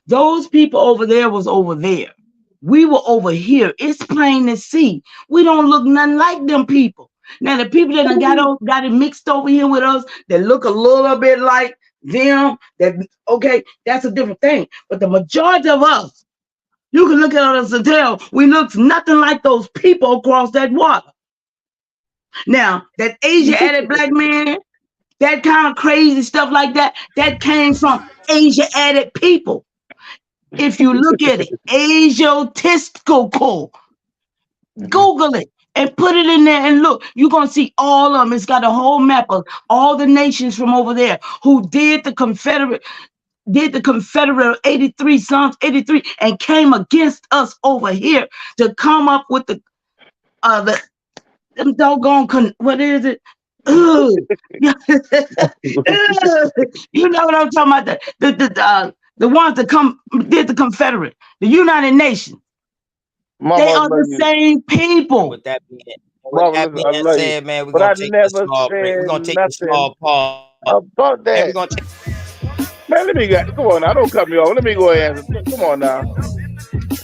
Those people over there was over there. We were over here. It's plain to see. We don't look nothing like them people. Now the people that got it mixed over here with us, that look a little bit like them. That's a different thing. But the majority of us. You can look at us and tell we look nothing like those people across that water. Now, that Asiatic black man, that kind of crazy stuff like that, that came from Asiatic people. If you look at it, Asiatistical, Google it and put it in there and look. You're going to see all of them. It's got a whole map of all the nations from over there who did the Confederate 83 Psalms 83 and came against us over here to come up with them doggone what is it? You know what I'm talking about? The ones that did the Confederate, the United Nations. They are the same people. With that being said, man, we're gonna take a small break. We're gonna take a small pause. About that. We're gonna take. Man, come on now. Don't cut me off. Let me go ahead and come on now.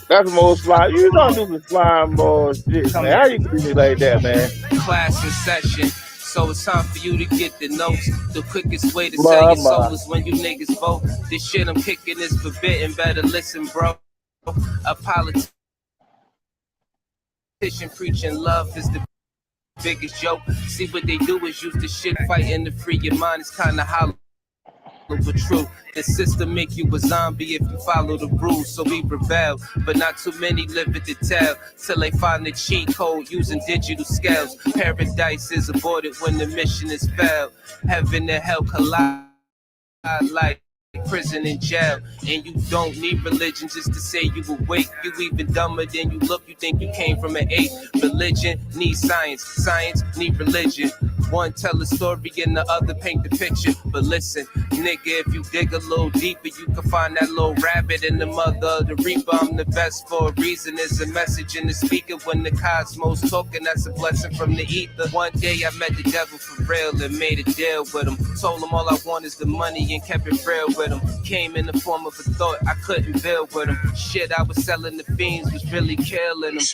That's the most slime. You don't do the slime bullshit, man. How you do me like that, man? Class in session. So it's time for you to get the notes. The quickest way to sell your soul is when you niggas vote. This shit I'm kicking is forbidden. Better listen, bro. A politician preaching love is the biggest joke. See what they do is use the shit fighting to free your mind. It's kinda hollow but true. The system make you a zombie if you follow the rules. So we rebel, but not too many live it to tell. Till they find the cheat code using digital scales. Paradise is aborted when the mission is failed. Heaven and hell collide like prison and jail. And you don't need religion just to say you awake. You even dumber than you look. You think you came from an 8. Religion needs science. Science need religion. One tell a story and the other paint the picture. But listen, nigga, if you dig a little deeper, you can find that little rabbit in the mother of the reaper. I'm the best for a reason. There's a message in the speaker when the cosmos talking. That's a blessing from the ether. One day I met the devil for real and made a deal with him. Told him all I want is the money and kept it real with him. Came in the form of a thought I couldn't build with him. Shit I was selling the fiends was really killing him.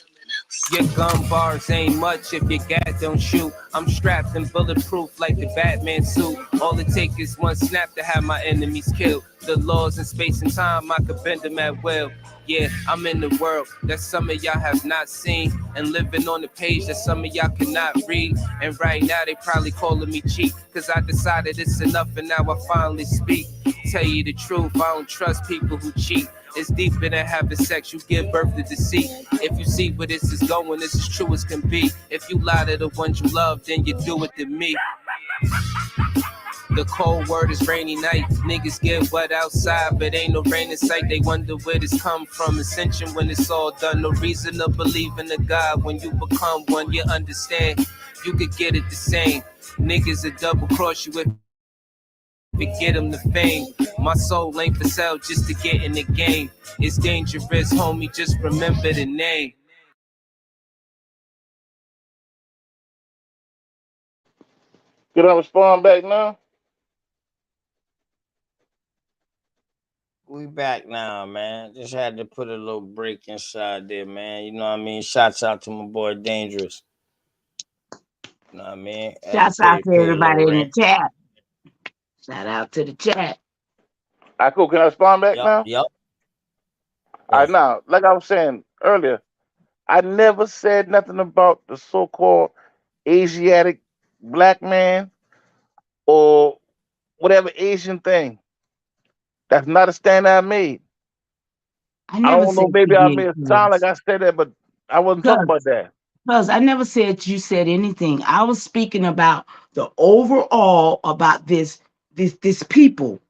Your gun bars ain't much if your gat don't shoot. I'm strapped and bulletproof like the Batman suit. All it takes is one snap to have my enemies killed. The laws in space and time, I could bend them at will. Yeah, I'm in the world that some of y'all have not seen, and living on the page that some of y'all cannot read. And right now they probably calling me cheap, cause I decided it's enough and now I finally speak. Tell you the truth, I don't trust people who cheat. It's deeper than having sex, you give birth to deceit. If you see where this is going, this is true as can be. If you lie to the ones you love, then you do it to me. The cold word is rainy night. Niggas get wet outside, but ain't no rain in sight. They wonder where this come from. Ascension when it's all done. No reason to believe in a God. When you become one, you understand. You could get it the same. Niggas will double cross you if we get them the fame. My soul ain't for sale just to get in the game. It's dangerous, homie, just remember the name. Can I respond back now? We back now, man. Just had to put a little break inside there, man. You know what I mean? Shouts out to my boy Dangerous. You know what I mean? Shouts out to everybody in the chat. Shout out to the chat. All right, cool. Can I respond back Yep, now? yep. All right, now, like I was saying earlier, I never said nothing about the so-called Asiatic black man or whatever Asian thing. That's not a stand I made. I I never don't know. said Maybe you I made did, it sound like I said that, but I wasn't talking about that. Because I never said you said anything. I was speaking about the overall about this people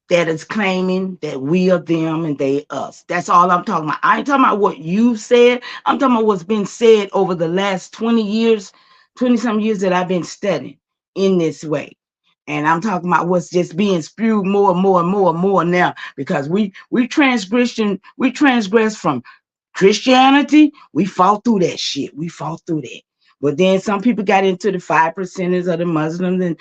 that is claiming that we are them and they us. That's all I'm talking about. I ain't talking about what you said. I'm talking about what's been said over the last 20 years, 20 some years that I've been studying in this way. And I'm talking about what's just being spewed more and more and more and more now because we transgress from Christianity. We fought through that shit. We fought through that. But then some people got into the 5%ers of the Muslims, and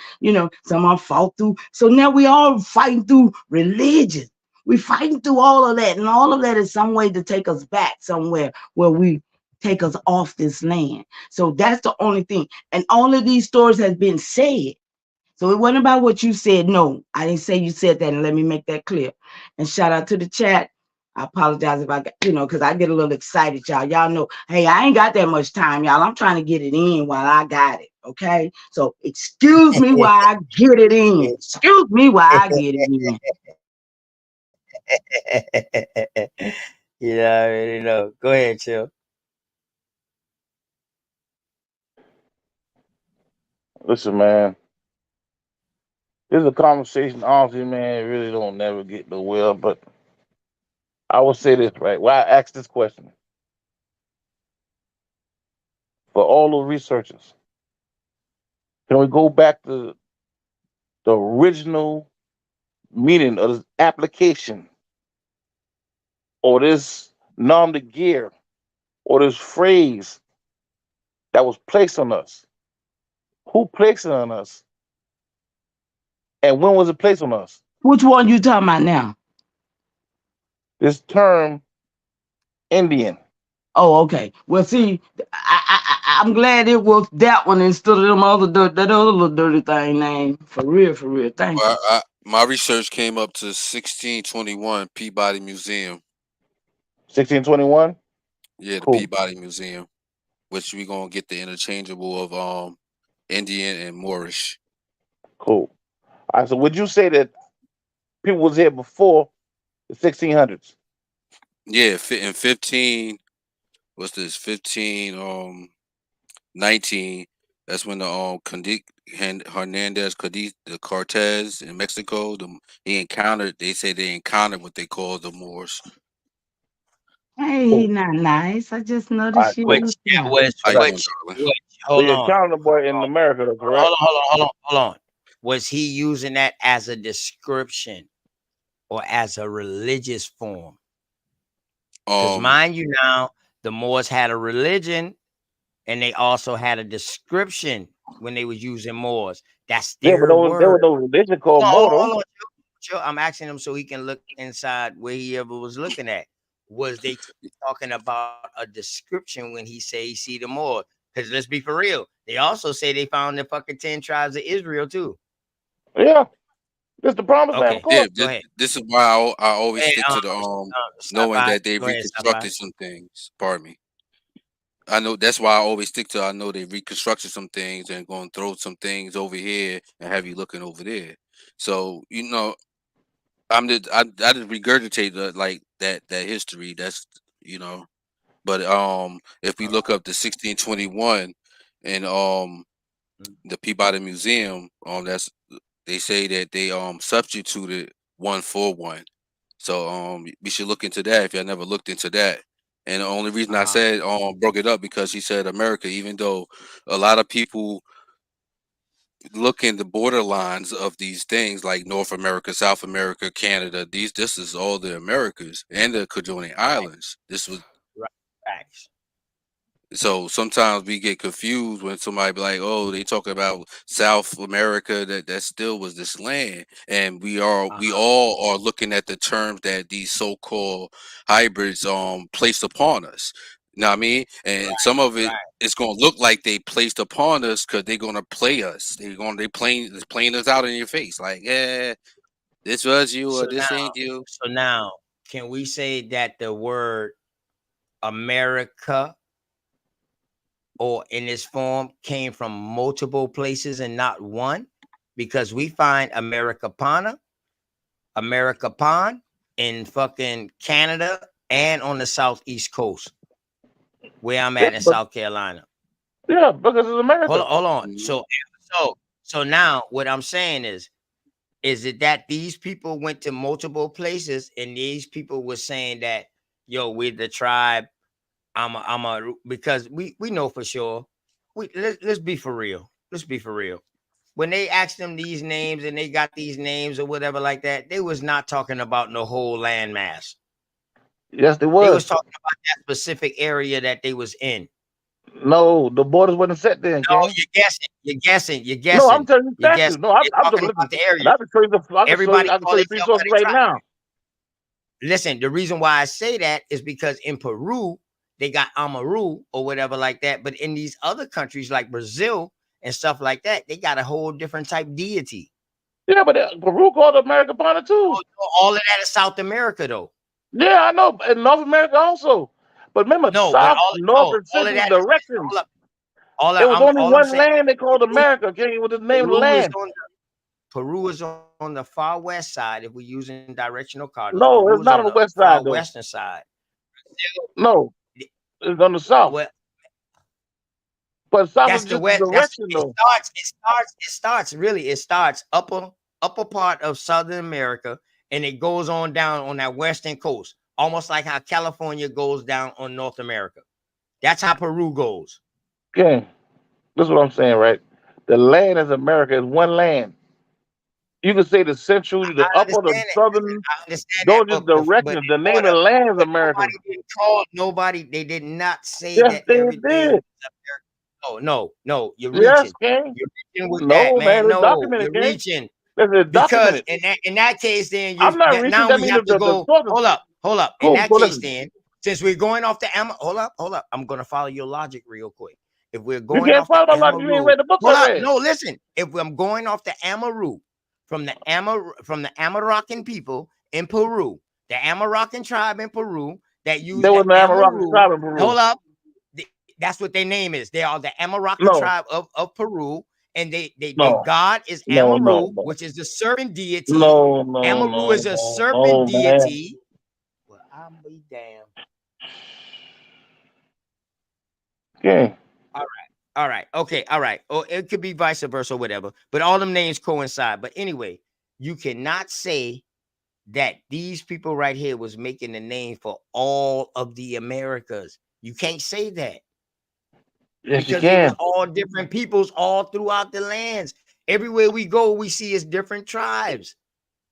some are fought through. So now we all fighting through religion. We fighting through all of that, and all of that is some way to take us back somewhere where we take us off this land. So that's the only thing. And all of these stories has been said. So it wasn't about what you said. No, I didn't say you said that, and let me make that clear. And shout out to the chat. I apologize if I got, because I get a little excited, y'all. Y'all know, hey, I ain't got that much time, y'all. I'm trying to get it in while I got it. Okay. So excuse me while I get it in. Excuse me while I get it in. Yeah, I already know. Go ahead, Chill. Listen, man. This is a conversation, honestly, man, really don't never get nowhere, but I will say this, right? Why I asked this question. For all the researchers, can we go back to the original meaning of this application or this nom de guerre or this phrase that was placed on us? Who placed it on us? And when was it placed on us? Which one you talking about now? This term, Indian. Oh, okay. Well, see, I'm glad it was that one instead of them that other little dirty thing name. For real, for real. Thank you. My research came up to 1621 Peabody Museum. 1621? Yeah, the Cool. Peabody Museum, which we gonna get the interchangeable of Indian and Moorish. Cool. All right, so would you say that people was here before the 1600s? Yeah, in 15, what's this? 19. That's when the Hernandez the Cortez in Mexico. They say they encountered what they call the Moors. Hey, he not nice. I just noticed you. Which hold the on. encounter boy in America, though, correct? Hold on. Was he using that as a description or as a religious form? Because mind you now, the Moors had a religion and they also had a description when they was using Moors. That's Yeah, their but there was word. no religion called Hold Moro. on. Chill. I'm asking him so he can look inside where he ever was looking at. Was they talking about a description when he say he see the Moors? Because let's be for real. They also say they found the fucking 10 tribes of Israel too. Yeah. This the promised land, of Okay. course. Yeah, Go ahead. this is why I always Hey, stick to the stop knowing by. that they Go ahead, stop by. reconstructed some things. Pardon me. I know that's why I always stick to. I know they reconstructed some things and going to throw some things over here and have you looking over there. So I just regurgitate like that history. That's But if we look up the 1621 and the Peabody Museum, they say that they substituted 141. So we should look into that if y'all never looked into that. And the only reason I said broke it up because he said America, even though a lot of people look in the borderlines of these things like North America, South America, Canada, this is all the Americas and the Kermadec Islands. This was Facts. So sometimes we get confused when somebody be like, "Oh, they talk about South America. That still was this land," and we all are looking at the terms that these so-called hybrids placed upon us. You know what I mean? And some of it's gonna look like they placed upon us because they're gonna play us. They're playing us out in your face, like, yeah. This was you So or this ain't you. now, can we say that the word America or in this form came from multiple places and not one? Because we find Americana in fucking Canada and on the southeast coast, where I'm at in South Carolina. Yeah, because it's America. Hold on. So now what I'm saying is it that these people went to multiple places and these people were saying that, yo, we're the tribe. Because we know for sure. Let's be for real. Let's be for real. When they asked them these names and they got these names or whatever like that, they was not talking about no whole landmass. Yes, they They was was. talking about that specific area that they was in. No, the borders wasn't set then. No, King. you're guessing. No, I'm telling you You're facts. guessing. No, I'm They're just talking looking. about the area. And I can show you Everybody I can call show you 3 themselves by sources their right tribe. now. Listen, the reason why I say that is because in Peru, they got Amaru or whatever like that. But in these other countries like Brazil and stuff like that, they got a whole different type deity. Yeah, but Peru called Americana too. All of that is South America, though. Yeah, I know. And North America also. But remember, South, North, and all of Central that directions. All It was only I'm one saying, land they called America. King, with the name of the land. Peru is on the far west side if we're using directional cardinals. No, Peru it's is not on the west far side though. western side. No, it's on the south. Well, but south that's is the just west. the direction though. It starts upper part of Southern America, and it goes on down on that western coast, almost like how California goes down on North America. That's how Peru goes. Okay, this is what I'm saying, right? The land is America. Is one land. You can say the central, the upper, the southern. Those are directions. The name of the land is America. Nobody. They did not say Yes, that they everything. did. No. You're Yes, reaching. King. You're reaching with No, that, man. man, it's No, documented, you're King. reaching. It's Because documented. in that case, then I'm not reaching. now That we means have to go. Hold up. In Cool, that go case, listen. then since we're going off the hold up. I'm gonna follow your logic real quick. If we're You going can't off the follow my logic. You ain't read the book I read. no, listen. If I'm going off the Amaru from the Amaracan people in Peru, the Amaracan tribe in Peru that use There was the no Amaracan tribe in Peru. Hold up. That's what their name is. They are the Amaracan tribe of Peru. And their god is Amaru, which is the serpent deity. Amaru is a serpent deity. Well, I'll be damned. Okay. All right. Okay. All right. Or it could be vice versa, whatever. But all them names coincide. But anyway, you cannot say that these people right here was making the name for all of the Americas. You can't say that. Yes, because you it can. was all different peoples all throughout the lands. Everywhere we go, we see it's different tribes.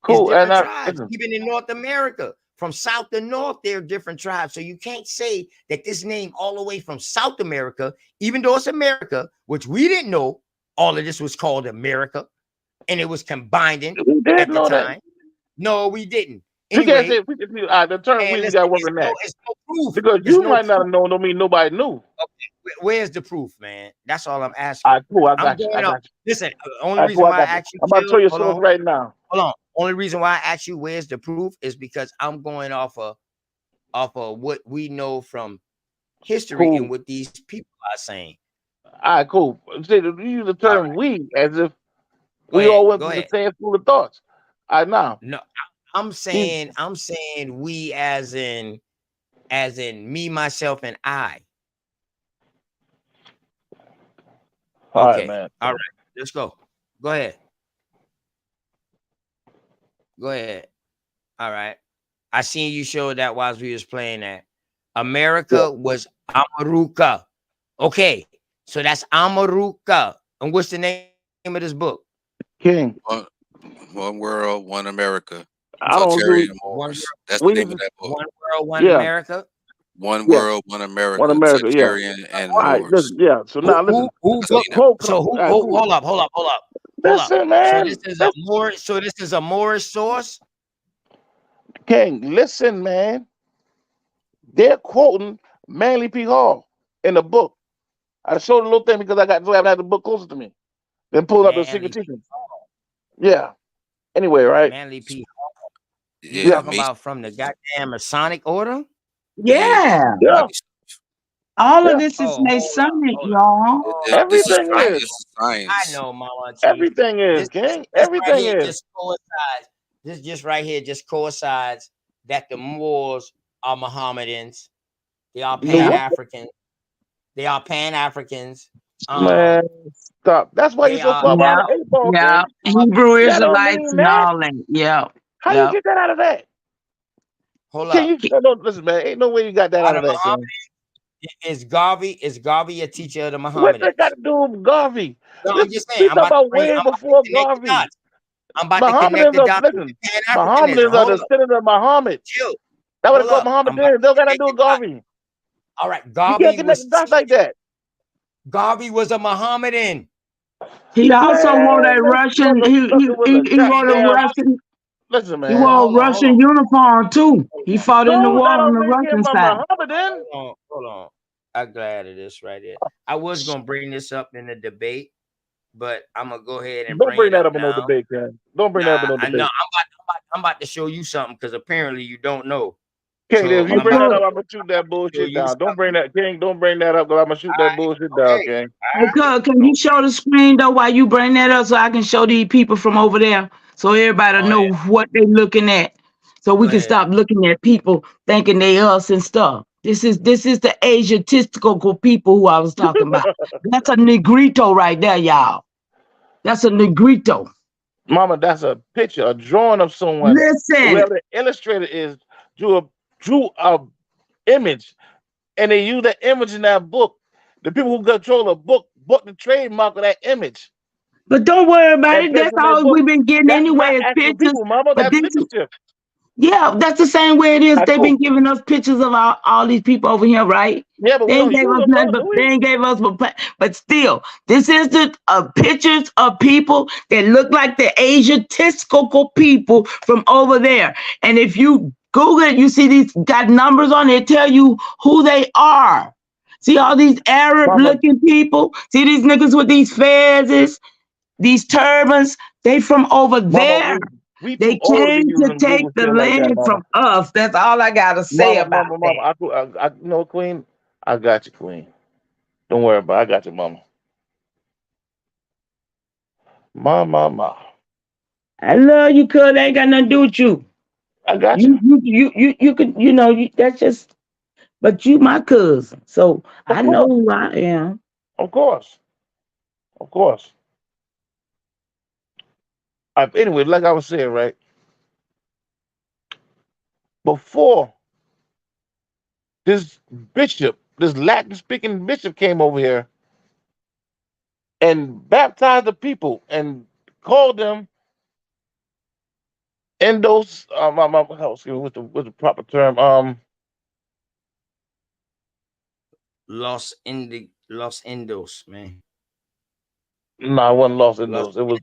Cool. It's different tribes. Even in North America, from south to north, there are different tribes. So you can't say that this name all the way from South America, even though it's America, which we didn't know, all of this was called America, and it was combining at the time. No, we didn't. Anyway, you can't say the term we got working that. It's no proof. Because you might not have known, don't mean nobody knew. Okay, where's the proof, man? That's all I'm asking. All right, cool. I got you. Listen, only reason why I asked you, I'm about to show you a source right now. Hold on. Only reason why I asked you where's the proof is because I'm going off of what we know from history and what these people are saying. All right, cool. You use the term "we" as if we all went through the same school of thoughts. All right, now. No, I'm saying we as in me, myself, and I. All okay, right, man. All right, let's go. Go ahead. Go ahead. All right. I seen you show that while we was playing that. America was Amaruca. Okay, so that's Amaruca. And what's the name of this book? King. One World, One America. I don't do That's the name of that book. One World, One America. One World, One America. One America, Tartarian and Moors. All right, listen, So now listen. Hold up. Listen, man. So this is a Moorish source? King, listen, man. They're quoting Manly P. Hall in the book. I showed a little thing because I haven't had the book closer to me. Then pulled up the secret teachings. Yeah. Anyway, right? Manly P. You Yeah, talking about from the goddamn Masonic order? Yeah. Yeah. All of Yeah. this is Oh, hold up, Masonic, hold up. y'all. This is Everything I is. know, I science. know, Mama Chief. Everything is, This King. right Everything here is. just coincides. This just right here just coincides that the Moors are Mohammedans. They are The Yeah. what? Pan-Africans. They are Pan-Africans. Man, stop. That's why you're They so are far behind Yeah. the 8 ball, Yeah. King. Hebrew That don't Israelites mean and that. all that. Yeah. How you Yeah. get that out of that? hold Can up. you no, listen, man? Ain't no way you got that Are out the of that, King. Mohammedan is Garvey a teacher of the What that got Mohammedans? to do with Garvey? No, I'm This just saying. we talk about way I'm about before to connect the Garvey. dots. I'm about to connect Mohammedans the are dots with listen. Pan-Africanism. Mohammedans are Hold the up. descendants of Muhammad. Chill. That what they Hold call up. I'm about Mohammedans. They to don't got nothing to connect do the with dots. Garvey. All right. You can't connect the dots like that. Garvey was a Mohammedan. He also wore Man, a this Russian. motherfucker was a He wore a goddamn. Russian. Listen, He man. wore a Hold on, hold Russian on. uniform too. He fought in the Dude, war that on don't the make him Russian a side. Mohammedan. Hold on. I'm glad of this right here. I was gonna bring this up in the debate, but I'm gonna go ahead and Don't bring bring it that up up in no now. debate, man. Don't bring that up in no I know debate. I'm about to show you something because apparently you don't know. King, So if you I'm bring about that to up, I'm gonna shoot that show bullshit you down. Don't something. bring that, King. Don't bring that up, cause I'm gonna shoot that bullshit down, Okay. King. Hey, cuz, can you show the screen though while you bring that up so I can show these people from over there so everybody Go know ahead. what they looking at, so we Go can ahead. stop looking at people thinking they us and stuff. This is the Asiatistical people who I was talking about. That's a negrito right there, y'all. That's a negrito. Mama, that's a picture, a drawing of someone. Listen, Whoever the illustrator is drew a image, and they use that image in that book. The people who control the book bought the trademark of that image but don't worry about and it. placed That's it in their all book. we've been getting That's not anyway is actual pictures. people, Mama. But That's this is literature. Yeah, that's the same way it is. That's They've cool. been giving us pictures of all these people over here, right? Yeah, but we They ain't don't gave use us them, nothing, though, but do they we? ain't gave us but still, this is the pictures of people that look like the Asiatistical people from over there. And if you Google it, you see these got numbers on it, tell you who they are. See all these Arab Mama, looking people? See these niggas with these fezzes, these turbans? They from over Mama, there. we They too old to be came to using take Google the shit like that, land Mama. from us. That's all I gotta say about Mama. that. You know, Queen, I got you, Queen. Don't worry about it. I got you, Mama. Ma. I love you, cuz ain't got nothing to do with you. I got you. You could, that's just, but you my cousin. So Of I know course. who I am. Of course. Of course. Anyway, like I was saying, right? Before this bishop, this Latin speaking bishop came over here and baptized the people and called them Endos. Excuse me, what's the proper term? Los Indos, man. No, I wasn't Los Los Endos. It was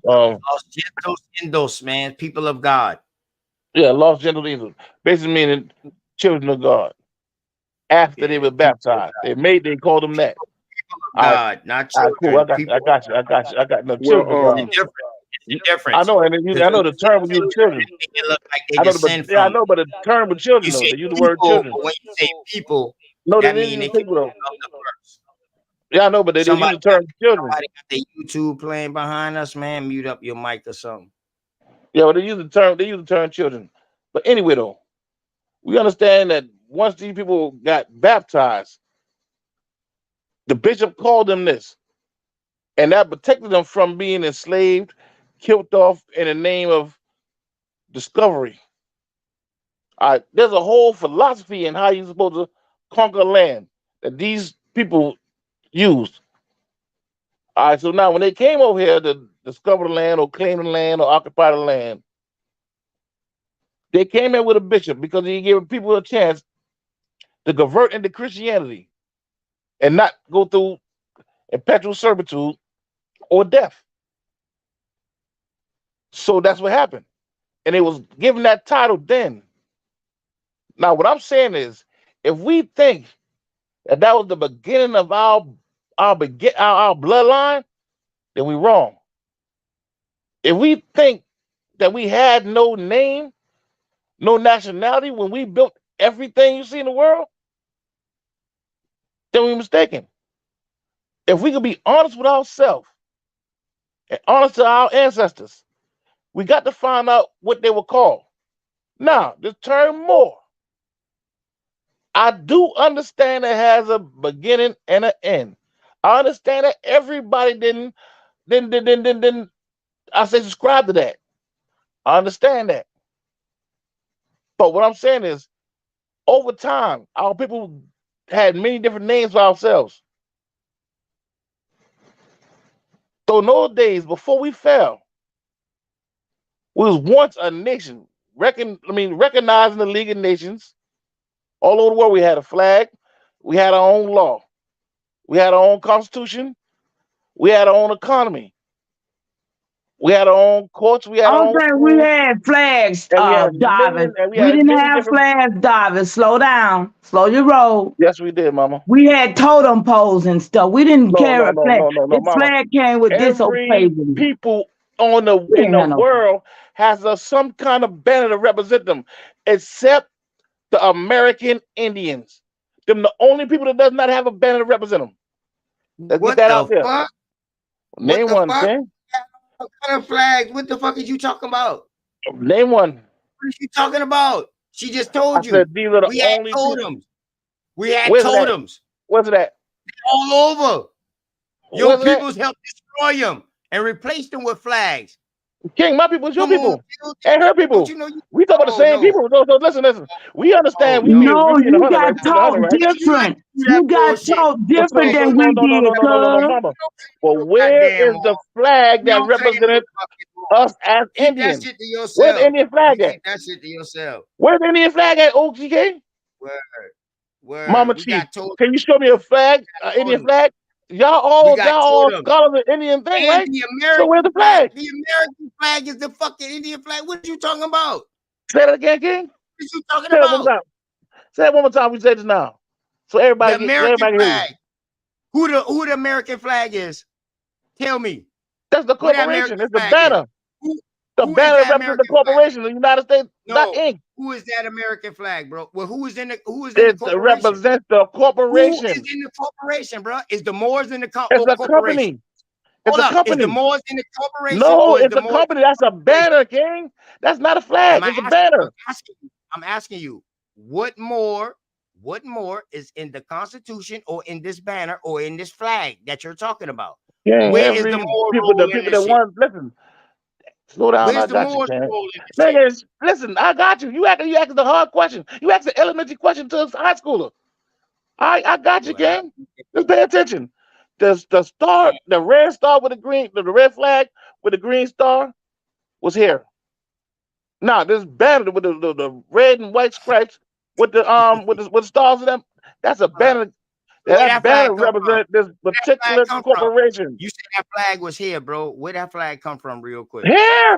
Gentos Indos, man. People of God. yeah, Los Gentiles, basically meaning children of God. After they Yeah, were baptized, they called them that. All right, God, not all right, cool. children. People. I got no Well, children of God. It's a difference. It's a I difference. know, and Because I when know you the say term we use children, children. they make it look like they I know, but descend yeah, I from. know, but the term with You children though, say they use the word people, children. but when you say people, No, they that didn't means use they can people though. of the verse. Yeah, I know, but they use the term children. Somebody got their YouTube playing behind us, man. Mute up your mic or something. Yeah, well, they use the term children. But anyway, though, we understand that once these people got baptized, the bishop called them this, and that protected them from being enslaved, killed off in the name of discovery. All right, there's a whole philosophy in how you're supposed to conquer land that these people used. All right, so now when they came over here to discover the land or claim the land or occupy the land, they came in with a bishop because he gave people a chance to convert into Christianity and not go through perpetual servitude or death. So that's what happened. And it was given that title then. Now, what I'm saying is, if we think that was the beginning of our bloodline, then we're wrong. If we think that we had no name, no nationality when we built everything you see in the world, then we're mistaken. If we could be honest with ourselves and honest to our ancestors, we got to find out what they were called. Now, the term Moor, I do understand it has a beginning and an end. I understand that everybody didn't I say subscribe to that. I understand that. But what I'm saying is, over time, our people had many different names for ourselves. So in those days, before we fell, we was once a nation, recognizing the League of Nations. All over the world, we had a flag. We had our own law. We had our own constitution. We had our own economy. We had our own courts. We had our own schools. We had flags, Darvin. We didn't have flags, Darvin. Slow down. Slow your roll. Yes, we did, Mama. We had totem poles and stuff. We didn't carry a flag. This Mama. flag came with Every disobedience. people in the world has some kind of banner to represent them, except the American Indians. Them the only people that does not have a banner to represent them. Let's get that out there. Fuck? Name one, King. What kind of flags? What the fuck is you talking about? Name one. What is you talking about? She just told you. Said these are the we had only totems. We had Where's totems. Where's that? All over. Your Where's that? peoples helped destroy them and replace them with flags. King, my people is your Come people. on, And her people. We talk about the same people. So listen. We understand. No, you got taught different. You got taught different than we did, cuz. Well, where is the flag that represented us as Indians? That shit to yourself. Where's the Indian flag at? Keep that shit to yourself. Where's the Indian flag at, OGK? Word. Mama Chief, can you show me a flag, Indian flag? Y'all all scholars of Indian thing, right? So where's the flag? The American flag is the fucking Indian flag. What are you talking about? Say that again, King. What are you talking about? Say it one more time. We said this now, so everybody. The American flag. Who the American flag is? Tell me. That's the corporation. It's the banner. The banner represents the corporation, the United States, not Inc. Who is that American flag, bro? Well, who is in the corporation? It represents the corporation. Who is in the corporation, bro? Is the Moors in the corporation? It's a company. It's a company. Is the Moors in the corporation? No, it's a company. That's a banner, King. That's not a flag. It's a banner. I'm asking you, what more is in the Constitution or in this banner or in this flag that you're talking about? Yeah, where is the Moor people that want listen? Slow down. Where's I got you, man. Listen, I got you. You asking the hard question. You asked the elementary question to a high schooler. I got you, gang. Just pay attention. The star, the red star with the red flag with the green star was here. Now this banner with the red and white stripes with the stars in them. That's a banner. That banner represents this particular corporation. You said that flag was here, bro. Where that flag come from, real quick? Here.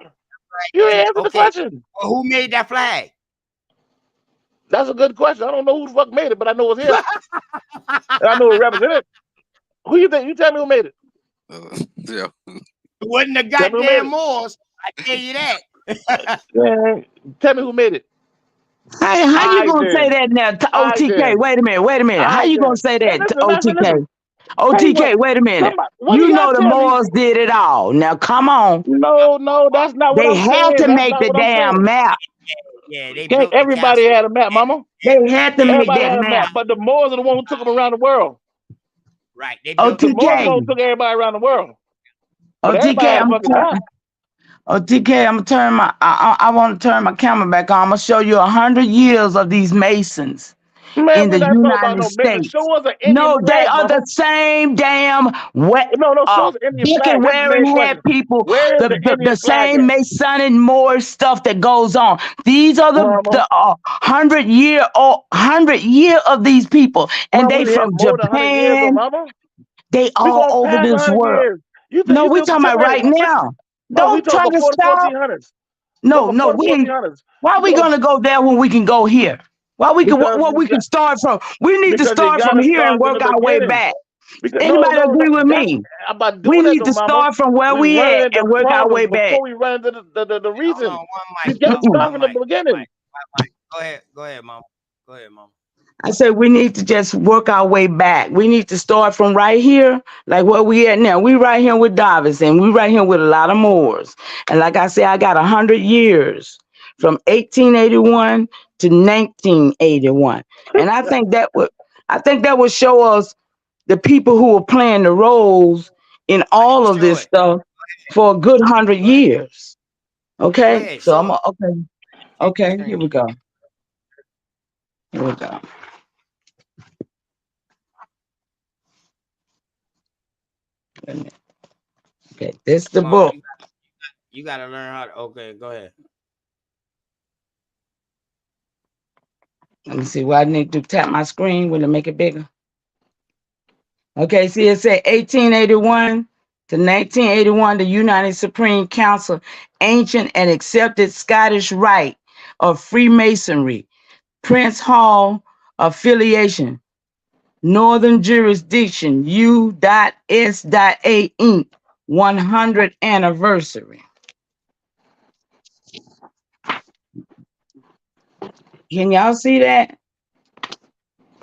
You answered the question. Well, who made that flag? That's a good question. I don't know who the fuck made it, but I know it's here. I know it represented. Who you think? You tell me who made it. Yeah. It wasn't the goddamn Moors. I tell you that. Tell me who made it. How you gonna say that now to OTK? Wait a minute. How you gonna say that to OTK? OTK, wait a minute. You know the Moors did it all. Now come on. No, that's not what they I'm saying. They had to make the damn map. Yeah, everybody had a map, Mama. They had to make that map. But the Moors are the one who took them around the world. Right. The Moors are the one who took everybody around the world. OTK, I'm gonna turn my. I want to turn my camera back on. I'm gonna show you 100 years of these Masons in the United States. No, they are the same damn. Dick and Warren had people. The same Masonic Moor stuff that goes on. These are the 100 year of these people, and they from Japan. They all over this world. No, we're talking about right now. Don't try to stop. No, we ain't. Why are we gonna go there when we can go here? Why we can? What we can start from? We need to start from here and work our way back. Because Anybody agree with that's me? I'm about We doing that need though, to mama. start from where We we running at into and work our problems way back. before we run into the reason. Hold on, You one got to mic, start one from the mic, beginning. Go ahead, mama. I said we need to just work our way back. We need to start from right here, like where we at now. We right here with Davis, and we right here with a lot of Moors. And like I said, I got 100 years from 1881 to 1981, and I think that would show us the people who were playing the roles in all of this stuff for a good 100 years. Okay, so I'm okay. Okay, here we go. Here we go. Okay, this is the book. You got to learn how to. Okay, go ahead. Let me see. What I need to tap my screen. Will it make it bigger? Okay, see, it said 1881 to 1981, the United Supreme Council, ancient and accepted Scottish rite of Freemasonry, Prince Hall affiliation, Northern jurisdiction, U.S.A. Inc. 100th anniversary. Can y'all see that?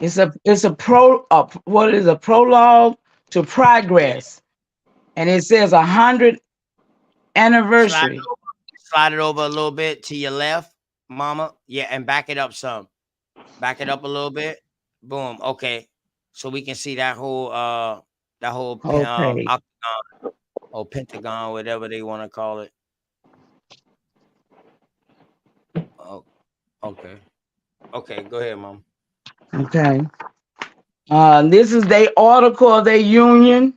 It's a prologue to progress, and it says 100th anniversary. Slide it over a little bit to your left, mama. Yeah, and back it up some. Back it up a little bit. Boom. Okay, so we can see that whole Okay. octagon or pentagon, whatever they want to call it. Oh, okay. Okay, go ahead, mom. Okay. This is the article of the union.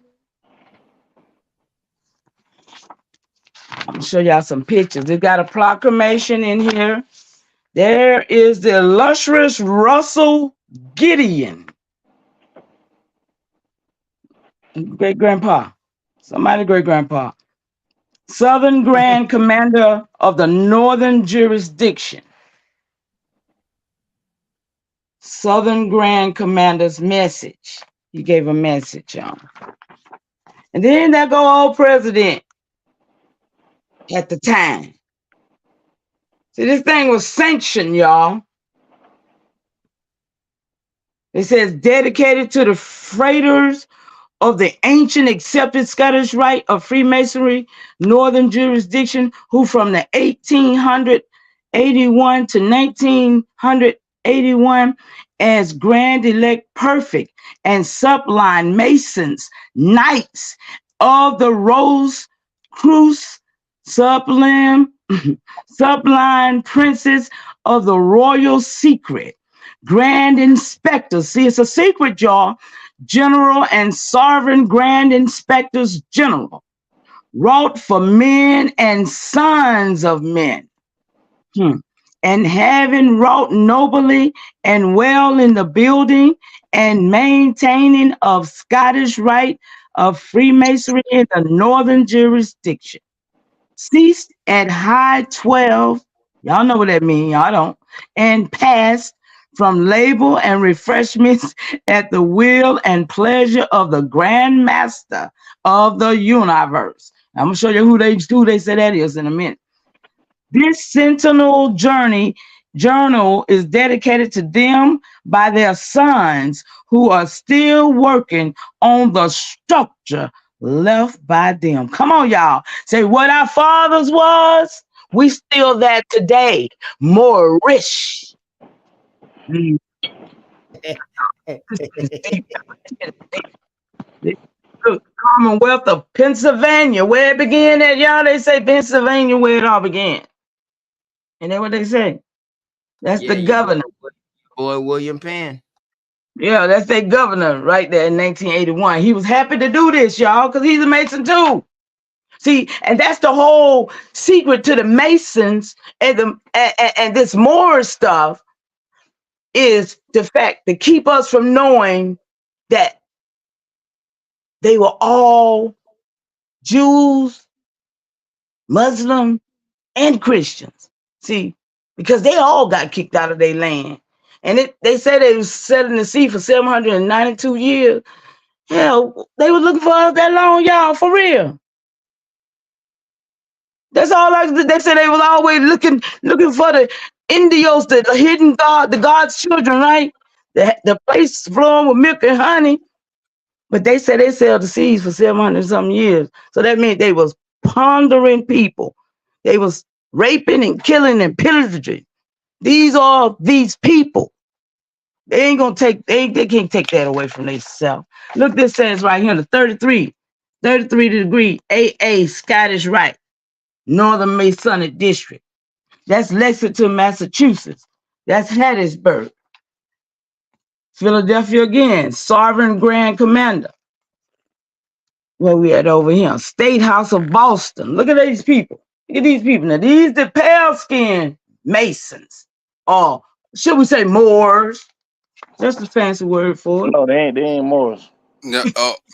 I'll show y'all some pictures. They got a proclamation in here. There is the illustrious Russell Gideon. Great grandpa. Somebody great grandpa. Southern Grand Commander of the Northern Jurisdiction. Southern Grand Commander's message. He gave a message, y'all. And then there go old president at the time. See, this thing was sanctioned, y'all. It says dedicated to the freighters of the ancient accepted Scottish rite of Freemasonry, Northern jurisdiction, who from the 1881 to 1981 as Grand Elect Perfect and Sublime Masons, Knights of the Rose Cruce, Sublime Princes of the Royal Secret, Grand Inspectors. See, it's a secret, y'all. General and Sovereign Grand Inspectors General, wrought for men and sons of men, and having wrought nobly and well in the building and maintaining of Scottish rite of Freemasonry in the Northern jurisdiction, ceased at high 12, y'all know what that means, y'all don't, and passed from labor and refreshments at the will and pleasure of the Grand Master of the universe. I'm gonna show you who they say that is in a minute. This Sentinel Journal is dedicated to them by their sons who are still working on the structure left by them. Come on, y'all. Say what our fathers was, we still that today. More rich. The Commonwealth of Pennsylvania, where it began at, y'all. They say Pennsylvania, where it all began. And that's what they say. That's the governor. Boy, William Penn. Yeah, that's their governor right there in 1981. He was happy to do this, y'all, because he's a Mason too. See, and that's the whole secret to the Masons and this Moore stuff is the fact to keep us from knowing that they were all Jews, Muslim, and Christians. See, because they all got kicked out of their land. And they said they was set in the sea for 792 years. Hell, they were looking for us that long, y'all, for real. That's all they said they was always looking for the Indios, the hidden God, the God's children, right? The place flowing with milk and honey. But they said they sailed the seas for 700 something years. So that meant they was pondering people. They was raping and killing and pillaging. These are these people. They ain't gonna take, they can't take that away from themselves. Look, this says right here, the 33 degree AA Scottish Rite, Northern Masonic District. That's Lexington, Massachusetts. That's Hattiesburg. Philadelphia again, Sovereign Grand Commander. Where we at over here? State House of Boston. Look at these people. Look at these people. Now, these the pale skinned Masons. Or should we say Moors? That's the fancy word for it. No, they ain't Moors. Now,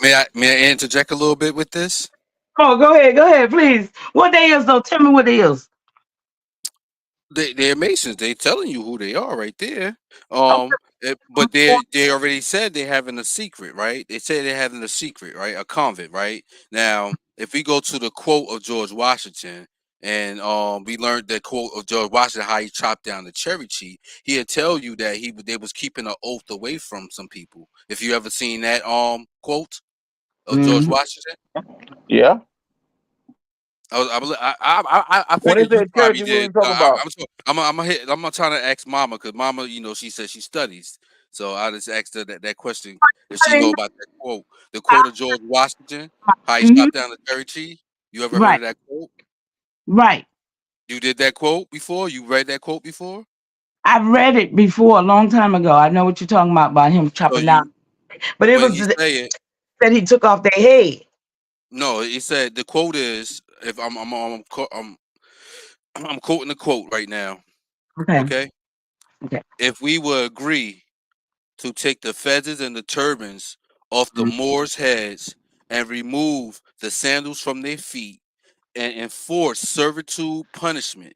may I interject a little bit with this? Oh, go ahead, please. What they is though? Tell me what they is. They're Masons. They telling you who they are right there. Okay. But they already said they're having a secret, right? They say they're having a secret, right? A convent, right? Now, if we go to the quote of George Washington, and we learned that quote of George Washington, how he chopped down the cherry tree, he'll tell you that they was keeping an oath away from some people. If you ever seen that quote of George Washington. Yeah. I When figured they you said probably church, what did. you talking about? I'm gonna try to ask Mama, because Mama, she said she studies. So I just asked her that question if she know about that quote, the quote of George Washington, how he chopped down the cherry tree. You ever heard of that quote? Right. You did that quote before? You read that quote before? I've read it before a long time ago. I know what you're talking about him So chopping down. But it when was he say it, that he took off their head. no, he said the quote is, if I'm quoting the quote right now. Okay. Okay. If we would agree to take the feathers and the turbans off the Moors' heads and remove the sandals from their feet and enforce servitude punishment.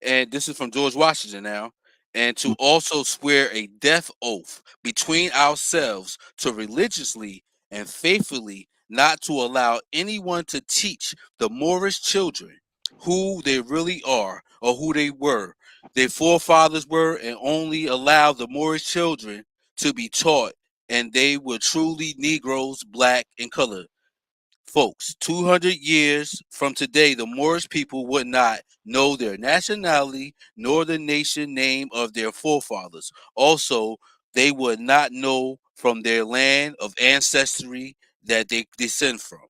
And this is from George Washington now. And to also swear a death oath between ourselves to religiously and faithfully not to allow anyone to teach the Moorish children who they really are or who they were, their forefathers were, and only allow the Moorish children to be taught, and they were truly Negroes, black and colored. Folks, 200 years from today, the Moorish people would not know their nationality nor the nation name of their forefathers. Also, they would not know from their land of ancestry that they descend from.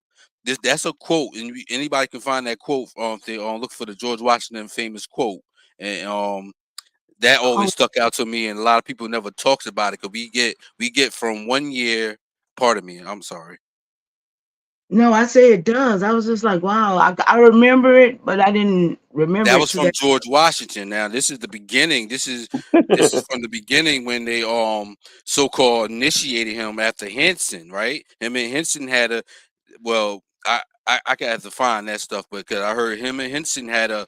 That's a quote, and anybody can find that quote. If they look for the George Washington famous quote, and that always stuck out to me. And a lot of people never talks about it because we get from 1 year. Pardon me, I'm sorry. No, I say it does. I was just like, wow. I remember it, but I didn't remember That it was to from that. George Washington. Now this is the beginning. This is from the beginning when they so-called initiated him after Henson, right? Him and Henson had a I have to find that stuff, because I heard him and Henson had a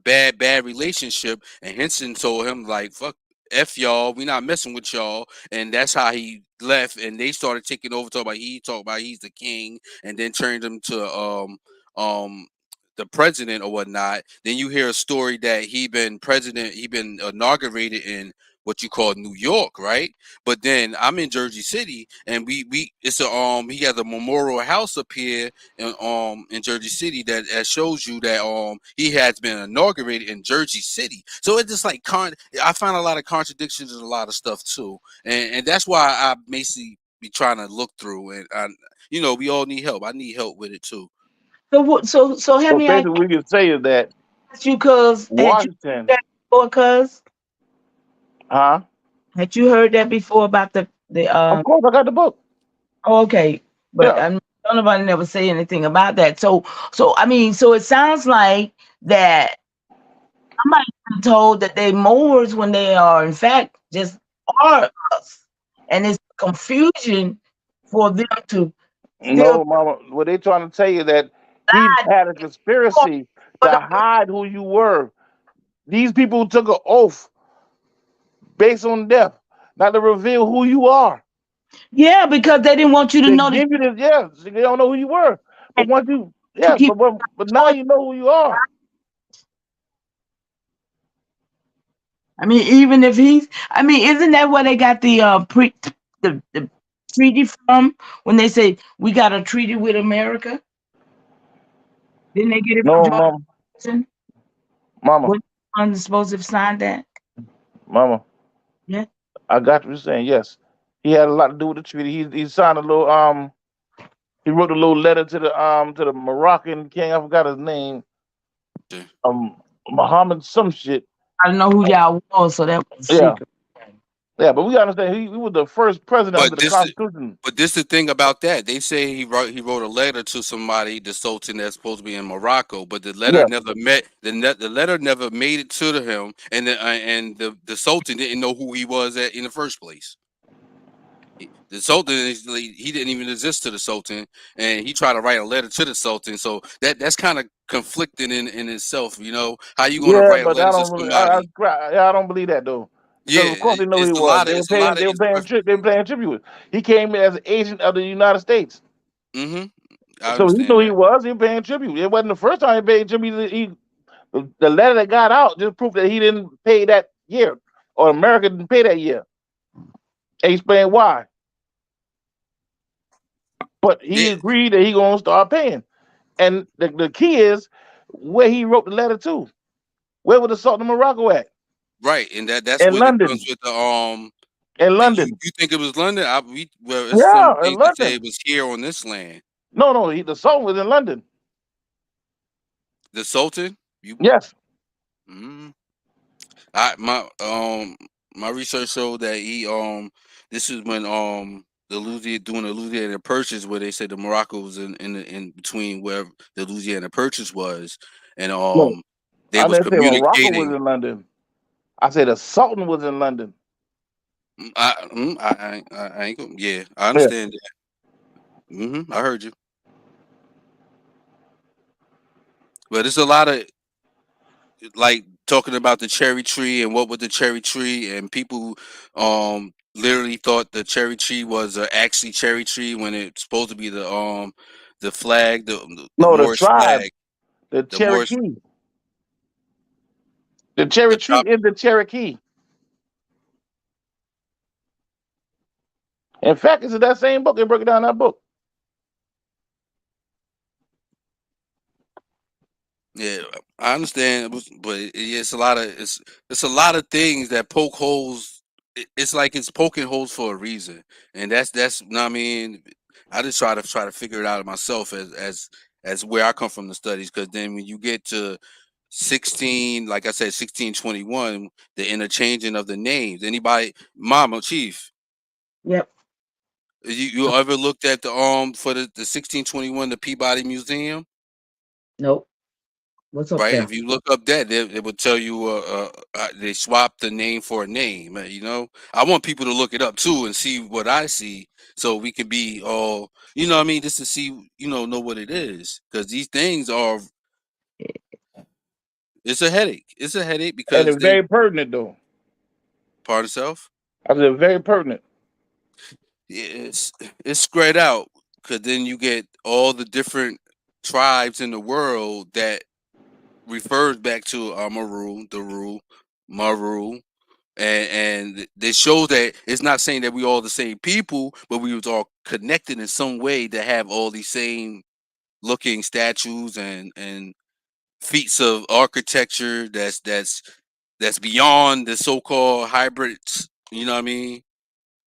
bad relationship, and Henson told him like, fuck, F y'all, we not messing with y'all. And that's how he left, and they started taking over, talk about he's the king, and then turned him to um the president or whatnot. Then you hear a story that he been inaugurated in what you call New York, right? But then I'm in Jersey City, and it's he has a memorial house up here in Jersey City that shows you that he has been inaugurated in Jersey City. So it's just like I find a lot of contradictions in a lot of stuff too, and that's why I basically be trying to look through, and we all need help. I need help with it too. So what? So have me ask basically we can say is that you, cuz had you Washington, heard that before, cuz? huh? Had you heard that before about the Of course, I got the book. Oh, okay, but Yeah. nobody never say anything about that. So I mean, so it sounds like that somebody's been told that they Moors when they are in fact just are us, and it's confusion for them to still No, mama. What they trying to tell you that he had a conspiracy to hide who you were. These people took an oath based on death, not to reveal who you are. Yeah, because they didn't want you to They know that give you this, yeah. They don't know who you were. But once you, to yeah, keep. but now you know who you are. I mean, even if he's, I mean, isn't that where they got the treaty from? When they say we got a treaty with America, didn't they get it from No, George mama, Washington? mama, Was one supposed to have signed that? mama. Yeah. I got what you're saying. Yes, he had a lot to do with the treaty. He signed a little He wrote a little letter to the Moroccan king. I forgot his name. Muhammad some shit. I don't know who y'all was, so that was a Yeah, secret. yeah. But we gotta understand he was the first president under But the this, Constitution. but this the thing about that. They say he wrote a letter to somebody, the Sultan that's supposed to be in Morocco, but the letter Yeah. never met. The letter never made it to him, and the Sultan didn't know who he was in the first place. The Sultan he didn't even exist to the Sultan, and he tried to write a letter to the Sultan. So that's kind of conflicting in itself. You know, how you going to Yeah, write a but I letter to don't really, somebody? I don't believe that though. Because Yeah, of course they know who he it's a was. lot of They were it's a lot paying, of it's they were paying tribute. He came in as an agent of the United States, mm-hmm. I so he understand knew he that. was. He was paying tribute. It wasn't the first time he paid tribute. The letter that got out just proved that he didn't pay that year, or America didn't pay that year. And he explained why. But he Yeah, agreed that he gonna start paying. And the key is where he wrote the letter to. Where was the Sultan of Morocco at? right, and that's In what it comes London. with the In You London. you think it was London? Well, it's some Yeah, in things that say London. it was here on this land. No, the Sultan was in London. The Sultan, you. Yes. Mm, I my research showed that this is when the Louisiana doing the Louisiana Purchase, where they said the Morocco was in between where the Louisiana Purchase was, and No, they I was didn't say Morocco was communicating. in London. I said the Sultan was in London. I ain't gonna, yeah, I Yeah. understand that. I heard you, but it's a lot of like talking about the cherry tree and what was the cherry tree, and people literally thought the cherry tree was actually cherry tree when it's supposed to be the flag, the No, the Moorish tribe, flag, the the Moorish. Cherokee. The cherry The tree top. is the Cherokee. In fact, it's in that same book. They broke it down in that book. Yeah, I understand, but it's a lot of it's a lot of things that poke holes. It's like it's poking holes for a reason, and that's. You know what I mean, I just try to figure it out myself as where I come from the studies, because then when you get to 16, like I said, 1621, the interchanging of the names. Anybody, Mama Chief, Yep. you ever looked at the for the 1621 the Peabody Museum? Nope. What's up Right, there? if you look up that, it would tell you they swapped the name for a name. You know, I want people to look it up too and see what I see, so we can be all, you know what I mean, just to see, know what it is, because these things are, it's a headache. It's a headache And because it's they very pertinent, though. part of self. I said very pertinent. Yeah, it's spread out, because then you get all the different tribes in the world that refers back to Amaru, Daru, Maru. And they show that it's not saying that we all the same people, but we was all connected in some way to have all these same looking statues and feats of architecture that's beyond the so-called hybrids. You know what I mean?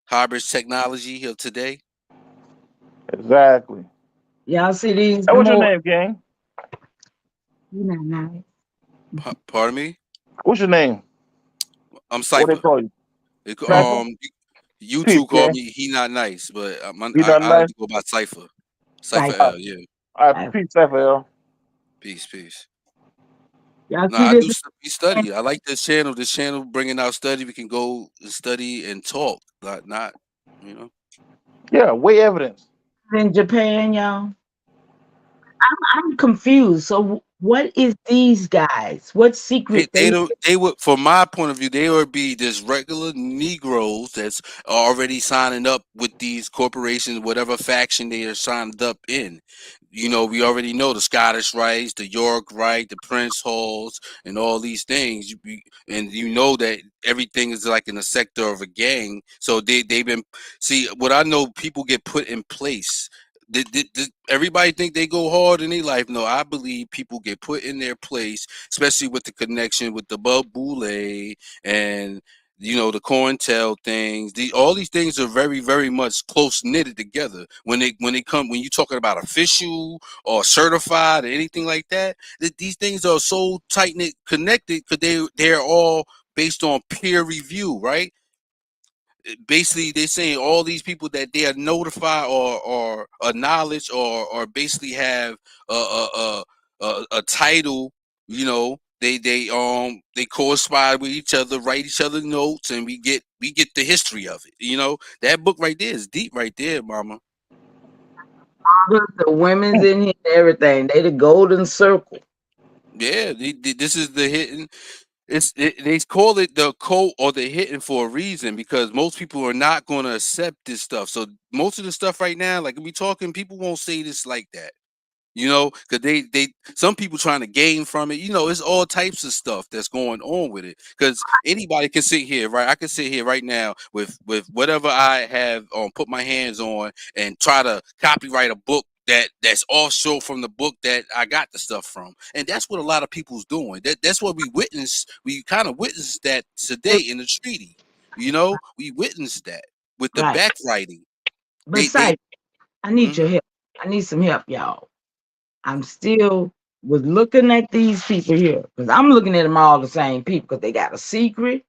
Hybrids technology of today. Exactly. Y'all see these Hey, what's your more? name, gang? You know, nice. Pardon me. What's your name? I'm What they Cypher. call you? It, Cypher? you Peace, two call gang. me he not nice, but You done I like nice? to go by Cypher. Cypher Cypher. L. Yeah. All right, peace, Cypher, L. Peace. Y'all No, see I this? do we study. I like this channel. This channel bringing out study. We can go and study and talk, not you know. Yeah, way evidence. In Japan, y'all. I'm confused. So What is these guys? What secret They they? don't. They would, from my point of view, they would be just regular Negroes that's already signing up with these corporations, whatever faction they are signed up in. You know, we already know the Scottish Rites, the York Rite, the Prince Halls, and all these things. And you know that everything is like in a sector of a gang. So they've been, see what I know. People get put in place. Everybody think they go hard in their life. No, I believe people get put in their place, especially with the connection with the Bub Boule and the COINTEL things. All these things are very, very much close knitted together. When you're talking about official or certified or anything like that, these things are so tight knit connected because they're all based on peer review, right? Basically they're saying all these people that they are notified or acknowledge or basically have a title, they correspond with each other, write each other notes, and we get the history of it. That book right there is deep right there, mama. The women's in here and everything. They the golden circle. Yeah, this is the hidden. They call it the code or the hidden for a reason, because most people are not going to accept this stuff. So most of the stuff right now, like we talking, people won't say this like that. Because they some people trying to gain from it. It's all types of stuff that's going on with it. Because anybody can sit here, right? I can sit here right now with whatever I have put my hands on and try to copyright a book that's offshore from the book that I got the stuff from. And that's what a lot of people's doing. That's what we witnessed. We kind of witnessed that today in the treaty. We witnessed that with the Right. backwriting. Besides, I need your help. I need some help, y'all. I'm still was looking at these people here because I'm looking at them all the same people because they got a secret.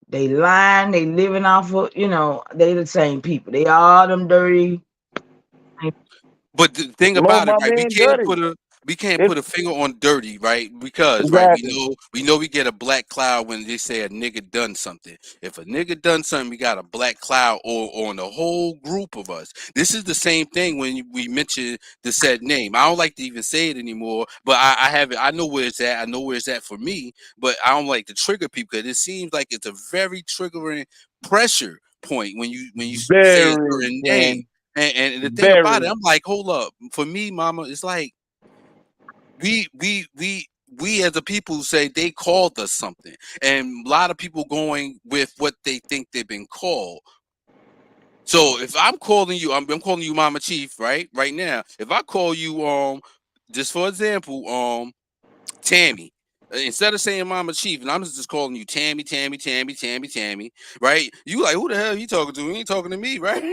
They lying. They living off of, they the same people. They all them dirty. But the thing No, about it, my right? man, dirty. We can't put a finger on dirty, right? Because right, Exactly. we know we get a black cloud when they say a nigga done something. If a nigga done something, we got a black cloud on the whole group of us. This is the same thing when we mention the said name. I don't like to even say it anymore, but I have it. I know where it's at. I know where it's at for me, but I don't like to trigger people because it seems like it's a very triggering pressure point when you say a Very, certain name. man. And the thing about it, Very. I'm like, hold up. For me, mama, it's like we as a people say they called us something, and a lot of people going with what they think they've been called. So if I'm calling you, I'm calling you Mama Chief, right now. If I call you, just for example, Tammy. Instead of saying Mama Chief, and I'm just calling you Tammy, right? You like, who the hell are you talking to? You ain't talking to me, right?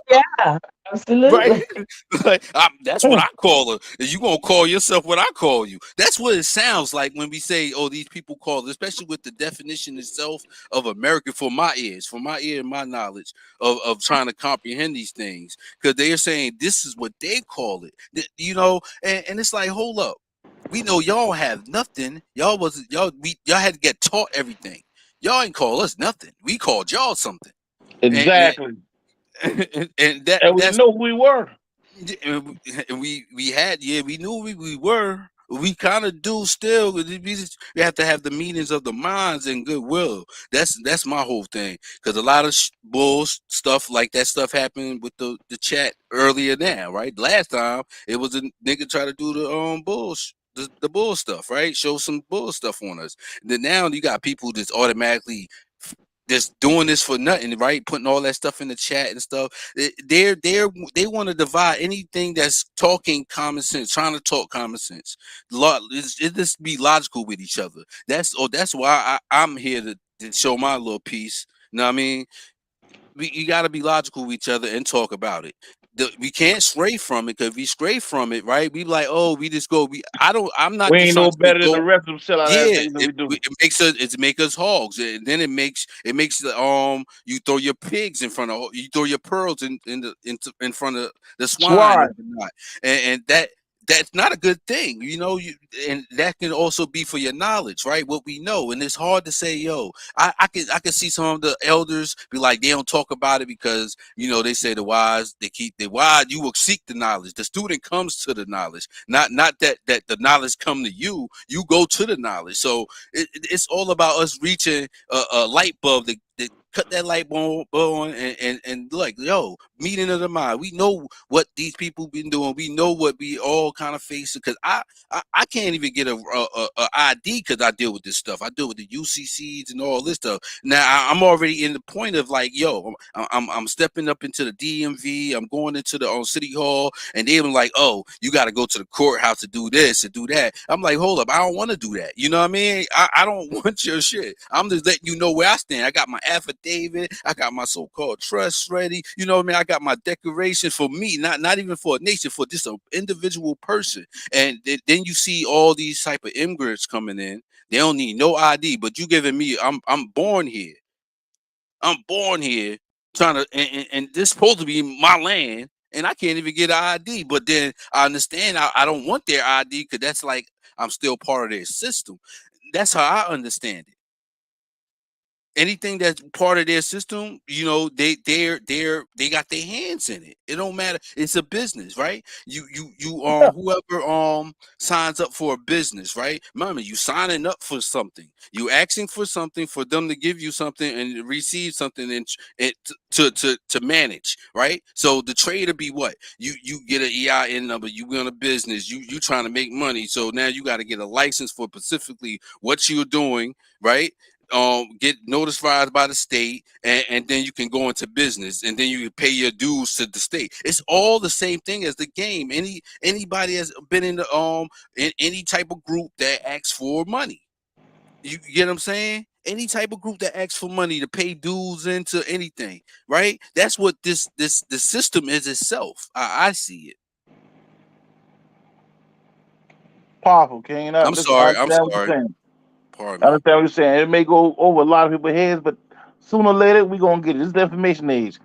Yeah, absolutely. Right? That's what I call her. You gonna call yourself what I call you. That's what it sounds like when we say, "Oh, these people call," especially with the definition itself of American for my ear and my knowledge of trying to comprehend these things, because they are saying this is what they call it. And it's like, hold up, we know y'all have nothing. Y'all had to get taught everything. Y'all ain't call us nothing. We called y'all something. And, Exactly. and And we that's know who we were. and we knew we were. We kind of do still. We have to have the meetings of the minds and goodwill. That's my whole thing. Because a lot of bull stuff like that stuff happened with the chat earlier now, right? Last time it was a nigga try to do the bull. The bull stuff, right? Show some bull stuff on us. Then now you got people just automatically just doing this for nothing, right? Putting all that stuff in the chat and stuff. They want to divide anything that's talking common sense, trying to talk common sense. It just be logical with each other. That's why I'm here to show my little piece. You know what I mean? You got to be logical with each other and talk about it. We can't stray from it, because if we stray from it, right, we like, oh, we just go. I'm not We just ain't trying no to say better than go. the rest of them sell out Yeah, everything that we do. it makes us hogs, and then it makes you throw your pigs in front of, you throw your pearls in front of the swine Swine. and whatnot. And that that's not a good thing, and that can also be for your knowledge, right? What we know, and it's hard to say, yo. I can see some of the elders be like, they don't talk about it because they say the wise they keep the wise. You will seek the knowledge. The student comes to the knowledge, not that the knowledge come to you. You go to the knowledge. So it's all about us reaching a light bulb that cut that light bulb on and like, yo, meeting of the mind. We know what these people been doing. We know what we all kind of face. Because I can't even get a ID because I deal with this stuff. I deal with the UCCs and all this stuff. Now I'm already in the point of like, yo, I'm stepping up into the DMV. I'm going into the city hall, and they were like, oh, you got to go to the courthouse to do this and do that. I'm like, hold up, I don't want to do that. You know what I mean? I don't want your shit. I'm just letting you know where I stand. I got my affidavit. I got my so-called trust ready. You know what I mean? I got my declaration for me, not even for a nation, for just an individual person. And then you see all these type of immigrants coming in. They don't need no ID, but you giving me, I'm born here. I'm born here, trying to, and this supposed to be my land, and I can't even get an ID. But then I understand I don't want their ID because that's like I'm still part of their system. That's how I understand it. Anything that's part of their system, they got their hands in it. It don't matter. It's a business, right? You whoever signs up for a business, right? Remember, you signing up for something. You asking for something for them to give you something and receive something and to manage, right? So the trader be what? You get an EIN number, you run a business, you trying to make money. So now you got to get a license for specifically what you're doing, right? Get notified by the state, and then you can go into business, and then you can pay your dues to the state. It's all the same thing as the game. Anybody has been in the in any type of group that asks for money. You get what I'm saying? Any type of group that asks for money to pay dues into anything, right? That's what the system is itself. I see it. Powerful, King. I'm Listen, I sorry. I'm understand what you're sorry. saying. Pardon I me. understand what you're saying. It may go over a lot of people's heads, but sooner or later we're gonna get it. This is the information age.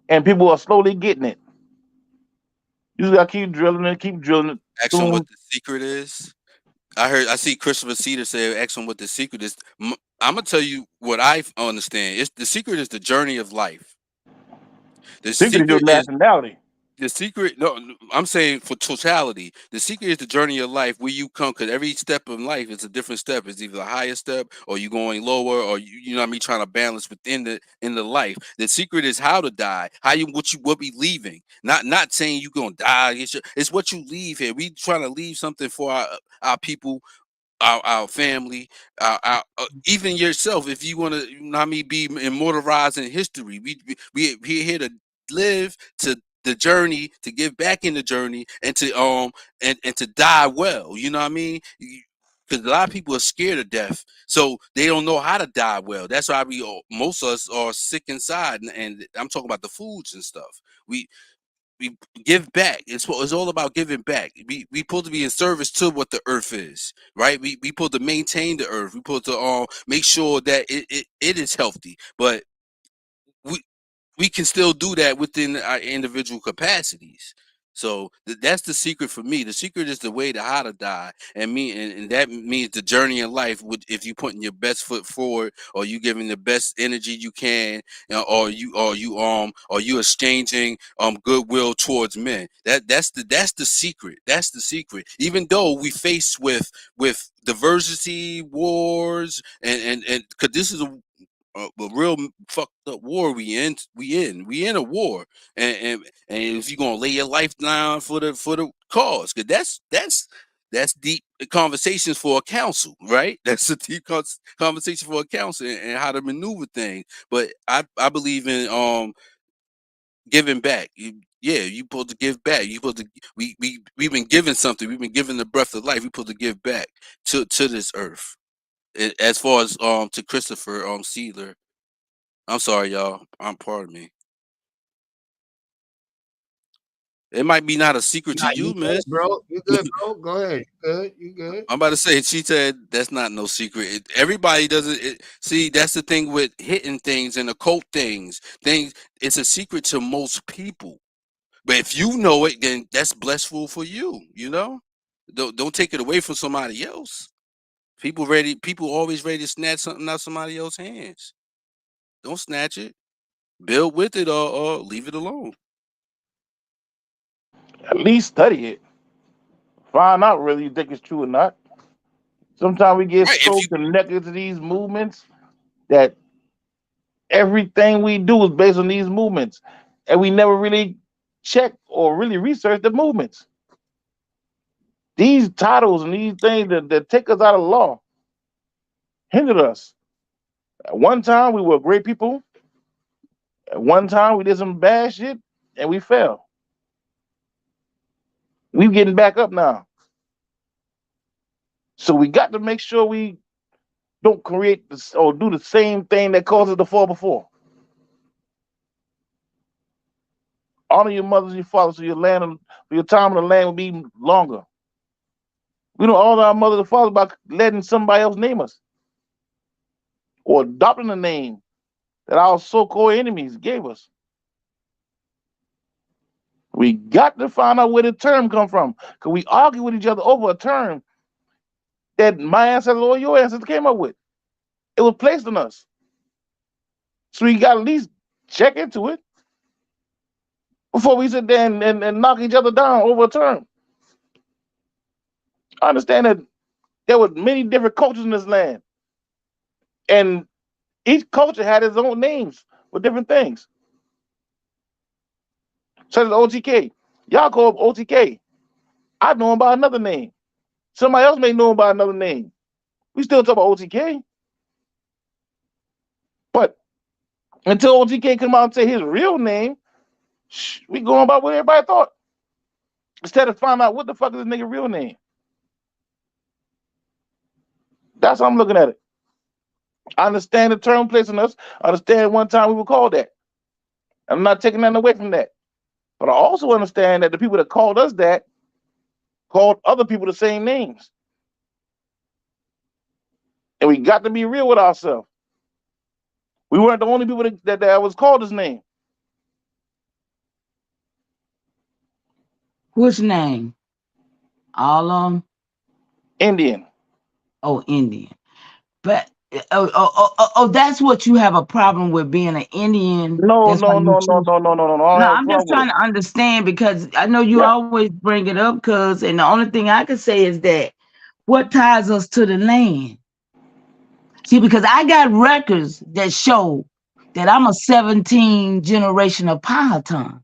And people are slowly getting it. You just gotta keep drilling it, keep drilling it. Ask them what Soon the secret is. I see Christopher Cedar say, ask him what the secret is. I'm gonna tell you what I understand. It's the secret is the journey of life. The secret is your secret is nationality. the secret. No, I'm saying for totality. The secret is the journey of life, where you come, because every step of life is a different step. It's either a higher step or you going lower, or you know what I mean, trying to balance within the life. The secret is how to die, what we leaving. Not saying you gonna die. It's what you leave here. We trying to leave something for our people, our family, even yourself. If you want to, be immortalized in history, we're here to live, to the journey, to give back in the journey, and to and to die well. You know what I mean? Because a lot of people are scared of death, so they don't know how to die well. That's why most of us are sick inside, and I'm talking about the foods and stuff. We give back. It's all about giving back. We supposed to be in service to what the earth is, right? We supposed to maintain the earth. We supposed to make sure that it is healthy. But we can still do that within our individual capacities. So that's the secret for me. The secret is the way to how to die, and that means the journey in life. If you putting your best foot forward, or you giving the best energy you can, or you exchanging goodwill towards men. That's the secret. That's the secret. Even though we face with diversity, wars, and because this is a real fucked up war we in a war, and if you're gonna lay your life down for the cause, because that's deep conversations for a council, right? That's a deep conversation for a council, and how to maneuver things. But I believe in giving back. You supposed to give back. You supposed to we've been given something. We've been given the breath of life. We supposed to give back to this earth. As far as to Christopher Sealer. I'm sorry, y'all. Pardon me. It might be not a secret Nah, to you you, good, miss. bro. You good, bro. Go ahead. You good. You good. I'm about to say, she said that's not no secret. Everybody doesn't see. That's the thing with hitting things and occult things. It's a secret to most people. But if you know it, then that's blissful for you. You know. Don't take it away from somebody else. People always ready to snatch something out somebody else's hands. Don't snatch it. Build with it or leave it alone. At least study it. Find out whether you think it's true or not. Sometimes we get Right. so connected to these movements that everything we do is based on these movements, and we never really check or really research the movements. These titles and these things that take us out of law hindered us. At one time, we were great people. At one time, we did some bad shit, and we fell. We getting back up now. So we got to make sure we don't create this or do the same thing that caused us to fall before. Honor your mothers and your fathers so your time in the land will be longer. We don't honor our mothers and fathers by letting somebody else name us or adopting a name that our so-called enemies gave us. We got to find out where the term come from, because we argue with each other over a term that my ancestors or your ancestors came up with. It was placed on us. So we got to at least check into it before we sit there and knock each other down over a term. I understand that there were many different cultures in this land, and each culture had its own names for different things. Such as OTK. Y'all call him OTK. I know him by another name. Somebody else may know him by another name. We still talk about OTK. But until OTK come out and say his real name, we going by what everybody thought. Instead of finding out what the fuck is this nigga real name. That's how I'm looking at it. I understand the term placed on us. I understand one time we were called that. I'm not taking nothing away from that. But I also understand that the people that called us that called other people the same names. And we got to be real with ourselves. We weren't the only people that was called his name. Which name? All of them? Indian. Oh, Indian. But that's what you have a problem with being an Indian. No. I'm just trying to understand, because I know you always bring it up, and the only thing I can say is that what ties us to the land? See, because I got records that show that I'm a 17 generation of Powhatan.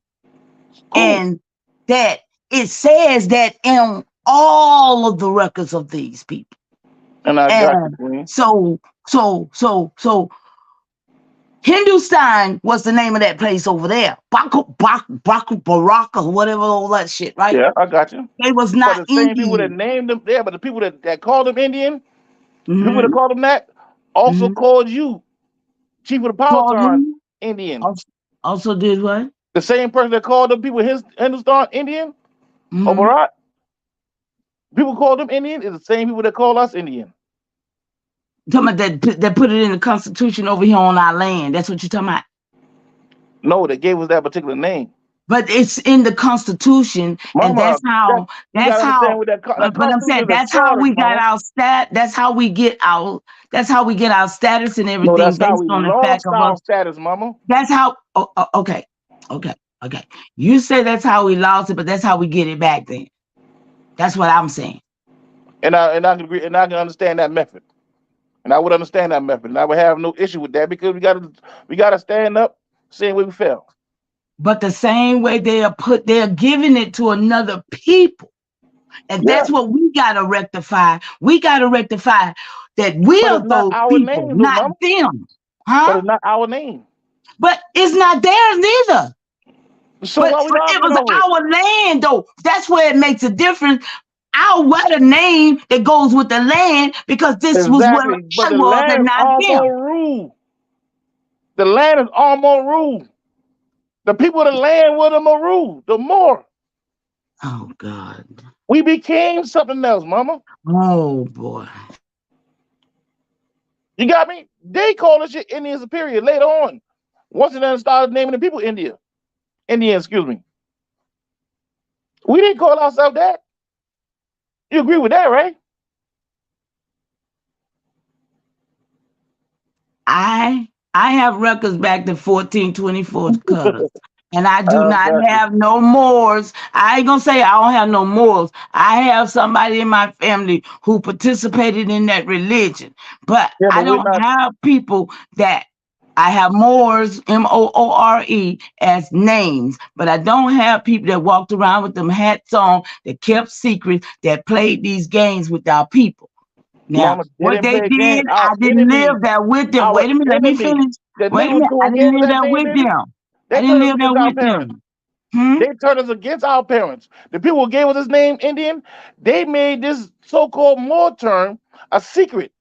And that it says that in all of the records of these people. And I got you, Queen. So Hindustan was the name of that place over there. Baraka, whatever, all that shit, right? Yeah, I got you. They was not but the same Indian. people that named them there, but the people that called them Indian, people that called them that, also called you Chief of the Powhatan Indian. Also did what? The same person that called them people Hindustan Indian, or Bharat, people called them Indian, is the same people that call us Indian. Talking about that put it in the Constitution over here on our land. That's what you're talking about? No, they gave us that particular name. But it's in the Constitution, and that's how. But I'm saying that's how we got our stat. That's how we get our. That's how we get our status and everything. No, that's based how we on the lost fact of our us. status, Mama. That's how. Okay. You say that's how we lost it, but that's how we get it back. Then that's what I'm saying. And I can agree, and I can understand that method. And I would understand that method, and I would have no issue with that, because we gotta stand up, saying where we fell. But the same way they're giving it to another people, and that's what we gotta rectify. We gotta rectify that we are those people, not them, huh? But it's not our name. But it's not theirs neither. So but why we it was our land, though. That's where it makes a difference. I'll write a name that goes with the land, because this was where I was and not them. Rule. The land is almost ruled. The people of the land were the Maru, the Moor. Oh, God. We became something else, Mama. Oh, boy. You got me? They call this shit Indian Superior later on. Once they then started naming the people Indian, excuse me. We didn't call ourselves that. You agree with that, right? I have records back to 1424 colors. And I do I not got you. have no Moors. I ain't gonna say I don't have no Moors. I have somebody in my family who participated in that religion. But Yeah, I but we're don't not. have people that I have Moors, Moore, as names, but I don't have people that walked around with them hats on, that kept secrets, that played these games with our people. Now, Mama, they what didn't they play a game. did, Our I didn't enemy, live there with them. our Wait a minute, let me enemy. finish. The Wait a niggas minute, who I didn't gave us live that there name, with baby, them. I they didn't turned us live there against our with them. parents. They turned us against our parents. The people who gave us this name, Indian, they made this so-called Moor term a secret.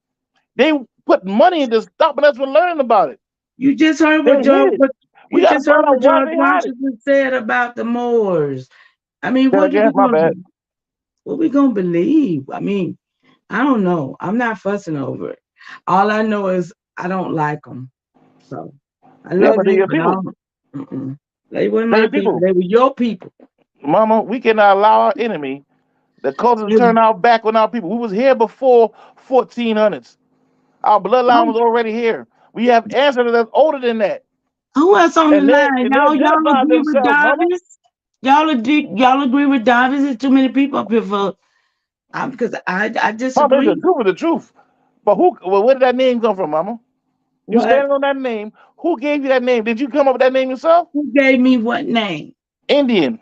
They put money into stopping us from learning about it. You just heard They what hid George, it. We you got to just heard find what out why George they hide it. Washington said about the Moors. I mean, Say again, my bad. what we gonna believe? I mean, I don't know. I'm not fussing over it. All I know is I don't like them. So I Yeah, love but they're you, your but I people. don't. They weren't They're my your people. people. They were your people. Mama, we cannot allow our enemy, the culture, to turn our back on our people. We was here before 1400s. Our bloodline was already here. We have ancestors that's older than that. Who else on the And they line? and they Y'all identify agree with themselves, mama. Davis? Y'all agree with Davis? There's too many people up here for because I Mama, disagree. the truth is the truth. But where did that name come from, mama? You What? standing on that name. Who gave you that name? Did you come up with that name yourself? Who gave me what name? Indian.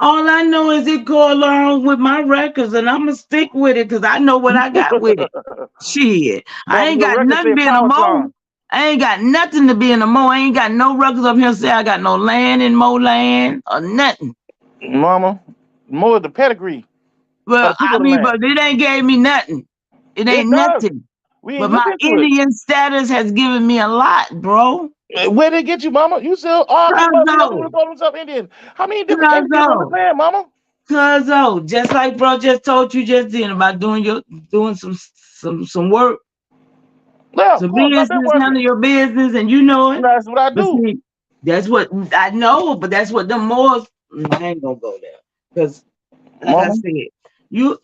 All I know is it go along with my records, and I'm gonna stick with it because I know what I got with it. Shit, I Mama, ain't your got record nothing say being a power mo. time. I ain't got nothing to be in a mo. I ain't got no records up here say I got no land in Mo land or nothing. Mama, more of the pedigree of Well, the people I of the mean, land. but it ain't gave me nothing. It It ain't does. nothing. We But ain't look my into it. Indian status has given me a lot, bro. Where they get you, mama? You still arguing about who Cuzzo, want to call himself Indian? How many different Indians on the Cuzzo, land, mama? Cuzzo. Just like bro just told you just then about doing some work, Yeah, of some course. I've been business, working. handle your business, and you know it. That's what I But do. see, that's what I know. But that's what the Moors. I ain't gonna go there because, like I Mama, said, you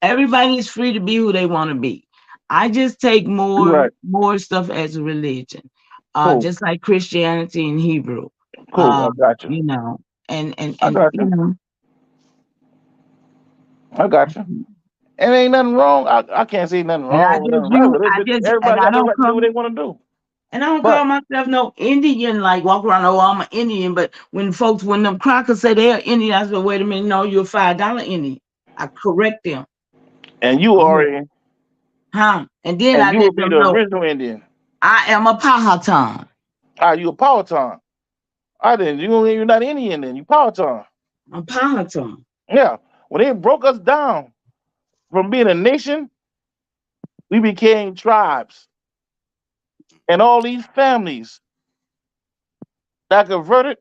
everybody's free to be who they want to be. I just take you right. more stuff as a religion, Cool. just like Christianity and Hebrew. Cool. I got you. You know, and I got you you. know, I got you. And ain't nothing wrong. I can't say nothing and wrong or nothing right with it, but and everybody I got the don't right to do what come they want to do. and I don't But call myself no Indian, like walk around, oh, I'm an Indian. But when them crackers say they're Indian, I said, wait a minute, no, you're $5 Indian. I correct them. and you already And then and I you will let be them the know original Indian. I am a Powhatan. You a Powhatan. I didn't. You're not Indian then. You Powhatan. I'm Powhatan. Yeah. When they broke us down from being a nation, we became tribes. And all these families that converted,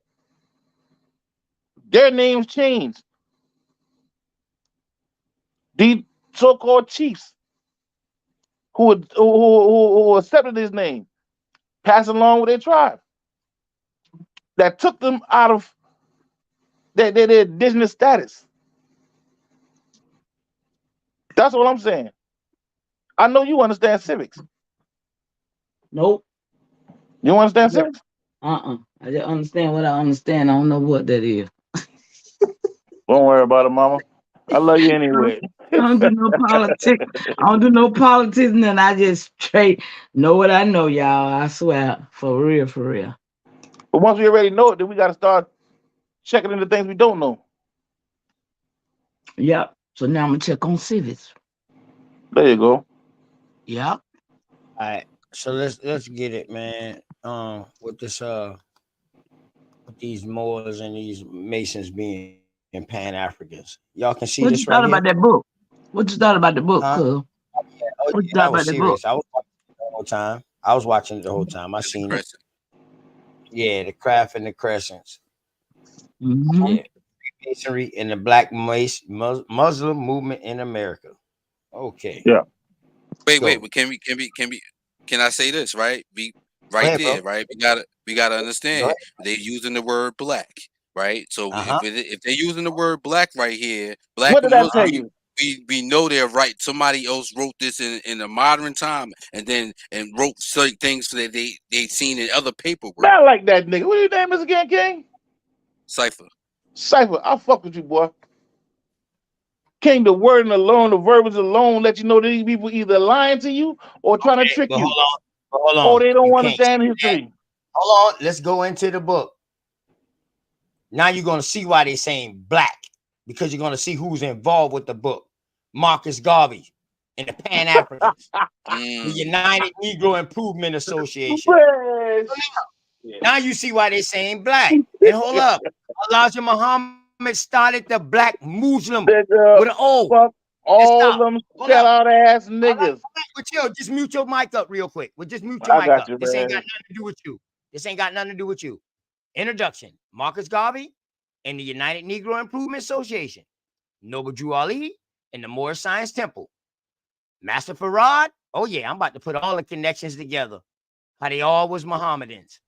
their names changed. These so-called chiefs who accepted his name, passed along with their tribe, that took them out of their indigenous status. That's what I'm saying. I know you understand civics. Nope. You understand civics? I just understand what I understand. I don't know what that is. Don't worry about it, mama. I love you anyway. I don't do no politics. I don't do no politics, and then I just straight know what I know, y'all. I swear, for real, for real. But once we already know it, then we got to start checking into things we don't know. Yep. So now I'm gonna check on civics. There you go. Yep. All right. So let's get it, man. With this with these Moors and these Masons being Pan Africans. Y'all can see this What you right thought here? about that book? What you thought about the book, Huh? cuz? Oh What yeah, you that thought was about the book? serious. I was watching it the whole time. I was watching it the whole time. I seen it. Yeah, the craft and the crescents. Mm-hmm. Yeah. Masonry and the Black Muslim movement in America. Okay. Yeah. Let's Wait, go. can I say this, right? Go Right ahead, there, bro. right? We gotta Go understand ahead. they're using the word black, right? So Uh-huh. if they're using the word black right here, black What did and that tell Muslim, you? we know they're right. Somebody else wrote this in a modern time, and wrote certain things that they seen in other paperwork. Man, I like that nigga. What your name is again, King? Cipher. Cipher, I fuck with you, boy. King, the word alone, the verbiage alone, let you know that these people either lying to you or trying to trick But you. hold on. Or they don't You can't understand say history. that. Hold on. Let's go into the book. Now you're going to see why they're saying black, because you're going to see who's involved with the book. Marcus Garvey and the Pan-Africans, the United Negro Improvement Association. Now you see why they're saying black. And hold up. Elijah Muhammad started the black Muslim with an O. Fuck all them sell-out ass niggas. But yo, just mute your mic up real quick. Just mute your mic up. This ain't got nothing to do with you. This ain't got nothing to do with you. Introduction. Marcus Garvey and the United Negro Improvement Association. Noble Drew Ali and the Moorish Science Temple. Master Farad. Oh yeah, I'm about to put all the connections together. How they all was Mohammedans.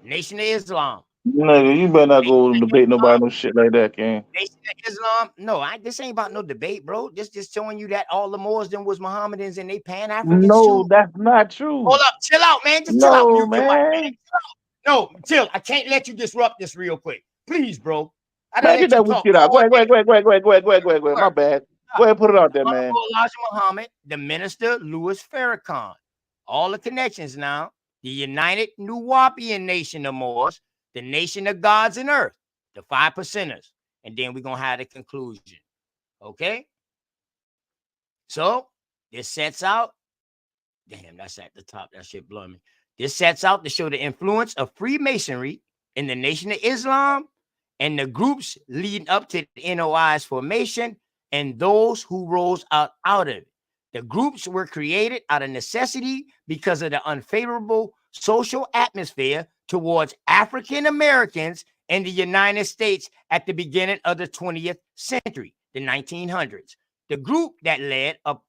Nation of Islam. Nigga, you better not go debate nobody no shit like that, King. Nation of Islam. No, this ain't about no debate, bro. This just showing you that all the Moors them was Mohammedans and they Pan-Africans No, too. that's not true. Hold up, chill out, man. Just chill out. Mute your mic, man. No, chill. I can't let you disrupt this real quick. Please, bro. Man, get that weak shit out. Go ahead. My bad. Go ahead, put it out there, man. Elijah Muhammad, the minister Louis Farrakhan. All the connections now. The United Nuwaubian Nation of Moors, the Nation of Gods and Earth, the 5 percenters. And then we're going to have the conclusion. Okay? So, this sets out. Damn, that's at the top. That shit blowing me. This sets out to show the influence of Freemasonry in the Nation of Islam and the groups leading up to the NOI's formation and those who rose out of it. The groups were created out of necessity because of the unfavorable social atmosphere towards African Americans in the United States at the beginning of the 20th century, the 1900s. The group that led up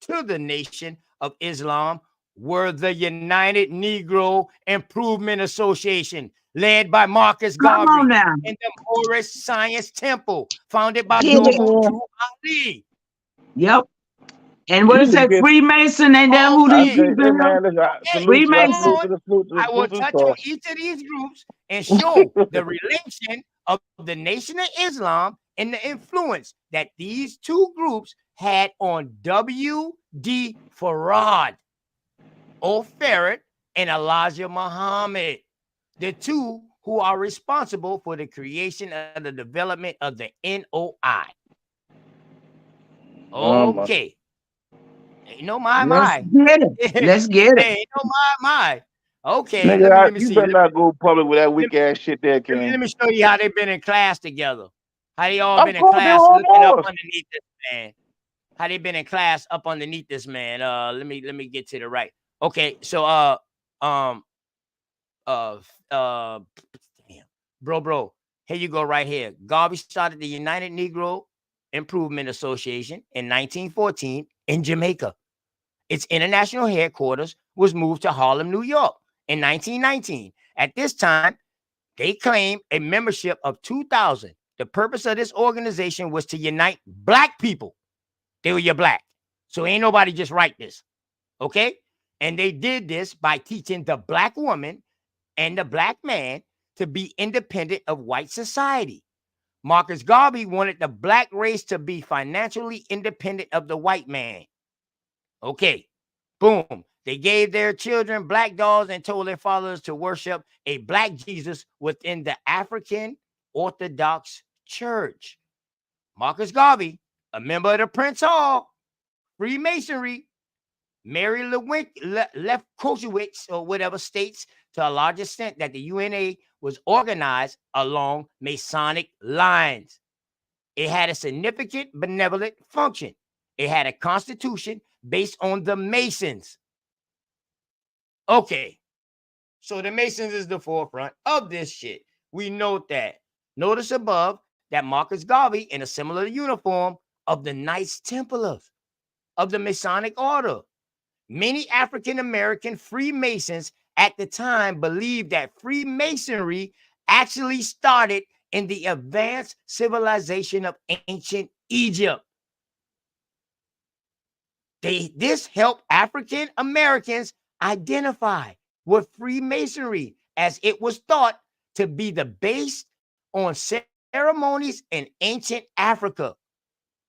to the Nation of Islam were the United Negro Improvement Association, led by Marcus Garvey and the Moorish Science Temple, founded by Noble Drew Ali. Yep. And what is that? Freemason and then who do you Freemason. I will touch on each of these groups and show the relation of the Nation of Islam and the influence that these two groups had on W.D. Farad, O'Farrett, and Elijah Muhammad, the two who are responsible for the creation and the development of the NOI. Okay. Ain't no my. Let's get it. Ain't no my. Okay. Nigga, let me see. You better not go public with that weak ass shit there, King. Let me show you how they've been in class together. How they all been in class looking up underneath this man. How they been in class up underneath this man. Let me get to the right. Okay, so damn, bro. Here you go right here. Garvey started the United Negro Improvement Association in 1914 in Jamaica. Its international headquarters was moved to Harlem, New York in 1919. At this time, they claimed a membership of 2,000. The purpose of this organization was to unite black people. They were your black. So ain't nobody just write this. Okay? And they did this by teaching the black woman and the black man to be independent of white society. Marcus Garvey wanted the black race to be financially independent of the white man. Okay, boom. They gave their children black dolls and told their fathers to worship a black Jesus within the African Orthodox Church. Marcus Garvey, a member of the Prince Hall, Freemasonry, Mary Lefkowitz or whatever, states to a large extent that the UNA was organized along Masonic lines. It had a significant benevolent function. It had a constitution based on the Masons. Okay, so the Masons is the forefront of this shit. We note that. Notice above that Marcus Garvey in a similar uniform of the Knights Templars of the Masonic Order. Many African-American Freemasons at the time believed that Freemasonry actually started in the advanced civilization of ancient Egypt. This helped African Americans identify with Freemasonry, as it was thought to be the base on ceremonies in ancient Africa.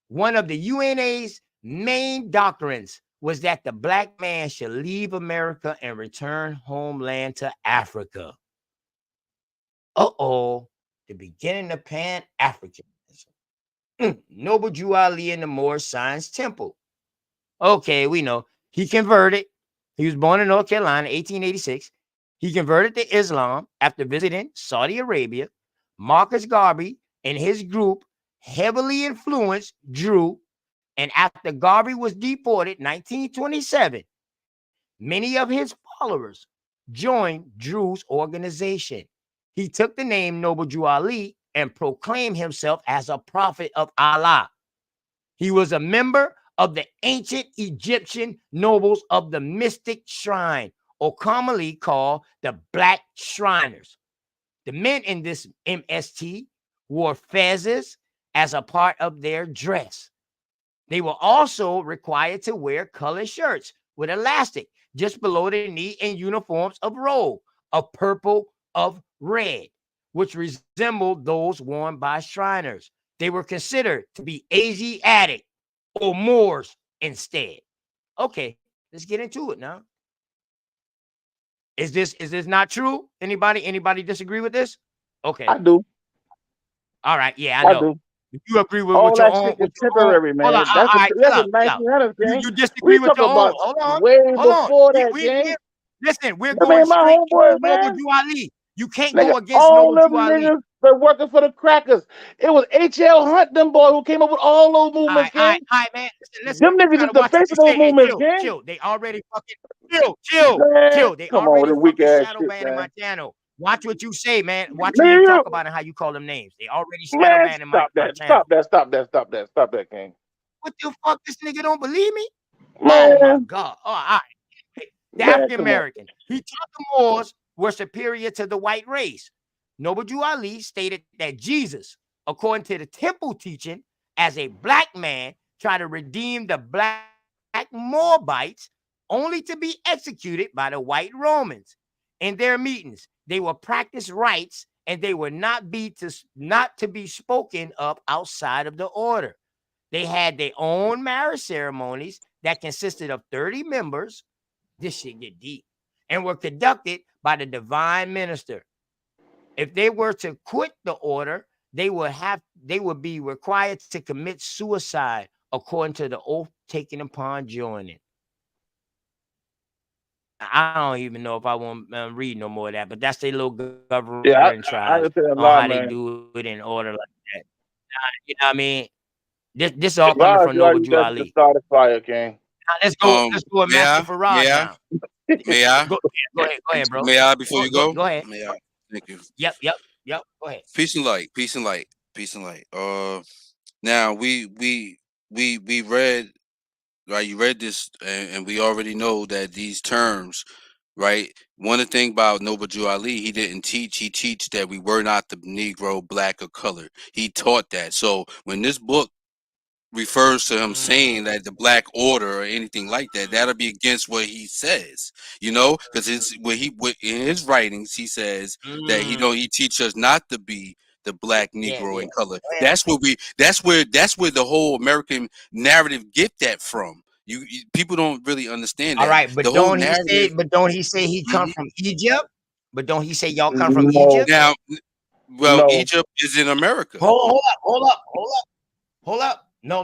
One of the UNA's main doctrines was that the black man should leave America and return homeland to Africa. The beginning of Pan-Africanism. Noble Drew Ali in the Moorish Science Temple. Okay, we know. He converted. He was born in North Carolina, 1886. He converted to Islam after visiting Saudi Arabia. Marcus Garvey and his group heavily influenced Drew, and after Garvey was deported in 1927, many of his followers joined Drew's organization. He took the name Noble Drew Ali and proclaimed himself as a prophet of Allah. He was a member of the ancient Egyptian nobles of the mystic shrine, or commonly called the Black Shriners. The men in this MST wore fezzes as a part of their dress. They were also required to wear colored shirts with elastic just below the knee and uniforms of robe, of purple, of red, which resembled those worn by Shriners. They were considered to be Asiatic or Moors instead. Okay, let's get into it now. Is this not true? Anybody disagree with this? Okay. I do. All right, yeah, I know. do. If you agree with All your that own, shit is temporary, man. hold on, That's all right, a 1900 thing. you disagree with your own. Hold on, way hold on. before that, gang. Listen, we're I going mean, my straight homeboys, into Noble man. Drew Ali. You can't Nigga, go against all Noble them Drew Ali. niggas that working for the crackers. It was H.L. Hunt, them boy, who came up with all those movements, All gang. right, man. Listen, Them you niggas gotta is the watch what face you of those say. Hey, movements, gang. chill. They already fucking chill. Man, They come on with already the weak fucking ass shadow shit, banning man. my channel. Watch what you say, man. Watch who you talk about and how you call them names. They already shadow Man, banning my channel. stop that, gang. What the fuck? This nigga don't believe me? Man. Oh my God. Oh, all right. The Man, African come on. American. He taught the Moors were superior to the white race. Noble Drew Ali stated that Jesus, according to the temple teaching, as a black man, tried to redeem the black Moabites, only to be executed by the white Romans. In their meetings, they will practice rites, and they were not to be spoken of outside of the order. They had their own marriage ceremonies that consisted of 30 members. This shit get deep. And were conducted by the divine minister. If they were to quit the order, they would be required to commit suicide according to the oath taken upon joining. I don't even know if I want to read no more of that, but that's their little governing tribes understand a on lot, how man. they do it in order like that. You know what I mean? This all If coming I from you Noble Drew to Ali. start a fire, gang. Now let's go with Master Farad now. May I? Go ahead, bro. May I before you go? Go ahead. May I? Thank you. Yep. Go ahead. Peace and light. Now we read, right? You read this, and we already know that these terms, right? One thing about Noble Drew Ali, he didn't teach. He teach that we were not the Negro, black, or color. He taught that. So when this book refers to him saying that the black order or anything like that, that'll be against what he says, because it's in his writings he says that he teach us not to be the black, Negro, and color. That's where the whole American narrative get that from. People don't really understand that. All right, but the whole don't he say he come from Egypt? But don't he say y'all come from Egypt? Now, Egypt is in America. Hold up. No.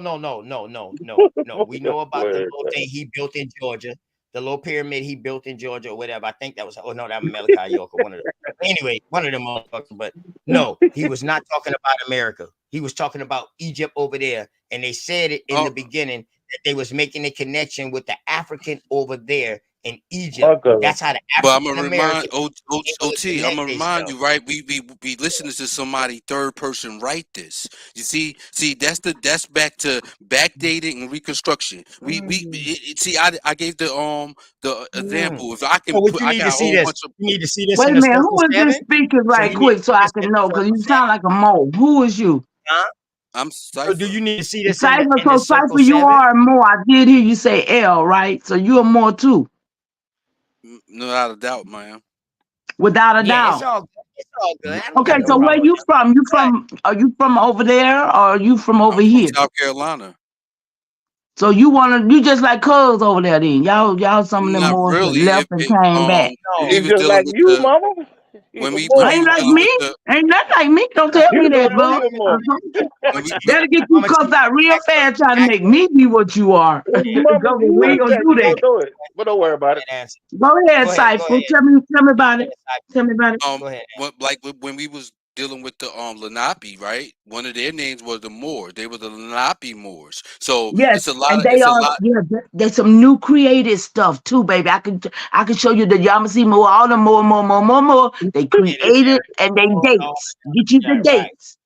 We know about the little thing he built in Georgia, the little pyramid he built in Georgia or whatever. I think that was, that was Malachi York or one of them. Anyway, one of them motherfuckers. But no, he was not talking about America. He was talking about Egypt over there. And they said it in the beginning that they was making a connection with the African over there in Egypt. That's how the African American. OT, I'm gonna remind you, right? We listening to somebody third person write this. You see, that's back to backdating and reconstruction. I gave the example. If I can, you need to see this. Wait in a the minute, who is this speaking right quick so I can know? Because you sound like a mole. Who is you? Huh? I'm So do Cypher. you need to see this Cypher, in the so circle Cypher, you 7? are more. I did hear you say L, right? So you are more too, No doubt a doubt, man. without a Yeah, it's doubt. all good. It's all good. I don't Okay, got no so where problem with you that. from? You Go ahead. from? Are you from over there, or are you from over I'm from here? South Carolina. So you just like cuz over there then. Y'all some of them Not boys that really. left and came back. When we He's was just dealing like with you, the mama. He's when a we when boy. we Ain't was like dealing with me. the Ain't nothing like me. Don't tell You me know that, the bro. real mama. when we That'll get you cussed out real fast trying to make me be what you are. Mama, Go, you we would ain't have gonna said do you that. gonna do it, but don't worry about it. Go ahead, Go ahead. Go Cypher. ahead. Tell me about Go it. ahead, Cypher. Tell me about it. Go ahead. when we was dealing with the Lenape, right? One of their names was the Moors. They were the Lenape Moors. So Yes, it's a lot and of they are. Yeah, there's some new creative stuff too, baby. I can show you the Yamasee more, all the more. They Yeah, they created very and they all dates. Get you the right, right. dates.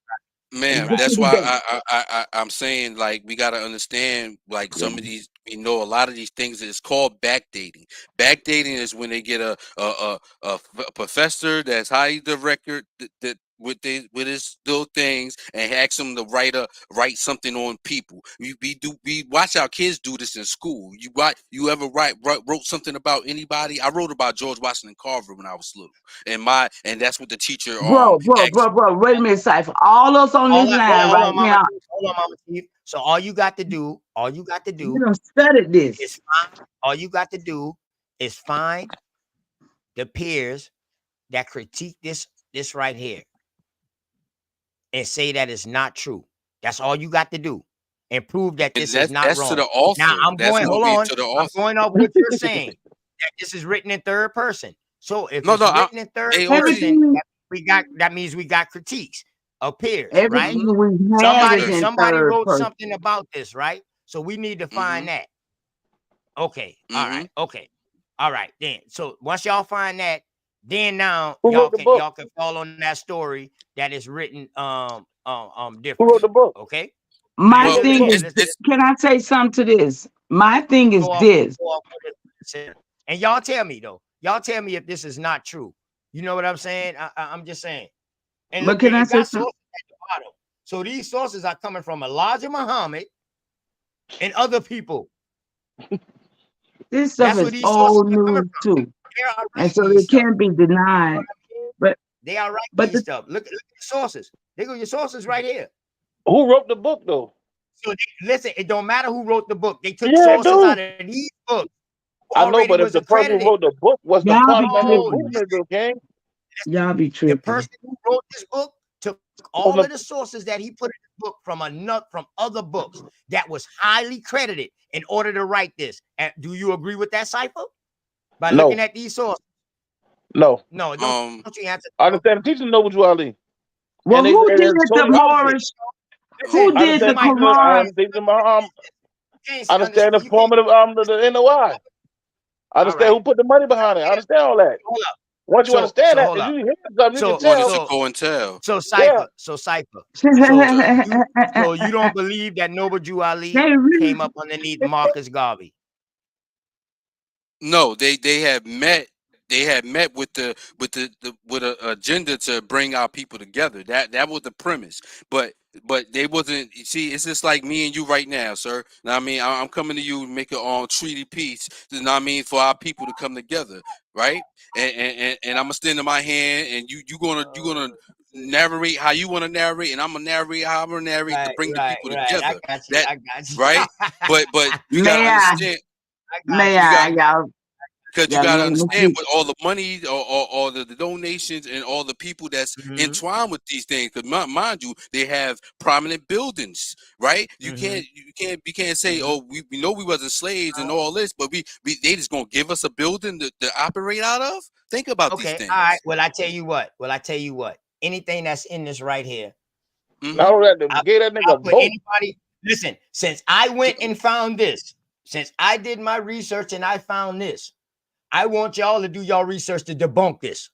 Man, Get you that's the why dates. I'm saying like we gotta understand like some of these a lot of these things is called backdating. Backdating is when they get a professor that's highly directed that with his little things and ask them to write something on people. We watch our kids do this in school. You ever wrote something about anybody? I wrote about George Washington Carver when I was little, and that's what the teacher Bro. asked. Wait a minute, Cypher. All us on this line Hold right on, Mama now, Chief. Hold on, Mama Chief. So all you got to do you done studied this. is find all you got to do is find the peers that critique this right here and say that it's not true. That's all you got to do. And prove that And this is not that's to wrong. the Now author. That's gonna hold be on. to the I'm author. going off what you're saying. That this is written in third person. So if No, it's no, written in third AOT. person, that means we got critiques of peers, right? Everything we had is in Somebody third wrote person. something about this, right? So we need to find that. Okay. All right. Okay. All right. Then so once y'all find that, then now Who wrote the book? y'all can fall on that story that is written different. Who wrote the book? Okay. My Well, thing is, can I say something to this? My thing is this. And y'all tell me though. Y'all tell me if this is not true. You know what I'm saying? I'm just saying. And But look, can I it say got something? sources at the bottom. So these sources are coming from Elijah Muhammad and other people. This stuff That's where is these sources old are coming news from. too, They are and so writing these it stuff. can't be denied. But They are writing but these stuff. Look at the sources. They go your sources right here. Who wrote the book though? So listen, it don't matter who wrote the book. They took Yeah, sources dude. out of these books. I know, Already but if was the person who accredited. wrote the book was the y'all be parliamentary No, tripping. movement, okay? Y'all be the tripping. person who wrote this book took all of the sources that he put in the book from other books that was highly credited in order to write this. And do you agree with that, Cypher? By No. looking at these sources? No. No, don't you answer. I understand the teacher know what you are, Ali. Well, And who they did the totally opposite. Moorish? Who I did the understand teaching. I Quran? understand I understand the form of the NOI. I understand who put the money behind it. I understand all that. Hold up. Once you understand that, Hold if up. you hear something, you can One tell. is to go and tell. So Cypher. So you don't believe that Noble Jew Ali came up underneath Marcus Garvey? No, they had met. They had met with an agenda to bring our people together. That was the premise. But they wasn't. You see, it's just like me and you right now, sir. Now, I mean, I'm coming to you and make a treaty peace. You know what I mean, for our people to come together, right? And I'm gonna stand in my hand, and you gonna narrate how you want to narrate, and I'm gonna narrate how I'm gonna narrate to bring the people together. I got you. That I got you. right? But you gotta May I? understand. May You I, got y'all? because you Y'all gotta made me understand speak. with all the money or the donations and all the people that's entwined with these things. Because mind you, they have prominent buildings, right? You can't say, oh, we know we wasn't slaves and all this, but they just gonna give us a building to operate out of. Think about these things. All right. Well, I tell you what. Anything that's in this right here. Now that gave that nigga I'll a put vote. anybody. Listen, since I went and found this, since I did my research and I found this, I want y'all to do y'all research to debunk this.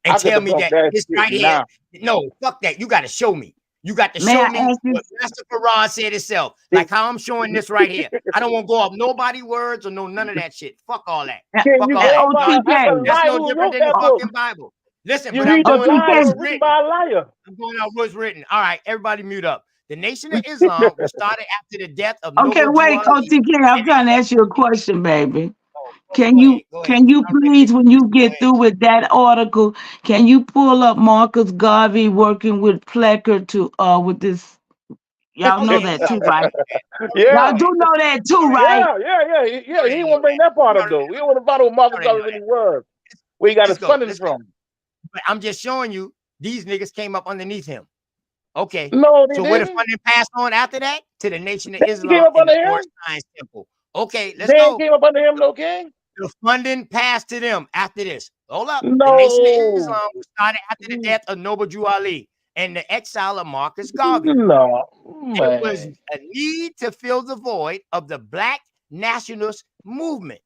And tell me that this right here. No, fuck that. You got to show me. You got to May show I me ask you? what Master Farad said itself. Like how I'm showing this right here. I don't want to go off nobody words or none of that shit. Fuck all that. Can Fuck you all go that. by a That's liar no who different wrote than the that book? fucking Bible. Listen, You but I'm read the going off what's Bible written written. by a liar. I'm going off what's written. All right, everybody mute up. The Nation of Islam was started after the death of Okay, Noble Jew wait, Ali. OTK, I'm trying to ask you a question, baby. Can Go you ahead. Go ahead. can you please, when you get through with that article, can you pull up Marcus Garvey working with Plecker to with this? Y'all know that too, right? Y'all Yeah. do know that too, right? Yeah. He didn't want to bring that part up though. He didn't want to find out what Marcus Garvey really was. Where he got his funding from. But I'm just showing you these niggas came up underneath him. Okay. No, they so where the didn't. funding passed on after that? To the Nation of They Islam came up and the under Moorish him? Science Temple. Okay, let's They go. came up under him, no king? The funding passed to them after this. Hold up. No. The Nation of Islam was started after the death of Noble Jew Ali and the exile of Marcus Garvey. No, It was man. a need to fill the void of the Black nationalist movement.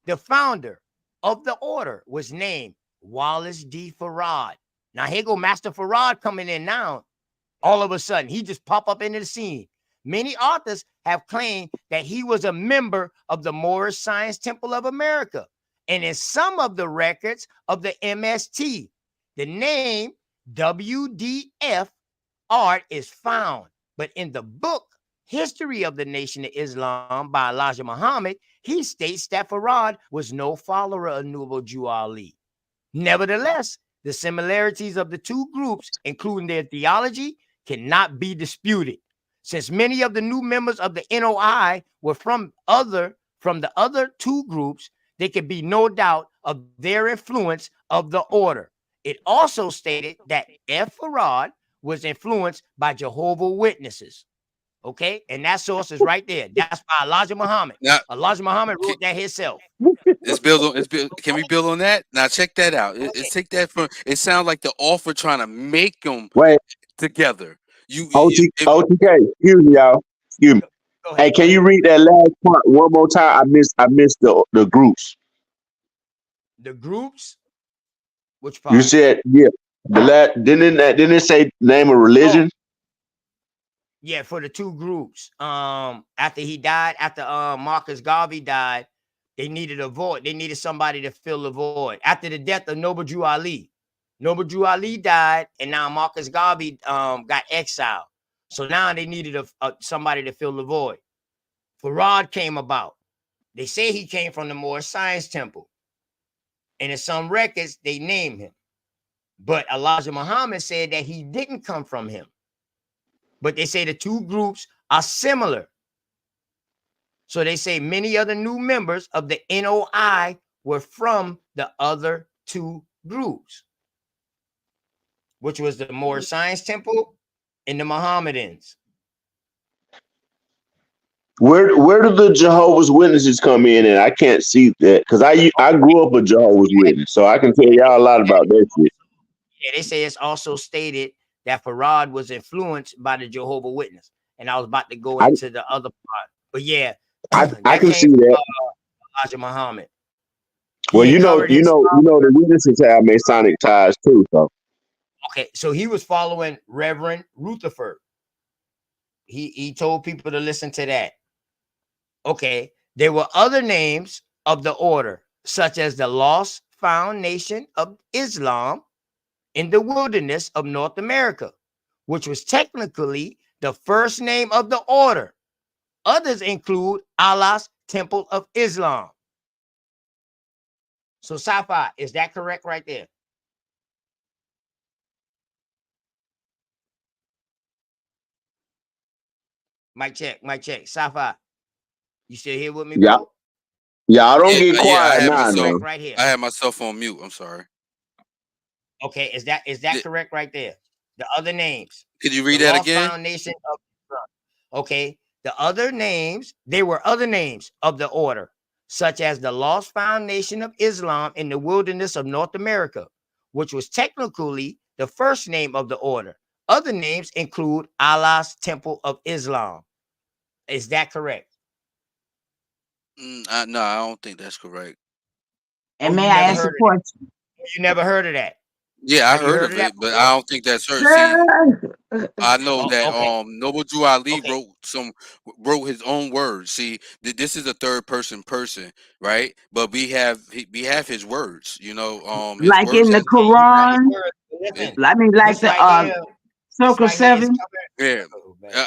The founder of the order was named Wallace D. Farad. Now here go Master Farad coming in now. All of a sudden, he just pop up into the scene. Many authors have claimed that he was a member of the Moorish Science Temple of America. And in some of the records of the MST, the name WDF art is found. But in the book, History of the Nation of Islam by Elijah Muhammad, he states that Farad was no follower of Noble Jew Ali. Nevertheless, the similarities of the two groups, including their theology, cannot be disputed. Since many of the new members of the NOI were from the other two groups, there can be no doubt of their influence of the order. It also stated that F. Farad was influenced by Jehovah's Witnesses. Okay, and that source is right there. That's by Elijah Muhammad. Now, Elijah Muhammad wrote that himself. Can we build on that? Now check that out. It's take that from. It sounds like the author trying to make them Wait, together. OTK, excuse me, y'all. Excuse me. Hey, can you read that last part one more time? I missed the groups. The groups? Which part? You said, yeah. Didn't it say name of religion? Yeah, for the two groups. After he died, after Marcus Garvey died, they needed a void. They needed somebody to fill the void. After the death of Noble Jew Ali. Noble Jew Ali died, and now Marcus Garvey got exiled. So now they needed somebody to fill the void. Farad came about. They say he came from the Moorish Science Temple. And in some records, they named him. But Elijah Muhammad said that he didn't come from him. But they say the two groups are similar. So they say many other new members of the NOI were from the other two groups, which was the Moorish Science Temple and the Mohammedans. Where do the Jehovah's Witnesses come in? And I can't see that because I grew up a Jehovah's Witness, so I can tell y'all a lot about that shit. Yeah, they say it's also stated that Farad was influenced by the Jehovah's Witness, and I was about to go into the other part, but yeah, I can see that. Elijah Muhammad. Well, you know, the witnesses have Masonic ties too, so. Okay, so he was following Reverend Rutherford. He told people to listen to that. Okay, there were other names of the order, such as the Lost Found Nation of Islam in the wilderness of North America, which was technically the first name of the order. Others include Allah's Temple of Islam. So, Sci-Fi, is that correct right there? Mic check. Sci-Fi, you still here with me, Yeah. bro? Yeah, I don't get quiet now. Right here. I had myself on mute. I'm sorry. Okay, is that correct right there? The other names. Could you read that again? Foundation of Islam. Okay, the other names, there were other names of the order, such as the Lost Foundation of Islam in the wilderness of North America, which was technically the first name of the order. Other names include Allah's Temple of Islam. Is that correct? No, I don't think that's correct. And may I ask a question? You never heard of that? Yeah, I heard of it, but I don't think that's her. See, I know that Noble Jew Ali wrote his own words. See, this is a third person, right? But we have his words. You know, his like words in the Quran. Listen, I mean, like the Circle right here is 7. coming. Yeah. Oh, man.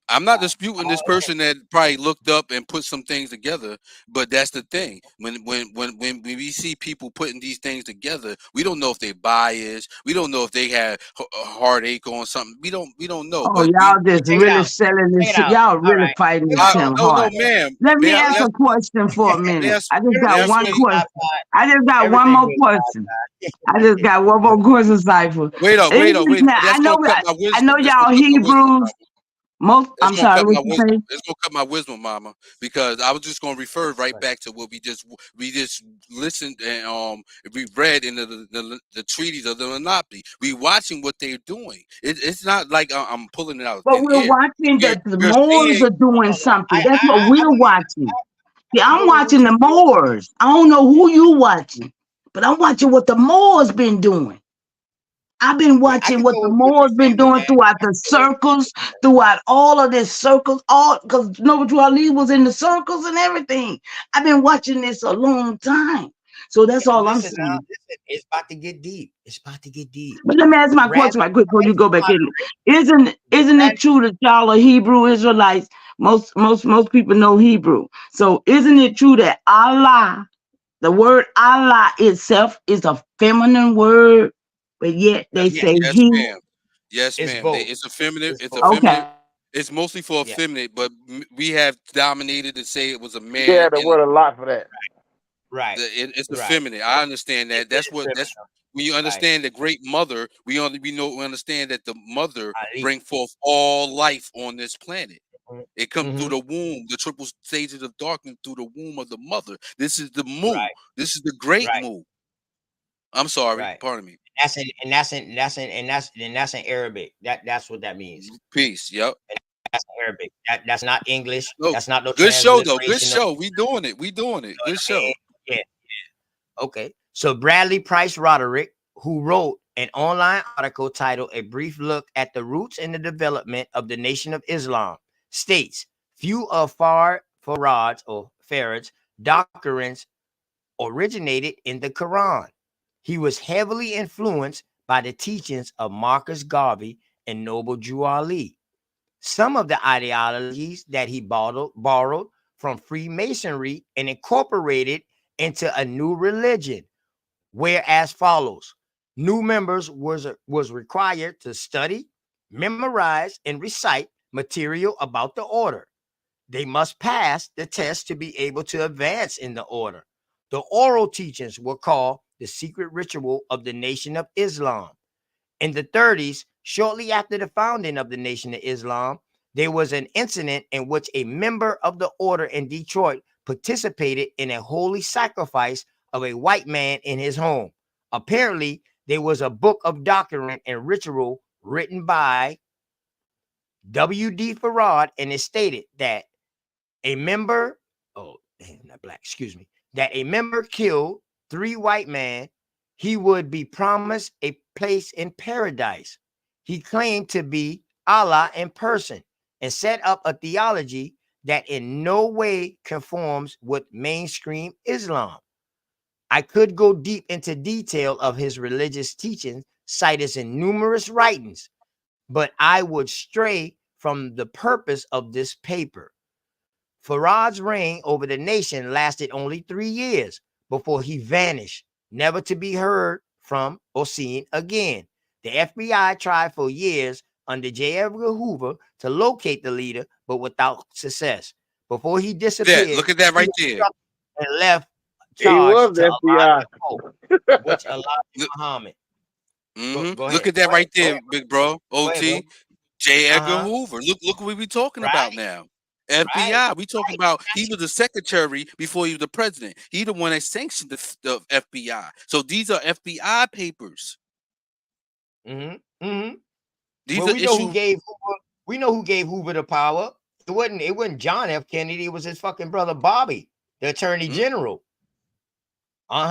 I'm not disputing this person that probably looked up and put some things together, but that's the thing. When we see people putting these things together, we don't know if they biased. We don't know if they had a heartache on something. We don't know. Oh, But y'all just Check it really out. selling Check this it shit. out. Y'all All really right. fighting Here this we go. Tim no, hard. ma'am. Let me May I, ask a question for a minute. I just may I got one speak? question. I just got one Everything more good, question. I just got one more question, Cypher. Wait up. Now, That's gonna cut my wisdom. I know That's gonna y'all cut my wisdom, Hebrews. mama. I'm sorry, what you say? It's gonna cut my wisdom, mama. Because I was just gonna refer right back to what we just listened and we read in the treaties of the monopoly. We watching what they're doing. It's not like I'm pulling it out of But thin we're air. watching that the We're Moors seeing. are doing something. That's what I we're watching. See, I'm believe what watching you the Moors. I don't know who you watching, but I'm watching what the Moors been doing. I've been Yeah, I watching can what go the with what Moors you're been saying with doing that. throughout the circles, throughout all of this circles, all because Noble Ali was in the circles and everything. I've been watching this a long time. So that's all I'm Listen now, saying. listen, it's about to get deep. It's about to get deep. But let me ask my Bradley question right quick before you Price go back in. Roderick. Isn't it true that y'all are Hebrew Israelites? Most people know Hebrew. So isn't it true that Allah, the word Allah itself, is a feminine word, but yet they Yes, say Yes, he? ma'am. Yes, it's ma'am. both. It's a feminine. It's It's a both. feminine. Okay. It's mostly for Yeah, effeminate, but we have dominated to say it was a Yeah, man the and word a lot for that. right, it's right. effeminate. I understand It that. is That's feminine. when you Right. understand the great mother. We understand that the mother Ali. bring forth all life on this planet. It comes through Mm-hmm. the womb, the triple stages of darkness through the womb of the mother. This is the mu. Right, This is the great right, mu. I'm sorry, right. pardon me. That's in Arabic. That's what that means. Peace. Yep. And that's Arabic. That's not English. No, That's not no good show though. Good transliteration of, show. We doing it. We doing it. you know Good what I mean? show. Yeah. Okay. So Bradley Price Roderick, who wrote an online article titled A Brief Look at the Roots and the Development of the Nation of Islam, states few of Farad's doctrines originated in the Quran. He was heavily influenced by the teachings of Marcus Garvey and Noble Drew Ali. Some of the ideologies that he borrowed from Freemasonry and incorporated into a new religion, where as follows: new members was required to study, memorize, and recite material about the order. They must pass the test to be able to advance in the order. The oral teachings were called the secret ritual of the Nation of Islam. In the 30s, shortly after the founding of the Nation of Islam, there was an incident in which a member of the order in Detroit participated in a holy sacrifice of a white man in his home. Apparently, there was a book of doctrine and ritual written by W.D. Farad, and it stated that a member, not black, excuse me, that a member killed 3 white men, he would be promised a place in paradise. He claimed to be Allah in person and set up a theology that in no way conforms with mainstream Islam. I could go deep into detail of his religious teachings cited in numerous writings, but I would stray from the purpose of this paper. Farad's reign over the nation lasted only 3 years before he vanished, never to be heard from or seen again. The FBI tried for years under J. Edgar Hoover to locate the leader, but without success. Before he disappeared, Look at that he right was there. struck and left He charged was to the FBI. Elijah Pope, which Elijah Muhammad. Go Look ahead. at that Go right ahead. Go there, ahead. big bro. Go ahead, bro. OT. J. Edgar Uh-huh. Hoover. Look what we talking Right. about now. FBI. We talking about he was the secretary before he was the president. He the one that sanctioned the FBI. So these are FBI papers. Mm-hmm. Mm-hmm. These Well, are we know who issues. gave Hoover. We know who gave Hoover the power. It wasn't John F. Kennedy. It was his fucking brother Bobby, the Attorney General.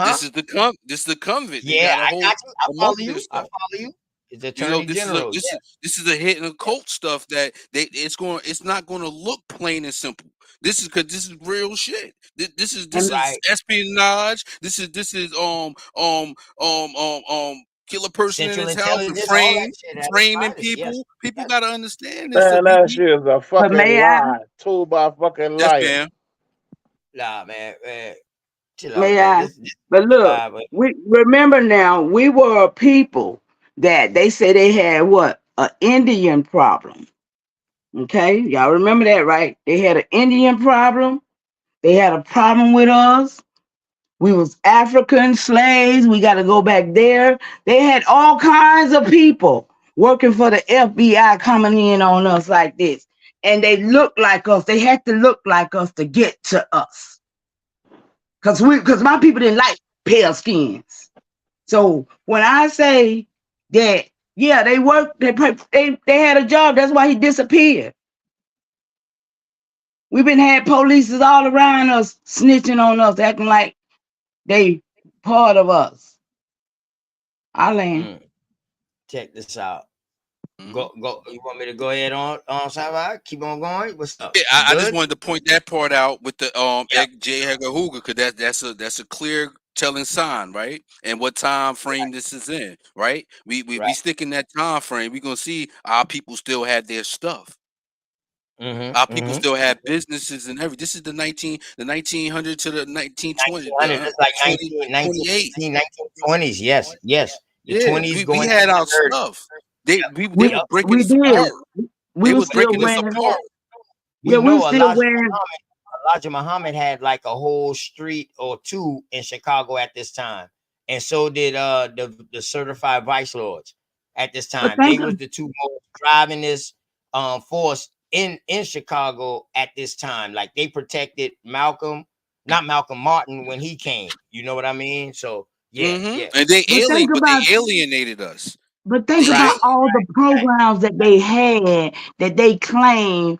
This is the convict. They Yeah, got a I whole got you. I follow amongst you. this I stuff. follow you. It's the You know, Attorney General. Yeah. this is a hit and a cult stuff that it's not gonna look plain and simple. This is because this is real shit. This is Right. espionage. This is kill a person in Central his house and Intelligence, all that shit had us framing fighters. Yes. people. People got to understand this. Man, that shit is a But fucking may I? lie. Told by a fucking Yes, liar. ma'am. Nah, man. Chill out, May man. I? But look, But we remember now we were a people that they say they had what? An Indian problem. Okay, y'all remember that, right? They had an Indian problem. They had a problem with us. We was African slaves. We got to go back there. They had all kinds of people working for the FBI coming in on us like this. And they looked like us. They had to look like us to get to us. Because my people didn't like pale skins. So when I say that, yeah, they worked, they had a job. That's why he disappeared. We've been had police all around us snitching on us, acting like they part of us. I land. check this out. Go. You want me to go ahead on Sarah? Keep on going. What's up? Yeah, You I just good? wanted to point that part out with the J. Edgar Hoover, because that's a clear telling sign, right? And what time frame this is in, right? We stick in that time frame. We're gonna see our people still had their stuff. Our people still had businesses and everything. This is the 1900 to the 1920, 1900, it's like 1920s. Yes. The 20s we going had into our the 30s. stuff. They were breaking We us did. apart. We They were was still breaking us wearing. apart. We We know were still wearing. Elijah Muhammad had like a whole street or two in Chicago at this time, and so did the certified vice lords at this But time. They think was of, the two most driving this force in Chicago at this time. Like they protected Malcolm, not Malcolm Martin when he came. You know what I mean? So yeah. And they but think about. alienated us. But think about all the programs that they had that they claim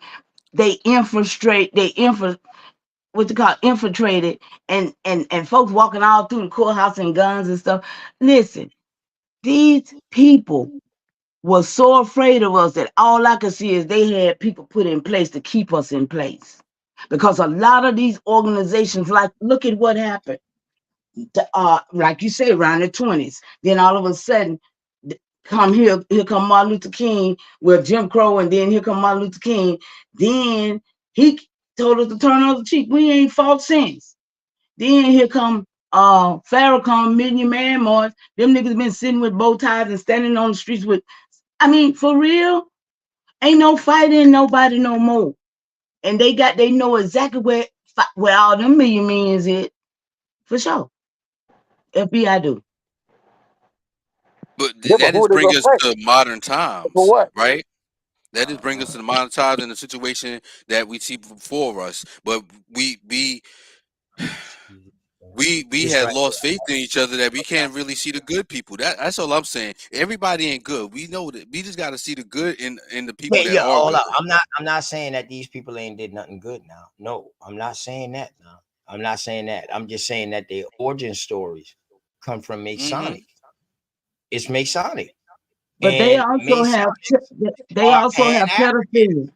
they infiltrated and folks walking all through the courthouse and guns and stuff. Listen, these people were so afraid of us that all I could see is they had people put in place to keep us in place. Because a lot of these organizations, like, look at what happened. Like you say, around the 20s. Then all of a sudden, here come Martin Luther King with Jim Crow, and then here come Martin Luther King. Then he told us to turn on the cheek. We ain't fought since. Then here come Farrakhan, Million Man March. Them niggas been sitting with bow ties and standing on the streets with. I mean, for real, ain't no fighting nobody no more. And they know exactly where all them millions is, for sure. FBI do. But Yeah, but that who is they bring gonna us fight? to modern For times, what? right? That is bring us to the modern times and the situation that we see before us. But we had lost faith in each other, that we can't really see the good people. That's all I'm saying. Everybody ain't good. We know that. We just got to see the good in the people that are Hold good. up. I'm not saying that these people ain't did nothing good now. No, I'm not saying that now. I'm not saying that. I'm just saying that their origin stories come from Masonic. It's Masonic. But they And also have and pedophilia.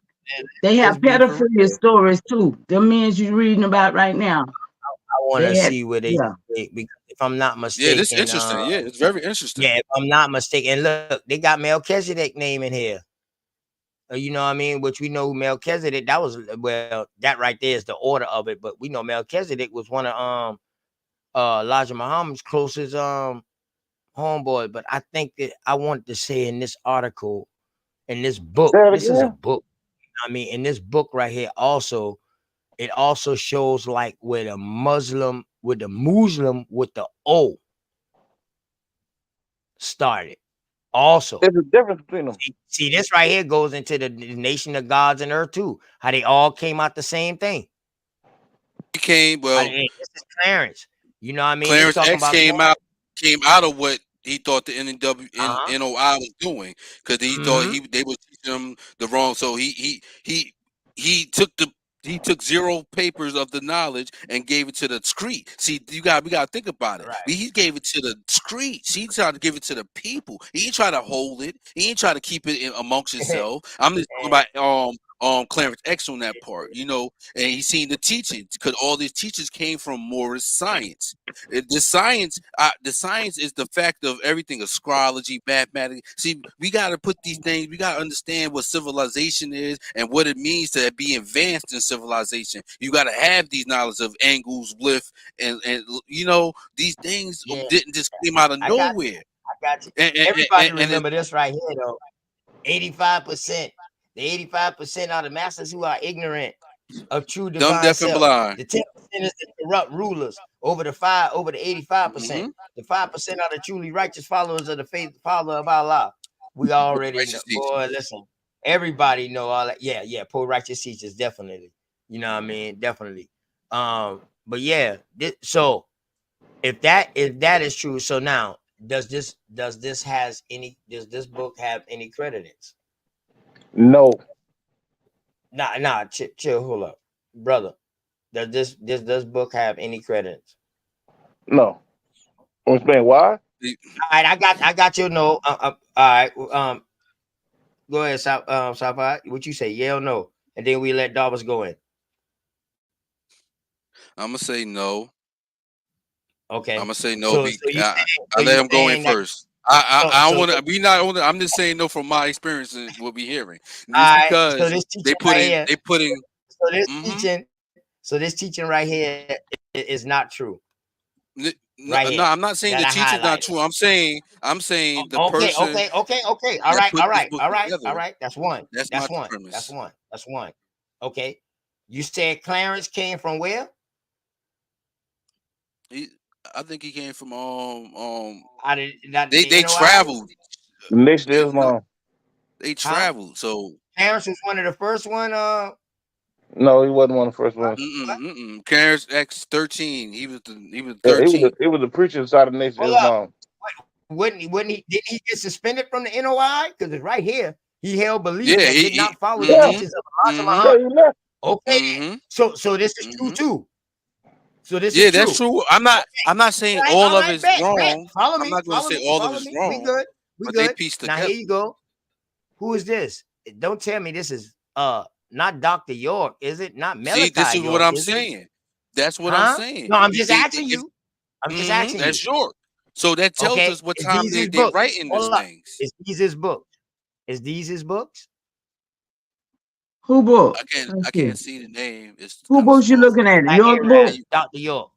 They have let's be for real. pedophilia stories too. The men you're reading about right now. I want to They had, see where they, yeah. because if I'm not Yeah, this is mistaken, interesting. Yeah, it's very interesting. yeah, if I'm not mistaken, look, they got Melchizedek name in here. You know what I mean? Which we know who Melchizedek, that was, well, that right there is the order of it, but we know Melchizedek was one of Elijah Muhammad's closest homeboy. But I think that I wanted to say in this article, in this book, Say it this is a again. book. I mean, in this book right here, also, it also shows like where the Muslim with the O started. Also, There's a difference between them. see, this right here goes into the nation of gods and earth too. How they all came out the same thing. This is Clarence. You know what I mean? They Clarence talking X about came out of what he thought the NOI was doing, because he thought they were teaching him the wrong. So he took 0 papers of the knowledge and gave it to the street. See, we got to think about it. He gave it to the streets. He tried to give it to the people. He ain't try to hold it. He ain't try to keep it amongst himself. I'm just talking about Clarence X on that part, and he seen the teachings, because all these teachers came from Morris science. The science is the fact of everything, astrology, mathematics. See, we got to put these things. We got to understand what civilization is and what it means to be advanced in civilization. You got to have these knowledge of angles, lift, and you know these things Yeah, didn't just came out of I got you. nowhere. I got you. And Everybody and remember this right here, though. 85%. The 85% are the masters who are ignorant of true dumb, divine deaf, and self. blind. The 10% is the corrupt rulers over the 85%. The 5% are the truly righteous followers of the faith, follower of Allah. We already know, Righteous boy. teachers. Listen, everybody know all that. Yeah, poor righteous teachers, definitely. You know what I mean? Definitely. But yeah, so if that is true, so now does this book have any credits? No. Nah, chill, hold up, brother. Does this book have any credits? No. Explain why? All right, I got your no. All right, go ahead, Safa. What you say? Yeah or no? And then we let Darvis go in. I'm gonna say no. Okay. I'm gonna say no. So you saying, I let him go in saying that? first. I don't So want to. We not only. I'm just saying no from my experience and what we hearing. And all it's right. So because this they teaching put right in. here. They put in. So this teaching right here is not true. No, Right no, here I'm not saying that the I teaching's not highlighted. true. I'm saying the Okay. person All that right. put this book together. That's one. That's my premise. That's one. Okay. You said Clarence came from where? I think he came from The they NOI? traveled. The next to You know, Islam. they Huh? traveled. So Clarence was one of the first one. No, he wasn't one of the first ones. Clarence X13. He was Yeah, 13. it was the preacher inside the Nation of Hold up. Islam. Wouldn't he? Didn't he get suspended from the NOI? Because it's right here. He held beliefs Yeah, that did he not follow the Yeah. teachings of Elijah mhm. Muhammad. Yeah, he left. Okay. Mhm. So this is true too. So this is Yeah, that's true. true. I'm not saying All all of right, it's bet. wrong. Follow I'm me, not going to say all of follow it's me. We wrong, good. We but they good. piece Now together. here you go. Who is this? Don't tell me this is not Dr. York, is it? Not See, this Malachi is what York, I'm is it? saying. That's what I'm Huh? saying. No, I'm just They asking you. I'm just asking that's you. short. So that tells Okay. us what Is time these his they books? writing these Hold up. things. Is these his books? Is these his books? Who book? I can't see the name. It's Who kind of books you small. looking at? Black Your Arab, book? Dr. York.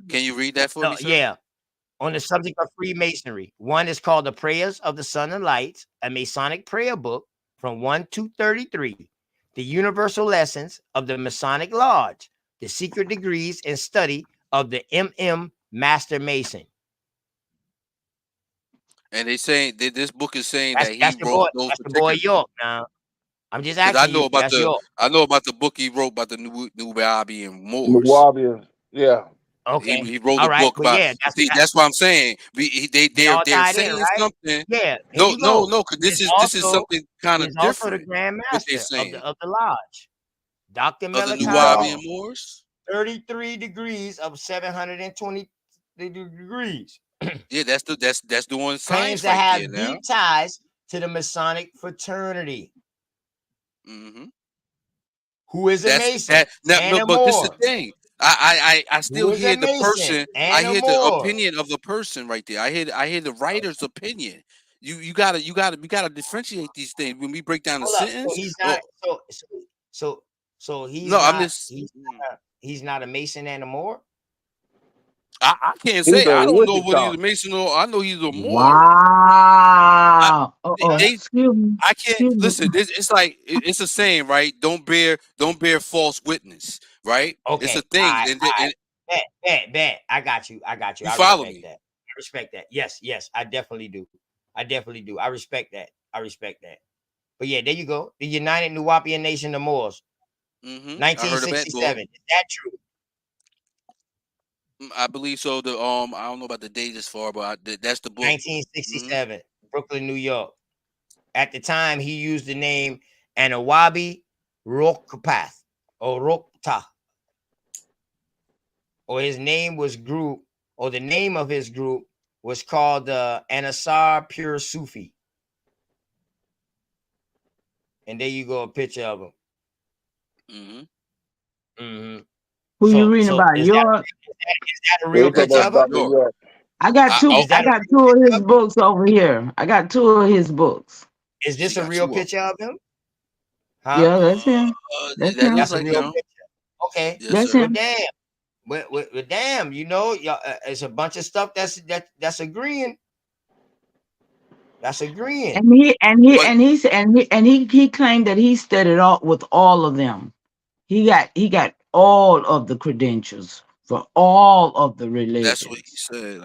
Can you read that for No, me, sir? yeah. On the subject of Freemasonry. One is called The Prayers of the Sun and Lights, a Masonic prayer book from 1 to 33. The Universal Lessons of the Masonic Lodge, the Secret Degrees and Study of the MM Master Mason. And they saying that this book is saying that he That's the wrote boy. those That's the boy particular. York. Now, I'm just Because asking you. That's York. I know about the book he wrote about the New Bobby and The Moors. Wahabians. Yeah. Okay. He wrote All a right. book But about. yeah, See, that's what I'm saying. they all They're tied in, saying right? something. Yeah. Here No, you go. because this is Also, something kind he's of also the different. Grand What they're Master saying of the lodge. Dr. of the New Malachi Bobby and York, Moors. 33 degrees of 720 degrees. Yeah, that's doing Claims science to right there have now. deep ties to the Masonic fraternity. Mm-hmm. Who is a Mason and No, a but this is the Moor? thing. I still Who is a hear the Mason person. I and a hear the Moor? opinion of the person right there. I hear the writer's opinion. You gotta differentiate these things when we break down the Hold up. So sentence. he's Or not. So he's no, I'm not. just. He's not a Mason and a Moor. I can't He's say. a I don't know what he's Wichita. a Mason or. I know he's a Moor. Wow. They Excuse me. I can't Excuse me. listen. It's like it's a saying, right? Don't bear false witness, right? It's a Okay. All thing, right. and Bet. I got you. you I follow respect me. that. I respect that. Yes. I definitely do. I respect that. But yeah, there you go. The United Nuwapian Nation of Moors, I heard of that book. 1967. Is that true? I believe so. The I don't know about the date as far, but that's the book. 1967, Brooklyn, New York. At the time, he used the name Anawabi Rokpath or Rokta. Or his name was group, or the name of his group was called the Anasar Pure Sufi. And there you go, a picture of him. Who you reading So about? is York? that a Yeah, real he talking picture about of him? Dr. York. I got two. Is that I a got real two of picture his of him? books over here. I got two of his books. Is this a real picture of him? Huh? Yeah, that's him. That's That him. looks That's a like real him. picture. Okay. Yes, That's sir. Well, him. damn. Well, damn. You know, y'all, it's a bunch of stuff that's agreeing. That's agreeing. And he and he But and he said and he claimed that he studied all with all of them. He got all of the credentials for all of the that's what he religions. said.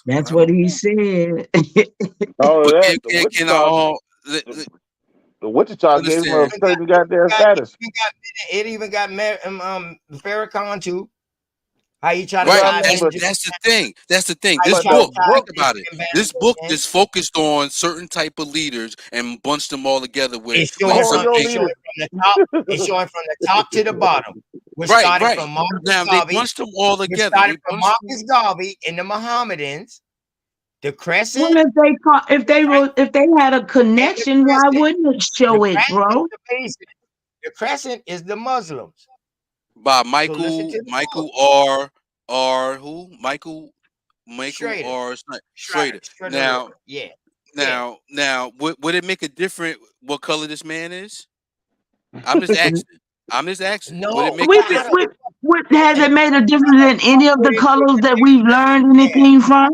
That's I what don't he know. said. All But of can that, the can, can I Wichita, all the Wichita gave him a understand? certain goddamn status. It even got Farrakhan too. How you try to Right. Yeah, I tie mean, that but into That's the thing. That's the thing. how you This but try to the book, tie think book, it about it. into This ambassadors, book man. is focused on certain type of leaders and bunched them all together It's with showing oh, some from your it's big. showing leader. from the top. It's showing from the top to the bottom. We're Right, starting right. from Marcus Now they Garvey. bunched them all We're together. starting They from bunched them. Marcus Garvey and the Mohammedans, the Well, Crescent, if they had a and the connection, why Crescent. wouldn't it The show it, Crescent is bro? the Masons. The Crescent is the Muslims. By So listen to the book. Michael R. Who? Michael Schrader. R. Schrader. Schrader. Yeah. Yeah. Now, would it make a difference what color this man is? I'm just asking. I'm just asking. Would it No, make a difference? Has it made a difference in any of the would it make colors a that we've learned difference? anything from?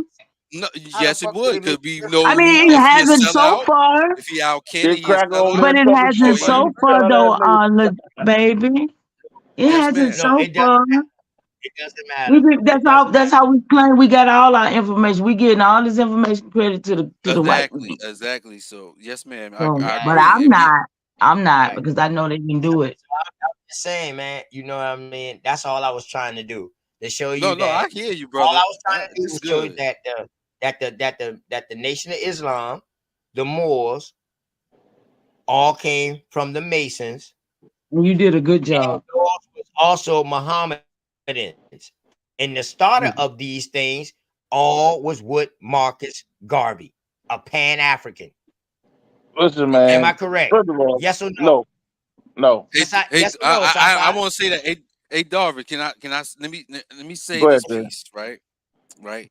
No, How the yes, it fuck would would. it make Because we a I know difference? mean, who it if he a hasn't so sellout, far, if he Al Kenny, Big he a crack over sellout. there but it talking Oh hasn't shit, but yeah. so you far tell that though, nigga. baby. It Yes, hasn't ma'am. No, so it doesn't far. matter. It doesn't matter. It doesn't That's matter. how we claim we got all our information. We getting all this information credit to the white Exactly. man. Exactly. So yes, ma'am. So, I but Right. agree. I'm And we not. I'm not Right. because I know they can do it. So I'm just saying, man, you know what I mean? That's all I was trying to do. To show you no, that I hear you, all I brother. was trying to do It's was show you good. that the Nation of Islam, the Moors, all came from the Masons, And you did a good and job. those was also Mohammedans. And the starter of these things all was with Marcus Garvey, a Pan-African. Listen, Am I man. correct? First of all, Yes or no? no. Hey, Yes or no, I Sci-Fi? want to say that. Hey, Darvin, can I let me say Go ahead, this sir. piece, right? Right.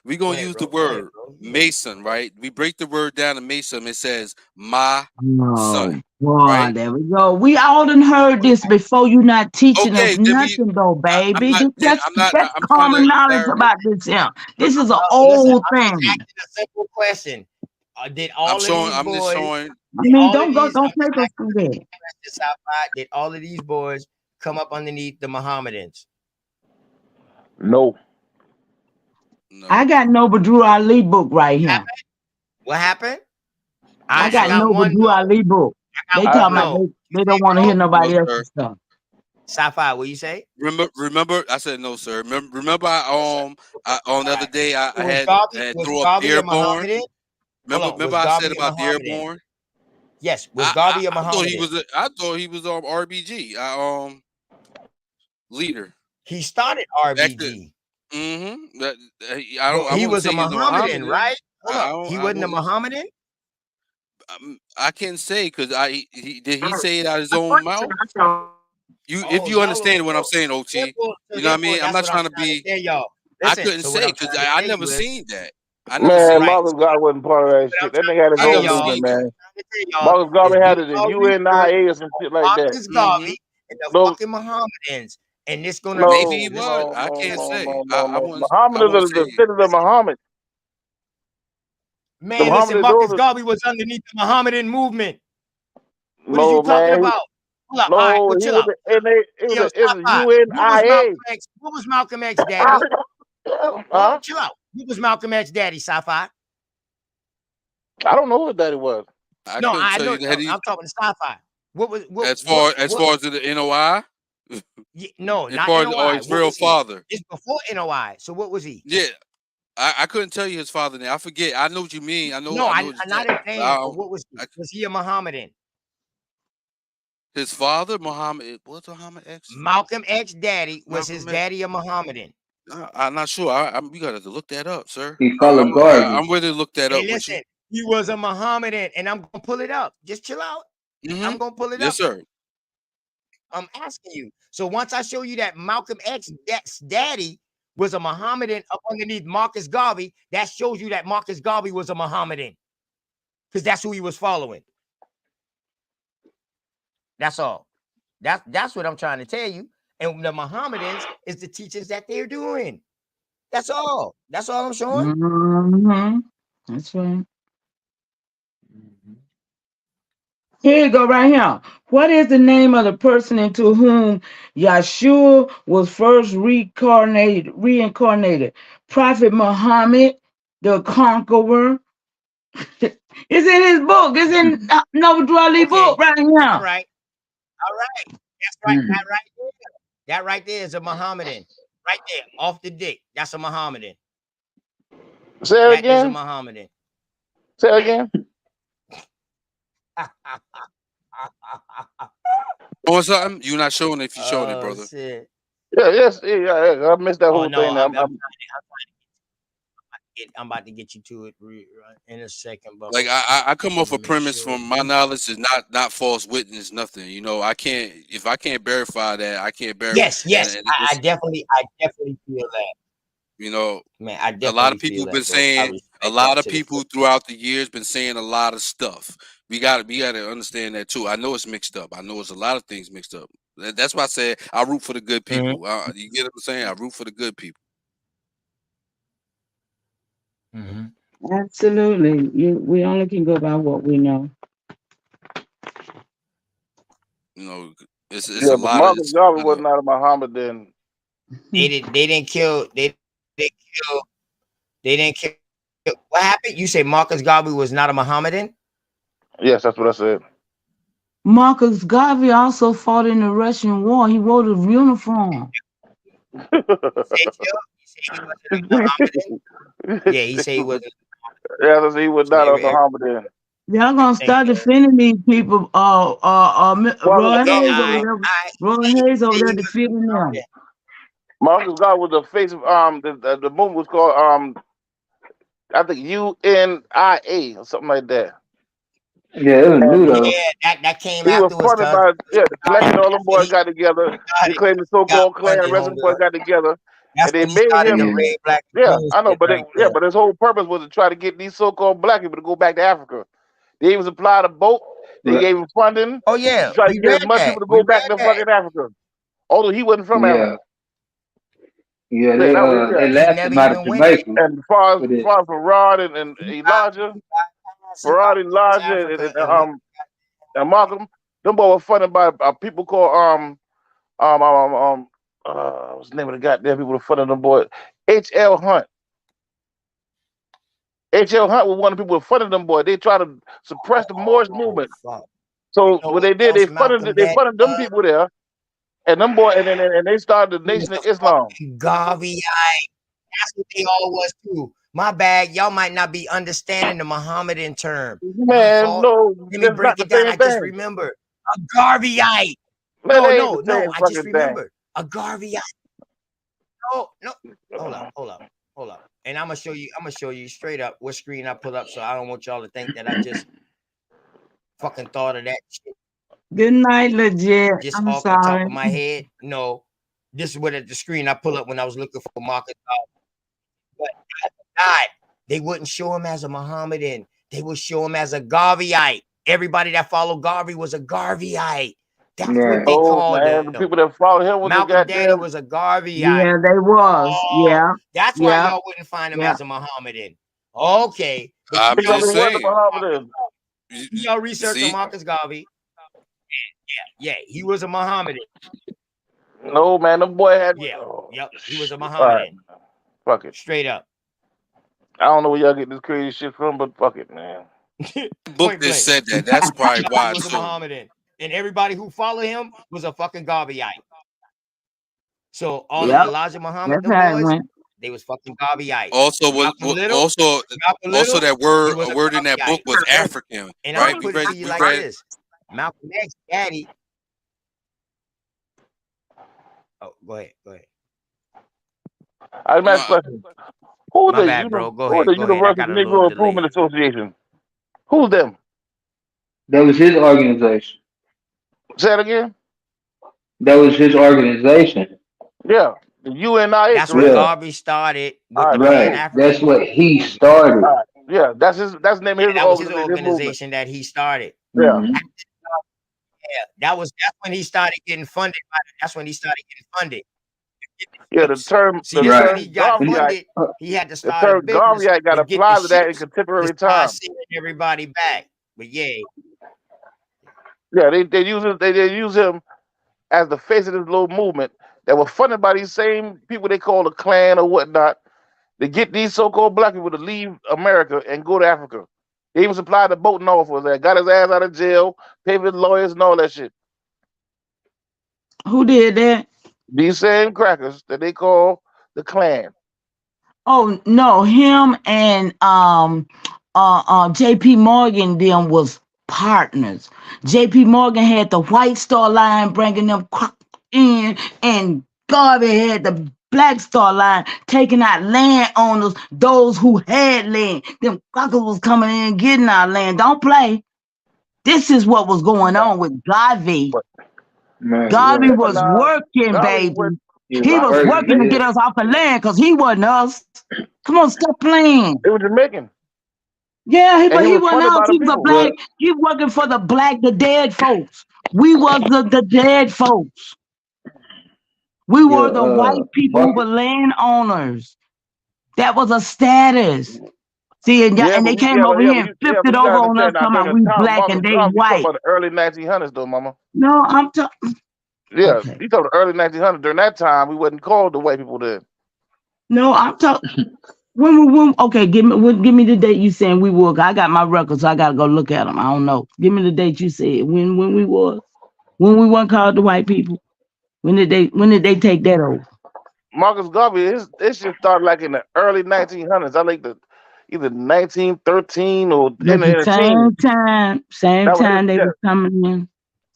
We're Go gonna ahead, use the bro. Go ahead, word bro. Mason, right? We break the word down to Mason. It says my Oh, son, boy, right? there we go. We all done heard this before. You not teaching us Okay, then nothing though, I'm baby. not. I'm not. That's I'm trying common to knowledge clarify. about this here. This is an Listen, old I'm just thing. asking a simple question. Did I'm all of showing. these I'm just boys, showing. I mean, I'm don't just take us through that. asking this outside, did all of these boys come up underneath the Mohammedans? No. I got Noble Drew Ali book right here. What happened? No, I I got sir. got Noble one Drew no. Ali book. I They got I one talking say about no. they don't want to hear Bro, No, nobody sir. else's stuff. Sci-Fi, what you say? Remember. I said no, sir. Remember. Yes, sir. On the All other right. day, I had Was threw up Garvey a airborne. Mohammedan? Hold on. Remember Was I said Garvey a about the Mohammedan? airborne. Yes. Was Garvey a Mohammedan? I thought he was RBG. Leader. He started Back to RBG. That I But don't. I he wouldn't was say a he's a Mohammedan, Mohammedan. right? Hold up. He I wasn't a wouldn't. Mohammedan? I can't say because did he say it out of his own mouth? If Oh you no, understand what I'm saying, OT, you know what I mean. I'm that's not what I'm trying to trying to be. tell y'all. I Listen, couldn't so what say I'm because trying to I tell never you is seen that. I never Man, seen right. that. Marcus Garvey wasn't part of that What I'm shit. That trying nigga had his to I tell own never y'all, movement, seen what I'm that. man. trying to tell y'all Marcus Garvey is had these it in all these boys, UNIA or some shit like that. Marcus Garvey and the No, fucking Mohammedans, and this gonna Maybe no, he this was. no, I no, can't no, say. no, no, no. I Muhammad is won't the say. descendant of Muhammad. The man. Listen, Muhammad Marcus daughters. Garvey was underneath the Mohammedan movement. What is you No, talking man. about? Hold up. All right, No, well, he chill was out. in a, Yo, it's stop a by. UNIA. What was Malcolm X daddy? Hold Huh? on, chill out. Who was Malcolm X daddy, sci-fi? I don't know what that was. I No, couldn't I tell know. you that I'm talking to sci-fi. What was as far as the NOI, no, as not far as NOI. his What real was he? father. It's before NOI. So what was he? Yeah, I couldn't tell you his father name. I forget. I know what you mean. I No, know I'm his not dad. saying, but what was he? Was he a Mohammedan? His father, Muhammad. What's Muhammad X? Malcolm X daddy was his Malcolm X. daddy a Mohammedan? I'm not sure. We got to look that up, sir. He followed Garvey. I'm ready to look that Hey, up with you. listen, he was a Mohammedan, and I'm gonna pull it up. Just chill out. I'm gonna pull it Yes, up. sir. I'm asking you. So once I show you that Malcolm X's daddy was a Mohammedan up underneath Marcus Garvey, that shows you that Marcus Garvey was a Mohammedan. Because that's who he was following. That's all. That's what I'm trying to tell you. And the Mohammedans is the teachings that they're doing. That's all. That's all I'm showing. Mm-hmm. That's right. Here you go, right here. What is the name of the person into whom Yeshua was first reincarnated? Prophet Muhammad, the conqueror. It's in his book. It's in Noble Dwelly book right here. All right. All right. That's right. That right there. That right there is a Mohammedan. Right there. Off the dick. That's a Mohammedan. Say it That again. is a Mohammedan. Say it again. On something? You're not showing it if you're showing it, brother. Shit. Yeah, I missed that whole thing. I'm about to get you to it in a second, but Like I come off a premise from my knowledge is not false witness, nothing. You know, I can't if I can't verify that, I can't verify. Yes. I definitely feel that. You know, man, I a lot of definitely people feel been that, bro. saying a lot of people throughout the years been saying a lot of stuff. We got to understand that too. I know it's mixed up. I know it's a lot of things mixed up. That's why I said I root for the good people. You get what I'm saying? I root for the good people. Absolutely. We only can go by what we know. You know, it's yeah, a but lot Marcus of Garvey was not a Mohammedan. They didn't kill. What happened? You say Marcus Garvey was not a Mohammedan? Yes, that's what I said. Marcus Garvey also fought in the Russian war. He wore the uniform. Yeah, he said he wasn't. Yeah, he was not a Mohammedan. Y'all gonna start defending these people. Roy Hayes over there defeating them. Marcus Garvey was the face of the movement was called I think UNIA or something like that. Yeah, it was Ludo. Yeah, that came he afterwards. Was funded by the Black and all them boys got together. He claimed the so-called Klan and rest of them boys got together. That's and they made him. The red, black, yeah, I know, but but his whole purpose was to try to get these so-called black people to go back to Africa. They even supplied a boat. They gave him funding. Oh yeah, to try to get as much people to go back to fucking Africa. Although he wasn't from Africa. Yeah, they laughed him out of Jamaica. And as far as Farad and Elijah, and Malcolm, them boys were funded by people called what's the name of the goddamn people that funded them boys? H.L. Hunt. H.L. Hunt was one of the people that funded them boys. They tried to suppress the Moorish movement. So what they did, they funded them people there. And them boys, and they started the Nation of Islam. Garvey, that's what they all was too. My bad, y'all might not be understanding the Mohammedan term. Man, no, let me break it down. I just remember a Garveyite. No, I just remember a Garveyite. No. Hold up. And I'm gonna show you straight up what screen I pull up. So I don't want y'all to think that I just fucking thought of that shit. Good night, legit. Just I'm off sorry. the top of my head. No, this is what at the screen I pull up when I was looking for Marcus Garvey. But I forgot they wouldn't show him as a Mohammedan. They would show him as a Garveyite. Everybody that followed Garvey was a Garveyite. That's what they called them. The people that followed him was Malcolm Daddy was a Garveyite. Yeah, they was. Yeah. That's why y'all wouldn't find him as a Mohammedan. Okay. I'm just saying. Y'all research on Marcus Garvey. Yeah, he was a Mohammedan. No, man, the boy had. Yep, he was a Mohammedan. Right. Fuck it. Straight up. I don't know where y'all get this crazy shit from, but fuck it, man. Book that said that. That's probably why. He was a Mohammedan. And everybody who followed him was a fucking Garveyite. So all the Elijah Muhammad boys, they was fucking Garveyite. Also that word in that book was African. And right? I'm put it to you like this. Malcolm X daddy. Oh, go ahead. I ask a question. Who the University Negro Improvement Association? Who's them? That was his organization. Say it again. That was his organization. Yeah, the UNIA, That's what correct? Yeah, Garvey started All with right, the man. right. That's Pan-African what he movement. started. All right. Yeah, that's the name of Yeah, his that was his organization, his movement. organization that he started. Yeah. Mhm. Yeah, that's when he started getting funded. That's when he started getting funded. Yeah, the term See, the that's Right. when term he got Garvey Act, funded. He had to the start a term business Garvey Act got to get the applied to that in ships to contemporary start time. sending everybody back. But yeah, Yeah, they use him as the face of this little movement that was funded by these same people they call the Klan or whatnot to get these so-called black people to leave America and go to Africa. They even supplied the boat and all for that. Got his ass out of jail, paid his lawyers and all that shit. Who did that? These same crackers that they call the Klan. Oh no, him and JP Morgan them was partners. JP Morgan had the White Star Line bringing them in, and Garvey had the Black Star Line taking out landowners, those who had land. Them crackers was coming in getting our land. Don't play. This is what was going on with Garvey. Man, Garvey yeah. was working, Garvey baby. went, He He was was Garvey was working. working to Jamaican. get Yeah. us off the land because he wasn't us. Come on, stop playing. He was Jamaican. Yeah, And but he he was wasn't funded us. by the He was a people. black. Well, He working for the dead folks. We was the dead folks. We yeah. were the white people who Marcus. were landowners. That was a status. See, and they came over here and flipped it But you gotta over on us, understand now talking during about the we time black Marcus and they Garvey, you talking white. about the early 1900s though, mama. No, I'm talking. Yeah, Okay. you talking the early 1900s. During that time, we wasn't called the white people then. No, I'm talking. When okay, give me the date you saying we were. I got my records, so I gotta go look at them. I don't know. Give me the date you said when we was when we weren't called the white people. When did they take that over? Marcus Garvey, his shit started like in the early 1900s. I like the either 1913 or in But the the teens. same That was his time they yeah. was coming in,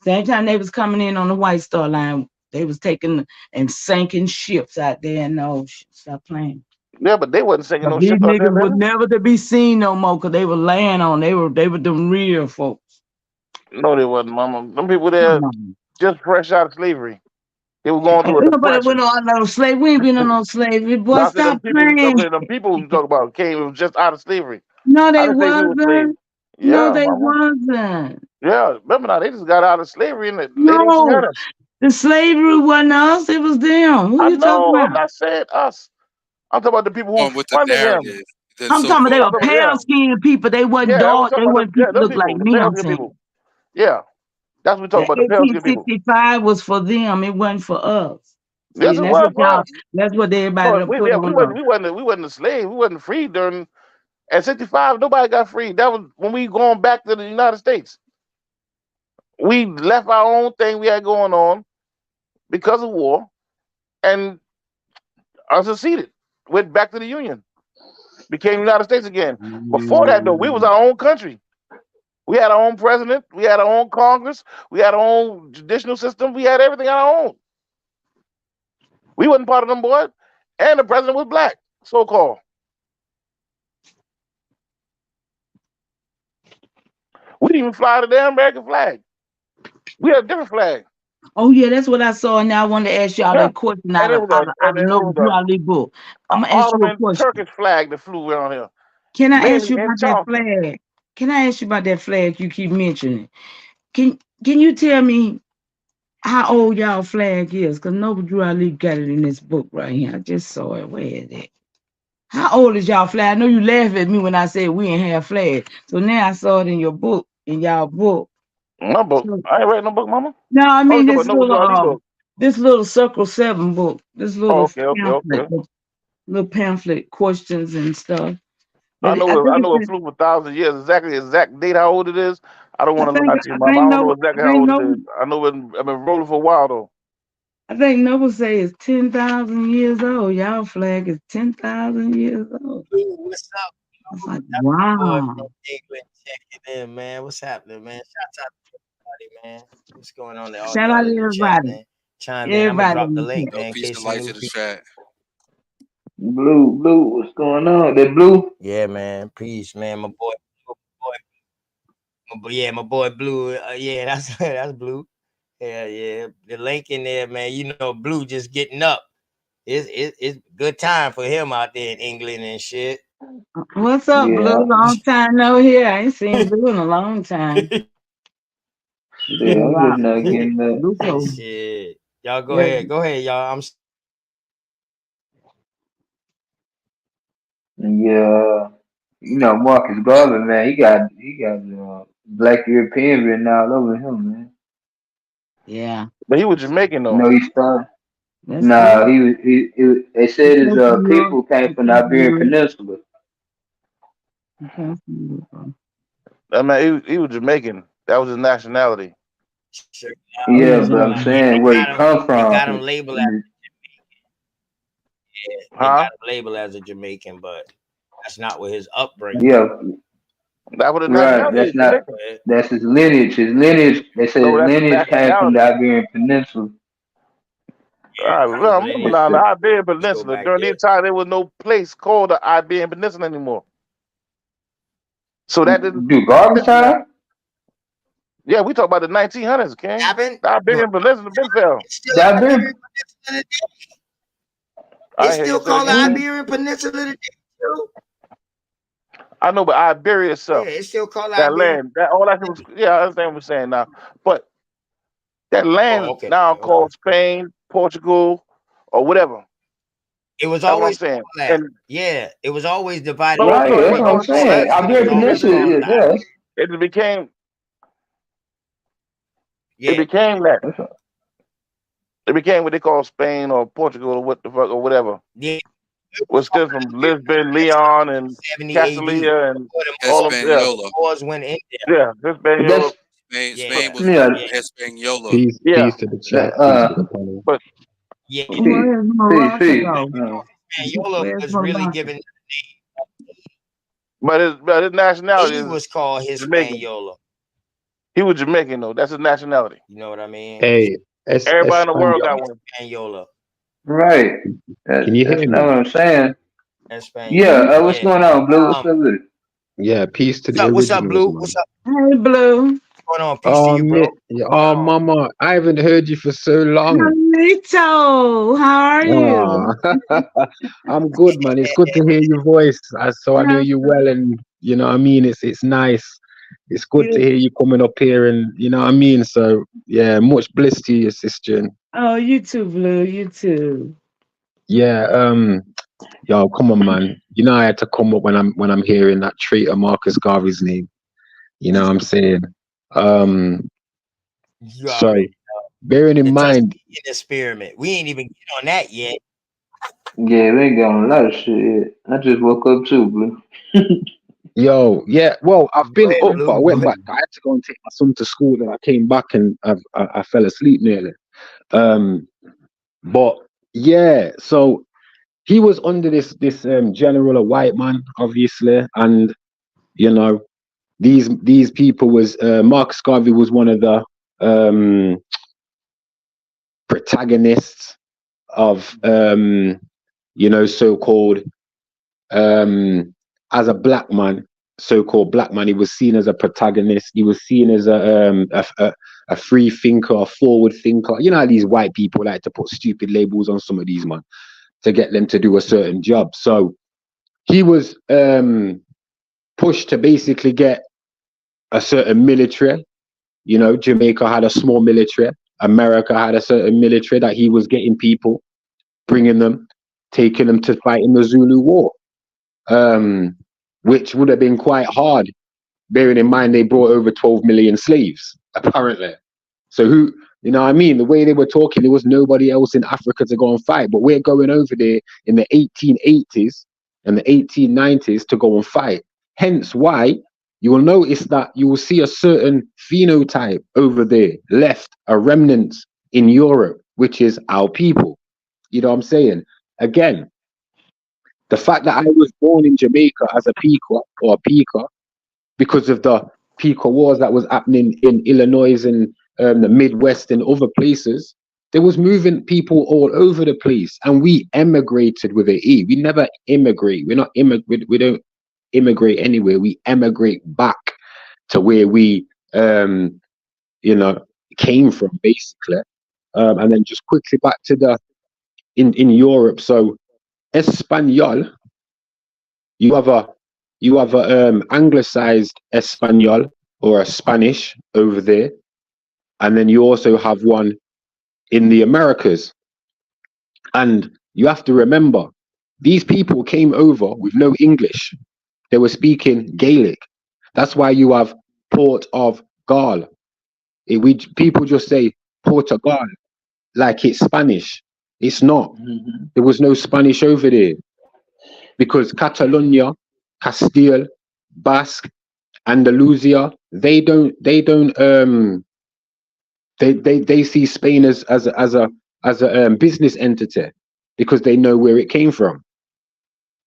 same time they was coming in on the White Star Line. They was taking and sinking ships out there in the ocean. Stop playing. Yeah, but they wasn't singing But no these shit out there, niggas was baby. never to be seen no more because they were laying on. They were them real folks. No, they wasn't, mama. Them people there Come on. just fresh out of slavery. They were going through a Ain't nobody went depression. on no slavery. We ain't been on no slavery, boy. Now I said Stop them people. I'm playing. saying them people you talk about came just out of slavery. No, I they didn't say we were slaves. wasn't. No, Yeah, they mama. wasn't. Yeah, remember now they just got out of slavery in the late No, 1800s. the slavery wasn't us. It was them. Who I you talking know. I'm about? not saying us. I'm talking about the people who On with the funded him. narrative, the I'm talking about they so-called were I'm talking about narrative. pale yeah, skinned people. They wasn't yeah. I'm dark. They talking about wasn't people them look like people, the me. pale I'm skin saying people. Yeah, that's what we talking the about. The pale skin people. 1865 was for them. It wasn't for us. See, Yes, and it that's was what for y'all. us. That's what everybody No, done put on us. we wasn't a slave. We wasn't free during at 65. Nobody got free. That was when we going back to the United States. We left our own thing we had going on because of war, and us seceded. Went back to the Union, became United States again. Before that, though, we was our own country. We had our own president. We had our own Congress. We had our own judicial system. We had everything on our own. We wasn't part of them boys. And the president was black, so called. We didn't even fly the damn American flag. We had a different flag. Oh yeah, that's what I saw. And now I want to ask y'all Yeah. a question And out it of was out of, a out and of it Noble was Drew Ali book. a I'm gonna ask you a Ottoman question. Turkish flag that flew around here, Can I ask mainly you in about that Charleston. flag? Can I ask you about that flag you keep mentioning? Can you tell me how old y'all flag is? Because Noble Drew Ali got it in this book right here. I just saw it. Where is it? How old is y'all flag? I know you laughed at me when I said we ain't have flag. So now I saw it in your book, in y'all book. My book. So, I ain't read no book, mama. no, I Oh, you mean talking about Noble Drew Ali book? this little Circle 7 book, this Oh, little okay. pamphlet questions and stuff. I But I know think it flew for 1,000 years. Exact date how old it is. I don't I want to think lie to you, I mama. think I don't know Noble I exactly how think old it Noble is. I know I've been rolling for a while though. I think Noble say it's 10,000 years old. Y'all flag is 10,000 years old. Dude, what's up? It's like That's my boy wow. from England checking in, man. What's happening, man? Shout out to everybody, man. What's going on there? All Shout out y'all to in the chat, everybody. man. Chime in. I'm gonna Everybody drop the in the link, chat. man, Yo, in peace case and some light new to the people. chat. Blue, what's going on? That blue? Yeah, man. Peace, man. My boy Blue. Yeah, that's that's Blue. Yeah. The link in there, man. You know, Blue just getting up. It's good time for him out there in England and shit. What's up, Yeah, Blue? Long time no here. I ain't seen Blue in a long time. yeah, I'm Wow. just not getting that. Blue so Shit. Y'all go yeah. ahead. Go ahead, y'all. Yeah, you know Marcus Garvey, man. He got Black European written all over him, man. Yeah. But he was Jamaican You though. know he started. That's Nah, good. they He said his came from Europe. people came He from the came from Iberian Europe. Peninsula. He came from Europe. I mean, he was Jamaican. That was his nationality. Sure. Oh yeah, Yeah, but I'm that saying where he come They from. got him labeled as they Huh? got him labeled as a Jamaican, but that's not what his upbringing. Yeah, That was the right. nationality That's is not. Jamaican. That's his lineage. His lineage. They say No, his that's the lineage came from the nationality. Iberian Peninsula. All right, well, I remember They now the said, Iberian Let's go Peninsula. back During there. this time, there was no place called the Iberian Peninsula anymore. So that didn't. do garbage time? Yeah, we talk about the 1900s, King. Happened? The Iberian Peninsula been fell. It's still The Iberian Iberian. Peninsula today. I It's hear you still say it called the again. Iberian Peninsula today, too. I know, but Iberia Yeah, itself, it's still called that Iberian. land, that all that shit was. Yeah, I understand what you're saying now, but that land Oh, okay. now called Spain, Portugal, or whatever. It was That's what I'm always saying. called that. And Yeah, it was always divided. no, Right. no, it That's wasn't what I'm always called saying. that. It was Iberian always Peninsula. called Yeah, the yeah. Iberian. It became Yeah, it became that. That's what, It became what they call Spain or Portugal or what the fuck or whatever. yeah. Was still from Lisbon, Leon, and 70 AD. Castilla, and Before them all of yeah, before the Hispaniola. Moors went in yeah, Hispaniola. that's there. Spain was yeah. Yeah, Hispaniola. Yeah, Peace to the That, chat. Peace to the panel. but yeah. Where's Morocco see. go? Hispaniola Where's was really Morocco? given. his nationality He is was called Jamaican. Hispaniola. He was Jamaican though. That's his nationality. You know what I mean? Hey, Everybody in the world got Espanol. one. Hispaniola. Right. Can you That's hear not me? what I'm saying. Hispaniola. Yeah. What's Yeah. going on, Blue? What's up with it? Yeah, peace to the What's up, originals, Blue? man. What's up? Hey, Blue. What's going on? Peace to Oh, you, bro. oh, mama, I haven't heard you for so long. Carlito, how are you? Oh, I'm good, man. It's good to hear your voice. So I know you well, and you know what I mean. It's nice. It's good to hear you coming up here, and you know what I mean. So yeah, much bliss to you, sister. Oh, you too, Blue. You too. Yeah, yo, come on, man. You know I had to come up when I'm hearing that traitor Marcus Garvey's name. You know what I'm saying? You So already bearing in the mind, Tuskegee experiment. We ain't even get on that yet. Yeah, we ain't got on a lot of shit yet. I just woke up too, Blue. yo, yeah, well, I've Go been ahead, up, Blue. but I Go went ahead. back. I had to go and take my son to school. Then I came back and I fell asleep nearly. But yeah, so he was under this general, a white man, obviously, and you know these people was Marcus Garvey was one of the protagonists of you know so-called as a black man, so-called black man, he was seen as a protagonist. He was seen as a free thinker, a forward thinker. You know how these white people like to put stupid labels on some of these man to get them to do a certain job. So he was pushed to basically get a certain military. You know, Jamaica had a small military. America had a certain military that he was getting people, bringing them, taking them to fight in the Zulu War. Which would have been quite hard, bearing in mind they brought over 12 million slaves, apparently. So who, you know what I mean? The way they were talking, there was nobody else in Africa to go and fight. But we're going over there in the 1880s and the 1890s to go and fight. Hence why you will notice that you will see a certain phenotype over there, left, a remnant in Europe, which is our people. You know what I'm saying? Again, the fact that I was born in Jamaica as a peacock or a peacock because of the peacock wars that was happening in Illinois and the Midwest and other places, there was moving people all over the place, and we emigrated with an E. We never immigrate. We're not immigrate. We don't immigrate anywhere. We emigrate back to where we, you know, came from, basically. And then just quickly back to the in Europe. So Espanol, you have a anglicized Espanol or a Spanish over there, and then you also have one in the Americas. And you have to remember, these people came over with no English. They were speaking Gaelic. That's why you have Port of Gaul. People just say Portugal like it's Spanish. It's not. There was no Spanish over there because Catalonia, Castile, Basque, Andalusia, they see Spain as a business entity because they know where it came from.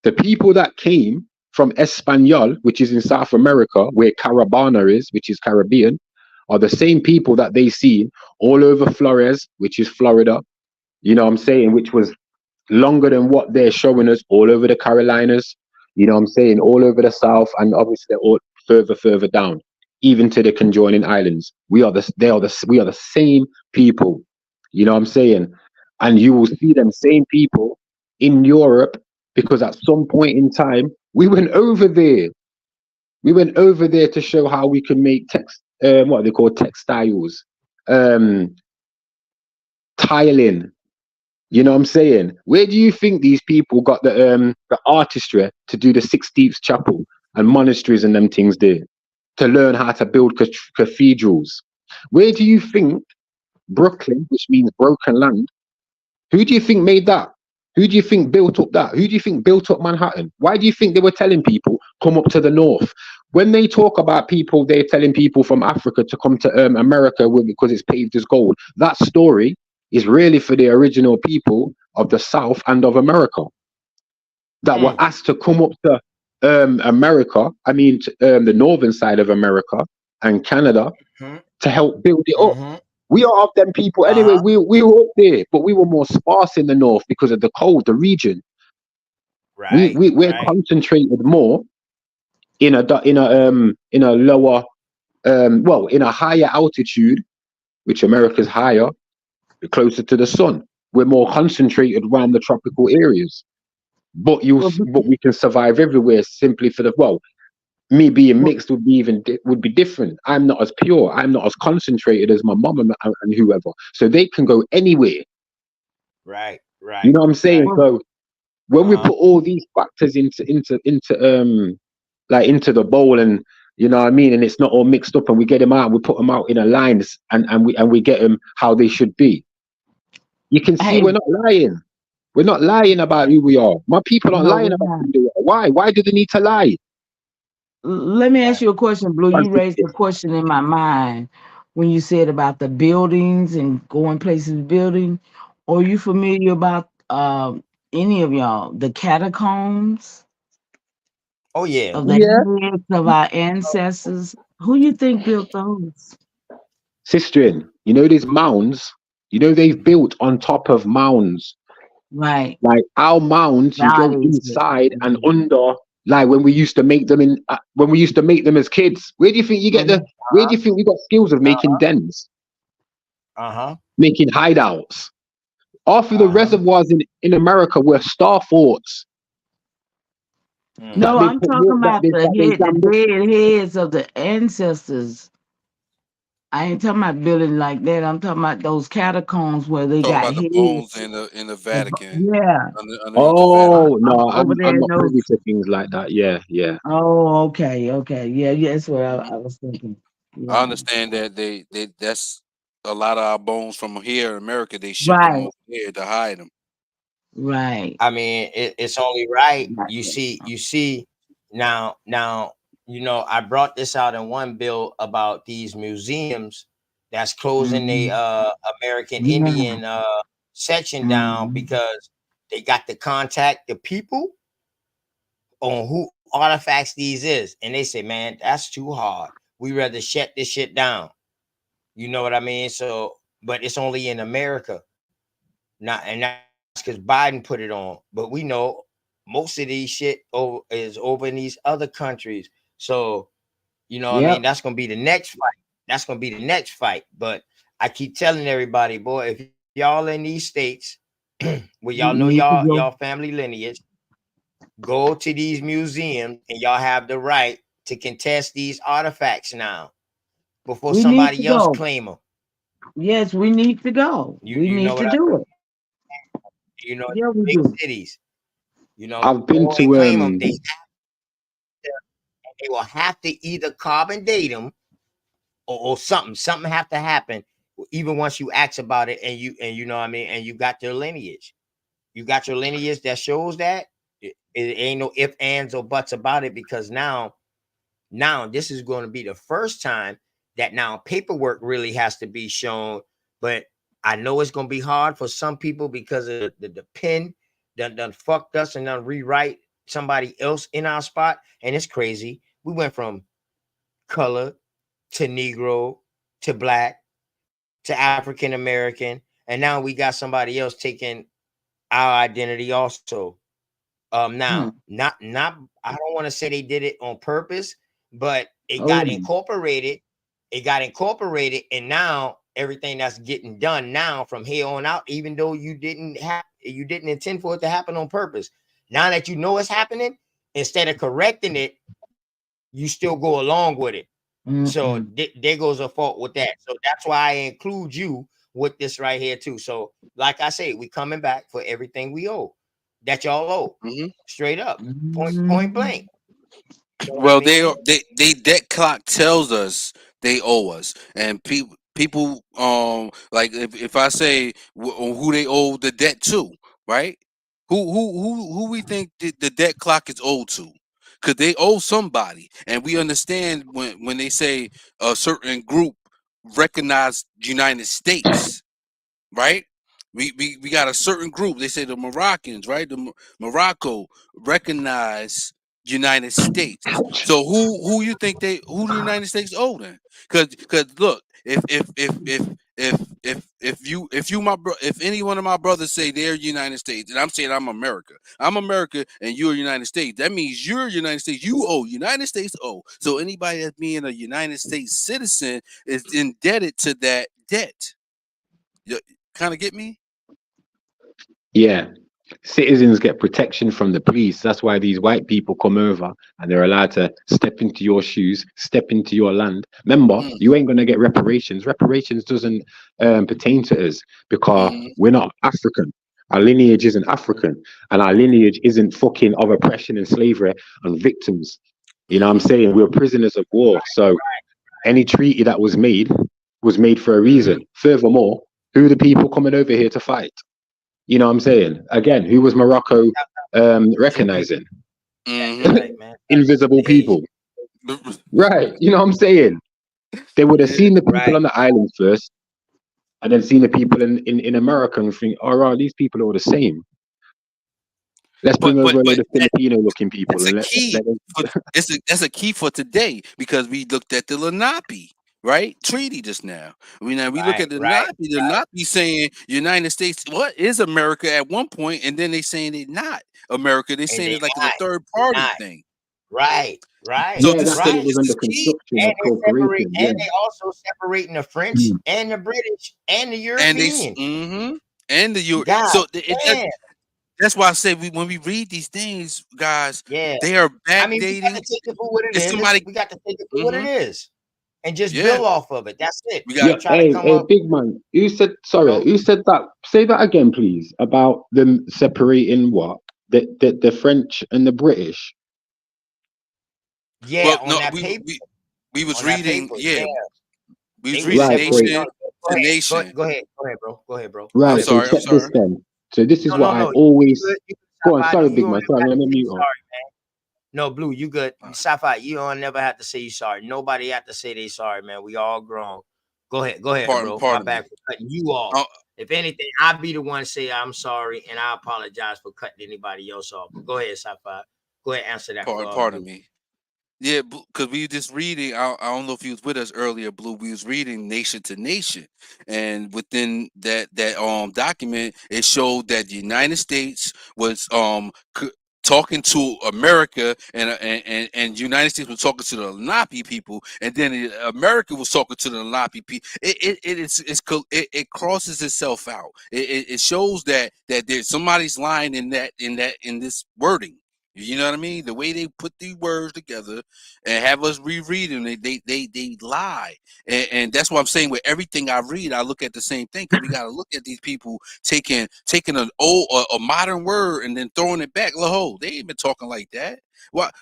The people that came from Espanol, which is in South America, where Carabana is, which is Caribbean, are the same people that they see all over Flores, which is Florida, you know what I'm saying, which was longer than what they're showing us all over the Carolinas, you know what I'm saying, all over the South, and obviously all further down, even to the conjoining islands. We are the same people, you know what I'm saying? And you will see them same people in Europe because at some point in time, we went over there. We went over there to show how we can make what they call textiles, tiling. You know what I'm saying? Where do you think these people got the artistry to do the 16th chapel and monasteries and them things there? To learn how to build cathedrals. Where do you think Brooklyn, which means broken land, who do you think made that? Who do you think built up that? Who do you think built up Manhattan? Why do you think they were telling people come up to the north? When they talk about people, they're telling people from Africa to come to America because it's paved as gold. That story is really for the original people of the South and of America that were asked to come up to America. I mean, the northern side of America and Canada to help build it up. We are of them people anyway. We were up there, but we were more sparse in the north because of the cold, the region. We're concentrated more in a lower, in a higher altitude, which America's higher, closer to the sun. We're more concentrated around the tropical areas, but we can survive everywhere simply for me being mixed would be different. I'm not as pure. I'm not as concentrated as my mom and whoever. So they can go anywhere. Right. You know what I'm saying? So when we put all these factors into the bowl, and you know what I mean, and it's not all mixed up, and we get them out, we put them out in a lines, and we get them how they should be. You can see we're not lying. We're not lying about who we are. My people aren't lying about who they are. Why? Why do they need to lie? Let me ask you a question, Blue. You raised a question in my mind when you said about the buildings and going places building. Are you familiar about any of y'all the catacombs? Oh yeah. Of the heads of our ancestors. Who you think built those? Sister, you know these mounds. You know they've built on top of mounds. Right. Like our mounds, you go inside and under. Like when we used to make them as kids. Where do you think you get where do you think we got skills of making dens? Making hideouts. Half of the reservoirs in America were star forts. No, I'm talking about the dead heads of the ancestors. I ain't talking about building like that. I'm talking about those catacombs where they got the heads. bones in the Vatican. Yeah. Oh no, I'm not privy to things like that. Yeah. Oh, okay. Yeah, that's what I was thinking. Yeah. I understand that they that's a lot of our bones from here in America. They ship them over there to hide them. Right. I mean, it's only right. You see now, you know, I brought this out in one bill about these museums that's closing the American Indian section down because they got to contact the people on who artifacts these is. And they say, man, that's too hard. We rather shut this shit down. You know what I mean? So, but it's only in America. And that's because Biden put it on. But we know most of these shit is over in these other countries. So, you know what I mean? That's gonna be the next fight. But I keep telling everybody, boy, if y'all in these states where y'all We know need to y'all go. family lineage, go to these museums and y'all have the right to contest these artifacts now before We need to somebody else go. claim them. Yes, we need to go. We You know need what to I do it. in Yeah, we big do. cities, I've been go and to claim them. They will have to either carbon date them or something. Something have to happen even once you ask about it and you know what I mean, and you got their lineage. You got your lineage that shows that. It ain't no ifs, ands, or buts about it because now this is going to be the first time that now paperwork really has to be shown. But I know it's going to be hard for some people because of the pen done fucked us and done rewrite somebody else in our spot. And it's crazy. We went from color to Negro to black to African American, and now we got somebody else taking our identity also. Now, not I don't want to say they did it on purpose, but it Oh, got incorporated. It got incorporated, and now everything that's getting done now from here on out, even though you didn't intend for it to happen on purpose. Now that you know it's happening, instead of correcting it, you still go along with it. So there goes a fault with that. So that's why I include you with this right here too. So, like I say, we coming back for everything we owe that y'all owe, straight up, point blank. You know what I Well, mean? they that clock tells us they owe us, and people like if I say who they owe the debt to, right? Who we think the debt clock is owed to? Because they owe somebody, and we understand when they say a certain group recognize United States, right? We got a certain group. They say the Moroccans, right? Morocco recognize United States. So who you think who the United States owe then? Because look, if you if any one of my brothers say they're United States and I'm saying I'm America and you're United States, that means you're United States, you owe United States owe. So anybody that's being a United States citizen is indebted to that debt. You kind of get me? Yeah. Citizens get protection from the police. That's why these white people come over and they're allowed to step into your shoes, step into your land. Remember, you ain't gonna get reparations. Reparations doesn't pertain to us because we're not African. Our lineage isn't African, and our lineage isn't fucking of oppression and slavery and victims. You know what I'm saying? We're prisoners of war. So any treaty that was made for a reason. Furthermore, who are the people coming over here to fight? You know what I'm saying? Again, who was Morocco recognizing? Invisible people. Right. You know what I'm saying? They would have seen the people on the island first and then seen the people in America and think, all right, these people are all the same. Let's bring over a load of Filipino looking people and let them. That's a key for today because we looked at the Lenape, right? Treaty just now. We look at the Lenape. The Lenape saying United States, what is America at one point, and then they saying they're not America. They saying it's like it's a third party thing. Right. So Yeah, that's when it was this under is key. construction of corporation. Yeah. And they also separating the French and the British and the And they European. and the Euro. God So damn. that's why I say when we read these things, guys, Yeah. they are I mean, we got backdating. to take it for what it If is. somebody, We got to take it for what it is. And just yeah, build off of it. That's it. we Yeah, got. Try to come hey, up, big man. Who said sorry? Who said that? Say that again, please. About them separating what? The French and the British. yeah, Well, on no, that paper. we was On that reading. paper, Yeah, we They was was reading Right. So separating nation on to Go nation. ahead, bro. Go ahead, bro. Go I'm right. ahead, So bro. sorry. I'm check this sorry. then. So this is what I No. always You good, go on. Sorry, You big don't man. never Sorry, have let to say me you mute up. sorry, man. No, Blue, you good. Sapphire, you don't never have to say you sorry. Nobody have to say they sorry, man. We all grown. Go ahead, bro. My Pardon bad me. for cutting you off. If anything, I'll be the one to say I'm sorry and I apologize for cutting anybody else off. But go ahead, Sapphire. Go ahead, answer that for Pardon Blue. me. Yeah, because we just reading. I don't know if you was with us earlier, Blue. We was reading nation to nation, and within that document, it showed that the United States was talking to America, and United States was talking to the Lenape people, and then America was talking to the Lenape people. It crosses itself out. It shows that there's somebody's lying in this wording. You know what I mean? The way they put these words together and have us reread them, they lie. And that's what I'm saying. With everything I read, I look at the same thing, because we got to look at these people taking an old a modern word and then throwing it back. Loho, they ain't been talking like that. What?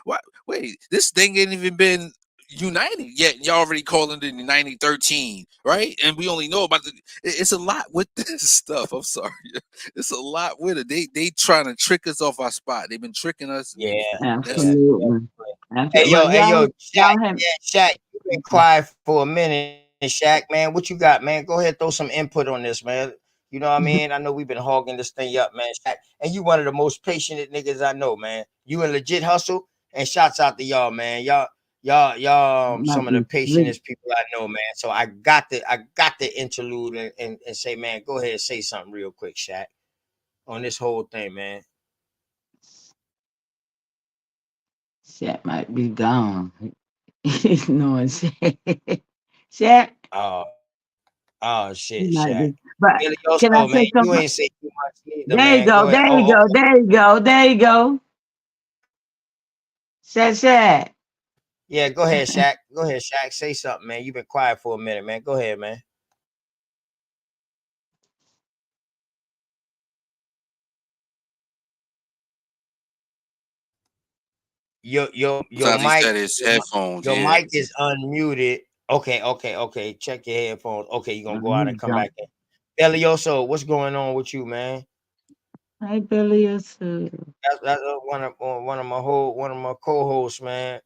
Wait, this thing ain't even been united yet. Y'all already calling it 1913, right? And we only know about it's a lot with this stuff. I'm sorry, it's a lot with it. They trying to trick us off our spot. They've been tricking us. Yeah. Absolutely. Hey yo, Y'all Shaq, have Shaq, you been quiet for a minute, Shaq, man. What you got, man? Go ahead, throw some input on this, man. You know what I mean? I know we've been hogging this thing up, man. Shaq, and you one of the most patient niggas I know, man. You a legit hustle, and shouts out to y'all, man. Y'all, some of the patientest people I know, man. So I got the interlude and say, man, go ahead and say something real quick, Shaq, on this whole thing, man. Shaq might be gone. No, Shaq. Oh shit, He might Shaq. be. But Billy can I Yoso, man, say you something? ain't say too much neither, There you man. go. Go ahead. There you go. There you go. There you go. Shaq. Yeah, go ahead, Shaq. Go ahead, Shaq. Say something, man. You've been quiet for a minute, man. Go ahead, man. Your Sometimes he mic, said his headphones. your Yeah. mic is unmuted. Okay. Check your headphones. Okay, you're gonna go out and come back in. Billy Yoso, what's going on with you, man? Hi, Billy Yoso. That's one of my co-hosts, man.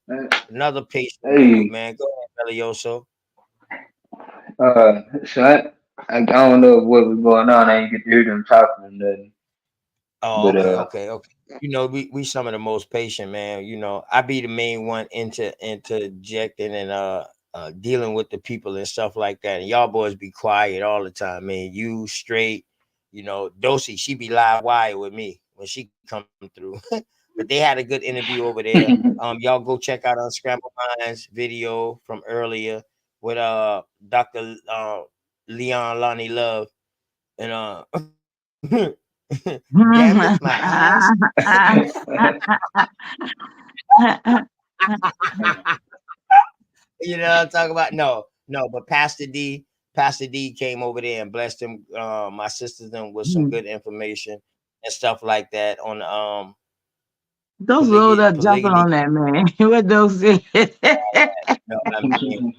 Another patient dude, Hey, man. Go ahead, Billy Yoso. so I don't know what was going on. I didn't get to hear them talking or nothing. Oh, But okay. You know, we some of the most patient, man. You know, I be the main one interjecting and dealing with the people and stuff like that. And y'all boys be quiet all the time, man. You straight, you know, Dosey, she be live wire with me when she come through. But they had a good interview over there. Y'all go check out Unscrambled Minds video from earlier with Dr. Leon Lonnie Love and Gambit, my ass. You know what I'm talking about? No, but Pastor D came over there and blessed him, my sisters them with some good information and stuff like that on Those rolled up jumping polygamy. on that man. What those is? No, I mean,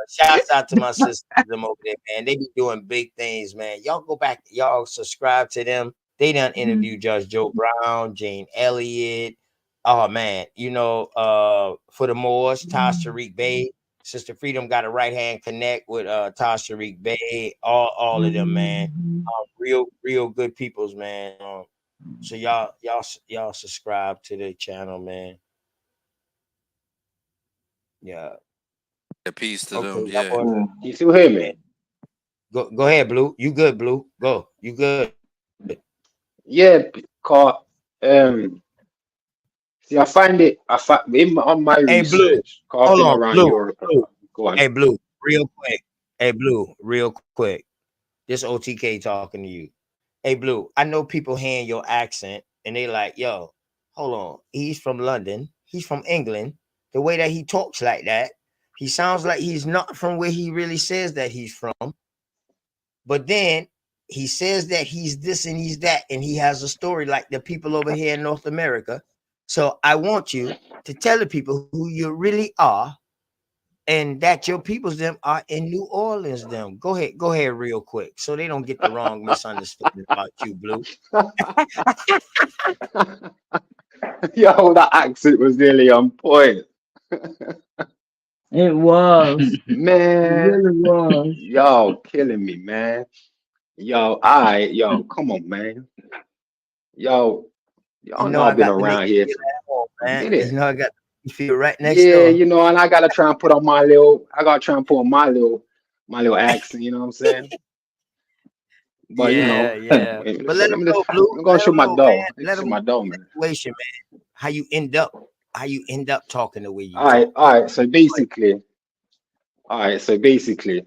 shouts out to my sisters them over there, man. They be doing big things, man. Y'all go back, y'all subscribe to them. They done interview Judge Joe Brown, Jane Elliott. Oh man, you know, for the Moors, Taj Tariq Bey, Sister Freedom got a right hand connect with Taj Tariq Bey, all of them, man. Real good peoples, man. So y'all subscribe to the channel, man. Yeah. A piece to Okay, them. y'all Yeah. boys. You still hear me? Go ahead, Blue. You good, Blue? Go. You good? Yeah, because see, on my Hey, Blue. research. 'Cause I've Hold been on, around Blue. Europe a Blue. lot. Go on. Hey, Blue. Real quick. Hey, Blue. Real quick. This OTK talking to you. Hey, Blue. I know people hearing your accent and they like, yo, hold on. He's from London. He's from England. The way that he talks like that, he sounds like he's not from where he really says that he's from. But then he says that he's this and he's that, and he has a story like the people over here in North America. So I want you to tell the people who you really are, and that your peoples them are in New Orleans. Them go ahead, real quick, so they don't get the wrong misunderstanding about you, Blue. Yo, that accent was nearly on point. It was. It Man, really was. y'all killing me, man. Yo, come on, man. Y'all You know know I've I been got to make around you here feel for at home, a man. minute. You know I got to feel right next Yeah, door. and I gotta try and put on my little accent, you know what I'm saying? But you know, yeah. wait, But let him let know, Blue. me go Let show him my know, dough. man. Let me Let show him my know dough, the man. situation, man. How you end up talking the way you All right, talk. all right. So basically, all right. So basically,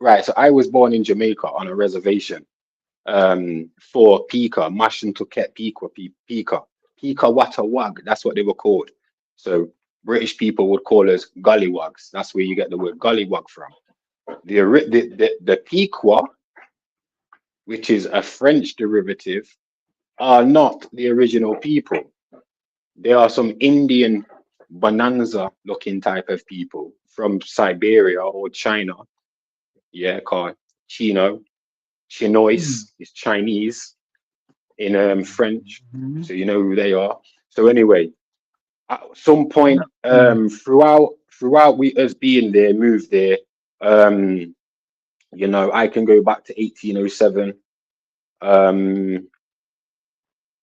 right. So I was born in Jamaica on a reservation. For Pika, Mashin to Ket Pika, Pika Watawag. That's what they were called. So British people would call us Gullywags. That's where you get the word Gullywag from. The Pequot, which is a French derivative, are not the original people. They are some Indian bonanza looking type of people from Siberia or China. Yeah, called Chino. Chinois is Chinese in French. So you know who they are. So anyway, at some point throughout we us being there, moved there, you know, I can go back to 1807.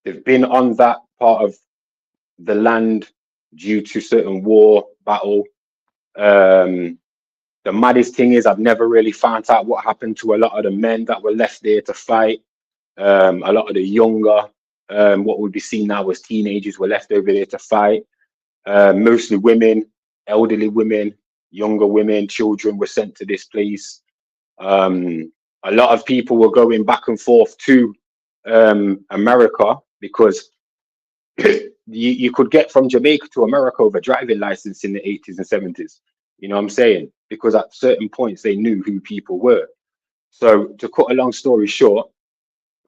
They've been on that part of the land due to certain war, battle. The maddest thing is I've never really found out what happened to a lot of the men that were left there to fight. A lot of the younger, what would be seen now as teenagers, were left over there to fight. Mostly women, elderly women, younger women, children were sent to this place. A lot of people were going back and forth to America because you could get from Jamaica to America with a driving license in the 80s and 70s. You know what I'm saying? Because at certain points they knew who people were. So to cut a long story short,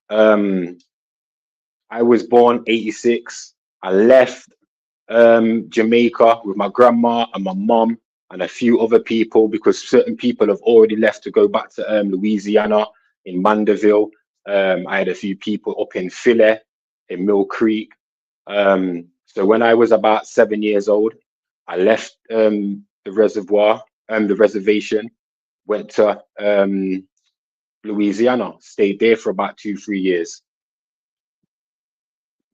I was born 86. I left Jamaica with my grandma and my mom and a few other people because certain people have already left to go back to Louisiana in Mandeville. I had a few people up in Philly, in Mill Creek. So when I was about 7 years old, I left the reservation, went to Louisiana, stayed there for about 2-3 years.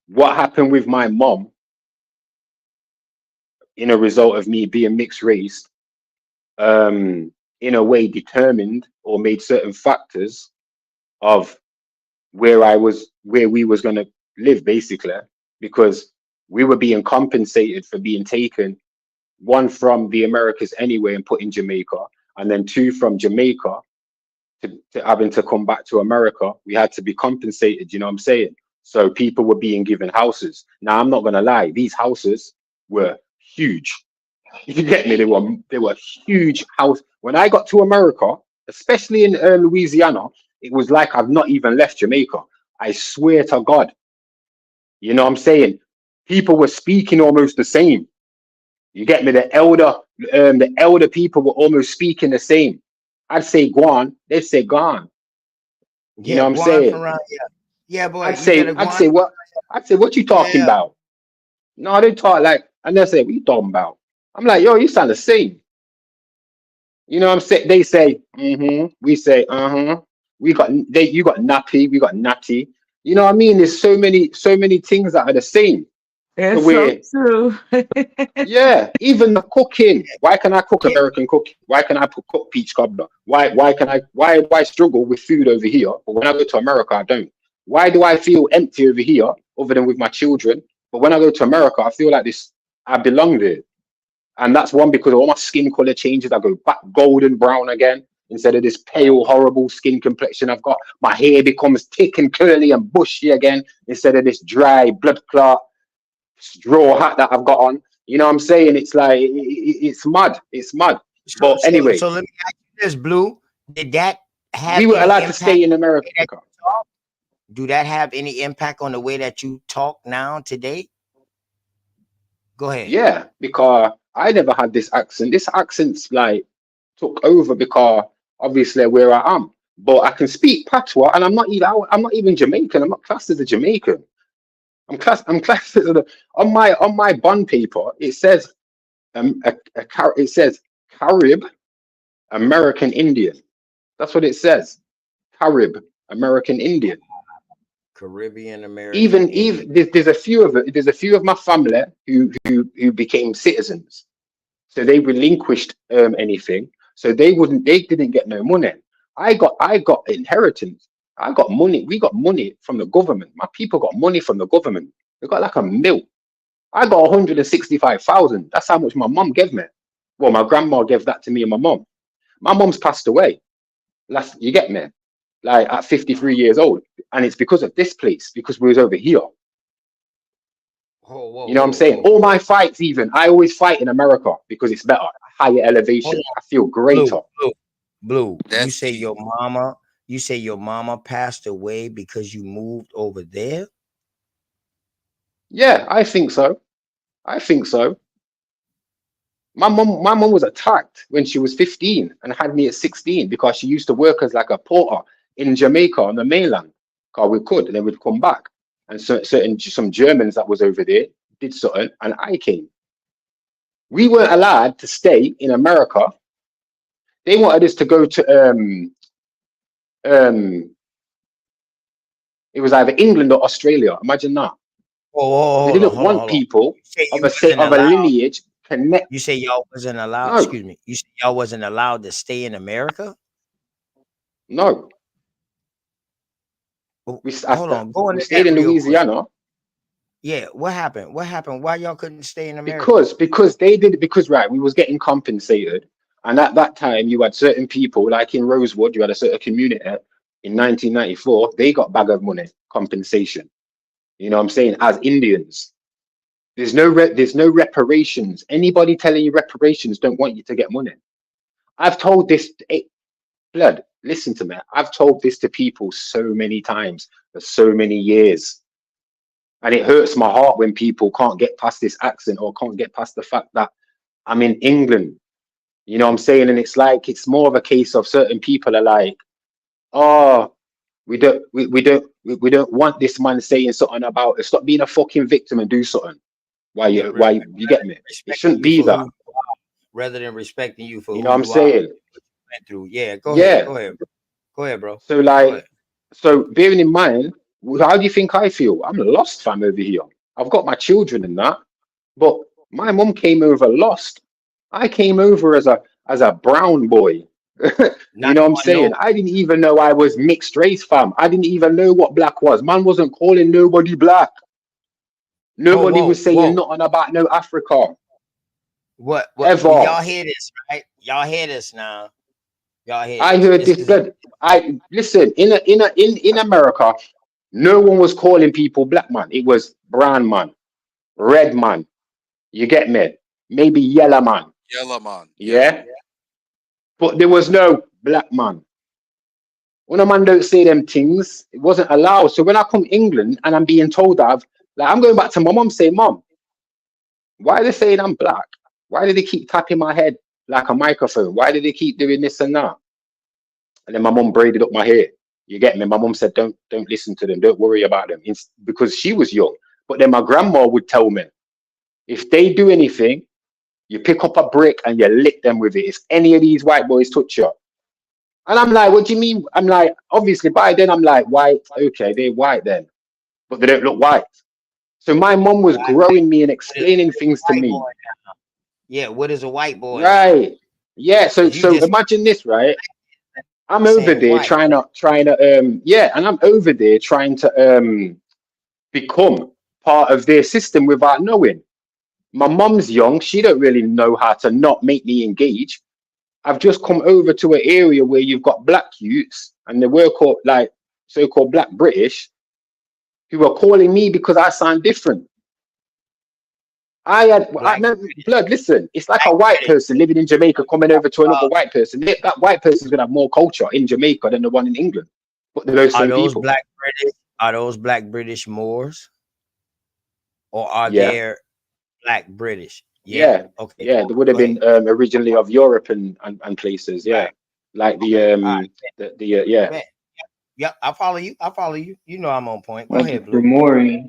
What happened with my mom in a result of me being mixed race, in a way determined or made certain factors of where we was going to live, basically, because we were being compensated for being taken, one from the Americas anyway and put in Jamaica, and then two from Jamaica to having to come back to America. We had to be compensated, you know what I'm saying? So people were being given houses. Now, I'm not going to lie, these houses were huge. If you get me, they were huge house. When I got to America, especially in Louisiana, it was like I've not even left Jamaica. I swear to God. You know what I'm saying? People were speaking almost the same. You get me? The elder people were almost speaking the same. I'd say Guan, they'd say gone. You know Yeah, what I'm Guan from saying? around. Yeah, yeah, boy. I'd You get say, a I'd Guan. say what? I'd say, what you talking Yeah. about? No, they talk like, and they say, what you talking about? I'm like, yo, you sound the same. You know what I'm saying? They say, we say, you got nappy, we got natty. You know what I mean? There's so many things that are the same. To It's so where, true. yeah, even the cooking. Why can I cook American cooking? Why can I cook peach cobbler? Why struggle with food over here? But when I go to America, I don't. Why do I feel empty over here, other than with my children? But when I go to America, I feel like I belong there. And that's one because all my skin color changes. I go back golden brown again instead of this pale, horrible skin complexion I've got. My hair becomes thick and curly and bushy again instead of this dry blood clot straw hat that I've got on. You know what I'm saying? It's like it's mud. It's mud. But anyway, So let me ask you this, Blue. Did that have we were any allowed to impact stay in on the way America. that you talk? Do that have any impact on the way that you talk now today? Go ahead. Yeah, because I never had this accent. This accent's like took over because obviously where I am. But I can speak patois, and I'm not even Jamaican. I'm not classed as a Jamaican. I'm classed as on my bond paper. It says it says Carib American Indian. That's what it says. Carib American Indian. Caribbean American Indian. Even there's a few of my family who became citizens. So they relinquished anything. So they didn't get no money. I got inheritance. I got money. We got money from the government. My people got money from the government. They got like a mil. I got 165,000. That's how much my mum gave me. Well, my grandma gave that to me and my mum. My mum's passed away. You get me? Like at 53 years old. And it's because of this place, because we was over here. You know what I'm saying? All my fights, even, I always fight in America because it's better. Higher elevation. I feel greater. Blue. You say your mama passed away because you moved over there? Yeah, I think so. I think so. My mom was attacked when she was 15 and had me at 16 because she used to work as like a porter in Jamaica on the mainland. Because we could, and then we'd come back. And some Germans that was over there did something, and I came. We weren't allowed to stay in America. They wanted us to go to it was either England or Australia. Imagine that. They didn't want people of a lineage connect. You say y'all wasn't allowed. No. Excuse me. You say y'all wasn't allowed to stay in America? No. We stayed in Louisiana. Yeah, what happened? What happened? Why y'all couldn't stay in America? Because right, we was getting compensated, and at that time you had certain people, like in Rosewood, you had a certain community in 1994, they got bag of money compensation. You know what I'm saying? As Indians, there's no reparations. Anybody telling you reparations don't want you to get money. I've told this, blood, listen to me. I've told this to people so many times for so many years. And it hurts my heart when people can't get past this accent or can't get past the fact that I'm in England. You know what I'm saying? And it's like, it's more of a case of certain people are like, oh, we don't want this man saying something about it. Stop being a fucking victim and do something. Why you get me? It shouldn't be that. Rather than respecting you for you know what I'm saying? Through. Yeah, go ahead. Go ahead, bro. So like, so bearing in mind, how do you think I feel? I'm lost, fam, over here. I've got my children and that, but my mum came over lost. I came over as a brown boy. You know what I'm saying? I didn't even know I was mixed race, fam. I didn't even know what black was. Man wasn't calling nobody black. Nobody was saying nothing about no Africa. What ever? Y'all hear this, right? Y'all hear this now. Y'all hear I heard this blood. I listen, in America, no one was calling people black man. It was brown man, red man. You get me? Maybe yellow man. Yellow man. Yeah. But there was no black man. When a man don't say them things, it wasn't allowed. So when I come to England and I'm being told that I'm going back to my mum saying, Mum, why are they saying I'm black? Why do they keep tapping my head like a microphone? Why do they keep doing this and that? And then my mum braided up my hair. You get me? My mum said, don't listen to them. Don't worry about them. It's because she was young. But then my grandma would tell me, if they do anything, you pick up a brick and you lick them with it. If any of these white boys touch you. And I'm like, what do you mean? I'm like, obviously by then I'm like, white. Okay, they're white then. But they don't look white. So my mum was growing me and explaining things to me. Yeah, what is a white boy? Right. Yeah, so imagine this, right? I'm over there trying to yeah, and I'm over there trying to become part of their system without knowing. My mum's young, she don't really know how to not make me engage. I've just come over to an area where you've got black youths and they were called like so-called black British who are calling me because I sound different. Blood, listen, it's like a white person living in Jamaica coming over to another white person. That white person's gonna have more culture in Jamaica than the one in England. But they're those same people. Are those black British Moors? Or are there black British? Yeah. Okay. Yeah, they would have been originally of Europe and places. Yeah. Like yeah. Yeah, I follow you. You know I'm on point. Go ahead, Blue.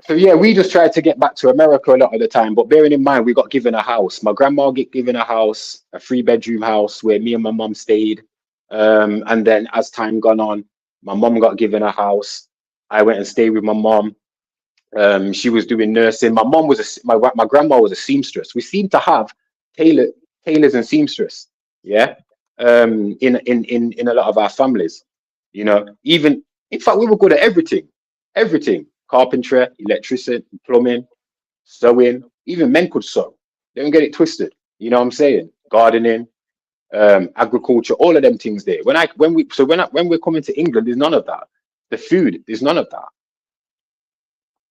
So yeah, we just tried to get back to America a lot of the time, but bearing in mind we got given a house. My grandma got given a house, a 3-bedroom house where me and my mum stayed. And then as time gone on, my mum got given a house. I went and stayed with my mum. She was doing nursing. My mum was my grandma was a seamstress. We seem to have tailors and seamstress. Yeah. In a lot of our families. You know, even in fact, we were good at everything: carpentry, electrician, plumbing, sewing. Even men could sew. Don't get it twisted. You know what I'm saying? Gardening, agriculture, all of them things there. When we're coming to England, there's none of that. The food, there's none of that.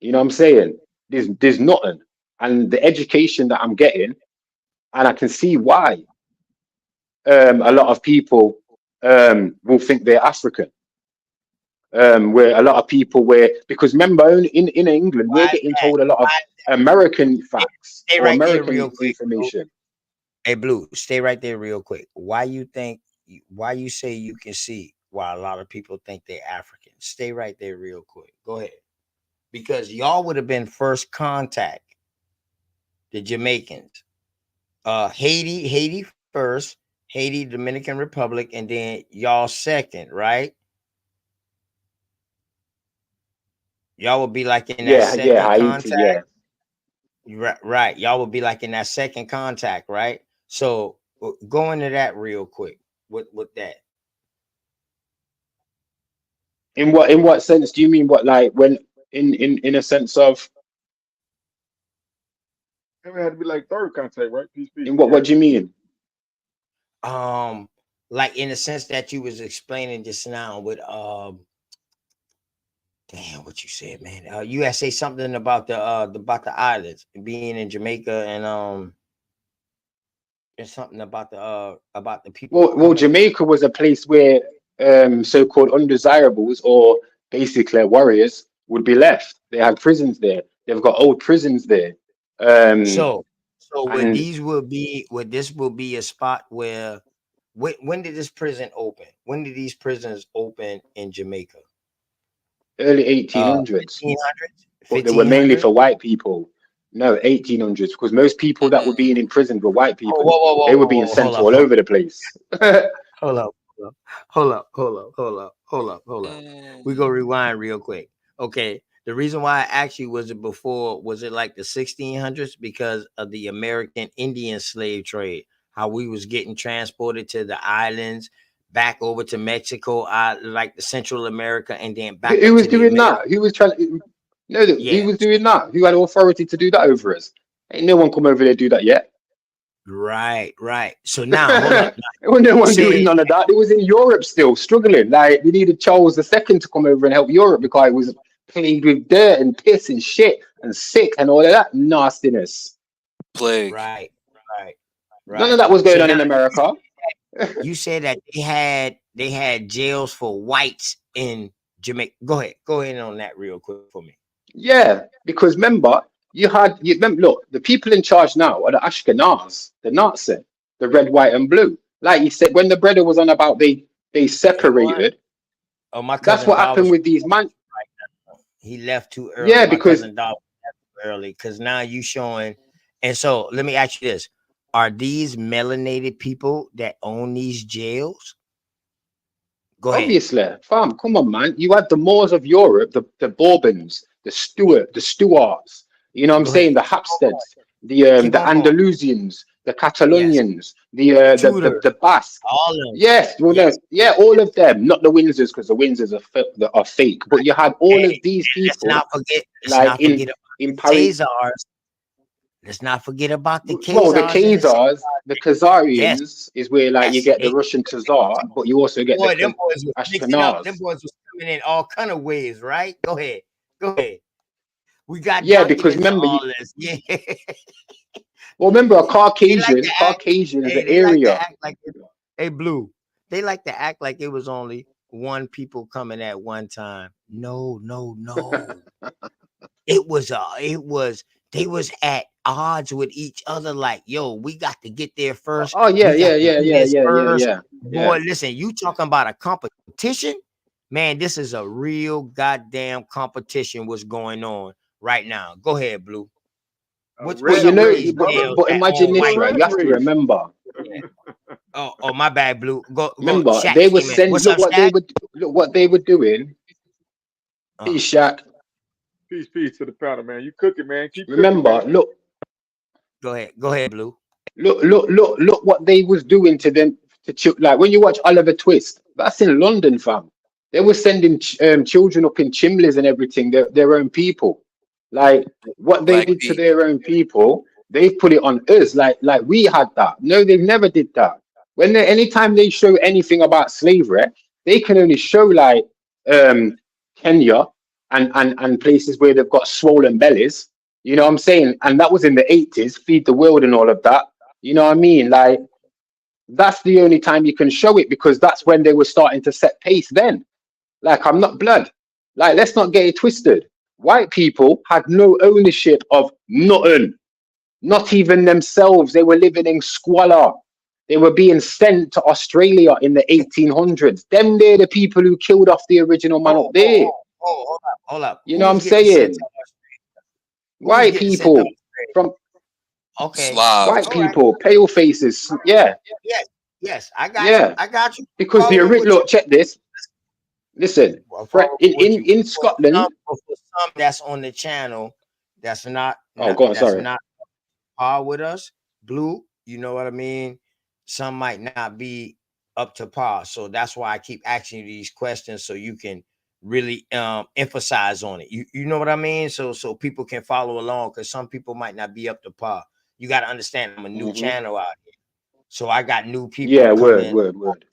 You know what I'm saying? There's nothing. And the education that I'm getting, and I can see why a lot of people will think they're African. Where a lot of people because remember in England we're getting told a lot of American facts Stay or right there American real quick, Blue. information. Hey, Blue, stay right there real quick. Why you say you can see why a lot of people think they're African? Stay right there real quick. Go ahead. Because y'all would have been first contact, the Jamaicans. Haiti first, Haiti, Dominican Republic, and then y'all second, right? Y'all would be like in that second Haiti, contact. Right. Y'all would be like in that second contact, right? So go into that real quick with that. In what sense do you mean? What, like, when in a sense of, It had to be like third contact, right? Peace, peace. in what do you mean? Like in the sense that you was explaining just now with damn, what you said, man. You had to say something about the islands, being in Jamaica, and there's something about the people. Well, Jamaica was a place where so-called undesirables, or basically warriors, would be left. They had prisons there. They've got old prisons there. So and this will be a spot where when did this prison open? When did these prisons open in Jamaica? early 1800s. 1500s? But they were mainly for white people. No, 1800s, because most people that were being imprisoned were white people. Whoa, They were being sent all over the place. Hold up. We go rewind real quick. Okay. The reason why I asked you, was it like the 1600s? Because of the American Indian slave trade, how we was getting transported to the islands, back over to Mexico, like the Central America, and then back. Who was doing that? Who was trying? No, who was doing that? Who had authority to do that over us? Ain't no one come over there to do that yet. Right. So now, hold up. There was no one doing none of that. It was in Europe still struggling. Like, we needed Charles II to come over and help Europe because it was plagued with dirt and piss and shit and sick and all of that nastiness. Plague. Right. None of that was going on in America. You said that they had jails for whites in Jamaica. Go ahead on that real quick for me. Yeah, because remember, look, the people in charge now are the Ashkenaz, the Nazi, the red, white, and blue. Like you said, when the brother was on about they separated. Oh, my cousin, that's what happened with these man. He left too early. Yeah, my because cousin left too early, because now you showing. And so let me ask you this: are these melanated people that own these jails? Go ahead. Obviously, fam, come on, man. You had the Moors of Europe, the Bourbons, the Stuarts. You know what I'm saying? The Hapsteads, the Andalusians, the Catalonians, the Basques. All of them. Yes, well, yeah, all of them. Not the Windsors, because the Windsors are fake. But you had all of these people. Let's not forget in Paris. Let's not forget about the Khazars. Well, the Khazars, the Khazarians is where you get the Russian Khazar, but you also get the them boys was mixing up. Them Ashkenaz. boys was coming in all kind of ways, right? Go ahead. We got because remember, all this. Yeah. Well, remember, a Caucasian is an area. Hey, Blue. They like to act like it was only one people coming at one time. No. They was at odds with each other. Like, yo, we got to get there first. Oh yeah. Boy, listen, you talking about a competition? Man, this is a real goddamn competition. What's going on right now? Go ahead, Blue. But imagine this, right? You have to remember. Oh, my bad, Blue. Go. Remember, Shaq they were came in. sending. What's Look up, what they were doing. Peace, Shaq. Peace to the panel, man. You cooking, man. Keep remember, cooking, man. look. Go ahead, Blue. Look what they was doing to them. Like when you watch Oliver Twist, that's in London, fam. They were sending children up in chimneys and everything, their own people. Like what they Black did to people. their own people, they've put it on us. Like we had that. No, they've never did that. When anytime they show anything about slavery, they can only show like Kenya and places where they've got swollen bellies. You know what I'm saying? And that was in the 80s, Feed the World and all of that. You know what I mean? Like that's the only time you can show it because that's when they were starting to set pace then. Like, I'm not blood. Like, let's not get it twisted. White people had no ownership of nothing, not even themselves. They were living in squalor. They were being sent to Australia in the 1800s. Them, they're the people who killed off the original man up there. Hold up. You know what I'm Who's getting sent saying? to Who's White getting sent to people from Okay. white All right. people, pale faces. Yeah, Yes. I got you. yeah. I got you. Because the Following what original, check this. Listen, follow what you in Scotland. for some that's on the channel that's not Oh, go on. that's Sorry. not par with us, Blue. You know what I mean? Some might not be up to par. So that's why I keep asking you these questions so you can really emphasize on it. You know what I mean? So people can follow along because some people might not be up to par. You got to understand I'm a new channel out here. So I got new people Yeah, coming word.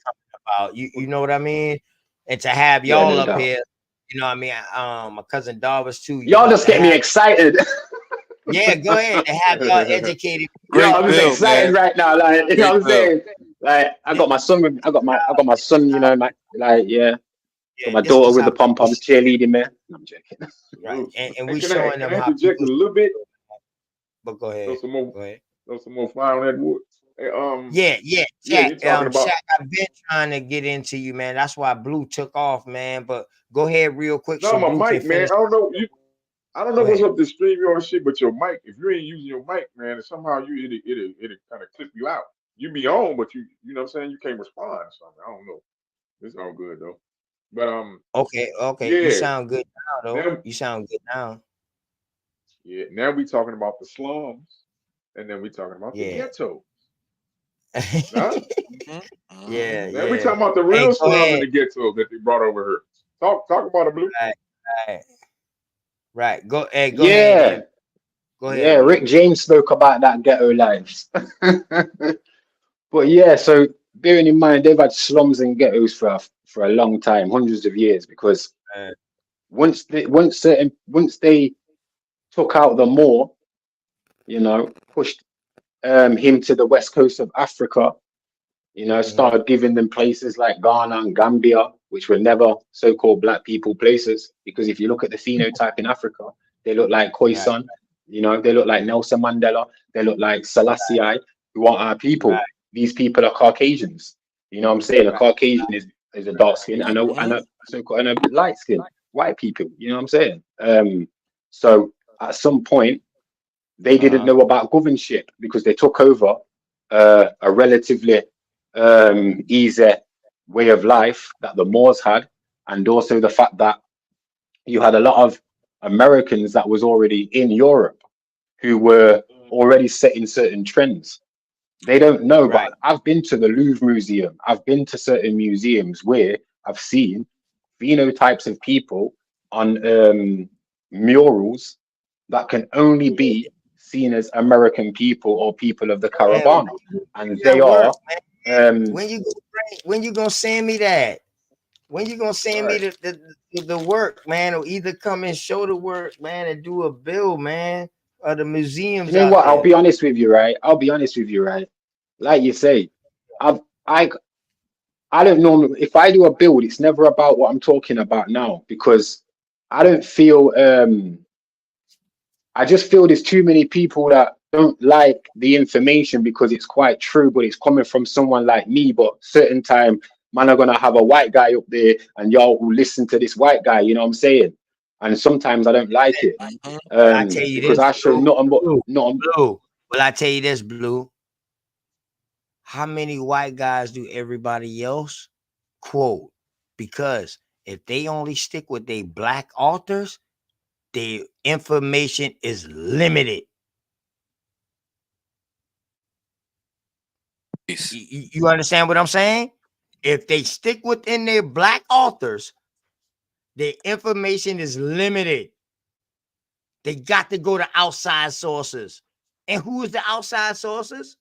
about you know what I mean? And to have Yeah, y'all no up doubt. here, you know what I mean? My cousin Darvis too, you Y'all know, just to get me have excited. yeah, go ahead. To have y'all educated. Yo, Great I'm just build, excited man. right now. Like, you know Great what I'm build. saying? Like, I got my son with I got my son, you know, like, yeah. Got my This daughter is with how the pom people poms cheerleading, man. No, I'm joking. right. And Hey, we can showing them I how interject a people little bit? but go Throw ahead. some more, Go ahead. throw some more fire on that wood. Hey, Yeah, yeah, chat. you're talking about. Shaq, I've been trying to get into you, man. That's why Blue took off, man. But go ahead real quick No, so my Blue can mic, man. finish. I don't know Go what's ahead. up this stream your shit, but your mic. If you ain't using your mic, man, somehow it'll kind of clip you out. You be on, but you know what I'm saying, you can't respond or something. I don't know. It's all good though. But Okay. You yeah. sound good now, though. Now, You sound good now. yeah. Now we talking about the slums, and then we talking about the Yeah. ghetto. Huh? Yeah. Now we talking about the Hey, real go slum in ahead. the ghetto that they brought over here. Talk about it, Blue. Right. Go ahead, Yeah. then. Go Yeah, ahead, Rick Blue. James spoke about that ghetto lives. But yeah, so bearing in mind they've had slums and ghettos for a long time, hundreds of years, because once they took out the Moor, you know, pushed him to the west coast of Africa, you know, started giving them places like Ghana and Gambia, which were never so-called black people places. Because if you look at the phenotype in Africa, they look like Khoisan, you know, they look like Nelson Mandela, they look like Selassie, who aren't our people. These people are Caucasians. You know what I'm saying? A Caucasian is a dark skin and a so-called and a light skin, white people. You know what I'm saying? So at some point, they didn't know about governorship because they took over a relatively easy way of life that the Moors had, and also the fact that you had a lot of Americans that was already in Europe who were already setting certain trends. They don't know, but I've been to the Louvre Museum. I've been to certain museums where I've seen phenotypes of people on murals that can only be seen as American people or people of the Man, Caribana, and that they work, are man. When you gonna send me that? When you gonna send me the work, man, or either come and show the work, man, and do a bill, man, of the you museums know out what? I'll there. be honest with you, right? I'll be honest with you, right? Like you say, I've I don't normally, if I do a build, it's never about what I'm talking about now because I don't feel I just feel there's too many people that don't like the information because it's quite true, but it's coming from someone like me. But certain time, man, are gonna have a white guy up there, and y'all will listen to this white guy. You know what I'm saying? And sometimes I don't like it I tell you because this, I show nothing but nothing. Blue. Well, I tell you this, Blue. How many white guys do everybody else quote? Because if they only stick with their black authors, their information is limited. You understand what I'm saying? If they stick within their black authors, The information is limited. They got to go to outside sources. And who is the outside sources?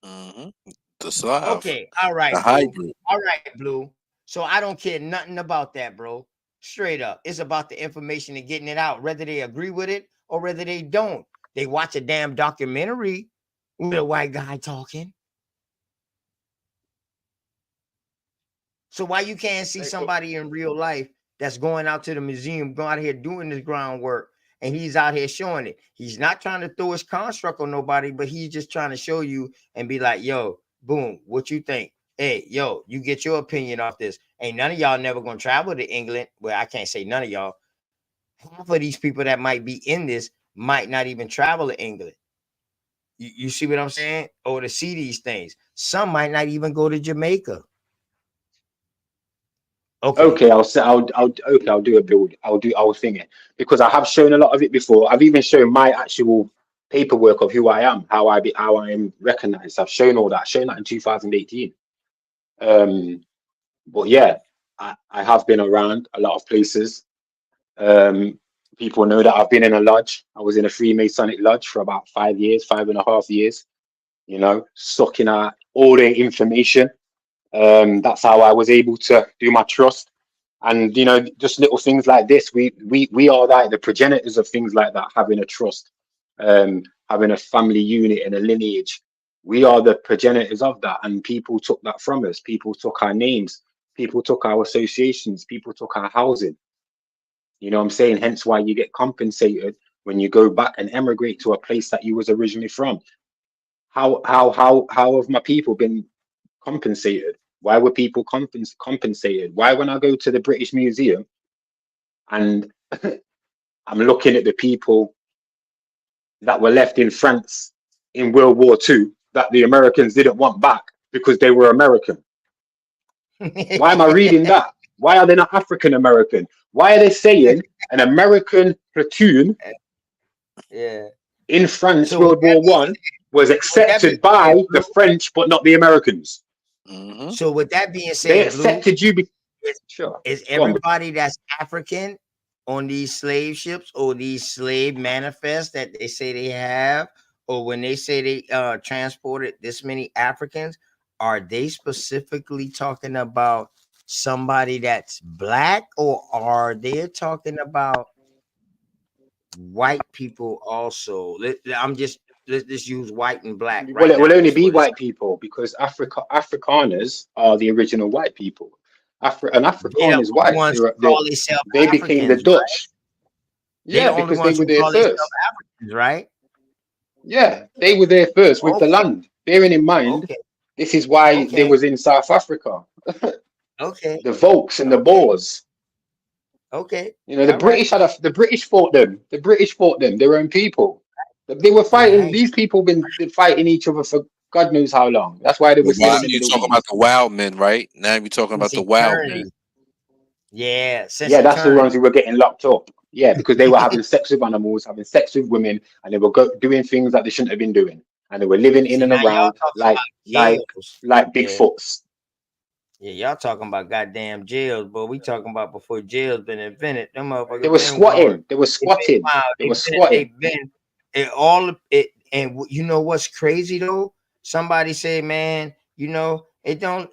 The Slav. Okay, all right, The Blue. hybrid. All right, Blue. So I don't care nothing about that, bro. Straight up. It's about the information and getting it out, whether they agree with it or whether they don't. They watch a damn documentary with a white guy talking. So why you can't see somebody in real life that's going out to the museum, going out here doing this groundwork, and he's out here showing it? He's not trying to throw his construct on nobody, but he's just trying to show you and be like, yo, boom, what you think? Hey, yo, you get your opinion off this. Ain't none of y'all never gonna travel to England. Well, I can't say none of y'all. Half of these people that might be in this might not even travel to England. You see what I'm saying? Or to see these things. Some might not even go to Jamaica. Okay, I'll do a build. I'll thing it because I have shown a lot of it before. I've even shown my actual paperwork of who I am, how I am recognized. I've shown all that. I've shown that in 2018. But yeah, I have been around a lot of places. People know that I've been in a lodge. I was in a Freemasonic lodge for about 5 years, 5.5 years. You know, sucking out all the information. That's how I was able to do my trust. And you know, just little things like this. We are like the progenitors of things like that, having a trust, having a family unit and a lineage. We are the progenitors of that, and people took that from us. People took our names, people took our associations, people took our housing. You know what I'm saying? Hence why you get compensated when you go back and emigrate to a place that you was originally from. How have my people been compensated? Why were people compensated? Why, when I go to the British Museum and I'm looking at the people that were left in France in World War II that the Americans didn't want back because they were American? Why am I reading that? Why are they not African American? Why are they saying an American platoon in France, So World War One, was accepted by the French but not the Americans? So with that being said, They accepted you. Sure. Is Go on, everybody that's African on these slave ships or these slave manifests that they say they have, or when they say they transported this many Africans, are they specifically talking about somebody that's black, or are they talking about white people also? Let's just use white and black Well, right it will now. only Just be for this. white people because Afrikaners are the original white people. An They the Afrikaan is only white. ones who call themselves They became the Africans, right? Dutch. They Yeah, the only because they ones were who there call themselves first. Africans, right? Yeah, they were there first with the Okay. land. Bearing in mind, Okay. this is why they Okay. was in South Africa. Okay. The Volks and the Okay. Boers. Okay. You know, the All right. The British fought them. The British fought them, their own people. They were fighting. Right. These people been fighting each other for God knows how long. That's why they were But still why in the you Middle talking about East. the wild men, right? Now you're talking about Since the wild men. eternity. Yeah, since Yeah, that's the ones eternity. who were getting locked up. Yeah, because they were having sex with animals, having sex with women, and they were doing things that they shouldn't have been doing, and they were living in See, and now y'all around talking about jails. like Yeah. Bigfoots. Yeah, y'all talking about goddamn jails, but we talking about before jails been invented. Them They motherfuckers were been going. squatting. They were They been squatting. wild. They were squatting. They've been it all it, and you know what's crazy though? Somebody say, man, you know, it don't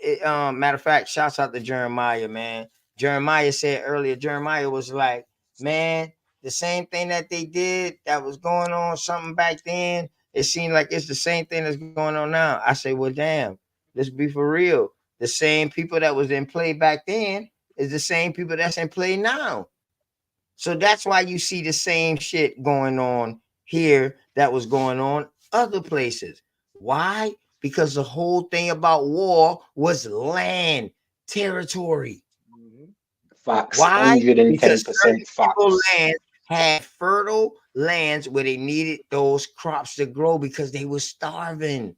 matter of fact, shouts out to Jeremiah, man. Jeremiah said earlier, Jeremiah was like, man, the same thing that they did that was going on something back then, it seemed like it's the same thing that's going on now. I say, well, damn, let's be for real. The same people that was in play back then is the same people that's in play now. So that's why you see the same shit going on here that was going on other places. Why? Because the whole thing about war was land, territory. Facts. Why? Because 110% certain people facts. land had fertile lands where they needed those crops to grow because they were starving.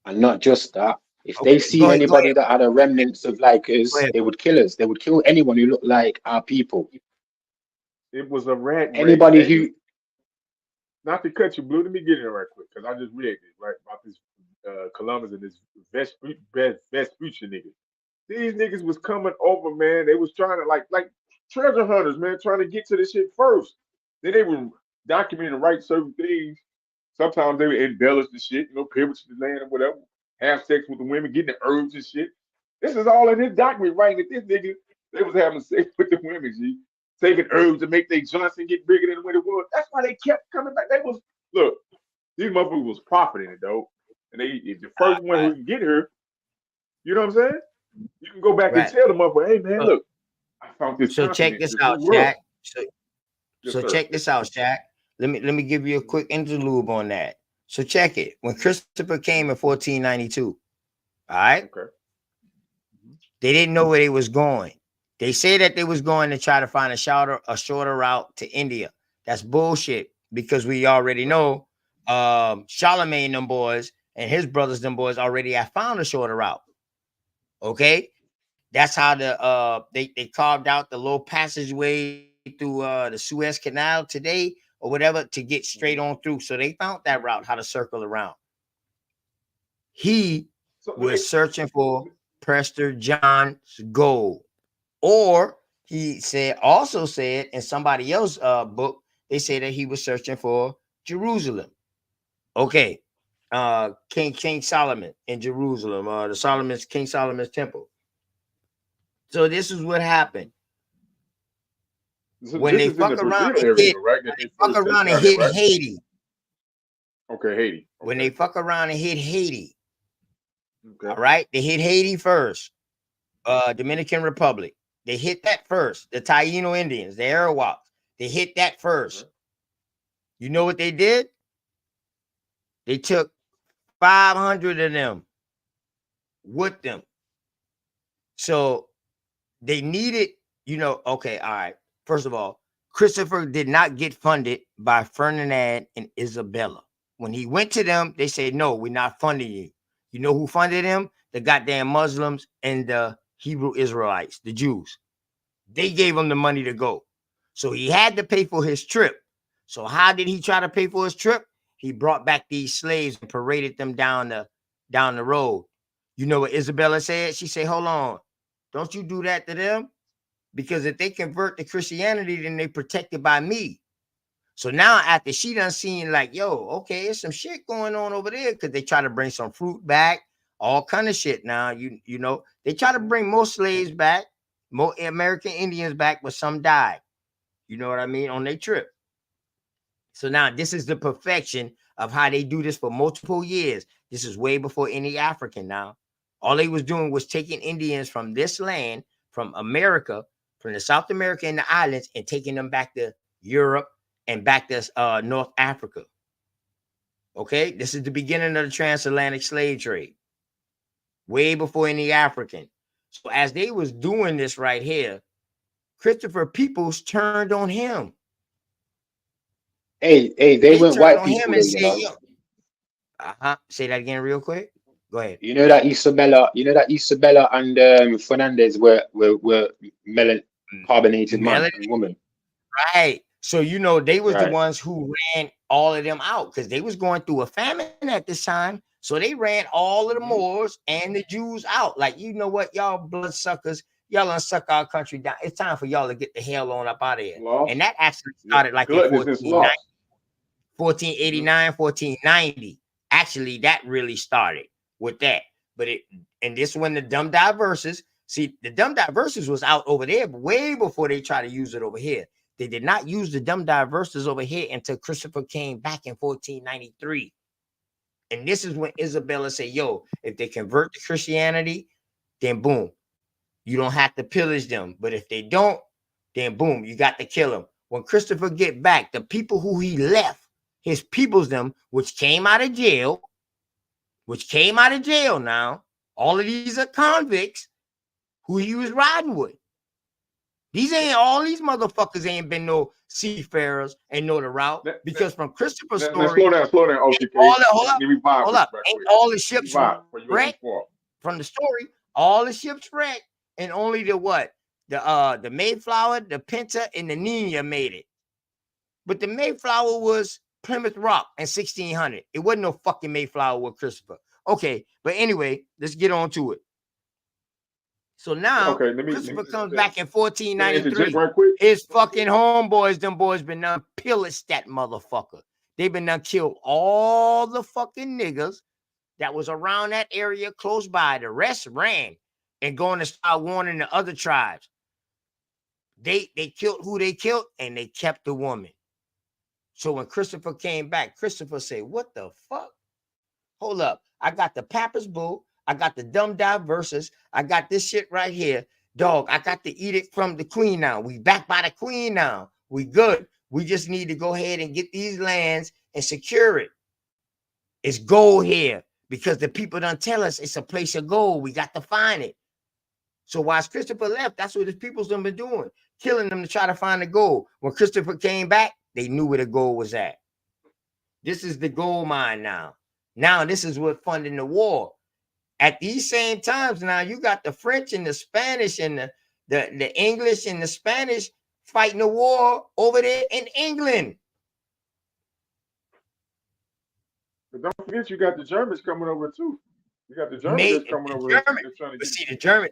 And not just that. If they Okay, go seen ahead. Go anybody ahead. that had a remnants of like Go us, ahead. they would kill us. They would kill anyone who looked like our people. It was a rat race. Anybody who Not to cut you, Blue. Let me get in right quick because I just read it right about this Columbus and this Vespucci nigga. these niggas was coming over, man. They was trying to like treasure hunters, man, trying to get to this shit first. Then they would document and write certain things. Sometimes they would embellish the shit, pillage the land or whatever, have sex with the women, getting the herbs and shit. This is all in his document, writing that this nigga, they was having sex with the women, G. Taking herbs to make their Johnson get bigger than what it was. That's why they kept coming back. They was, look, these motherfuckers was profiting it, though. And if the first one who can get her, you know what I'm saying? You can go back and tell the motherfucker, hey, man, look, I found this. So check this out, Shaq. So check this out, Shaq. Let me give you a quick interlude on that. So check it. When Christopher came in 1492, all right? Okay. They didn't know where they was going. They say that they was going to try to find a shorter route to India. That's bullshit, because we already know Charlemagne them boys and his brothers them boys already have found a shorter route. Okay? That's how they carved out the little passageway through the Suez Canal today or whatever to get straight on through. So they found that route, how to circle around. He was searching for Prester John's gold. Or he also said in somebody else's book, they say that he was searching for Jerusalem. Okay. King Solomon in Jerusalem, King Solomon's temple. So this is what happened. When they fuck around and hit, Haiti. Okay, Haiti. Okay. When they fuck around and hit Haiti. Okay. All right, they hit Haiti first. Dominican Republic. They hit that first. The Taino Indians, the Arawaks. They hit that first. Okay. You know what they did? They took 500 of them with them. So they needed, okay, all right. First of all, Christopher did not get funded by Ferdinand and Isabella. When he went to them, they said, no, we're not funding you. You know who funded him? The goddamn Muslims and the Hebrew Israelites, the Jews. They gave him the money to go. So he had to pay for his trip. So how did he try to pay for his trip? He brought back these slaves and paraded them down the road. You know what Isabella said? She said, hold on. Don't you do that to them? Because if they convert to Christianity, then they protected by me. So now after she done seen like, yo, okay, there's some shit going on over there, because they try to bring some fruit back, all kind of shit now. You know, they try to bring more slaves back, more American Indians back, but some died. You know what I mean? On their trip. So now this is the perfection of how they do this for multiple years. This is way before any African now. All they was doing was taking Indians from this land, from America, from the South America and the islands, and taking them back to Europe and back to North Africa. Okay, this is the beginning of the transatlantic slave trade, way before any African. So as they was doing this right here, Christopher Peoples turned on him. Hey, they weren't white people, and said, say that again real quick. Go ahead. You know that Isabella and Fernandez were carbonated man and woman. Right. So they was the ones who ran all of them out, because they was going through a famine at this time. So they ran all of the Moors and the Jews out. Like, you know what, y'all bloodsuckers, y'all done suck our country down. It's time for y'all to get the hell on up out of here. And that actually started like in 1489, 1490. Actually, that really started with that. But this when the dumb diverses, see, the dumb diverses was out over there way before they tried to use it over here. They did not use the dumb diverses over here until Christopher came back in 1493. And this is when Isabella said, yo, if they convert to Christianity, then boom, you don't have to pillage them. But if they don't, then boom, you got to kill them. When Christopher get back, the people who he left, his peoples them, which came out of jail now, all of these are convicts who he was riding with. All these motherfuckers ain't been no seafarers and know the route, because from Christopher's story. Slow down, OTK. Hold up. Ain't all the ships wrecked from the story? All the ships wrecked, and only the Mayflower, the Pinta, and the Nina made it. But the Mayflower was Plymouth Rock in 1600. It wasn't no fucking Mayflower with Christopher. Okay, but anyway, let's get on to it. So now Okay, let me Christopher comes interject. back in Can I interject 1493. right quick? His fucking homeboys, them boys been done pillaged that motherfucker. They been done killed all the fucking niggas that was around that area close by. The rest ran and going to start warning the other tribes. They killed who they killed, and they kept the woman. So when Christopher came back, Christopher said, "What the fuck? Hold up. I got the Papyrus Bull. I got the Dumb Dive Verses. I got this shit right here. Dog, I got the edict from the queen now. We back by the queen now. We good. We just need to go ahead and get these lands and secure it. It's gold here because the people done tell us it's a place of gold. We got to find it." So while Christopher left, that's what his people's done been doing, killing them to try to find the gold. When Christopher came back, they knew where the gold was at. This is the gold mine now. Now this is what funding the war. At these same times now, you got the French and the Spanish and the English and the Spanish fighting the war over there in England. But don't forget, you got the Germans coming over too. You got the Germans that's coming over. They're trying to But get see,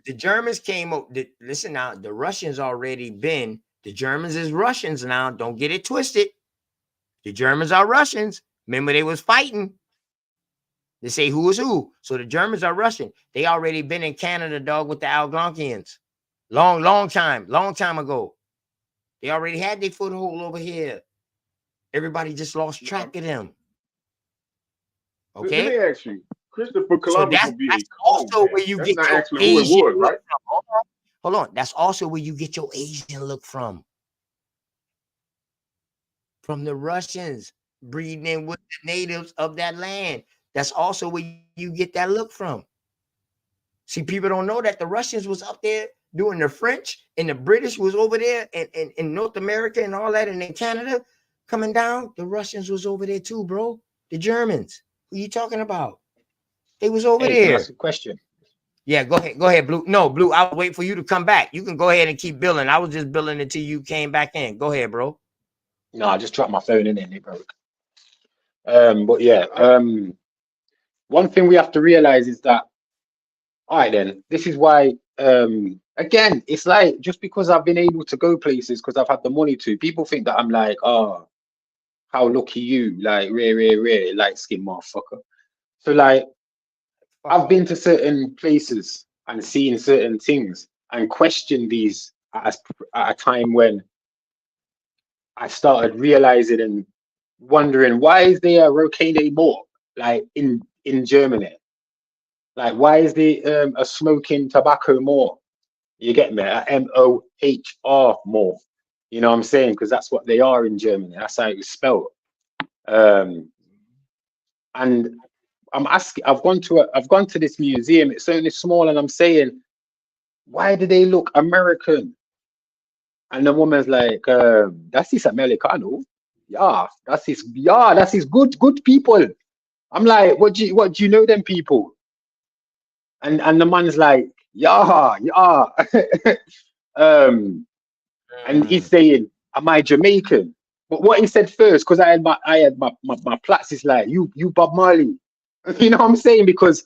the Germans came up. Listen now, the Russians already been. The Germans is Russians now. Don't get it twisted. The Germans are Russians. Remember, they was fighting. They say who is who. So the Germans are Russian. They already been in Canada, dog, with the Algonquians. Long time ago. They already had their foothold over here. Everybody just lost track of them. Okay. Let me ask you, Christopher So Columbus that's would be a also con where man. you That's get not your actually who it Asian was, look right? from. Hold on. That's also where you get your Asian look from. From the Russians breeding in with the natives of that land. That's also where you get that look from. See, people don't know that the Russians was up there doing the French, and the British was over there in North America and all that, and in Canada coming down. The Russians was over there too, bro. The Germans. Who you talking about? They was over Hey, can I there. ask a question? Yeah, go ahead, Blue. No, Blue, I'll wait for you to come back. You can go ahead and keep billing. I was just billing until you came back in. Go ahead, bro. No, I just dropped my phone in and it broke. But yeah, one thing we have to realize is that, all right, then, this is why, again, it's like just because I've been able to go places because I've had the money to, people think that I'm like, oh, how lucky you, like, rare, light skin motherfucker. So, like, I've been to certain places and seen certain things and questioned these at a time when I started realizing and wondering, why is there a Rocade more like in Germany? Like, why is there a smoking tobacco more? You get me? A MOHR more. You know what I'm saying? Because that's what they are in Germany. That's how it's spelled. And I'm asking. I've gone to this museum. It's only small, and I'm saying, why do they look American? And the woman's like, "That's his Americano. Yeah, that's his good people." I'm like, what do you know them people? And the man's like, yeah. And he's saying, am I Jamaican? But what he said first, because I had my plats, is like, you Bob Marley. You know what I'm saying? Because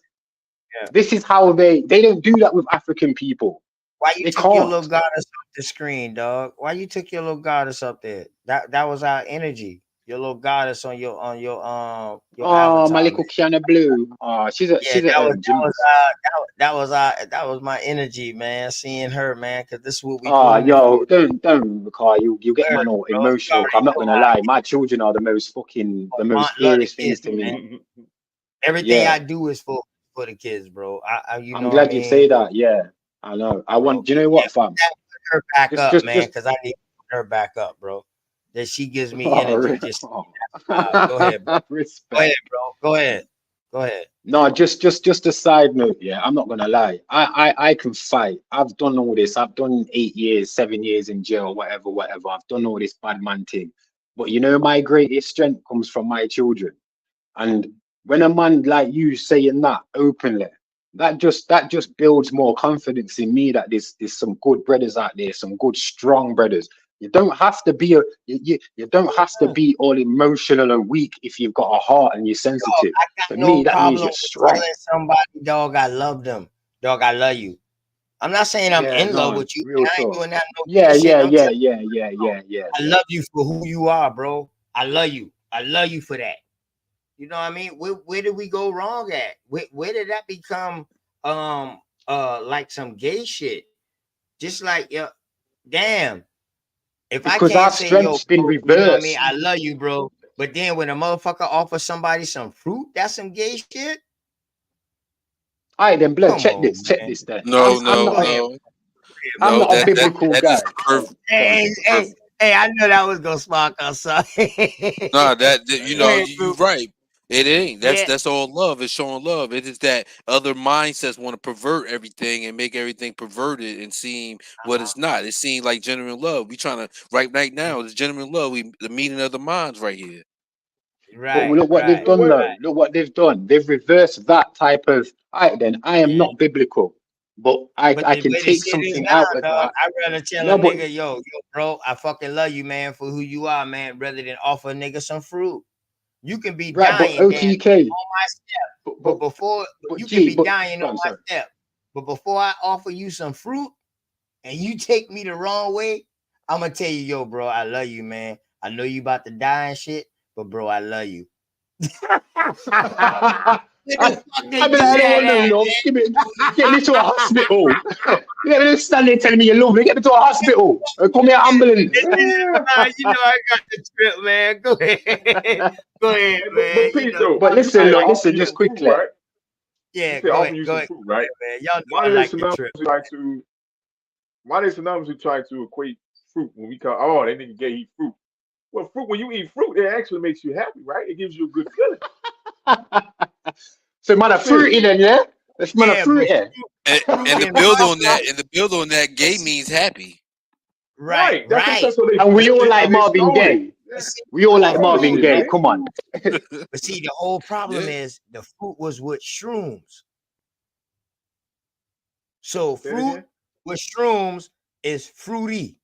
this is how they don't do that with African people. Why you They took your can't. little goddess off the screen, dog? Why you took your little goddess up there? That was our energy. Your little goddess on your Oh, avatar, my man. little Kiana Blue. Oh, she's Yeah, a that was my energy, man. Seeing her, man, because this is what we oh, grown yo, for. don't, Carl. You get man all Bro, you emotional. already I'm not know gonna how I lie. get. My children are the most Aunt love the dearest things kids, to man. me. Everything Yeah, I do is for the kids, bro. I you I'm know what I glad you mean? say that. Yeah, I know. I Bro, want. Do you know yeah, what, fam? put her back up, man, Just. because I need to put her back up, bro. That she gives me Oh, energy. Just go ahead, bro. Go respect. ahead, bro. Go ahead. Go ahead. No, just a side note. Yeah, I'm not gonna lie. I can fight. I've done all this. I've done 8 years, 7 years in jail, whatever. I've done all this bad man thing. But you know, my greatest strength comes from my children. And when a man like you saying that openly, that just builds more confidence in me that there's some good brothers out there, some good strong brothers. You don't have to be you don't have to be all emotional and weak if you've got a heart and you're sensitive. I got For no me, that means problem you're with strong. telling somebody, dog, I love them. Dog, I love you. I'm not saying I'm Yeah, in love no, with you, real and I ain't talk. doing that no Yeah, bullshit. yeah, I'm yeah, telling yeah, yeah, yeah, yeah, I yeah. love you for who you are, bro. I love you. I love you for that. You know what I mean? Where did we go wrong at? Where did that become like some gay shit? Just like damn. If I Because can't our say yo, strength's been bro, you know what I mean? reversed. I love you, bro. But then when a motherfucker offers somebody some fruit, that's some gay shit. All right, then, blood. Come Check on, this. Check man. this. Then No, I'm no, not Go a ahead, no, I'm no. not a That biblical that is guy. perfect. Hey, hey, Perfect. hey, I know that was gonna spark us something. No, that you Go know ahead, you bro. right. It ain't. Yeah, That's all love. It's showing love. It is that other mindsets want to pervert everything and make everything perverted and seem what it's not. It seems like genuine love. We trying to right now. It's genuine love. We the meeting of the minds right here. But right, look what they've right. done, though. Look what they've done. They've reversed that type of. All right, then. I am Yeah. not biblical, but But I the can way the take shit is something now, out of dog, that. I'd rather tell a No, but nigga, yo, bro, I fucking love you, man, for who you are, man, rather than offer a nigga some fruit. You can be right, but dying, Dan, OTK. on my step. But But but before but you can G. be But dying go on on, my sorry. step. But before I offer you some fruit and you take me the wrong way, I'm gonna tell you, yo, bro, I love you, man. I know you about to die and shit, but bro, I love you. Where the fuck I they be do like, that no, no, at, no. Get me to a hospital. You let me just stand there telling me you love me. Get me to a hospital. Call me an ambulance. You know I got the trip, man. Go ahead. Go ahead, Hey, man. but You Pete, know, though, But you listen, said look, offer listen, you just some fruit, quickly. right? You yeah, said go offer ahead. you Go some ahead. fruit, right? Man. Y'all know Why I do they like the trip. synonymously try to? Why they synonymously try to equate fruit when we call? Oh, that nigga gave you fruit. Well, fruit. When you eat fruit, it actually makes you happy, right? It gives you a good feeling. So, man, a fruity Seriously. then, yeah? Let's man a Yeah, but fruity. fruit And the in build my on that, and the build on that, gay means happy. right, Right. right. That's what And we all like they Marvin stole it. Gaye. But Yeah. see, We all They like stole the Marvin shit, Gaye. man. Come on. the whole problem Yeah. is the fruit was with shrooms. So Say it fruit again. with shrooms is fruity.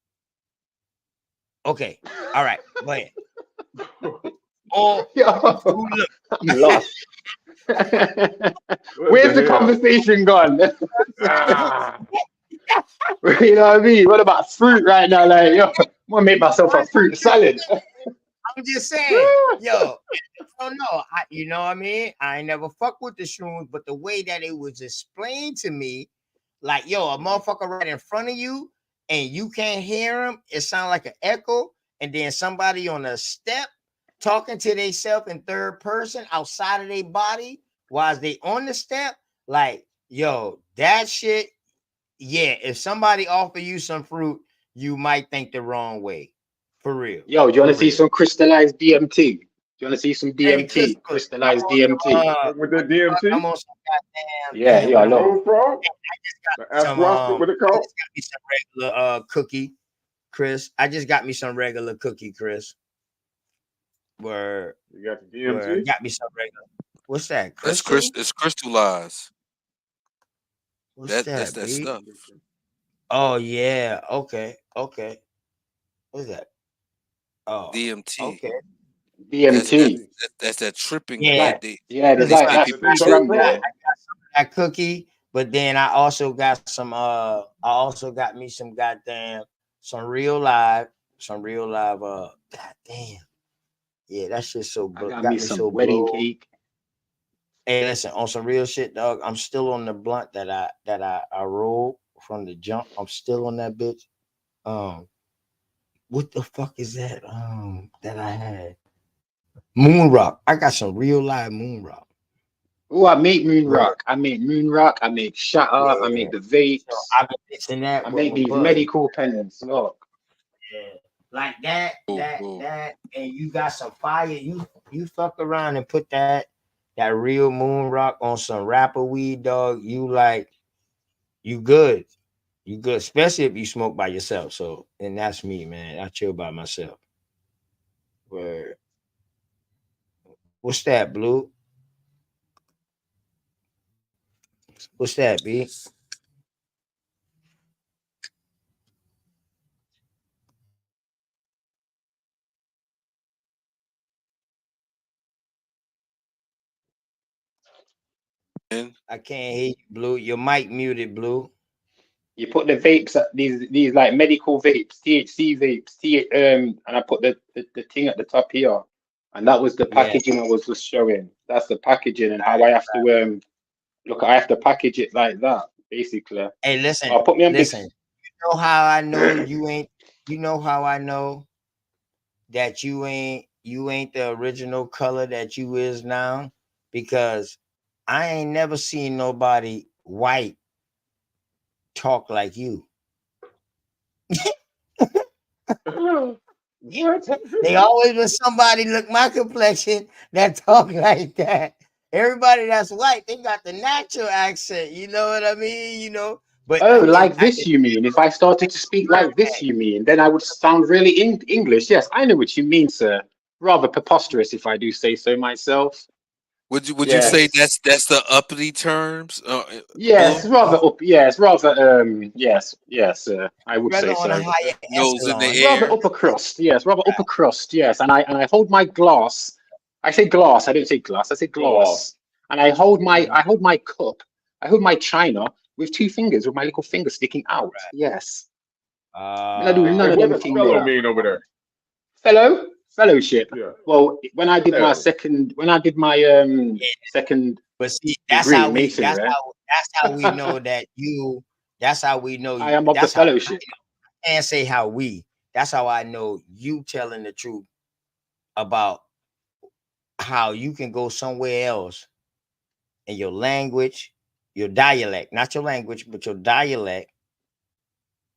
Okay. All right. Go ahead. Or Yo, fruit look. I'm lost. What Where's the the hell? conversation gone? Ah. You know what I mean? What about fruit right now? Like, yo, I'm gonna make myself a fruit salad. I'm just saying, yo, I don't know. You know what I mean? I ain't never fuck with the shrooms, but the way that it was explained to me, like, yo, a motherfucker right in front of you and you can't hear him, it sounds like an echo. And then somebody on a step talking to themselves in third person outside of their body while they on the step, like, yo, that shit, yeah, if somebody offer you some fruit, you might think the wrong way. For real. Yo, do you For want to see real. some crystallized DMT? Do you want to see some Hey, DMT? Christopher, I'm Crystallized on some DMT. With the DMT, I'm on some Yeah, goddamn yeah, I the love. road frog, I just got the me some ayahuasca, what it I called? just got me some regular cookie, Chris. I just got me some regular cookie, Chris. Where You got the where DMT. got me some regular. What's that? That's Crystal? it's crystallized. What's That's that, that B? stuff. Oh yeah, okay, okay. What's that? Oh, DMT. okay. DMT. That's that tripping. Yeah, Yeah, there's because They like see I, that's people That three the I, dope grams in I frog. there. got some of that cookie, but then I also got some I also got me some goddamn some real live goddamn. Yeah, that shit I got got me me some so wedding blown. cake. Hey, listen, on some real shit, dog. I'm still on the blunt that I rolled from the jump. I'm still on that bitch. Um, what the fuck is that? That I had moon rock. I got some real live moon rock. Oh, I make moon Word. rock. I make moon rock. I make shatter. I Yeah. make the So vapes. I've been mixing that I with make my these bud. medical pens. Look, Yeah. Like that, Cool, cool. and you got some fire. You fuck around and put that real moon rock on some rapper weed, dog. You like you good. You good, especially if you smoke by yourself. So, and that's me, man. I chill by myself. Where what's that, Blue? What's that, B? And I can't hear you, Blue. Your mic muted, Blue. You put the vapes at these like medical vapes, THC vapes, and I put the thing at the top here, and that was the Yeah. packaging I was just showing. That's the packaging and how I have to look. I have to package it like that, basically. Hey, listen, Oh, put me on listen. big. You know how I know you ain't. You know how I know that you ain't the original color that you is now, because I ain't never seen nobody white talk like you. They always was somebody look my complexion that talk like that. Everybody that's white, they got the natural accent. You know what I mean? You know, but Oh, like this, you mean? If I started to speak like this, you mean? Then I would sound really English. Yes, I know what you mean, sir. Rather preposterous, if I do say so myself. Would Yes. you say that's the uppity terms? Yes, Blue? rather up. Yes, rather yes, I would Brother say on a so. higher Nose in the echelon. Rather air. upper crust. Yes, rather upper crust. Yes, and I hold my glass. I say glass. I don't say glass. I say glass. And I hold my cup. I hold my china with two fingers, with my little finger sticking out. Right. Yes. I do Hey, none of what them does things fellow there. mean over there? Fellowship. Yeah. Well, when I did my Fellow. second But see, that's degree how in we. masonry, That's how we know that you. That's how we know. I am of the That's how. fellowship. I can't say how we. That's how I know you telling the truth about how you can go somewhere else and your language, your dialect, not your language, but your dialect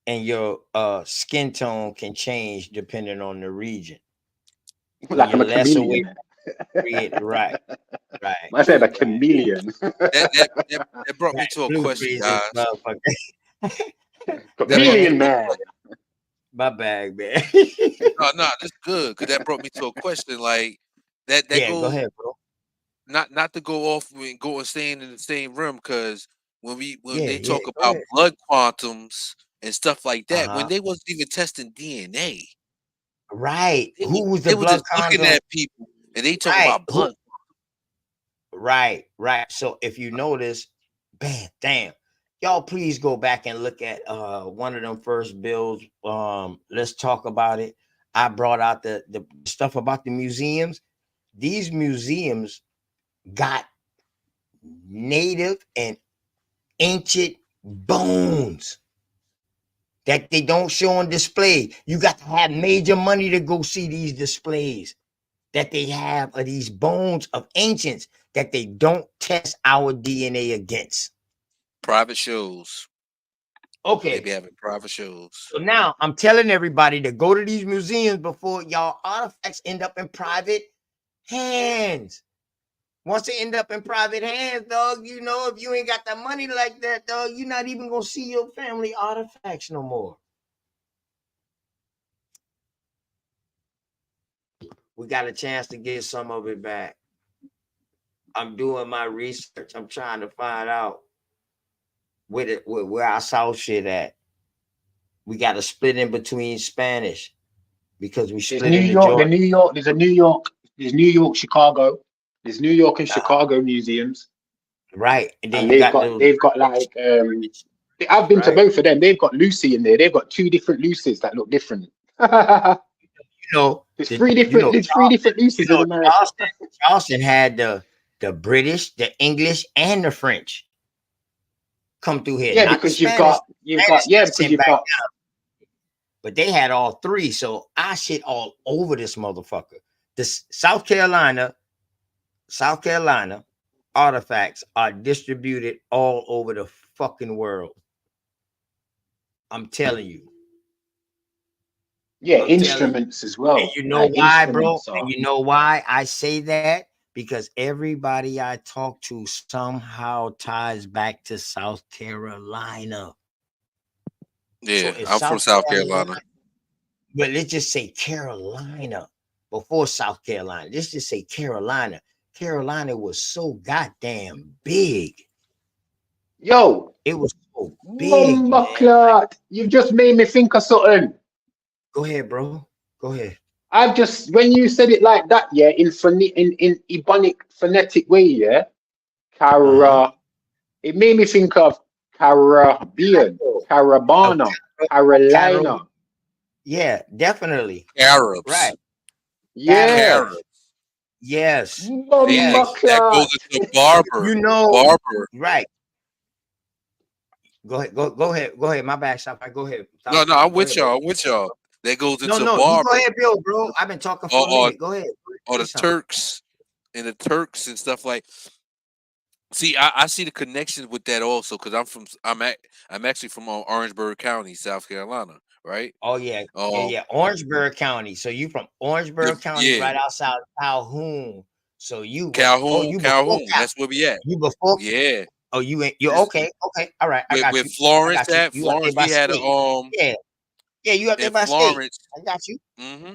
and your skin tone can change depending on the region. When Like I'm you're a less away, chameleon. right. I said a chameleon. That brought me to a Blue question, freeze guys. this motherfucker. Chameleon man. My bag, man. No, that's good because that brought me to a question. Like that Yeah, goes go ahead, bro. not to go off and go and staying in the same room because when they Yeah, talk go about ahead. blood quantums and stuff like that, when Uh-huh. they wasn't even testing DNA, Right. Who was they the were blood just looking quantum? at people and they talk Right. about blood. Right. So if you notice, damn, y'all please go back and look at one of them first bills. Let's talk about it. I brought out the stuff about the museums. These museums got native and ancient bones that they don't show on display. You got to have major money to go see these displays that they have of these bones of ancients that they don't test our DNA against. Private shows. They Okay. be having private shows. So now I'm telling everybody to go to these museums before y'all artifacts end up in private hands. Once they end up in private hands, dog, you know, if you ain't got the money like that, dog, you're not even gonna see your family artifacts no more. We got a chance to get some of it back. I'm doing my research. I'm trying to find out where I saw shit at. We got to split in between Spanish because we There's split New into York, Georgia. there's New York, Chicago. There's New York and Chicago museums. Right. And then And you got they've got like I've been to right. both of them. They've got Lucy in there. They've got two different Lucys that look different. You know, there's three different Lucys in America. Charleston had the British, the English, and the French come through here. Yeah, Not because the Spanish. But they had all three. So I shit all over this motherfucker. This South Carolina artifacts are distributed all over the fucking world. I'm telling you. Yeah, instruments as well. And you know why, bro? And you know why I say that? Because everybody I talk to somehow ties back to South Carolina. Yeah, I'm from South Carolina. But let's just say Carolina before South Carolina. Let's just say Carolina. Carolina was so goddamn big. Yo, it was so big. You've just made me think of something. Go ahead, bro. Go ahead. I've just when you said it like that, yeah, in Ebonic phonetic way, yeah, Cara. It made me think of Caribbean, of Carabana, Carol. Carolina. Yeah, definitely. Arabs. Right. Yeah. Arabs. Yes. See, Yes. that goes into barber. You know, Barber. right. Go ahead. Go ahead. Go ahead. My bad. Stop. Go ahead. No, Stop. no, I'm Go with ahead, bro. y'all. I'm with y'all. That goes No, into no. You go barber. ahead, Bill, bro. I've been talking for a Or minute. Go ahead. or Say the something. Turks and stuff like. See, I see the connection with that also because I'm actually from Orangeburg County, South Carolina, right? Oh yeah, yeah. Orangeburg County. So you from Orangeburg County, yeah, right outside Calhoun. So you was Calhoun, you before Calhoun. Cal. That's where we at. You before. Yeah, Oh, you ain't. You It's- okay? Okay. All right. I with got with you. I Florence got you. at You up there Florence, by we had a state? Yeah. Yeah. You up there in by state? Florence. I got you. hmm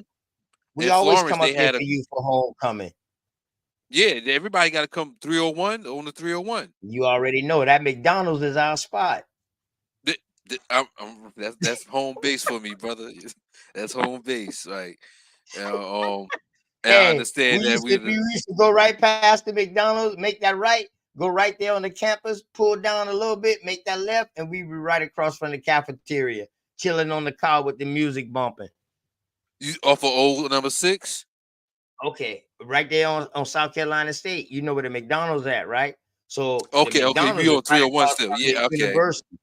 We In always Florence, come they up there had for a you for homecoming. everybody got to come 301 on the 301. You already know that McDonald's is our spot. That's home base for me, brother. That's home base, right? And I Hey, understand that we used to go right past the McDonald's, make that right, go right there on the campus, pull down a little bit, make that left, and we were right across from the cafeteria, chilling on the car with the music bumping. You off of old number 6? Okay, right there on South Carolina State. You know where the McDonald's at, right? So the Okay, McDonald's we is on right 301 across still. from the Yeah, okay. university.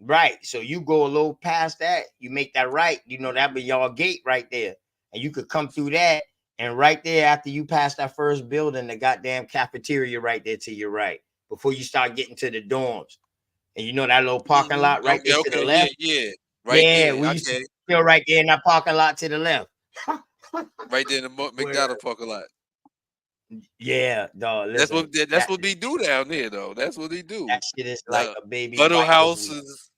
Right. So you go a little past that, you make that right, that be y'all gate right there. And you could come through that. And right there, after you pass that first building, the goddamn cafeteria right there to your right, before you start getting to the dorms. And that little parking lot right there to the Okay, left? yeah. Right Yeah, there. we used to Okay. chill right there in that parking lot to the left. Right there in the McDonald's parking lot. Yeah, dog. That's Listen, what they do down there though. That's what they do. that shit is like a baby Huddle white as we. houses.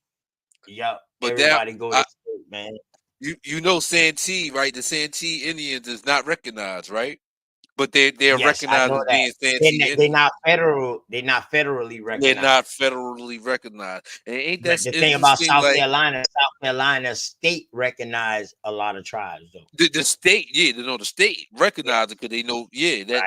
Yup. But Everybody go to sleep, man. You know Santee, right? The Santee Indians is not recognized, right? But they're Yes, I recognized know as that. being Santee They're Indians. not federal. They're not federally They're recognized. not federally recognized. And ain't that But the thing about interesting? South Like Carolina state recognized a lot of tribes, though. the state, the state recognized it because they know,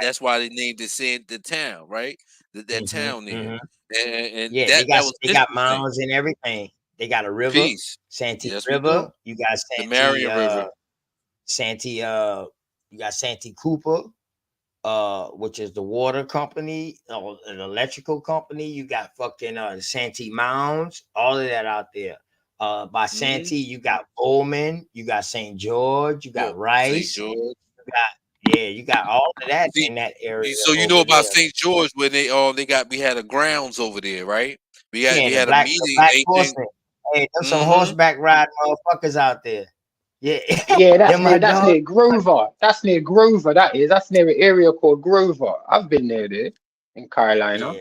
that's why they named it the town, right? That town there. And Yeah, that was they got interesting. mounds and everything. They got a river, Peace. Santee Yes, we River. do. You got The Marion River. You got Santee Cooper, which is the water company or an electrical company. You got fucking Santee Mounds, all of that out there. By Santee, you got Bowman, you got St. George, you got Rice, St. George. you got all of that in that area. So you know about St. George when we had a grounds over there, right? We had the a meeting. black horsemen. Hey, there's some horseback riding motherfuckers out there. Yeah, Yeah, that's near Grover. That's near Grover. That's near an area called Grover. I've been there in Carolina. Yeah.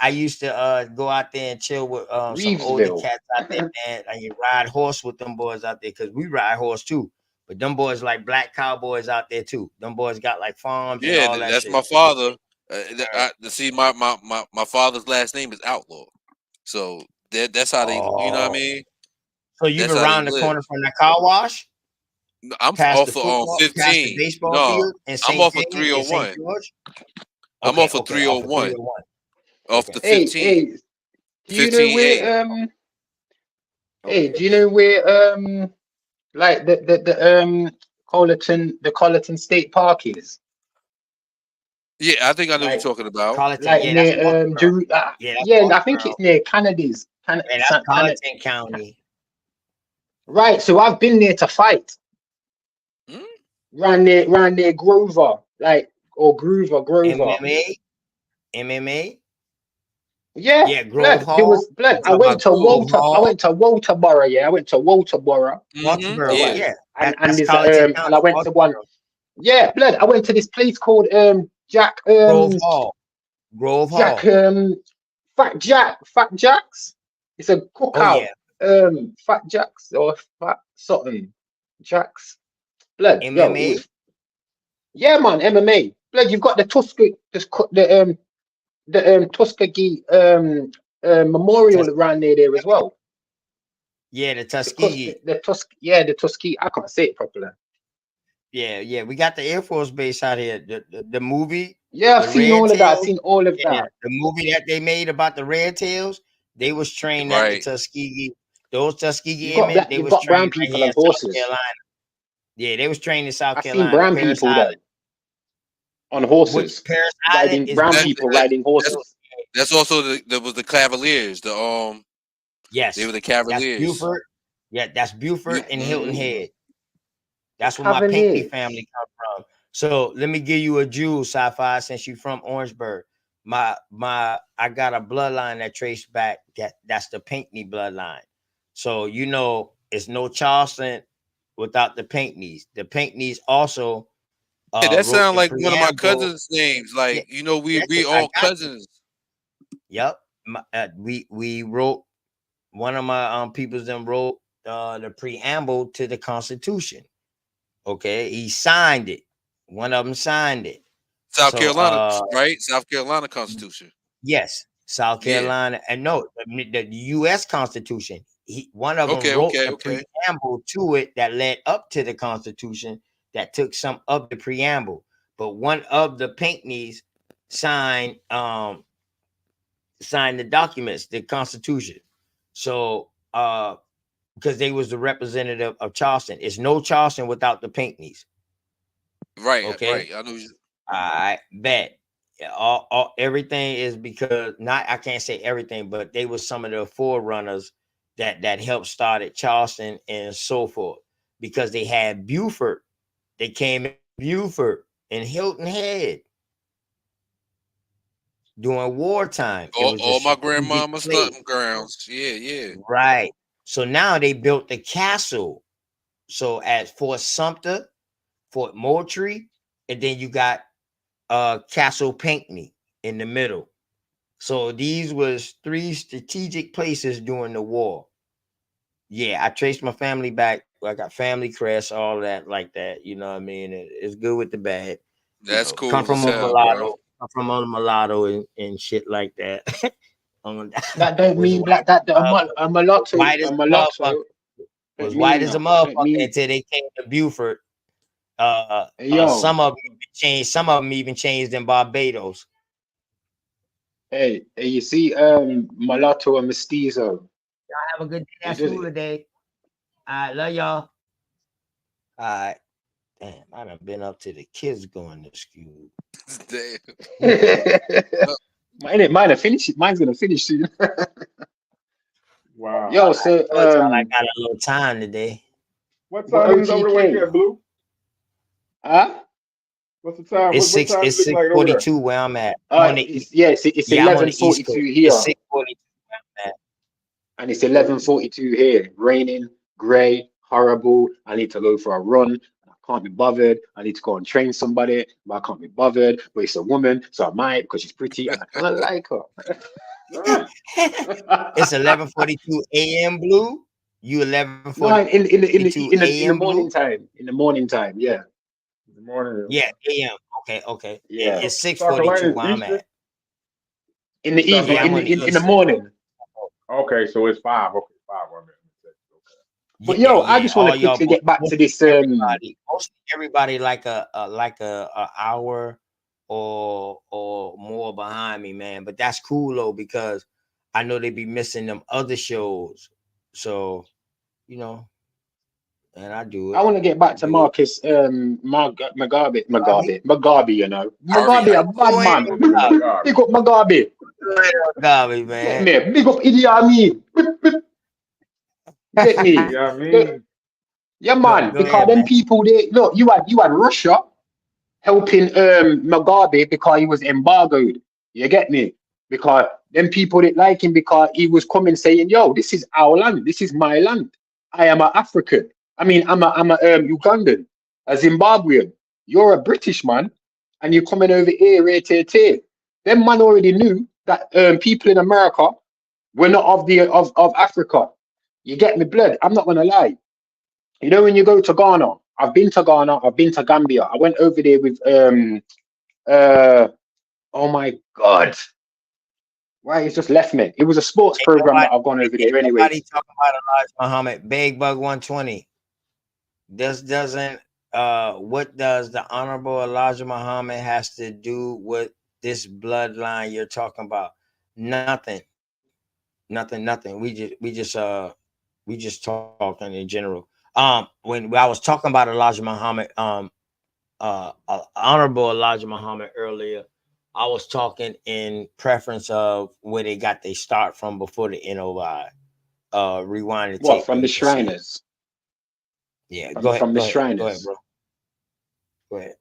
I used to go out there and chill with some older Reevesville. cats out there, man. And you ride horse with them boys out there because we ride horse too. But them boys like black cowboys out there too. Them boys got like farms and all that that's shit. my father. See, my father's last name is Outlaw, so that's how they. You know what I mean? So you That's been how they around the live. corner from the car wash? I'm Past off the of football, past the 15. baseball No, field in I'm St. off of Jamie in St. 301. George? I'm off of 301. 301. Off the Hey, 15. hey, do you know 15A. where Hey, do you know where like the Colleton State Park is? Yeah, I think I know what Like you're talking about. Colleton, like yeah, that's near Walterboro. That's yeah, I think Walterboro. it's near Kennedy's. Yeah, that's Colleton County. Right, so I've been there to fight. Round near Grover, or Grover. MMA? Yeah, Grove blood. There Hall. was blood. You I talking went about to Grove Walter. I Hall? went to Walterboro. Yeah, I went to Walterboro. Walterboro, Right. yeah. And That's there's Colleton and I County, went to one. Walterboro. Yeah, blood. I went to this place called Jack Grove Hall. Grove Jack Hall. Fat Jack's. It's a cookout. yeah. Fat Jack's or Fat something Jack's. Blood. Yo, it MMA? was. Yeah, man. MMA. Blood. You've got the Tuskegee memorial around there as well. Yeah, the Tuskegee. The Tuskegee. I can't say it properly. Yeah. We got the Air Force Base out here. The movie. Yeah, I've seen all of that. I've Tails. seen all of Yeah, that. the movie that they made about the Red Tails. They was trained at the Right. Tuskegee. Those Tuskegee You've got Airmen, they you've was got brown trained right people here in on South horses. Carolina. Yeah, they was trained in South I've seen Carolina. brown Paris people Island. though on Which horses, Paris Island riding is brown That, people Buford. that riding that's horses. that's also there was the Cavaliers. They Yes, were the that's Cavaliers. Buford. Yeah, that's Buford and Hilton Mm-hmm. Head. The That's where my Pinckney Cavaliers. family come from. So let me give you a jewel, sci-fi, since you from Orangeburg. I got a bloodline that traced back. That's the Pinckney bloodline. So you know it's no Charleston without the Pinckneys. The Pinckneys also Yeah, that wrote sounds the like one of my preamble. cousins' names. Yeah, Like, we that's it. we I all got you. cousins. Yep. We wrote one of my peoples them wrote the preamble to the Constitution. Okay, he signed it. One of them signed it. South So Carolina, right? South Carolina Constitution. yes, South Yeah. Carolina, and no, the U.S. Constitution. One of them Okay, wrote okay, the okay. preamble to it that led up to the Constitution that took some of the preamble. But one of the Pinckneys signed signed the documents, the Constitution. So because they was the representative of Charleston. It's no Charleston without the Pinckneys. Right, Okay. right. I know you. I bet. Yeah, everything is because not I can't say everything, but they were some of the forerunners that helped start at Charleston and so forth because they had Buford. They came in Buford and Hilton Head during wartime. It was a All my strategic grandmama's place, stunting grounds. Yeah, yeah. right? So now they built the castle. So at Fort Sumter, Fort Moultrie, and then you got Castle Pinckney in the middle. So these was 3 strategic places during the war. Yeah, I traced my family back. I got family crest, all that like that. You know what I mean? It's good with the bad. You That's know, come cool from as a hell, bro. mulatto, come from a mulatto and shit like that. That don't was mean white, black. That white as a a motherfucker. mulatto Was don't white mean as a that. Don't motherfucker mean. until they came to Buford. Hey, yo, Some of them even changed. Some of them even changed in Barbados. hey, you see, mulatto and mestizo. Y'all have a good day It at does school today. I love y'all. All right. Damn, I done been up to the kids going to school. Damn. Mine finish. Mine's gonna finish soon. Wow. Yo, I so told y'all I got a little time today. What what time is it over the way OTK? there, Blue? Huh? What's the time? It's What time it's is it looking like over there? 6:42 where I'm at. I'm on the It's yeah, I'm on the East 11:42 Coast. here, It's 6:42 where I'm at. and it's 11:42 here. Raining, grey, horrible. I need to go for a run. I can't be bothered. I need to go and train somebody, but I can't be bothered. But it's a woman, so I might because she's pretty and I kind of like her. It's 11:42 a.m. Blue. You No, 11:42 in the a.m. Blue. morning time. In the morning time, yeah. In the morning. Yeah, a.m. Okay. Yeah. It's South Carolina 6:42 is where I'm Eastern. at. In the South evening, Yeah, I'm on Carolina the is in the East. morning. okay, so it's 5. Okay, 5. I mean, But Yeah, yo, I yeah. just want All to y'all, quickly get back to this. mostly everybody like a hour or more behind me, man. But that's cool though because I know they be missing them other shows. So and I do I it. want to get I back to do it. Marcus Mugabe, Bobby, you know. Harvey. Mugabe, a bad go ahead, man. that nigga Bobby. Mugabe. Big up Mugabe. Go ahead, Bobby, Get man. me. Big up Idi Amin. Get me. Yeah, I The- mean, yeah, Go man. Because ahead, them man. people, look, you had Russia helping Mugabe because he was embargoed. You get me? Because them people didn't like him because he was coming saying, "Yo, this is our land. This is my land. I am an African. I mean, I'm a Ugandan, a Zimbabwean. You're a British man, and you're coming over here. Them man already knew that people in America were not of Africa. You get me, blood? I'm not gonna lie. You know when you go to Ghana, I've been to Ghana, I've been to Gambia. I went over there with uh oh my god. Why it's just left me. It was a sports program that I've gone over there Nobody anyways. talking about Elijah Muhammad. Big Bug 120. This doesn't what does the honorable Elijah Muhammad has to do with this bloodline you're talking about? Nothing. Nothing. We just talking in general. When I was talking about Elijah Muhammad, Honorable Elijah Muhammad earlier, I was talking in preference of where they got they start from before the NOI. Rewind the What, tape from and the you can see it. Shriners? Yeah, From the go ahead, Shriners. bro. Go ahead.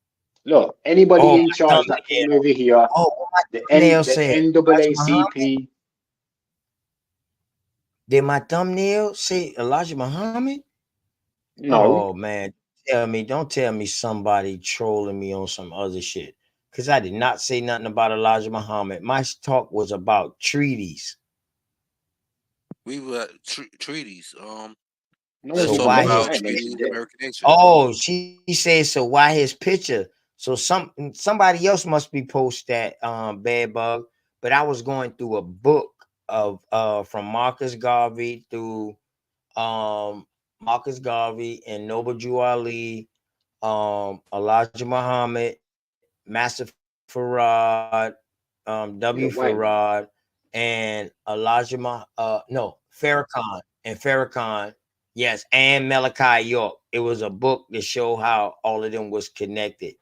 Look, anybody Oh, in my charge that came thumbnail. over here, Oh, what my the thumbnail the said Elijah Muhammad. NAACP. Did my thumbnail say Elijah Muhammad? No, Oh man, don't tell me somebody trolling me on some other shit. Cause I did not say nothing about Elijah Muhammad. My talk was about treaties. We were treaties. no Let's So one's talk why mentioned his about I treaties mentioned and it. American nation. oh she said so why his picture? So somebody else must be post that bad bug. But I was going through a book of from Marcus Garvey through Marcus Garvey and Noble Jew Ali, Elijah Muhammad, Master Farad, W. You're a white Farad, man. and no, Farrakhan, yes, and Malachi York. It was a book that showed how all of them was connected.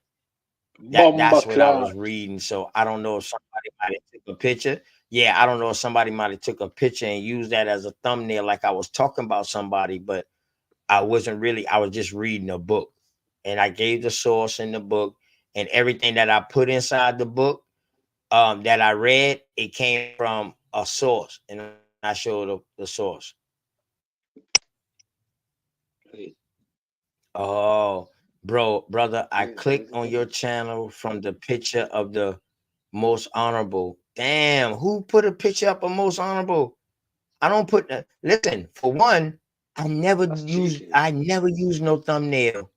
Bomba That's what I was clock. reading. So I don't know if somebody might have took a picture. Yeah, I don't know if somebody might have took a picture and used that as a thumbnail, like I was talking about somebody, but I wasn't really. I was just reading a book, and I gave the source in the book, and everything that I put inside the book, that I read, it came from a source, and I showed the source. Oh, brother, I clicked on your channel from the picture of the most honorable. Damn, who put a picture up of most honorable? I don't put the, listen, for one, That's cheeky. I never use no thumbnail.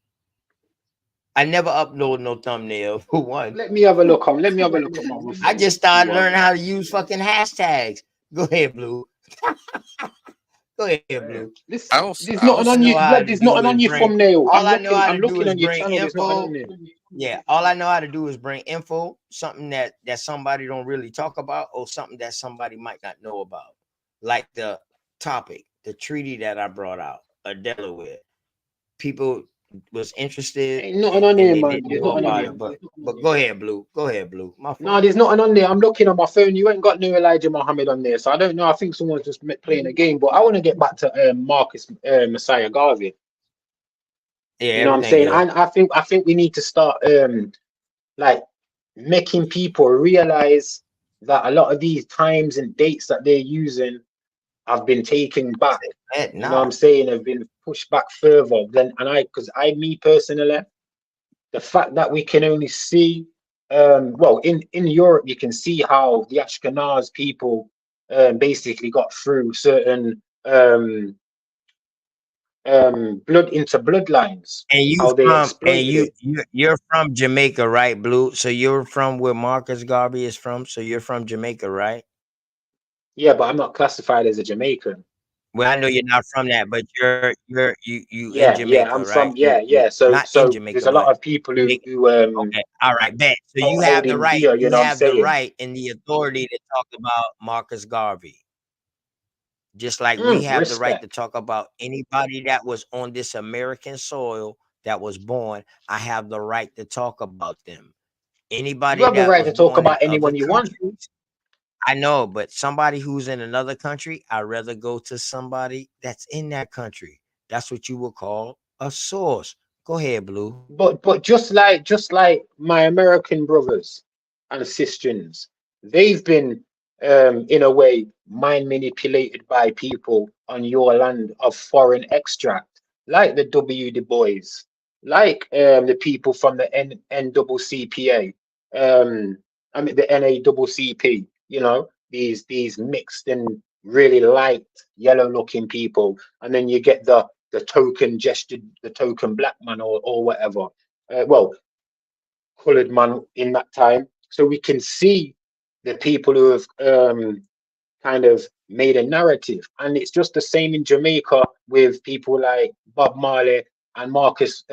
I never upload no thumbnail for one. Let me have a look on. Let me have a look at my I recent. just See started what I've learning got. how to use fucking hashtags. Go ahead, Blue. Go ahead, Blue. This I don't. there's I nothing don't. I on know you, how blood. to There's do nothing is on your bring thumbnail. all I know how I'm to do looking is on your bring channel. There's nothing on info. there. Yeah, all I know how to do is bring info, something that somebody don't really talk about, or something that somebody might not know about. Like the topic, the treaty that I brought out, Delaware. People was interested Ain't nothing on and there, they man. didn't There's know nothing on about there. it. But go ahead, Blue. Go ahead, Blue. My No, fault. there's nothing on there. I'm looking on my phone. You ain't got no Elijah Muhammad on there, so I don't know. I think someone's just playing a game. But I want to get back to Marcus Messiah Garvey. Yeah, You know what I'm everything saying? good. And I think we need to start like making people realize that a lot of these times and dates that they're using have been taken back. You know what I'm Nah. saying? Have been pushed back further. Then because me personally, the fact that we can only see well in Europe you can see how the Ashkenaz people basically got through certain blood into bloodlines, And you how they from and exploited it. you're from Jamaica, right, Blue? So you're from where Marcus Garvey is from. So you're from Jamaica, right? Yeah, but I'm not classified as a Jamaican. Well, I know you're not from that, but you in Yeah, Jamaica, I'm right? from You're yeah. So not in there's Jamaica, a lot but of people Jamaica. who Okay, all right, bet. So you hold have the him right. dear, you You know what I'm have the saying? right and the authority to talk about Marcus Garvey. Just like we have the right Respect. to talk about anybody that was on this American soil that was born. I have the right to talk about them. You Anybody have the that right was to talk born in about other anyone you want. countries, I know, but somebody who's in another country, I'd rather go to somebody that's in that country. That's what you would call a source. Go ahead, Blue. But just like my American brothers and sisters, they've been in a way mind manipulated by people on your land of foreign extract, like the W. Du Bois, like the people from the NCCPA, I mean the NACCP. You know these mixed and really light yellow looking people, and then you get the token gestured, the token black man or whatever. Well, colored man in that time. So we can see the people who have kind of made a narrative. And it's just the same in Jamaica with people like Bob Marley and Marcus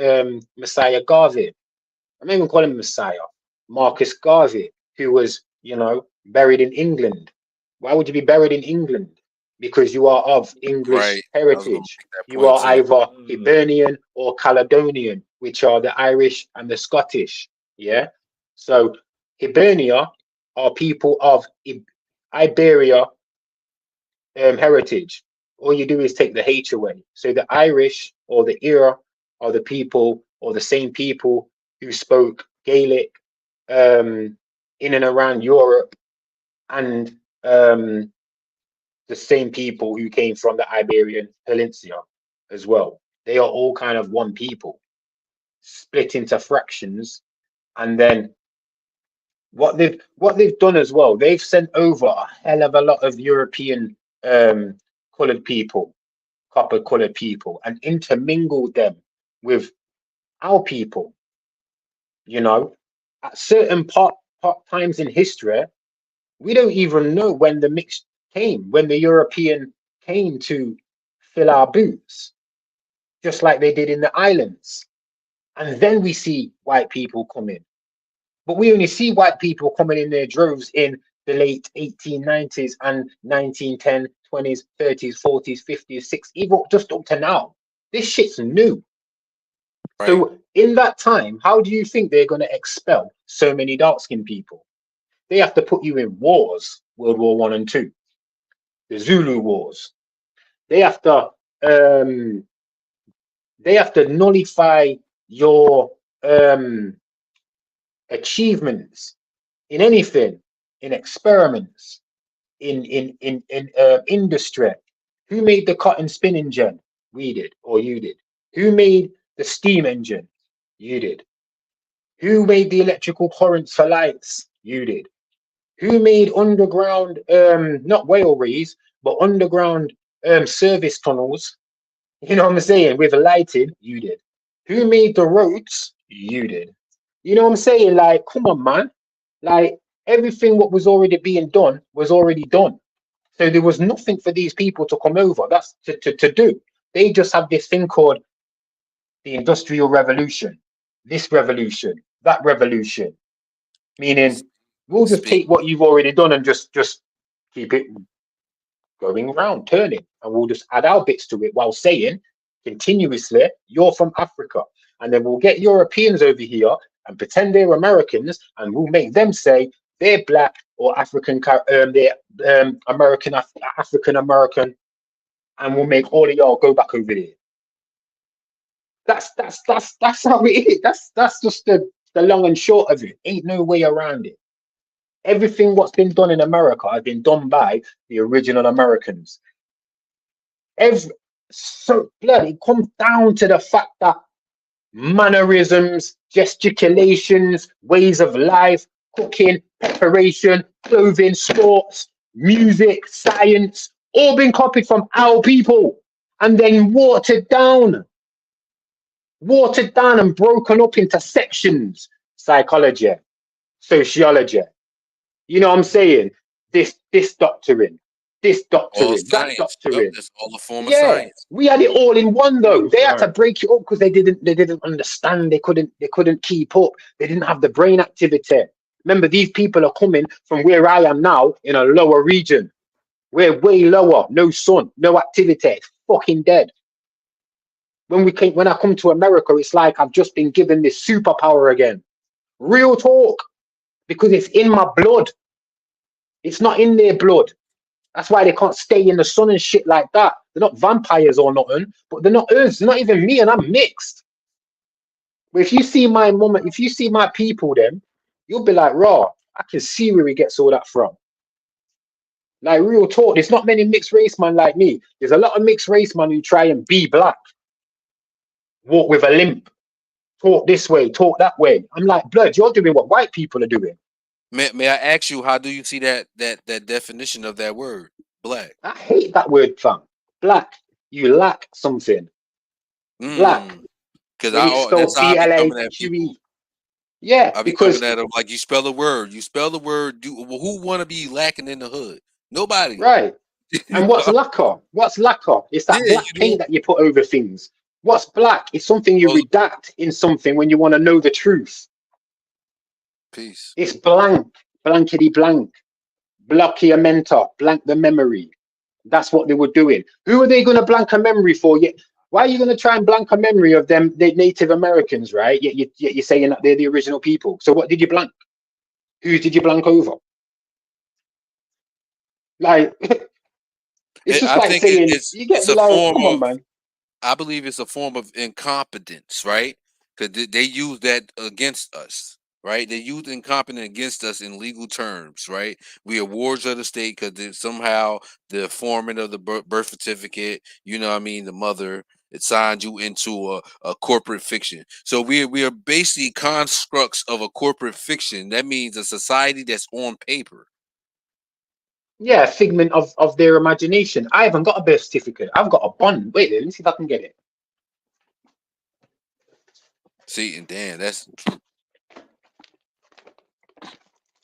Messiah Garvey. I'm not even calling him Messiah, Marcus Garvey, who was, buried in England. Why would you be buried in England? because you are of Right. English I was gonna heritage. make that You point are too. either Hibernian or Caledonian, which are the Irish and the Scottish. Yeah. So Hibernia are people of Iberia heritage. All you do is take the H away. So the Irish or the Ira are the people or the same people who spoke Gaelic in and around Europe, and the same people who came from the Iberian Peninsula as well. They are all kind of one people, split into fractions. And then what they've done as well, they've sent over a hell of a lot of European colored people, copper colored people, and intermingled them with our people. You know, at certain times in history, we don't even know when the mix came, when the European came to fill our boots, just like they did in the islands. And then we see white people come in. But we only see white people coming in their droves in the late 1890s and 1910s, 20s, 30s, 40s, 50s, 60s, even just up to now. This shit's new. Right. So in that time, how do you think they're going to expel so many dark-skinned people? They have to put you in wars, World War I and II, the Zulu Wars. They have to nullify your achievements in anything, in experiments, in industry. Who made the cotton spinning gen? We did, or you did. Who made the steam engine? You did. Who made the electrical currents for lights? You did. Who made underground, not railways, but underground service tunnels? You know what I'm saying? With lighting, you did. Who made the roads? You did. You know what I'm saying? Like, come on, man. Like, everything what was already being done was already done. So there was nothing for these people to come over. That's to do. They just have this thing called the Industrial Revolution, this revolution, that revolution. Meaning, we'll just take what you've already done and just keep it going around, turning, and we'll just add our bits to it while saying continuously, you're from Africa. And then we'll get Europeans over here and pretend they're Americans, and we'll make them say they're black or African, they're American, African American, and we'll make all of y'all go back over there. That's how it is. That's just the long and short of it. Ain't no way around it. Everything what's been done in America has been done by the original Americans. So blood, it comes down to the fact that mannerisms, gesticulations, ways of life, cooking, preparation, clothing, sports, music, science, all been copied from our people and then watered down and broken up into sections. Psychology, sociology. You know what I'm saying? This doctrine, that doctrine. It's all a form of Yeah, science. we had it all in one though. They had to break it up because they didn't understand. They couldn't keep up. They didn't have the brain activity. Remember, these people are coming from where I am now in a lower region. We're way lower. No sun, no activity. It's fucking dead. When I come to America, it's like I've just been given this superpower again. Real talk, because it's in my blood. It's not in their blood. That's why they can't stay in the sun and shit like that. They're not vampires or nothing, but they're not us. They're not even me, and I'm mixed. But if you see my mama, if you see my people, then you'll be like, raw, I can see where he gets all that from. Like, real talk, there's not many mixed race man like me. There's a lot of mixed race man who try and be black. Walk with a limp. Talk this way, talk that way. I'm like, blood, you're doing what white people are doing. May I ask you, how do you see that definition of that word, black? I hate that word, fam. Black. You lack something. Black. Because that's how I be coming at people. Yeah, I be because coming at them like, you spell a word. You spell the word. Who want to be lacking in the hood? Nobody. Right. And what's lacquer? What's lacquer? It's that black paint that you put over things. What's black? It's something you redact in something when you want to know the truth. Peace. It's blank, blankety blank, blockiamenta, blank the memory. That's what they were doing. Who are they going to blank a memory for? Yet, why are you going to try and blank a memory of them, the Native Americans, right? Yet you're saying that they're the original people. So what did you blank? Who did you blank over? Like, it's just I like think saying, you get it's me, a like, form come on, of, man. I believe it's a form of incompetence, right? Because they use that against us, right? They use incompetent against us in legal terms, right? We are wards of the state because somehow the formant of the birth certificate, you know what I mean, the mother, it signed you into a corporate fiction. So we are basically constructs of a corporate fiction. That means a society that's on paper. Yeah, a figment of their imagination. I haven't got a birth certificate. I've got a bond. Wait, let me see if I can get it. See, and damn, that's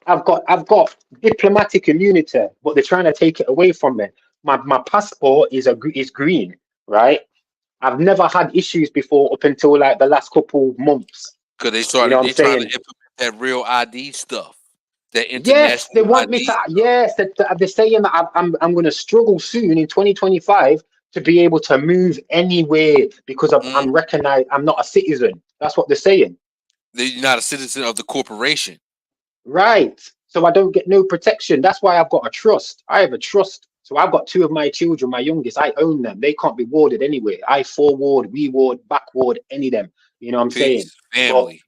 I've got diplomatic immunity, but they're trying to take it away from me. My passport is green, right? I've never had issues before up until like the last couple months. because You know what I'm they trying to saying? implement that real ID stuff, that Yes, they international want me ID. to. Yes, they're saying that I'm going to struggle soon in 2025 to be able to move anywhere because I'm recognized. I'm not a citizen. That's what they're saying. You're not a citizen of the corporation. Right. So I don't get no protection. That's why I've got a trust. I have a trust. So I've got two of my children, my youngest. I own them. They can't be warded anywhere. I forward, we ward, backward, any of them. You know what I'm saying? Peace, But family.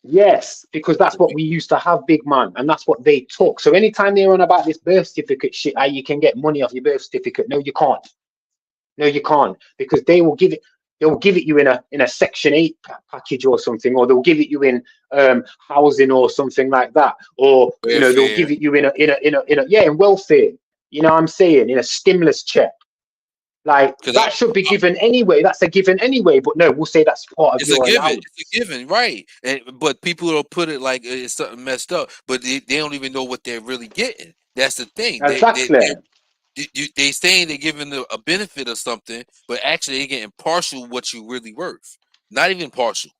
yes, because that's what we used to have, big man, and that's what they took. So anytime they're on about this birth certificate shit, you can get money off your birth certificate. No, you can't. No, you can't, because they will give it. They'll give it you in a Section 8 package or something, or they'll give it you in housing or something like that, or you know they'll give Welfare. it you in welfare. You know what I'm saying, in a stimulus check. Like that should be given anyway. That's a given anyway. But no, we'll say that's part of It's a your given. allowance. It's a given, right? But people will put it like it's something messed up, but they don't even know what they're really getting. That's the thing. Exactly. They saying they're giving a benefit of something, but actually they're getting partial what you really worth. Not even partial.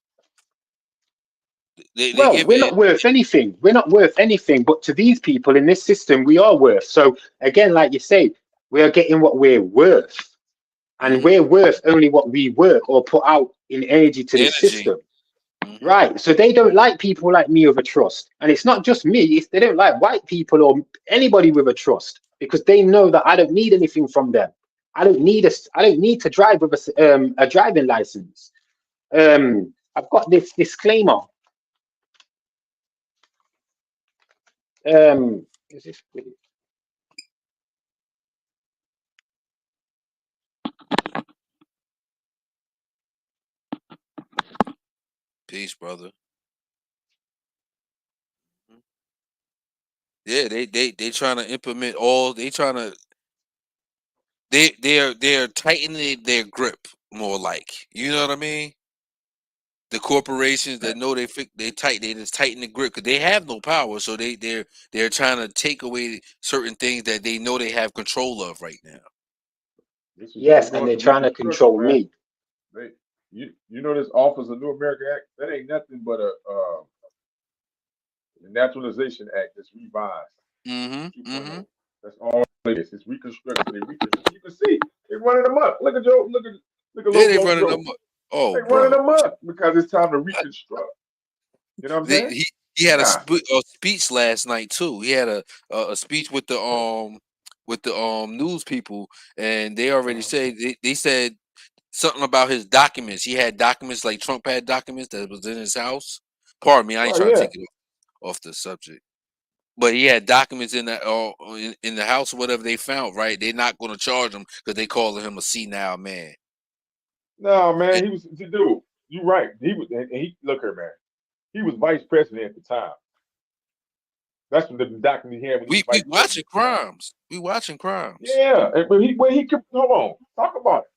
They Well, give we're it. not worth anything. We're not worth anything. But to these people in this system, we are worth. So again, like you say, we are getting what we're worth. And we're worth only what we work or put out in energy to this Energy. system. Right. So they don't like people like me with a trust. And it's not just me. They don't like white people or anybody with a trust, because they know that I don't need anything from them. I don't need to drive with a driving license. I've got this disclaimer. Is this Peace, brother. Yeah, they trying to implement all. They trying to. They're tightening their grip more, like, you know what I mean. The corporations that know they just tighten the grip because they have no power, so they're trying to take away certain things that they know they have control of right now. Yes, and they're trying to control me. You know this Office of New America Act, that ain't nothing but the Naturalization Act that's revised. That's all it is. It's reconstruction. You can see they're running them up. Look at Joe. Look at Yeah, they Loco running Joe. them up. Oh, They bro. running them up because it's time to reconstruct. You know what I'm saying? He had a speech last night too. He had a speech with the news people, and they already said they said something about his documents. He had documents like Trump had documents that was in his house. Pardon me, I ain't Oh trying to yeah. take it off the subject. But he had documents in that in the house or whatever they found, right? They're not going to charge him because they calling him a senile man. No, man, he was dude. You right. He was, and he look here, man. He was vice president at the time. That's what the document he had when he was vice We watching president. crimes. We watching crimes. Yeah, but he could hold on. Talk about it.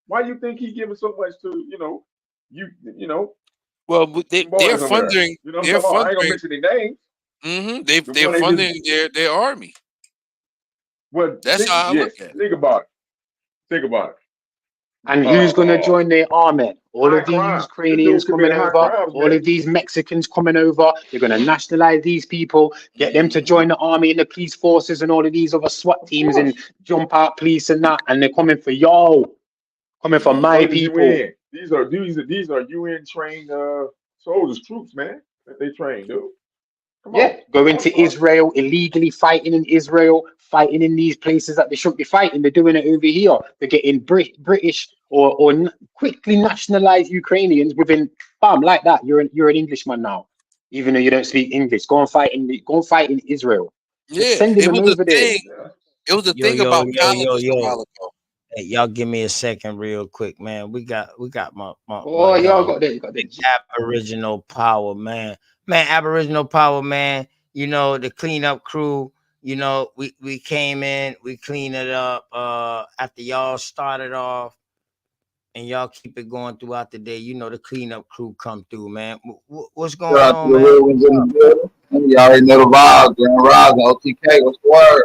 Why do you think he giving so much to you know? Well, they're boys over there? funding. You know what I'm They're talking about? I ain't gonna funding. mention their names. They're one they funding just, their army. Well, That's how I look at it. Think about it. Think about it. And who's gonna join their army? All High of these crime. This Ukrainians dude coming committed high over, crimes, all man. of these Mexicans coming over. They're going to nationalize these people, get them to join the army and the police forces and all of these other SWAT Of teams and course. jump out police and that. And they're coming for coming for These my are the people. UN. These are UN trained soldiers, troops, man, that they train, dude. Come Yeah, on. going Don't to front. Israel, illegally fighting in Israel, fighting in these places that they shouldn't be fighting. They're doing it over here. They're getting British or quickly nationalized Ukrainians within, bam, like that. You're an Englishman now, even though you don't speak English. Go and fight in Israel. They're Yeah, sending it them was a over there. thing. It was a Yo, thing yo, about yo, yo, colleges a yo. while ago. Hey, y'all give me a second real quick, man. We got my Oh, y'all dog, got the Big Aboriginal Power, man. Man, Aboriginal Power, man. You know, the cleanup crew, you know, we came in, we cleaned it up after y'all started off and y'all keep it going throughout the day. You know, the cleanup crew come through, man. What's Shout going out to on, the man? real ones in the building. Y'all already know the vibes. Grand Rise, OTK, what's the word?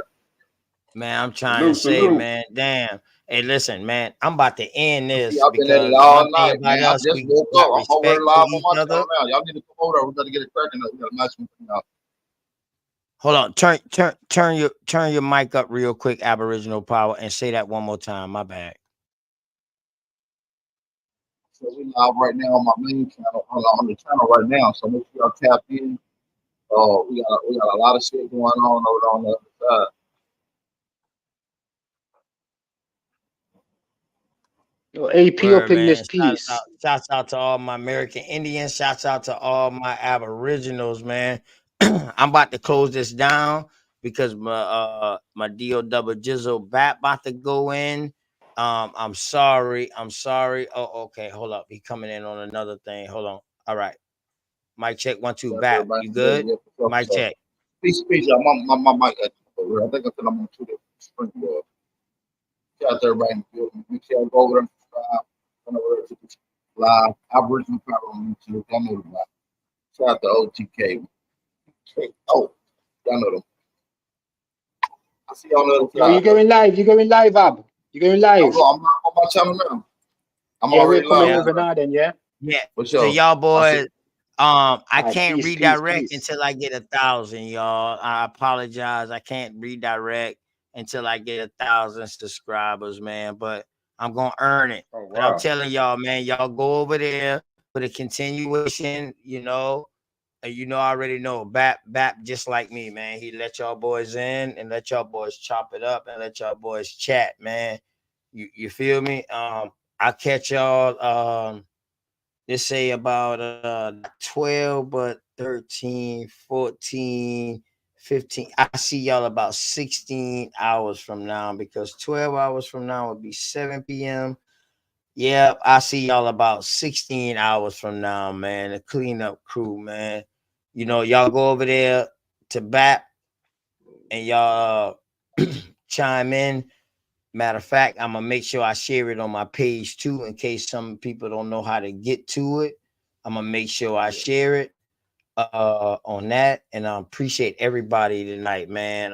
Man, I'm trying to Salute, say, salute. man, damn. Hey, listen, man, I'm about to end I see this y'all been at it because all one thing night, about man. I us, just we woke up. got I'm over here respect for live on each my other. channel now. Y'all need to come over there. We got to get it cracking up. We got a nice one coming out. Hold on, turn your mic up real quick, Aboriginal Power, and say that one more time. My bad. So we live right now on my main channel, on the channel right now. So make sure y'all tap in. We got a lot of shit going on over on the other side. Yo, AP up Word, in this man. piece. Shouts out to all my American Indians. Shouts out to all my Aboriginals, man. I'm about to close this down because my DO double jizzle bat about to go in. I'm sorry. Oh, okay. Hold up. He coming in on another thing. Hold on. All right. Mic check 1 2 That's bat. everybody. You Yeah, good? yeah, for Mic sure. check. Peace, y'all. My mic. I think I'm on 2 different springboard. Shout out to everybody in the building. Make sure y'all go over there and subscribe. Come over there to the live. Aboriginal Power on YouTube. Y'all know the live. Shout out to OTK. Oh, y'all know them. I see y'all on the Yo, other you side. going live? You going live, Ab? You going live? I'm on my channel now. I'm Yeah, we're already coming live. Yeah. over now then, yeah? Yeah. For So sure. y'all I see. boys, I All right, can't peace, redirect peace. until I get 1,000, y'all. I apologize. I can't redirect until I get 1,000 subscribers, man. But I'm gonna earn it. Oh, But I'm wow. telling y'all, man, y'all go over there for the continuation. You know, I already know Bap just like me, man. He let y'all boys in and let y'all boys chop it up and let y'all boys chat, man. You feel me? I catch y'all. They say about 12, but 13, 14, 15. I see y'all about 16 hours from now because 12 hours from now would be 7 p.m. Yeah, I see y'all about 16 hours from now, man. The cleanup crew, man. You know, y'all go over there to BAP and y'all chime in. Matter of fact, I'm gonna make sure I share it on my page too, in case some people don't know how to get to it. I'm gonna make sure I share it on that, and I appreciate everybody tonight, man.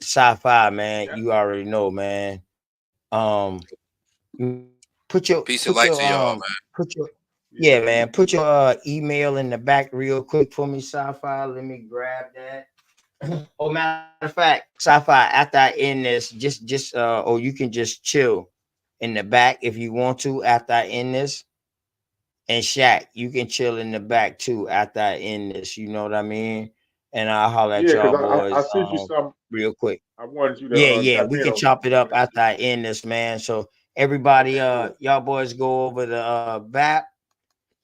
Sci-fi, man, Yeah. you already know, man. Um, put your Peace and light to y'all, man. put your Yeah, yeah, man. Put your email in the back real quick for me, Sci-fi. Let me grab that. Oh, matter of fact, Sci-Fi, after I end this, just or you can just chill in the back if you want to after I end this. And Shaq, you can chill in the back too after I end this. You know what I mean? And I'll holler at Yeah, y'all because I boys sent you some. real quick. I wanted you to Yeah, tap we in can on chop it up some of after this I end this, man. So everybody, shit. Okay, cool. y'all boys go over to BAP.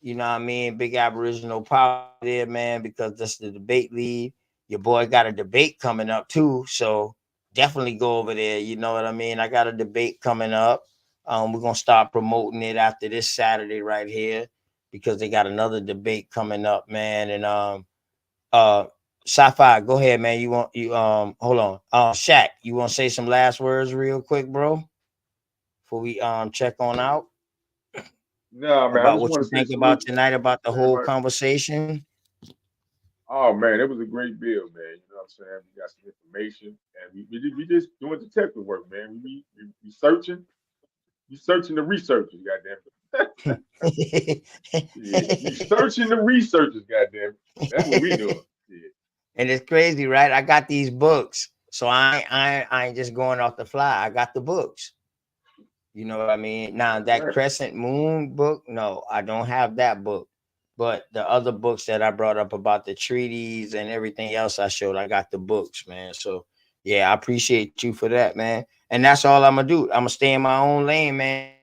You know what I mean? Big Aboriginal Power there, man, because that's the debate lead. Your boy got a debate coming up too. So definitely go over there. You know what I mean? I got a debate coming up. We're gonna start promoting it after this Saturday right here because they got another debate coming up, man. And Sci-Fi, go ahead, man. You hold on. Shaq, you wanna say some last words real quick, bro? Before we check on out No, man, I about just what want you to say think about salute tonight about the to whole everybody. conversation. Oh man, it was a great bill, man. You know what I'm saying? We got some information, and we just doing detective work, man. We searching the researchers, goddamn it. You searching the researchers, goddamn. That's what we doing. Yeah. And it's crazy, right? I got these books, so I ain't just going off the fly. I got the books. You know what I mean? Now that Crescent Moon book, no, I don't have that book. But the other books that I brought up about the treaties and everything else I showed, I got the books, man. So yeah, I appreciate you for that, man. And that's all I'm gonna do. I'm gonna stay in my own lane, man.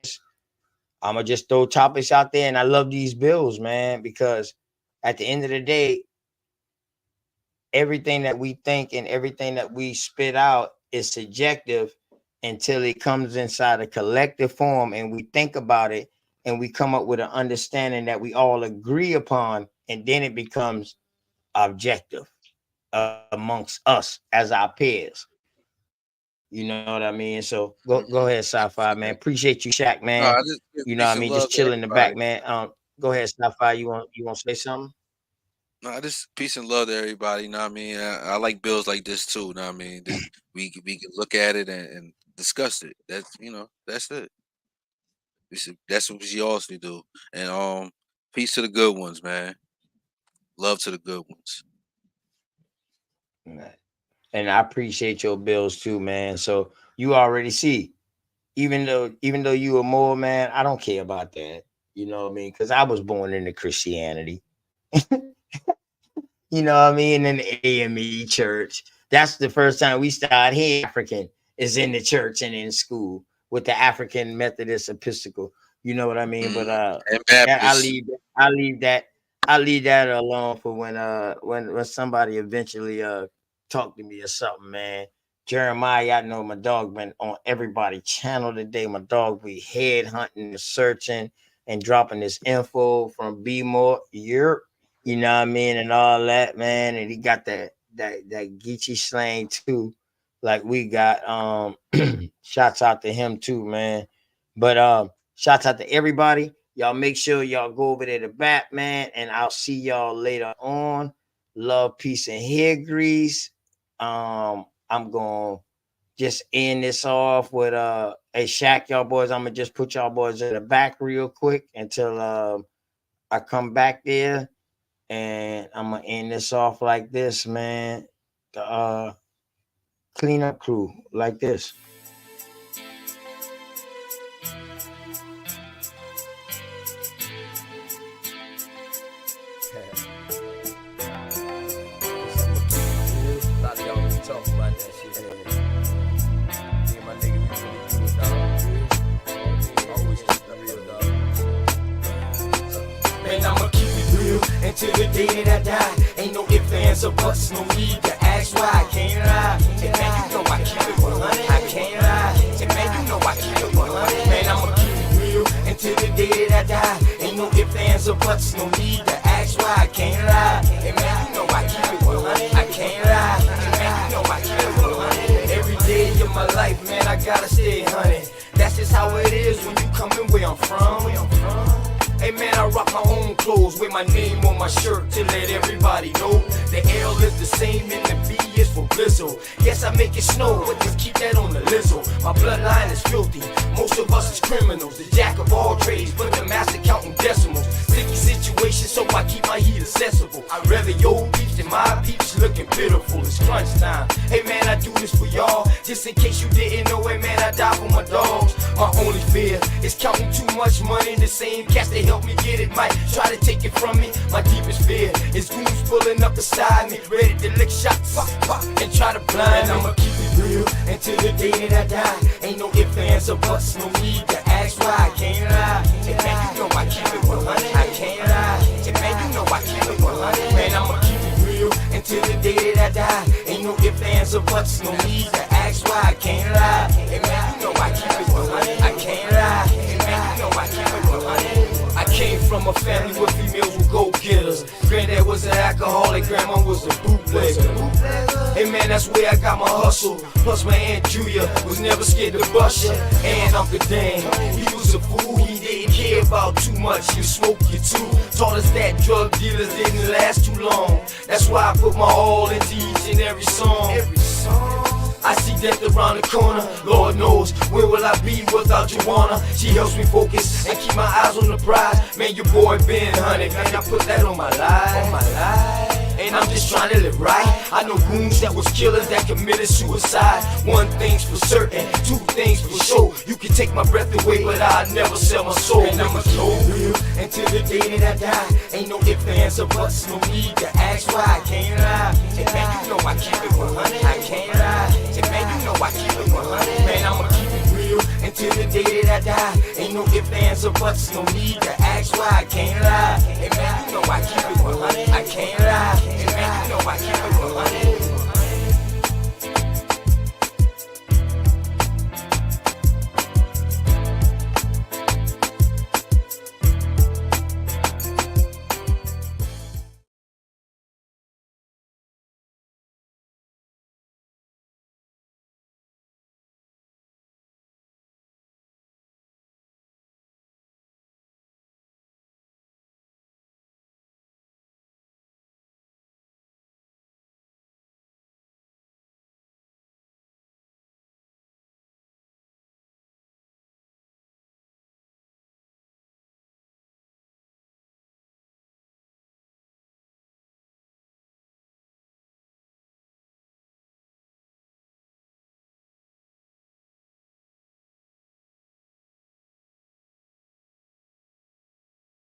I'm gonna just throw topics out there, and I love these bills, man, because at the end of the day, everything that we think and everything that we spit out is subjective until it comes inside a collective form and we think about it and we come up with an understanding that we all agree upon, and then it becomes objective amongst us as our peers. You know what I mean? So go ahead, Sci-Fi, man. Appreciate you, Shaq, man. You know what I mean? Just chill in the back, man. Go ahead, Sci-Fi. You want to say something? No, just peace and love to everybody. You know what I mean? I like bills like this too. You know what I mean? We can look at it and discuss it. That's that's it. That's what we also do. And peace to the good ones, man. Love to the good ones. And I appreciate your bills too, man. So you already see, even though you a more, man, I don't care about that. You know what I mean? Because I was born into Christianity. You know what I mean? In the AME church. That's the first time we started hearing African is in the church and in school with the African Methodist Episcopal. You know what I mean? But I leave that alone for when somebody eventually talk to me or something, man. Jeremiah, I know my dog been on everybody's channel today. My dog be head hunting, searching, and dropping this info from B More. You know what I mean, and all that, man. And he got that Geechee slang too, like we got. Shouts out to him too, man. But shouts out to everybody. Y'all make sure y'all go over there to bat, man. And I'll see y'all later on. Love, peace, and hair grease. I'm gonna just end this off with a Shaq, y'all boys. I'm gonna just put y'all boys in the back real quick until I come back there. And I'm gonna end this off like this, man. The cleanup crew like this. A lot of y'all be talking about that shit. Me and my nigga, we really do it, dog. Always keep it real, dog. Man, I'ma keep it real until the day that I die. Ain't no ifs, ands, or buts, no need to ask why. I can't lie. And man, you know I keep it 100. I can't lie. And man, you know I keep it 100. Man, I'ma keep it real until the day that I die. Ain't no ifs, ands, or buts, no need to ask why. I can't lie. And man, you know I keep it 100. I can't lie. And man, you know I keep it 100. Every day of my life, man, I gotta stay 100. That's just how it is when you coming where I'm from. Hey man, I rock my own clothes with my name on my shirt to let everybody know the L is the same and the B is for Blizzle. Yes, I make it snow, but just keep that on the lizzo. My bloodline is filthy, most of us is criminals. The jack of all trades, but the master counting decimals. Sticky situation, so I keep my heat accessible. I'd rather your peeps than my peeps looking pitiful. It's crunch time. Hey man, I do this for y'all. Just in case you didn't know it, man, I die for my dogs. My only fear is counting too much money. The same cats they help me get it might try to take it from me. My deepest fear is goons pulling up beside me, ready to lick shots, pop, pop, and try to blind me. I'ma keep it real until the day that I die. Ain't no ifs, ands, or buts, no need to ask why. I can't lie. And man, you know I keep it 100. I can't lie. And man, you know I keep it 100. Man, I'ma keep it real until the day that I die. Ain't no ifs, ands, or buts, no need to ask why. I can't lie. And man, you know I keep it 100. I can't lie. And man, you know I keep it 100. I came from a family where females were go-getters. Granddad was an alcoholic, grandma was a bootlegger. Hey man, that's where I got my hustle. Plus my Aunt Julia was never scared to bust ya. And Uncle Dan, he was a fool. He didn't care about too much. You smoke, you too. Taught us that drug dealers didn't last too long. That's why I put my all into each and every song. I see death around the corner. Lord knows, where will I be without Joanna? She helps me focus and keep my eyes on the prize. Man, your boy been hunted, man, I put that on my life. And I'm just trying to live right. I know goons that was killers that committed suicide. One thing's for certain, two things for sure. You can take my breath away, but I'll never sell my soul. And I'ma slow real until the day that I die. Ain't no ifs, ands, or buts, no need to ask why. I can't lie. Say, man, you know I keep it 100. I can't lie. Say, man, you know I keep it 100. Man, I'ma keep it real until the day that I die. Ain't no ifs, ands, or buts, no need to ask why. I can't lie. Hey, man, you know I keep it 100. I can't lie. Hey, man, you know I keep it 100.